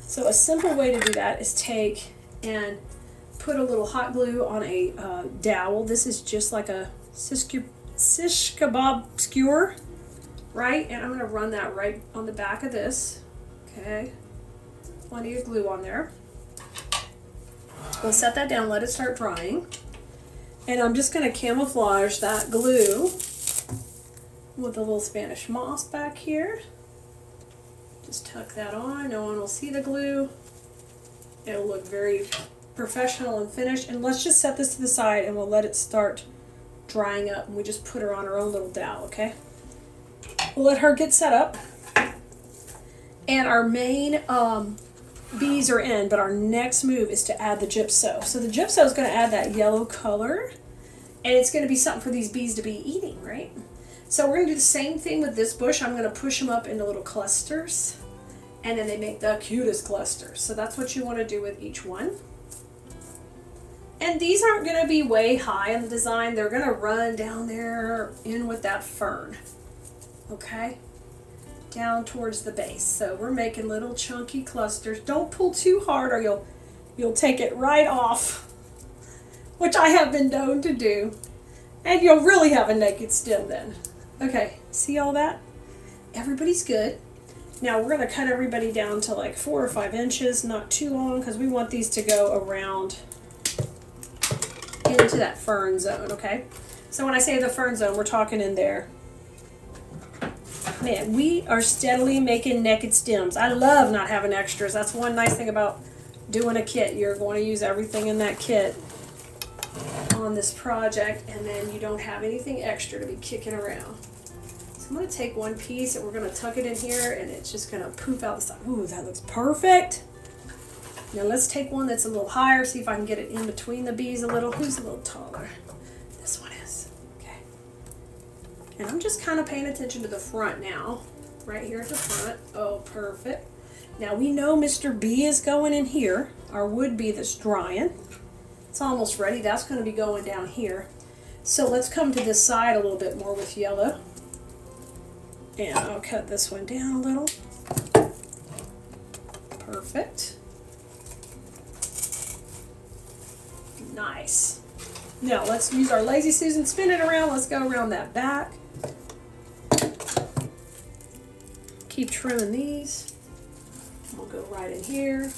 So a simple way to do that is take and put a little hot glue on a dowel. This is just like a shish kebab skewer, right? And I'm going to run that right on the back of this. Okay, plenty of glue on there. We'll set that down, let it start drying. And I'm just going to camouflage that glue with a little Spanish moss back here. Just tuck that on, no one will see the glue. It'll look very professional and finished. And let's just set this to the side and we'll let it start drying up. And we just put her on her own little dowel, okay? We'll let her get set up. And our main bees are in, but our next move is to add the gypso. So the gypso is going to add that yellow color. And it's going to be something for these bees to be eating, right? So we're going to do the same thing with this bush. I'm going to push them up into little clusters. And then they make the cutest clusters. So that's what you want to do with each one. And these aren't going to be way high in the design. They're going to run down there in with that fern. Okay? Down towards the base. So we're making little chunky clusters. Don't pull too hard or you'll take it right off. Which I have been known to do. And you'll really have a naked stem then. Okay, see all that? Everybody's good. Now we're going to cut everybody down to like 4 or 5 inches, not too long, because we want these to go around into that fern zone, okay? So when I say the fern zone, we're talking in there. Man, we are steadily making naked stems. I love not having extras. That's one nice thing about doing a kit. You're going to use everything in that kit on this project, and then you don't have anything extra to be kicking around. So I'm going to take one piece and we're going to tuck it in here, and it's just going to poof out the side. Ooh, that looks perfect. Now let's take one that's a little higher, see if I can get it in between the bees a little. Who's a little taller? This one is. Okay. And I'm just kind of paying attention to the front now. Right here at the front. Oh, perfect. Now we know Mr. B is going in here. Our wood bee that's drying. It's almost ready. That's going to be going down here. So let's come to this side a little bit more with yellow. And I'll cut this one down a little. Perfect. Nice. Now let's use our Lazy Susan, spin it around. Let's go around that back. Keep trimming these. We'll go right in here.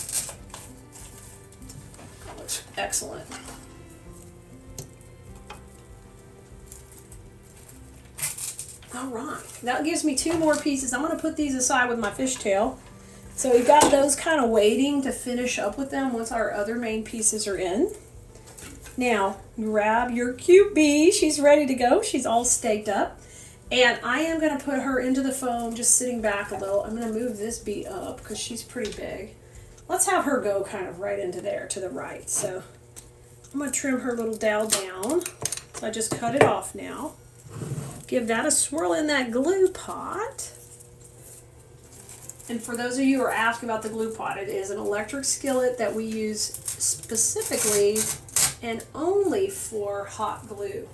That looks Excellent. All right, that gives me 2 more pieces. I'm going to put these aside with my fishtail. So we've got those kind of waiting to finish up with them once our other main pieces are in. Now, grab your cute bee. She's ready to go. She's all staked up. And I am going to put her into the foam, just sitting back a little. I'm going to move this bee up because she's pretty big. Let's have her go kind of right into there to the right. So I'm going to trim her little dowel down. So I just cut it off now. Give that a swirl in that glue pot. And for those of you who are asking about the glue pot, it is an electric skillet that we use specifically and only for hot glue.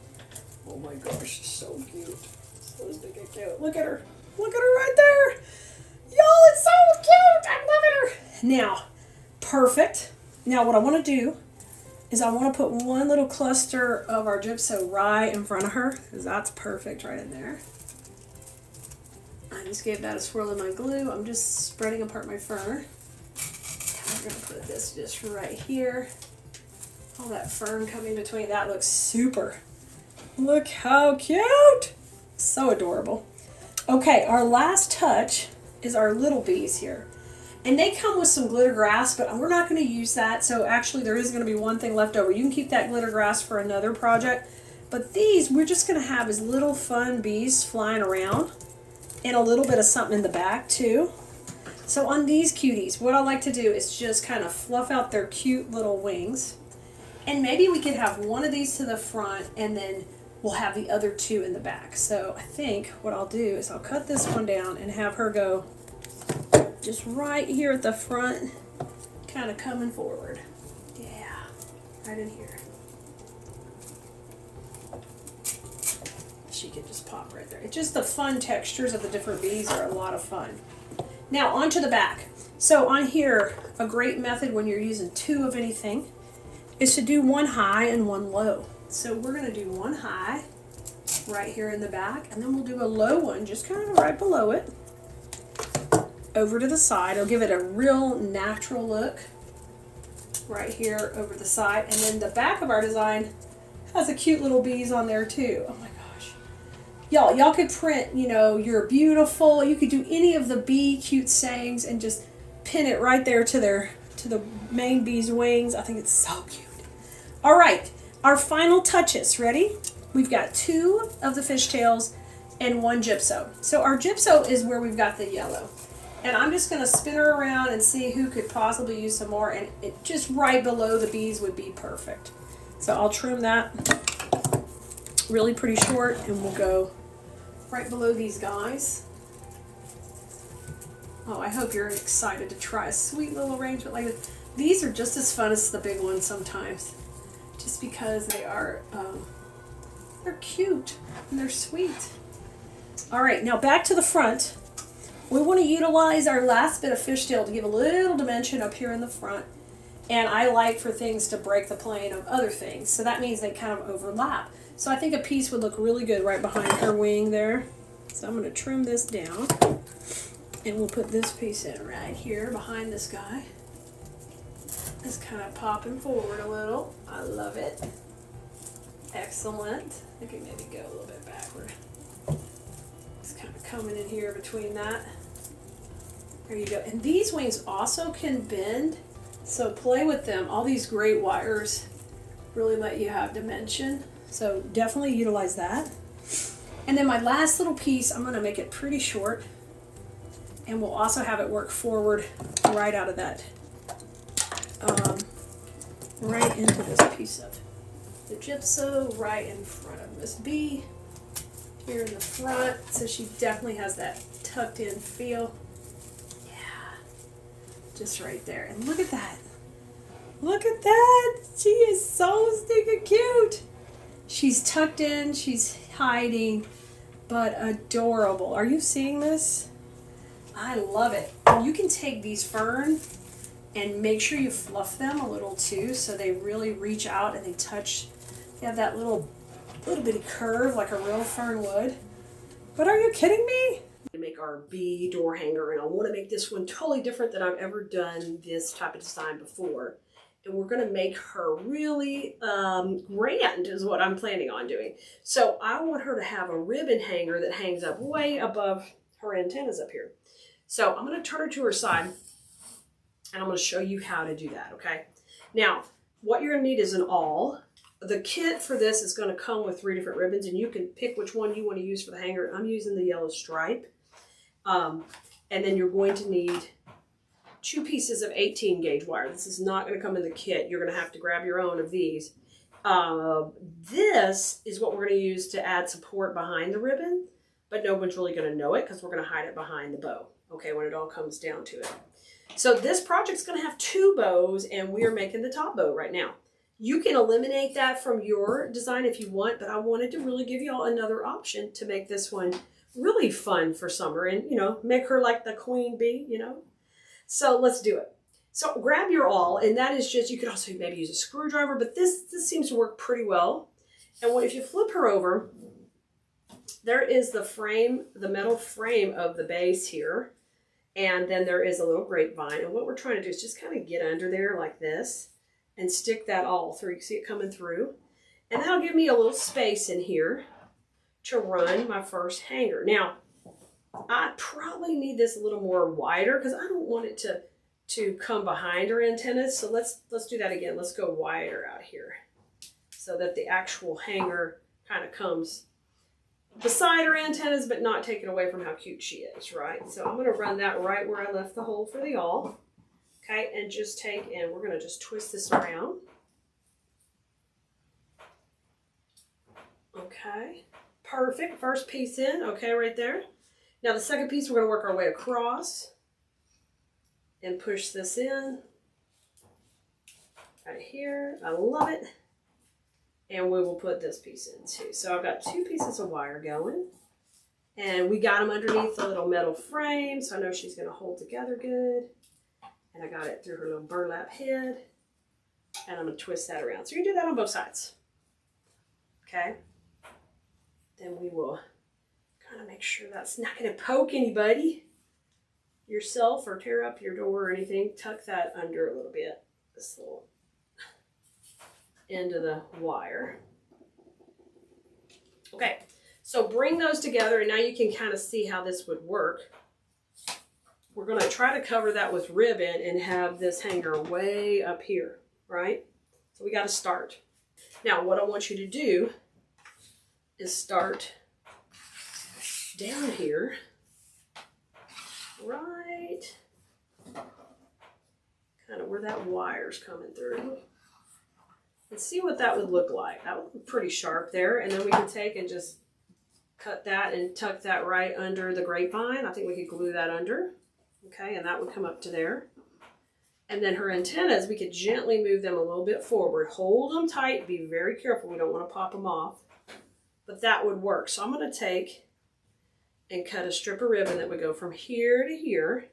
Oh my gosh, she's so cute. So stinking cute. Look at her. Look at her right there. Y'all, it's so cute. I'm loving her. Now, perfect. Now what I want to do is I want to put one little cluster of our gypso right in front of her, because that's perfect right in there. I just gave that a swirl in my glue. I'm just spreading apart my fern. I'm going to put this just right here. All that fern coming between. That looks super. Look how cute. So adorable. Okay, our last touch is our little bees here. And they come with some glitter grass, but we're not going to use that. So actually there is going to be one thing left over. You can keep that glitter grass for another project. But these we're just going to have as little fun bees flying around. And a little bit of something in the back too. So on these cuties, what I like to do is just kind of fluff out their cute little wings. And maybe we could have one of these to the front and then we'll have the other 2 in the back. So I think what I'll do is I'll cut this one down and have her go just right here at the front, kind of coming forward. Yeah, right in here. She could just pop right there. It's just the fun textures of the different bees are a lot of fun. Now onto the back. So on here, a great method when you're using 2 of anything is to do one high and one low. So we're going to do one high right here in the back, and then we'll do a low one just kind of right below it. Over to the side. It'll give it a real natural look right here over the side. And then the back of our design has a cute little bees on there too. Oh my gosh. Y'all could print, you know, you're beautiful. You could do any of the bee cute sayings and just pin it right there to the main bee's wings. I think it's so cute. All right, our final touches. Ready? We've got 2 of the fishtails and 1 gypso. So our gypso is where we've got the yellow. And I'm just going to spin her around and see who could possibly use some more. And it just right below the bees would be perfect. So I'll trim that really pretty short and we'll go right below these guys. Oh, I hope you're excited to try a sweet little arrangement like this. These are just as fun as the big ones sometimes. Just because they are, they're cute and they're sweet. All right, now back to the front. We want to utilize our last bit of fishtail to give a little dimension up here in the front. And I like for things to break the plane of other things. So that means they kind of overlap. So I think a piece would look really good right behind her wing there. So I'm going to trim this down. And we'll put this piece in right here behind this guy. It's kind of popping forward a little. I love it. Excellent. I can maybe go a little bit backward. It's kind of coming in here between that. There you go. And these wings also can bend, so play with them. All these great wires really let you have dimension, so definitely utilize that. And then my last little piece, I'm going to make it pretty short, and we'll also have it work forward right out of that, right into this piece of the gypso, right in front of Miss B. Here in the front, so she definitely has that tucked in feel. Yeah, just right there. And look at that. Look at that. She is so stinking cute. She's tucked in, she's hiding, but adorable. Are you seeing this? I love it. You can take these fern and make sure you fluff them a little too, so they really reach out and they touch. They have that little bitty curve like a real fern would. But are you kidding me? To make our bee door hanger, and I want to make this one totally different than I've ever done this type of design before. and we're going to make her really grand is what I'm planning on doing. So I want her to have a ribbon hanger that hangs up way above her antennas up here. So I'm going to turn her to her side, and I'm going to show you how to do that, okay? Now, what you're going to need is an awl. The kit for this is going to come with 3 different ribbons, and you can pick which one you want to use for the hanger. I'm using the yellow stripe. And then you're going to need 2 pieces of 18 gauge wire. This is not going to come in the kit. You're going to have to grab your own of these. This is what we're going to use to add support behind the ribbon, but no one's really going to know it because we're going to hide it behind the bow, okay, when it all comes down to it. So this project's going to have 2 bows, and we are making the top bow right now. You can eliminate that from your design if you want, but I wanted to really give you all another option to make this one really fun for summer and, you know, make her like the queen bee, you know. So let's do it. So grab your awl, and that is just, you could also maybe use a screwdriver, but this seems to work pretty well. And if you flip her over, there is the frame, the metal frame of the base here. And then there is a little grapevine. And what we're trying to do is just kind of get under there like this and stick that awl through. You can see it coming through. And that'll give me a little space in here to run my first hanger. Now, I probably need this a little more wider because I don't want it to come behind her antennas. So let's do that again. Let's go wider out here so that the actual hanger kind of comes beside her antennas, but not taken away from how cute she is, right? So I'm going to run that right where I left the hole for the awl. Okay, and just take, and we're going to just twist this around. Okay, perfect. First piece in, okay, right there. Now the second piece, we're going to work our way across and push this in right here. I love it. And we will put this piece in too. So I've got 2 pieces of wire going, and we got them underneath the little metal frame, so I know she's going to hold together good. And I got it through her little burlap head, and I'm going to twist that around. So you can do that on both sides. Okay. Then we will kind of make sure that's not going to poke anybody, yourself, or tear up your door or anything. Tuck that under a little bit, this little end of the wire. Okay, so bring those together, and now you can kind of see how this would work. We're going to try to cover that with ribbon and have this hanger way up here, right? So we got to start. Now, what I want you to do is start down here, right kind of where that wire's coming through. And see what that would look like. That would look pretty sharp there. And then we can take and just cut that and tuck that right under the grapevine. I think we could glue that under. Okay, and that would come up to there. And then her antennas, we could gently move them a little bit forward. Hold them tight. Be very careful. We don't want to pop them off. But that would work. So I'm going to take and cut a strip of ribbon that would go from here to here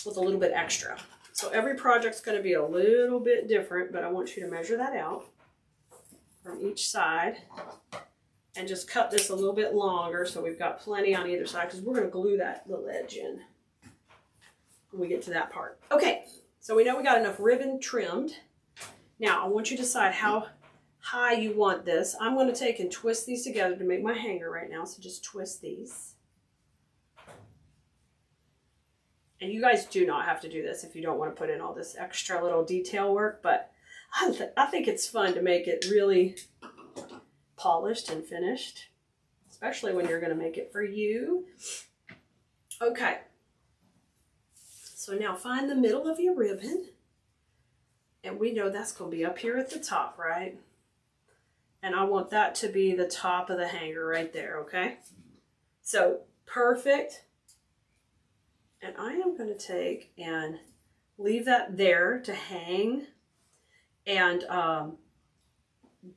with a little bit extra. So every project's going to be a little bit different, but I want you to measure that out from each side and just cut this a little bit longer so we've got plenty on either side, because we're going to glue that little edge in when we get to that part. Okay, so we know we got enough ribbon trimmed. Now I want you to decide how high you want this. I'm going to take and twist these together to make my hanger right now, so just twist these. And you guys do not have to do this if you don't want to put in all this extra little detail work, but I think it's fun to make it really polished and finished, especially when you're going to make it for you. Okay. So now find the middle of your ribbon, and we know that's going to be up here at the top, right? And I want that to be the top of the hanger right there, okay? So perfect. And I am going to take and leave that there to hang. And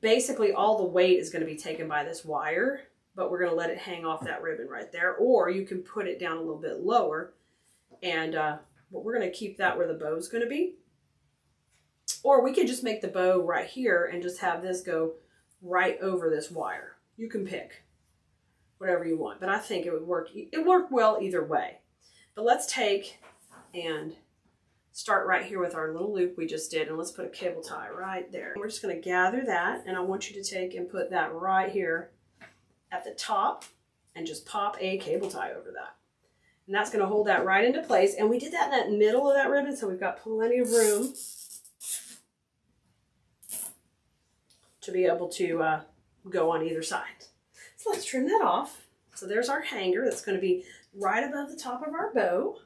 basically all the weight is going to be taken by this wire, but we're going to let it hang off that ribbon right there. Or you can put it down a little bit lower, and but we're going to keep that where the bow is going to be. Or we could just make the bow right here and just have this go right over this wire. You can pick whatever you want, but I think it would work. It worked well either way. But let's take and start right here with our little loop we just did, and let's put a cable tie right there. We're just going to gather that, and I want you to take and put that right here at the top and just pop a cable tie over that. And that's going to hold that right into place. And we did that in that middle of that ribbon, so we've got plenty of room to be able to go on either side. So let's trim that off. So there's our hanger that's going to be right above the top of our bow.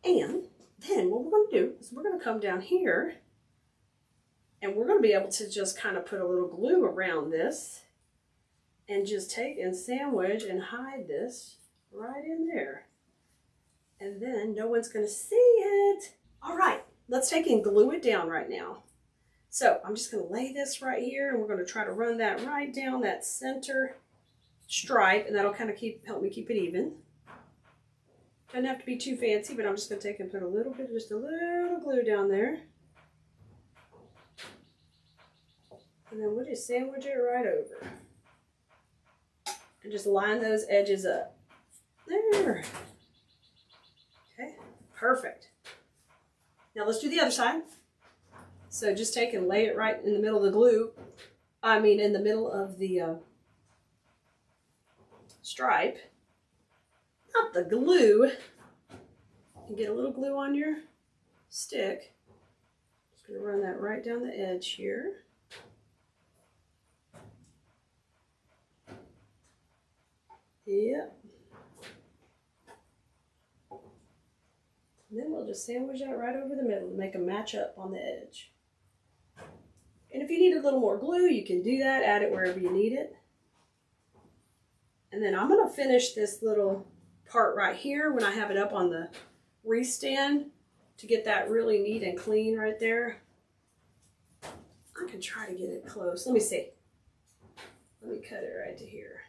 And then what we're going to do is we're going to come down here and we're going to be able to just kind of put a little glue around this and just take and sandwich and hide this right in there. And then no one's going to see it. All right, let's take and glue it down right now. So I'm just going to lay this right here, and we're going to try to run that right down that center stripe, and that'll kind of help me keep it even. Doesn't have to be too fancy, but I'm just going to take and put a little bit, just a little glue down there. And then we'll just sandwich it right over. And just line those edges up. There. Okay, perfect. Now let's do the other side. So just take and lay it right in the middle of the glue. In the middle of the stripe. Not the glue. And get a little glue on your stick. Just going to run that right down the edge here. Yep. And then we'll just sandwich that right over the middle to make a match up on the edge. And if you need a little more glue, you can do that. Add it wherever you need it. And then I'm going to finish this little part right here when I have it up on the wreath stand to get that really neat and clean right there. I can try to get it close. Let me see. Let me cut it right to here.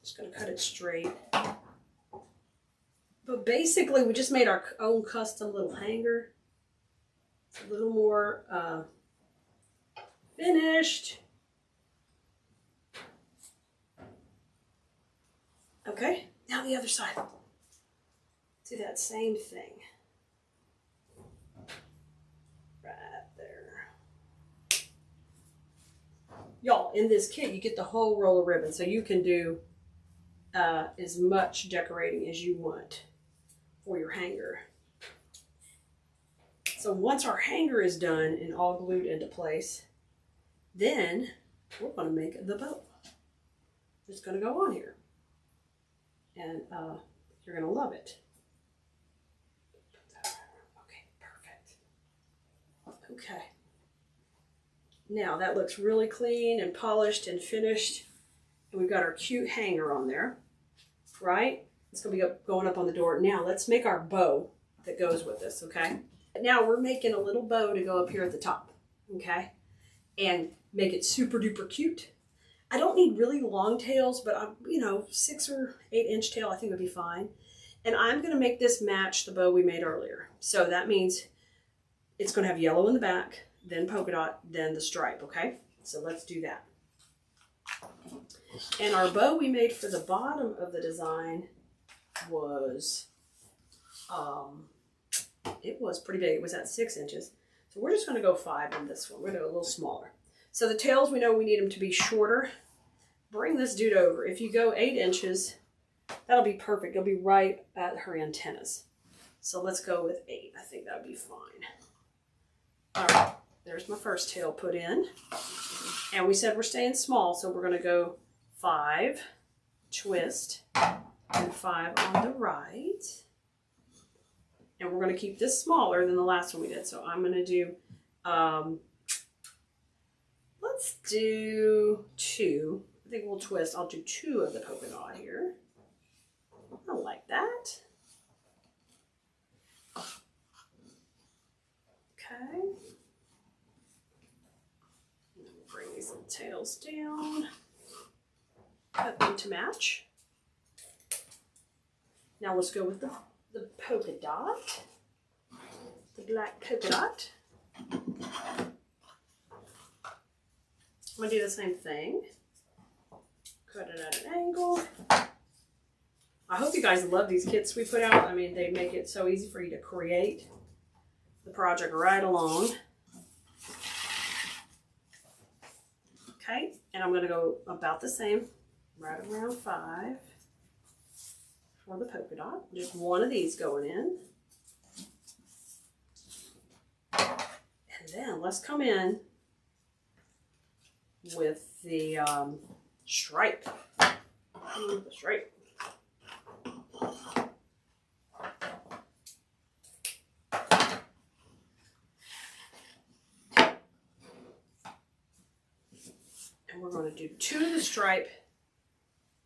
Just going to cut it straight. But basically, we just made our own custom little hanger. It's a little more finished. Okay, now the other side. Do that same thing. Right there. Y'all, in this kit, you get the whole roll of ribbon, so you can do as much decorating as you want for your hanger. So once our hanger is done and all glued into place, then we're going to make the bow. It's going to go on here. And you're going to love it. Okay, perfect. Okay. Now that looks really clean and polished and finished. And we've got our cute hanger on there, right? It's going to be going up on the door. Now let's make our bow that goes with this, okay? Now we're making a little bow to go up here at the top, okay? And make it super duper cute. I don't need really long tails, but 6 or 8 inch tail I think would be fine. And I'm going to make this match the bow we made earlier. So that means it's going to have yellow in the back, then polka dot, then the stripe, okay? So let's do that. And our bow we made for the bottom of the design was, it was pretty big. It was at 6 inches. So we're just going to go 5 on this one. We're going to go a little smaller. So the tails, we know we need them to be shorter. Bring this dude over. If you go 8 inches, that'll be perfect. It'll be right at her antennas. So let's go with 8. I think that would be fine. All right, there's my first tail put in. And we said we're staying small, so we're going to go 5, twist, and 5 on the right. And we're going to keep this smaller than the last one we did. So I'm going to do, let's do 2. I think we'll twist. I'll do 2 of the polka dot here. I like that. Okay. Bring these little tails down. Cut them to match. Now let's go with the polka dot. The black polka dot. I'm going to do the same thing. Cut it at an angle. I hope you guys love these kits we put out. I mean, they make it so easy for you to create. project right along. Okay, and I'm going to go about the same, right around 5 for the polka dot. Just one of these going in. And then let's come in with the stripe. The stripe. And we're going to do 2 of the stripe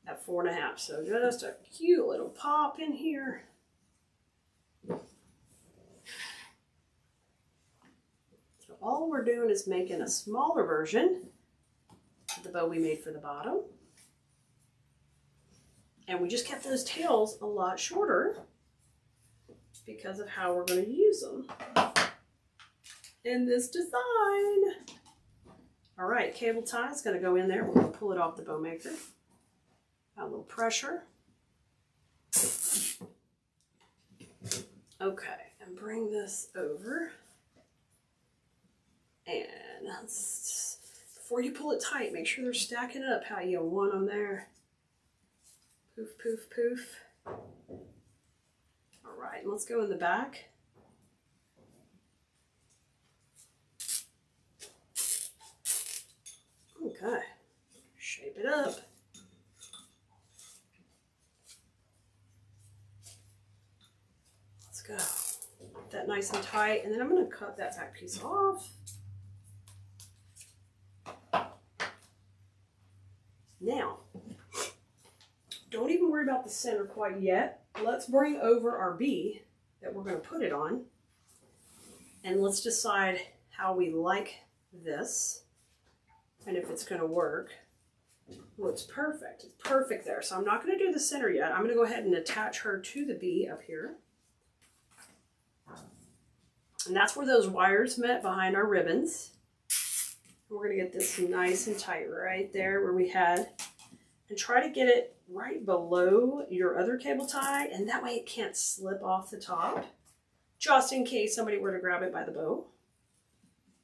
at 4.5. So just a cute little pop in here. So all we're doing is making a smaller version of the bow we made for the bottom. And we just kept those tails a lot shorter because of how we're going to use them in this design. All right, cable tie is going to go in there. We're going to pull it off the bow maker. A little pressure. Okay, and bring this over. And before you pull it tight, make sure they're stacking up how you want them there. Poof, poof, poof. All right, let's go in the back. Okay, shape it up. Let's go. Get that nice and tight, and then I'm going to cut that back piece off. Now, don't even worry about the center quite yet. Let's bring over our bee that we're going to put it on, and let's decide how we like this and if it's going to work. Well, it's perfect. It's perfect there. So I'm not going to do the center yet. I'm going to go ahead and attach her to the bee up here. And that's where those wires met behind our ribbons. We're going to get this nice and tight right there where we had, and try to get it right below your other cable tie, and that way it can't slip off the top, just in case somebody were to grab it by the bow,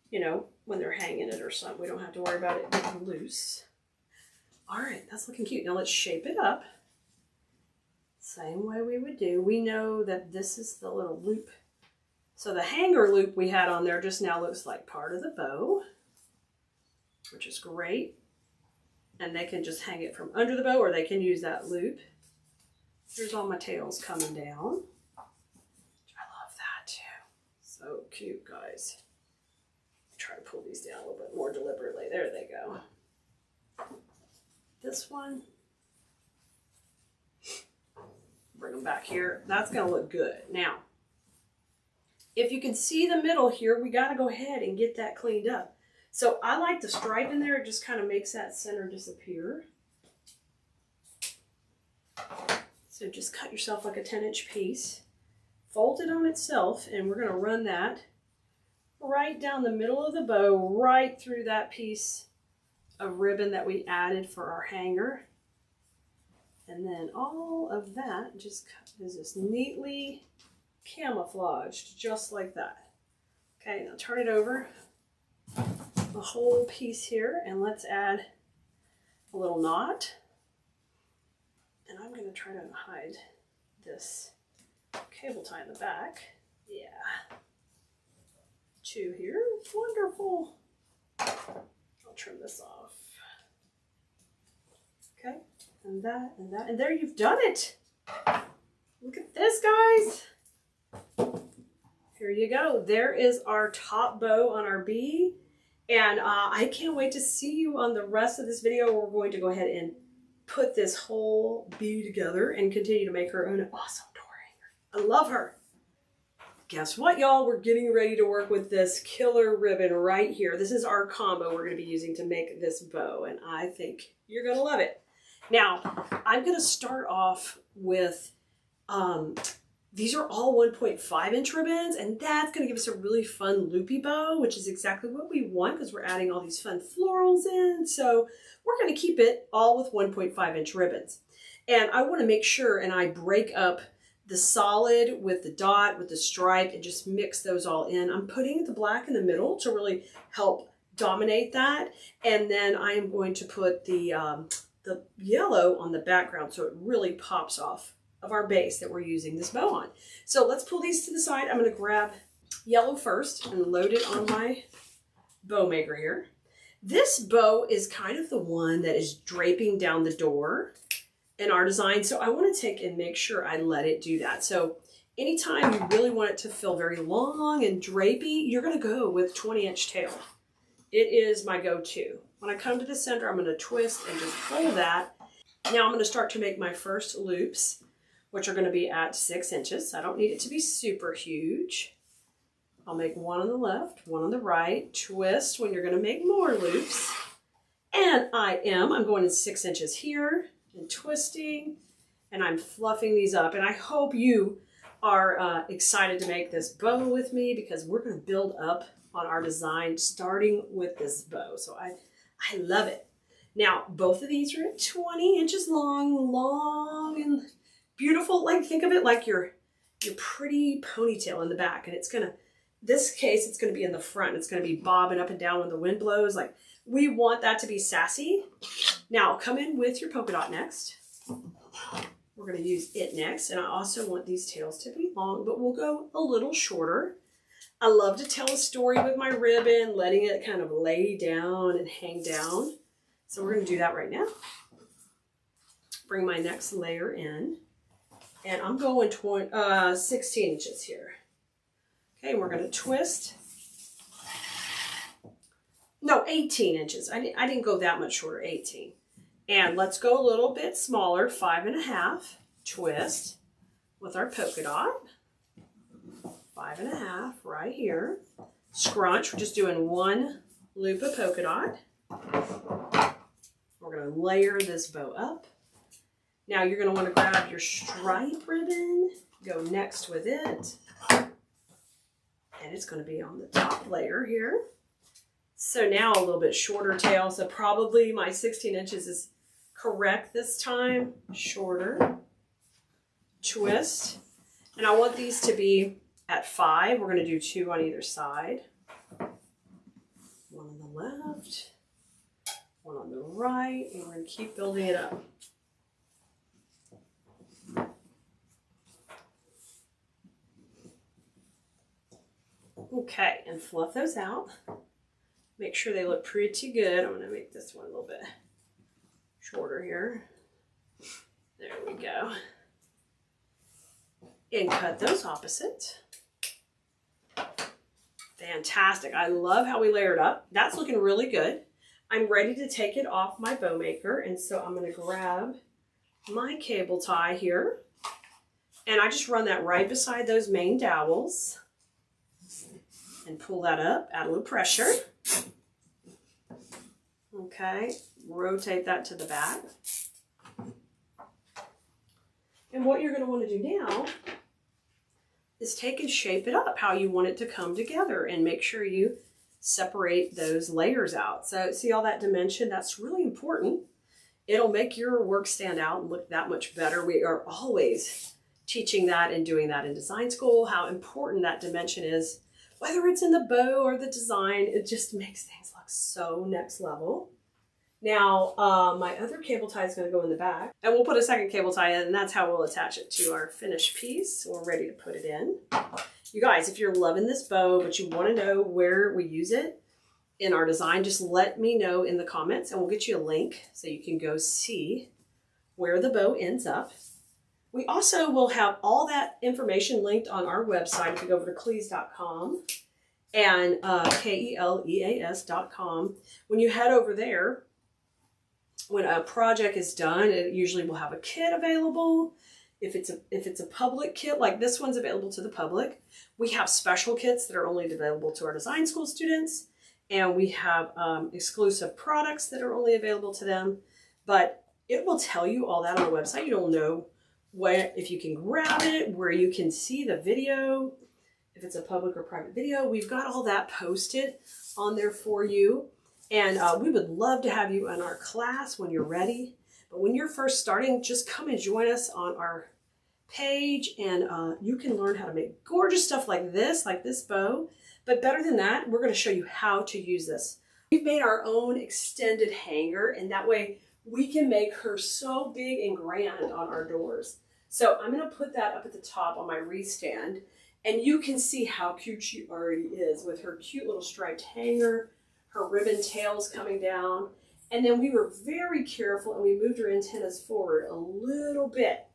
you know, when they're hanging it or something. We don't have to worry about it getting loose. All right, that's looking cute. Now let's shape it up. Same way we would do. We know that this is the little loop. So the hanger loop we had on there just now looks like part of the bow, which is great. And they can just hang it from under the bow, or they can use that loop. Here's all my tails coming down. I love that too. So cute, guys. Try to pull these down a little bit more deliberately. There they go. This one. Bring them back here. That's going to look good. Now, if you can see the middle here, we got to go ahead and get that cleaned up. So I like the stripe in there. It just kind of makes that center disappear. So just cut yourself like a 10-inch piece. Fold it on itself, and we're going to run that right down the middle of the bow, right through that piece of ribbon that we added for our hanger. And then all of that just is just neatly camouflaged, just like that. Okay, now turn it over. The whole piece here, and let's add a little knot. And I'm going to try to hide this cable tie in the back. Yeah. 2 here. Wonderful. I'll trim this off. Okay. And that, and that. And there, you've done it. Look at this, guys. Here you go. There is our top bow on our bee. And I can't wait to see you on the rest of this video. We're going to go ahead and put this whole bee together and continue to make her own awesome door hanger. I love her. Guess what, y'all? We're getting ready to work with this killer ribbon right here. This is our combo we're going to be using to make this bow, and I think you're going to love it. Now, I'm going to start off with, these are all 1.5-inch ribbons, and that's going to give us a really fun loopy bow, which is exactly what we want because we're adding all these fun florals in. So we're going to keep it all with 1.5-inch ribbons. And I want to make sure, and I break up the solid with the dot, with the stripe, and just mix those all in. I'm putting the black in the middle to really help dominate that. And then I am going to put the yellow on the background so it really pops off of our base that we're using this bow on. So let's pull these to the side. I'm going to grab yellow first and load it on my bow maker here. This bow is kind of the one that is draping down the door in our design. So I want to take and make sure I let it do that. So anytime you really want it to feel very long and drapey, you're going to go with 20-inch tail. It is my go-to. When I come to the center, I'm going to twist and just pull that. Now I'm going to start to make my first loops, which are going to be at 6 inches. I don't need it to be super huge. I'll make one on the left, one on the right, twist when you're going to make more loops. And I'm going in 6 inches here and twisting, and I'm fluffing these up. And I hope you are excited to make this bow with me, because we're going to build up on our design starting with this bow. So I love it. Now, both of these are at 20 inches long and beautiful. Like, think of it like your pretty ponytail in the back. And it's going to, this case, it's going to be in the front. It's going to be bobbing up and down when the wind blows. Like, we want that to be sassy. Now, come in with your polka dot next. We're going to use it next. And I also want these tails to be long, but we'll go a little shorter. I love to tell a story with my ribbon, letting it kind of lay down and hang down. So we're going to do that right now. Bring my next layer in. And I'm going 16 inches here. Okay, we're going to twist. No, 18 inches. I didn't go that much shorter, 18. And let's go a little bit smaller, 5.5. Twist with our polka dot. 5.5 right here. Scrunch, we're just doing one loop of polka dot. We're going to layer this bow up. Now you're going to want to grab your stripe ribbon, go next with it, and it's going to be on the top layer here. So now a little bit shorter tail, so probably my 16 inches is correct this time. Shorter, twist, and I want these to be at 5. We're going to do 2 on either side. One on the left, one on the right, and we're going to keep building it up. Okay, and fluff those out. Make sure they look pretty good. I'm going to make this one a little bit shorter here. There we go. And cut those opposite. Fantastic. I love how we layered up. That's looking really good. I'm ready to take it off my bow maker, and so I'm going to grab my cable tie here, and I just run that right beside those main dowels and pull that up, add a little pressure. Okay, rotate that to the back. And what you're going to want to do now is take and shape it up how you want it to come together, and make sure you separate those layers out. So see all that dimension? That's really important. It'll make your work stand out and look that much better. We are always teaching that and doing that in design school, how important that dimension is, whether it's in the bow or the design. It just makes things look so next level. Now, my other cable tie is going to go in the back, and we'll put a second cable tie in, and that's how we'll attach it to our finished piece. We're ready to put it in. You guys, if you're loving this bow, but you want to know where we use it in our design, just let me know in the comments, and we'll get you a link so you can go see where the bow ends up. We also will have all that information linked on our website. If you go over to Keleas.com and Keleas.com, when you head over there, when a project is done, it usually will have a kit available. If it's a public kit, like this one's available to the public, we have special kits that are only available to our design school students, and we have exclusive products that are only available to them. But it will tell you all that on the website. You'll know where, if you can grab it, where you can see the video, if it's a public or private video. We've got all that posted on there for you. And we would love to have you in our class when you're ready. But when you're first starting, just come and join us on our page, and you can learn how to make gorgeous stuff like this bow. But better than that, we're going to show you how to use this. We've made our own extended hanger, and that way we can make her so big and grand on our doors. So I'm going to put that up at the top on my wreath stand, and you can see how cute she already is with her cute little striped hanger, her ribbon tails coming down. And then we were very careful and we moved her antennas forward a little bit.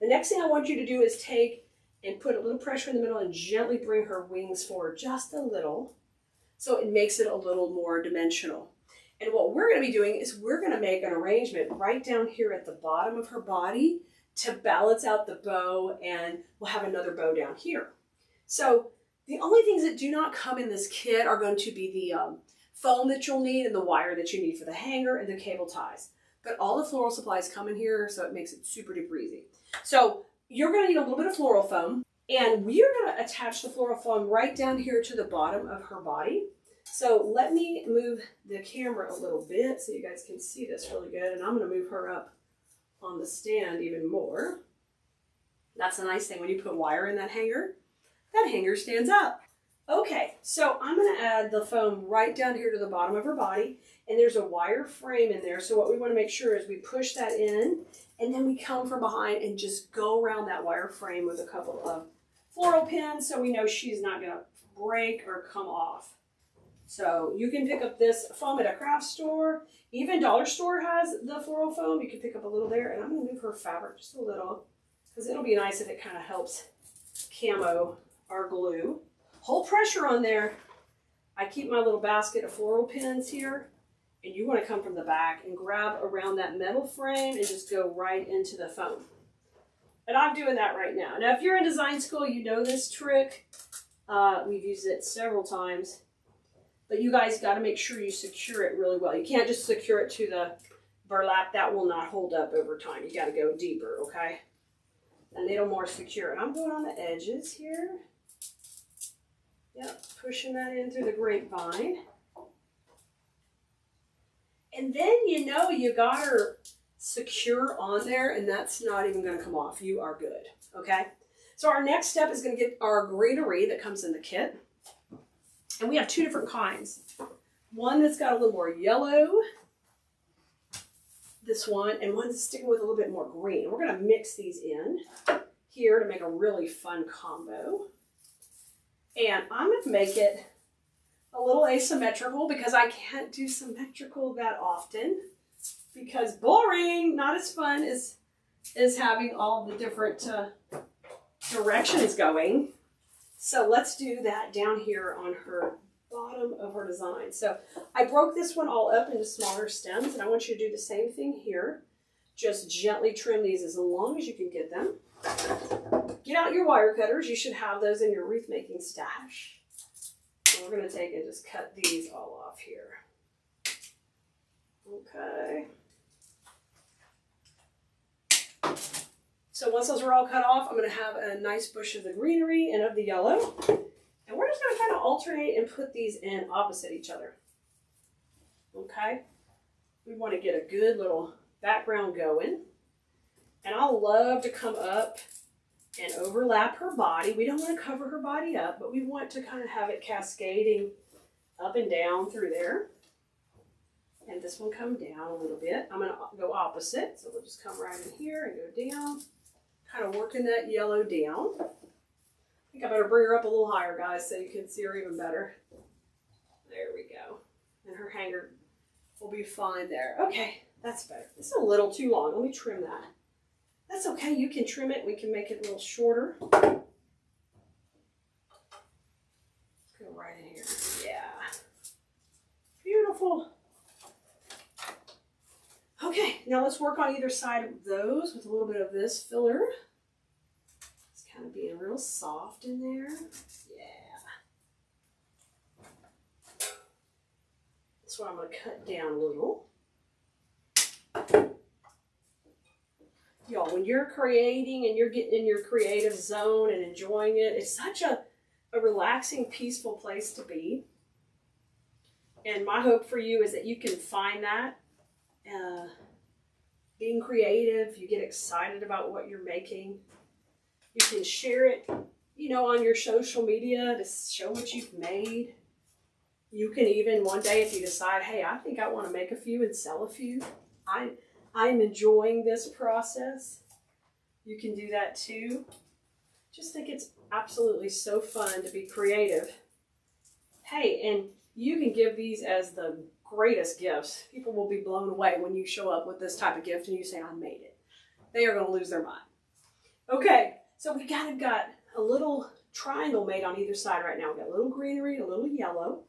The next thing I want you to do is take and put a little pressure in the middle and gently bring her wings forward just a little, so it makes it a little more dimensional. And what we're going to be doing is we're going to make an arrangement right down here at the bottom of her body to balance out the bow, and we'll have another bow down here. So the only things that do not come in this kit are going to be the foam that you'll need and the wire that you need for the hanger and the cable ties. But all the floral supplies come in here, so it makes it super duper easy. So you're going to need a little bit of floral foam, and we are going to attach the floral foam right down here to the bottom of her body. So let me move the camera a little bit so you guys can see this really good, and I'm going to move her up on the stand even more. That's a nice thing when you put wire in that hanger stands up. Okay, so I'm going to add the foam right down here to the bottom of her body, and there's a wire frame in there. So what we want to make sure is we push that in, and then we come from behind and just go around that wire frame with a couple of floral pins so we know she's not going to break or come off. So you can pick up this foam at a craft store. Even Dollar Store has the floral foam. You can pick up a little there, and I'm going to move her fabric just a little because it'll be nice if it kind of helps camo our glue. Hold pressure on there. I keep my little basket of floral pins here, and you want to come from the back and grab around that metal frame and just go right into the foam. And I'm doing that right now. Now, if you're in design school, you know this trick. We've used it several times. But you guys got to make sure you secure it really well. You can't just secure it to the burlap. That will not hold up over time. You got to go deeper, okay? A little more secure. And I'm going on the edges here. Yep, pushing that in through the grapevine. And then you know you got her secure on there, and that's not even going to come off. You are good, okay? So our next step is going to get our greenery that comes in the kit. And we have two different kinds. One that's got a little more yellow, this one, and one that's sticking with a little bit more green. We're going to mix these in here to make a really fun combo. And I'm going to make it a little asymmetrical because I can't do symmetrical that often because boring, not as fun as having all the different directions going. So let's do that down here on her bottom of her design. So I broke this one all up into smaller stems, and I want you to do the same thing here. Just gently trim these as long as you can get them. Get out your wire cutters. You should have those in your wreath making stash. And we're going to take and just cut these all off here. Okay. So once those are all cut off, I'm going to have a nice bush of the greenery and of the yellow. And we're just going to kind of alternate and put these in opposite each other. Okay? We want to get a good little background going. And I love to come up and overlap her body. We don't want to cover her body up, but we want to kind of have it cascading up and down through there. And this one come down a little bit. I'm going to go opposite. So we'll just come right in here and go down. Kind of working that yellow down. I think I better bring her up a little higher, guys, so you can see her even better. There we go. And her hanger will be fine there. Okay, that's better. This is a little too long. Let me trim that. That's okay. You can trim it. We can make it a little shorter. Let's go right in here. Yeah. Beautiful. Okay, now let's work on either side of those with a little bit of this filler. It's kind of being real soft in there. Yeah. That's what I'm going to cut down a little. Y'all, when you're creating and you're getting in your creative zone and enjoying it, it's such a relaxing, peaceful place to be. And my hope for you is that you can find that. Being creative, you get excited about what you're making. You can share it, you know, on your social media to show what you've made. You can even one day, if you decide, hey, I think I want to make a few and sell a few. I'm enjoying this process. You can do that too. Just think it's absolutely so fun to be creative. Hey, and you can give these as the greatest gifts. People will be blown away when you show up with this type of gift and you say, I made it. They are going to lose their mind. Okay, so we kind of got a little triangle made on either side right now. We've got a little greenery, a little yellow.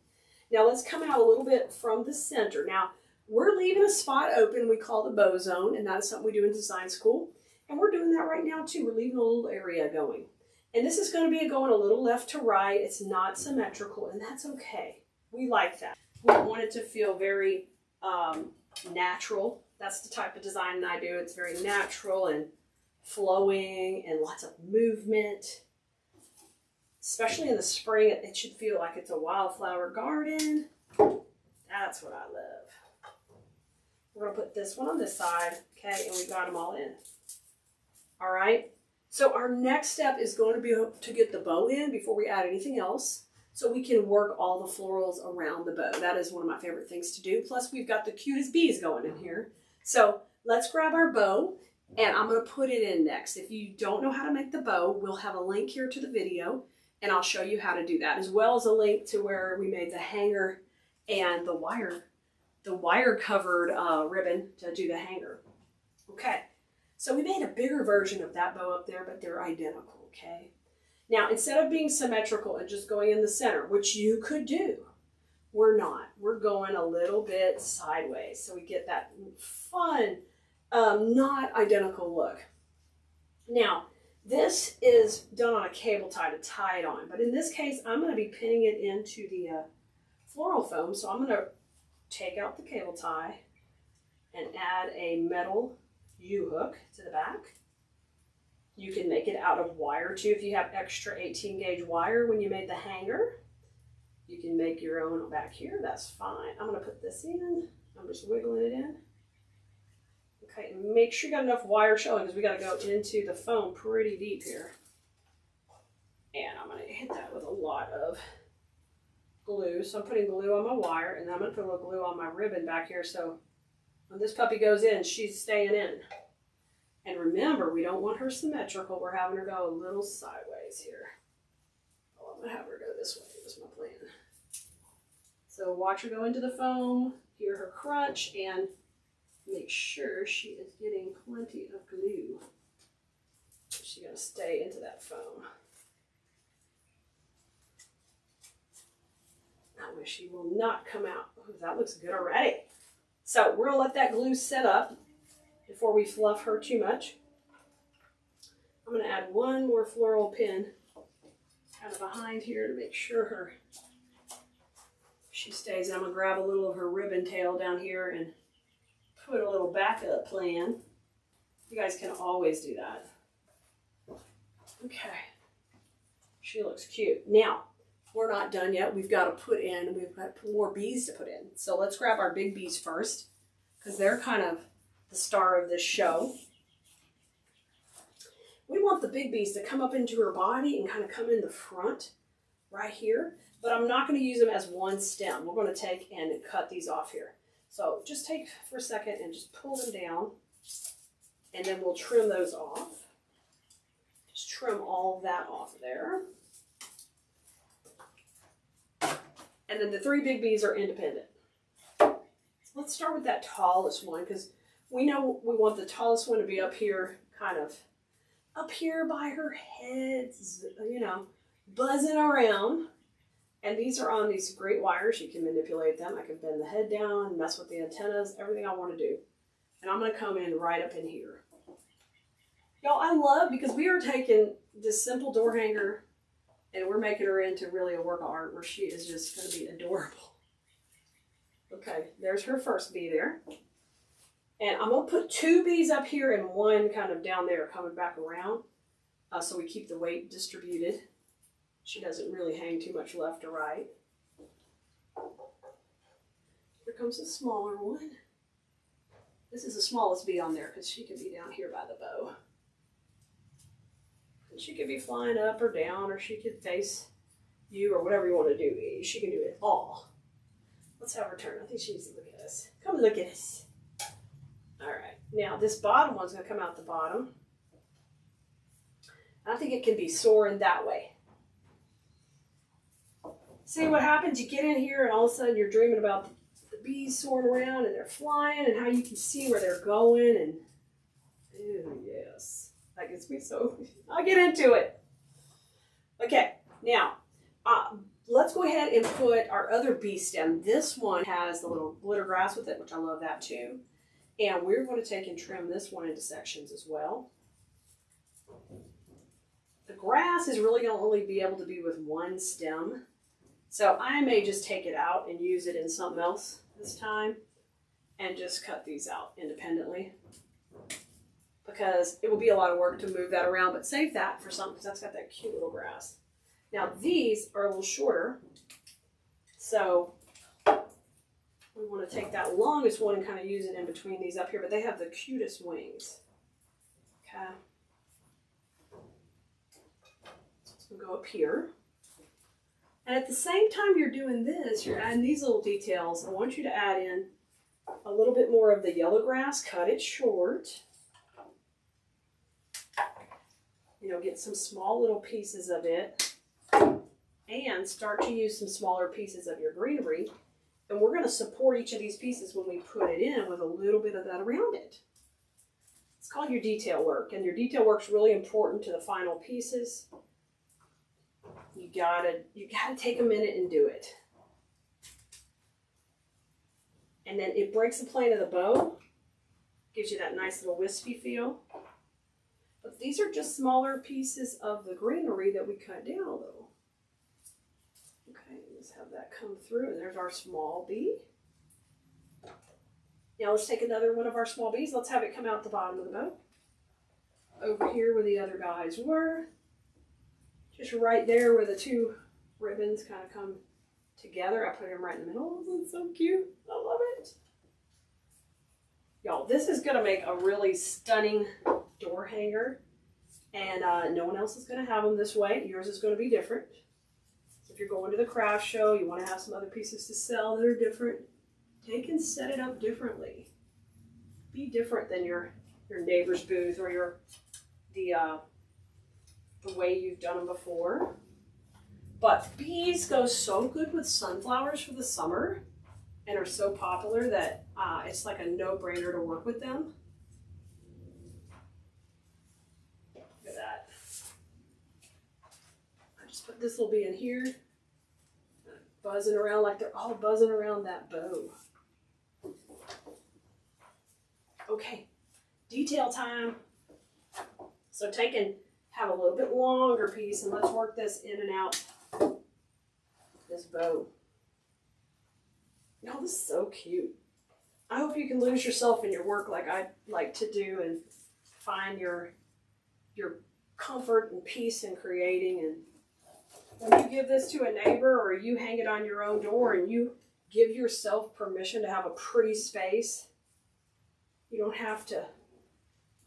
Now let's come out a little bit from the center. Now, we're leaving a spot open we call the bow zone, and that's something we do in design school. And we're doing that right now too. We're leaving a little area going. And this is going to be going a little left to right. It's not symmetrical, and that's okay. We like that. We want it to feel very natural. That's the type of design I do. It's very natural and flowing and lots of movement. Especially in the spring, it should feel like it's a wildflower garden. That's what I love. We're going to put this one on this side, okay, and we got them all in. All right, so our next step is going to be to get the bow in before we add anything else, so we can work all the florals around the bow. That is one of my favorite things to do. Plus, we've got the cutest bees going in here. So let's grab our bow, and I'm going to put it in next. If you don't know how to make the bow, we'll have a link here to the video, and I'll show you how to do that, as well as a link to where we made the hanger and the wire covered ribbon to do the hanger. Okay, so we made a bigger version of that bow up there, but they're identical, okay? Now, instead of being symmetrical and just going in the center, which you could do, we're not. We're going a little bit sideways, so we get that fun, not identical look. Now, this is done on a cable tie to tie it on, but in this case, I'm going to be pinning it into the floral foam, so I'm going to take out the cable tie and add a metal U-hook to the back. You can make it out of wire too if you have extra 18 gauge wire when you made the hanger. You can make your own back here, that's fine. I'm going to put this in. I'm just wiggling it in. Okay, and make sure you got enough wire showing because we got to go into the foam pretty deep here. And I'm going to hit that with a lot of glue. So I'm putting glue on my wire, and then I'm going to put a little glue on my ribbon back here so when this puppy goes in, she's staying in. And remember, we don't want her symmetrical. We're having her go a little sideways here. Oh, I'm going to have her go this way. That's my plan. So watch her go into the foam, hear her crunch, and make sure she is getting plenty of glue. She's going to stay into that foam. That way she will not come out. Ooh, that looks good already. So we're going to let that glue set up before we fluff her too much. I'm going to add one more floral pin kind of behind here to make sure she stays. I'm going to grab a little of her ribbon tail down here and put a little backup plan. You guys can always do that. Okay. She looks cute. Now, we're not done yet. We've got more bees to put in. So let's grab our big bees first because they're kind of the star of this show. We want the big bees to come up into her body and kind of come in the front right here. But I'm not going to use them as one stem. We're going to take and cut these off here. So just take for a second and just pull them down. And then we'll trim those off. Just trim all of that off there. And then the three big bees are independent. So let's start with that tallest one because we know we want the tallest one to be up here, kind of up here by her head, you know, buzzing around. And these are on these great wires. You can manipulate them. I can bend the head down, mess with the antennas, everything I want to do. And I'm going to come in right up in here. Y'all, I love because we are taking this simple door hanger and we're making her into really a work of art where she is just going to be adorable. Okay, there's her first bee there. And I'm going to put two bees up here and one kind of down there coming back around so we keep the weight distributed. She doesn't really hang too much left or right. Here comes the smaller one. This is the smallest bee on there because she can be down here by the bow. She could be flying up or down, or she could face you, or whatever you want to do. She can do it all. Let's have her turn. I think she needs to look at us. Come look at us. All right. Now this bottom one's going to come out the bottom. I think it can be soaring that way. See what happens? You get in here and all of a sudden you're dreaming about the bees soaring around and they're flying and how you can see where they're going and ew, yes. That gets me so, I'll get into it. Okay, now let's go ahead and put our other bee stem. This one has the little glitter grass with it, which I love that too. And we're going to take and trim this one into sections as well. The grass is really going to only be able to be with one stem. So I may just take it out and use it in something else this time and just cut these out independently because it will be a lot of work to move that around, but save that for something because that's got that cute little grass. Now these are a little shorter, so we want to take that longest one and kind of use it in between these up here, but they have the cutest wings. Okay. So it's going to go up here. And at the same time you're doing this, you're adding these little details. I want you to add in a little bit more of the yellow grass, cut it short. You know, get some small little pieces of it and start to use some smaller pieces of your greenery. And we're going to support each of these pieces when we put it in with a little bit of that around it. It's called your detail work, and your detail work's really important to the final pieces. You gotta take a minute and do it. And then it breaks the plane of the bow, gives you that nice little wispy feel. But these are just smaller pieces of the greenery that we cut down a little. Okay, let's have that come through, and there's our small bee. Now let's take another one of our small bees. Let's have it come out the bottom of the bow. Over here where the other guys were. Just right there where the two ribbons kind of come together. I put them right in the middle. Isn't it so cute? I love it. Y'all, this is going to make a really stunning door hanger. And no one else is going to have them this way. Yours is going to be different. So if you're going to the craft show, you want to have some other pieces to sell that are different, take and set it up differently. Be different than your neighbor's booth or the way you've done them before. But bees go so good with sunflowers for the summer and are so popular that it's like a no-brainer to work with them. Look at that. I just put this little bee in here, buzzing around like they're all buzzing around that bow. Okay, detail time. So have a little bit longer piece and let's work this in and out this bow. Oh, this is so cute. I hope you can lose yourself in your work like I like to do and find your comfort and peace in creating. And when you give this to a neighbor or you hang it on your own door and you give yourself permission to have a pretty space, you don't have to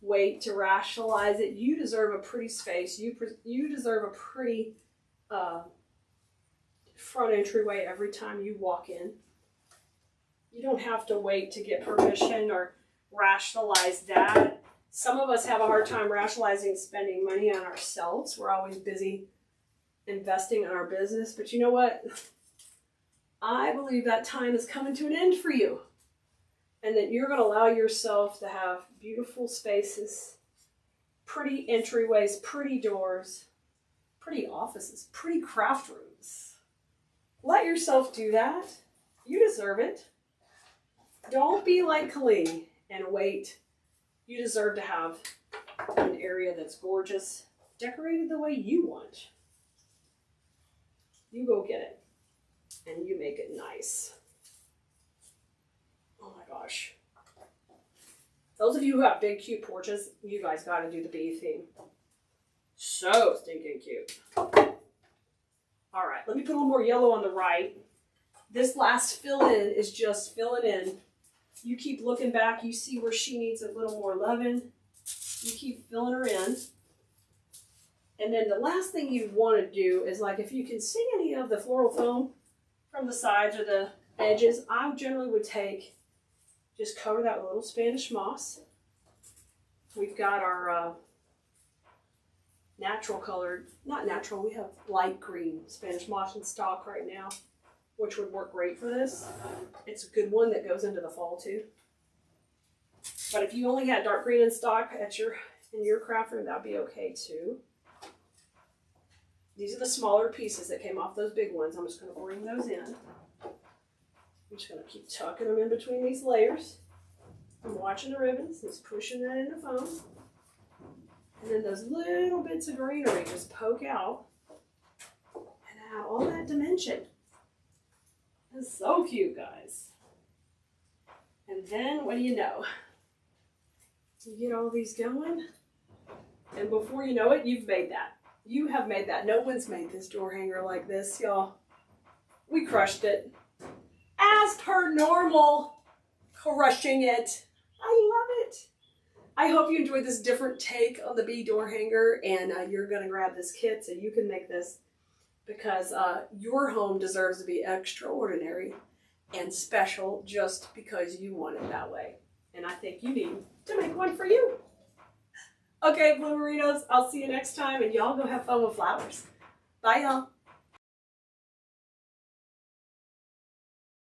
wait to rationalize it. You deserve a pretty space. You deserve a pretty front entryway every time you walk in. You don't have to wait to get permission or rationalize that. Some of us have a hard time rationalizing spending money on ourselves. We're always busy investing in our business. But you know what? I believe that time is coming to an end for you. And that you're going to allow yourself to have beautiful spaces, pretty entryways, pretty doors, pretty offices, pretty craft rooms. Let yourself do that. You deserve it. Don't be like Keleas and wait. You deserve to have an area that's gorgeous, decorated the way you want. You go get it, and you make it nice. Oh my gosh. Those of you who have big, cute porches, you guys got to do the bee theme. So stinking cute. All right, let me put a little more yellow on the right. This last fill-in is just filling in. You keep looking back. You see where she needs a little more loving. You keep filling her in. And then the last thing you want to do is, like, if you can see any of the floral foam from the sides or the edges, I generally would just cover that with a little Spanish moss. We've got our natural colored, not natural, we have light green Spanish moss in stock right now, which would work great for this. It's a good one that goes into the fall too. But if you only had dark green in stock in your craft room, that'd be okay too. These are the smaller pieces that came off those big ones. I'm just going to bring those in. I'm just going to keep tucking them in between these layers. I'm watching the ribbons, just pushing that in the foam. And then those little bits of greenery just poke out and add all that dimension. It's so cute, guys. And then, what do you know? You get all these going, and before you know it, you've made that. You have made that. No one's made this door hanger like this, y'all. We crushed it. As per normal, crushing it. I love it. I hope you enjoyed this different take on the bee door hanger, and you're going to grab this kit so you can make this, because your home deserves to be extraordinary and special just because you want it that way. And I think you need to make one for you. Okay, Bloomerinos, I'll see you next time, and y'all go have fun with flowers. Bye, y'all.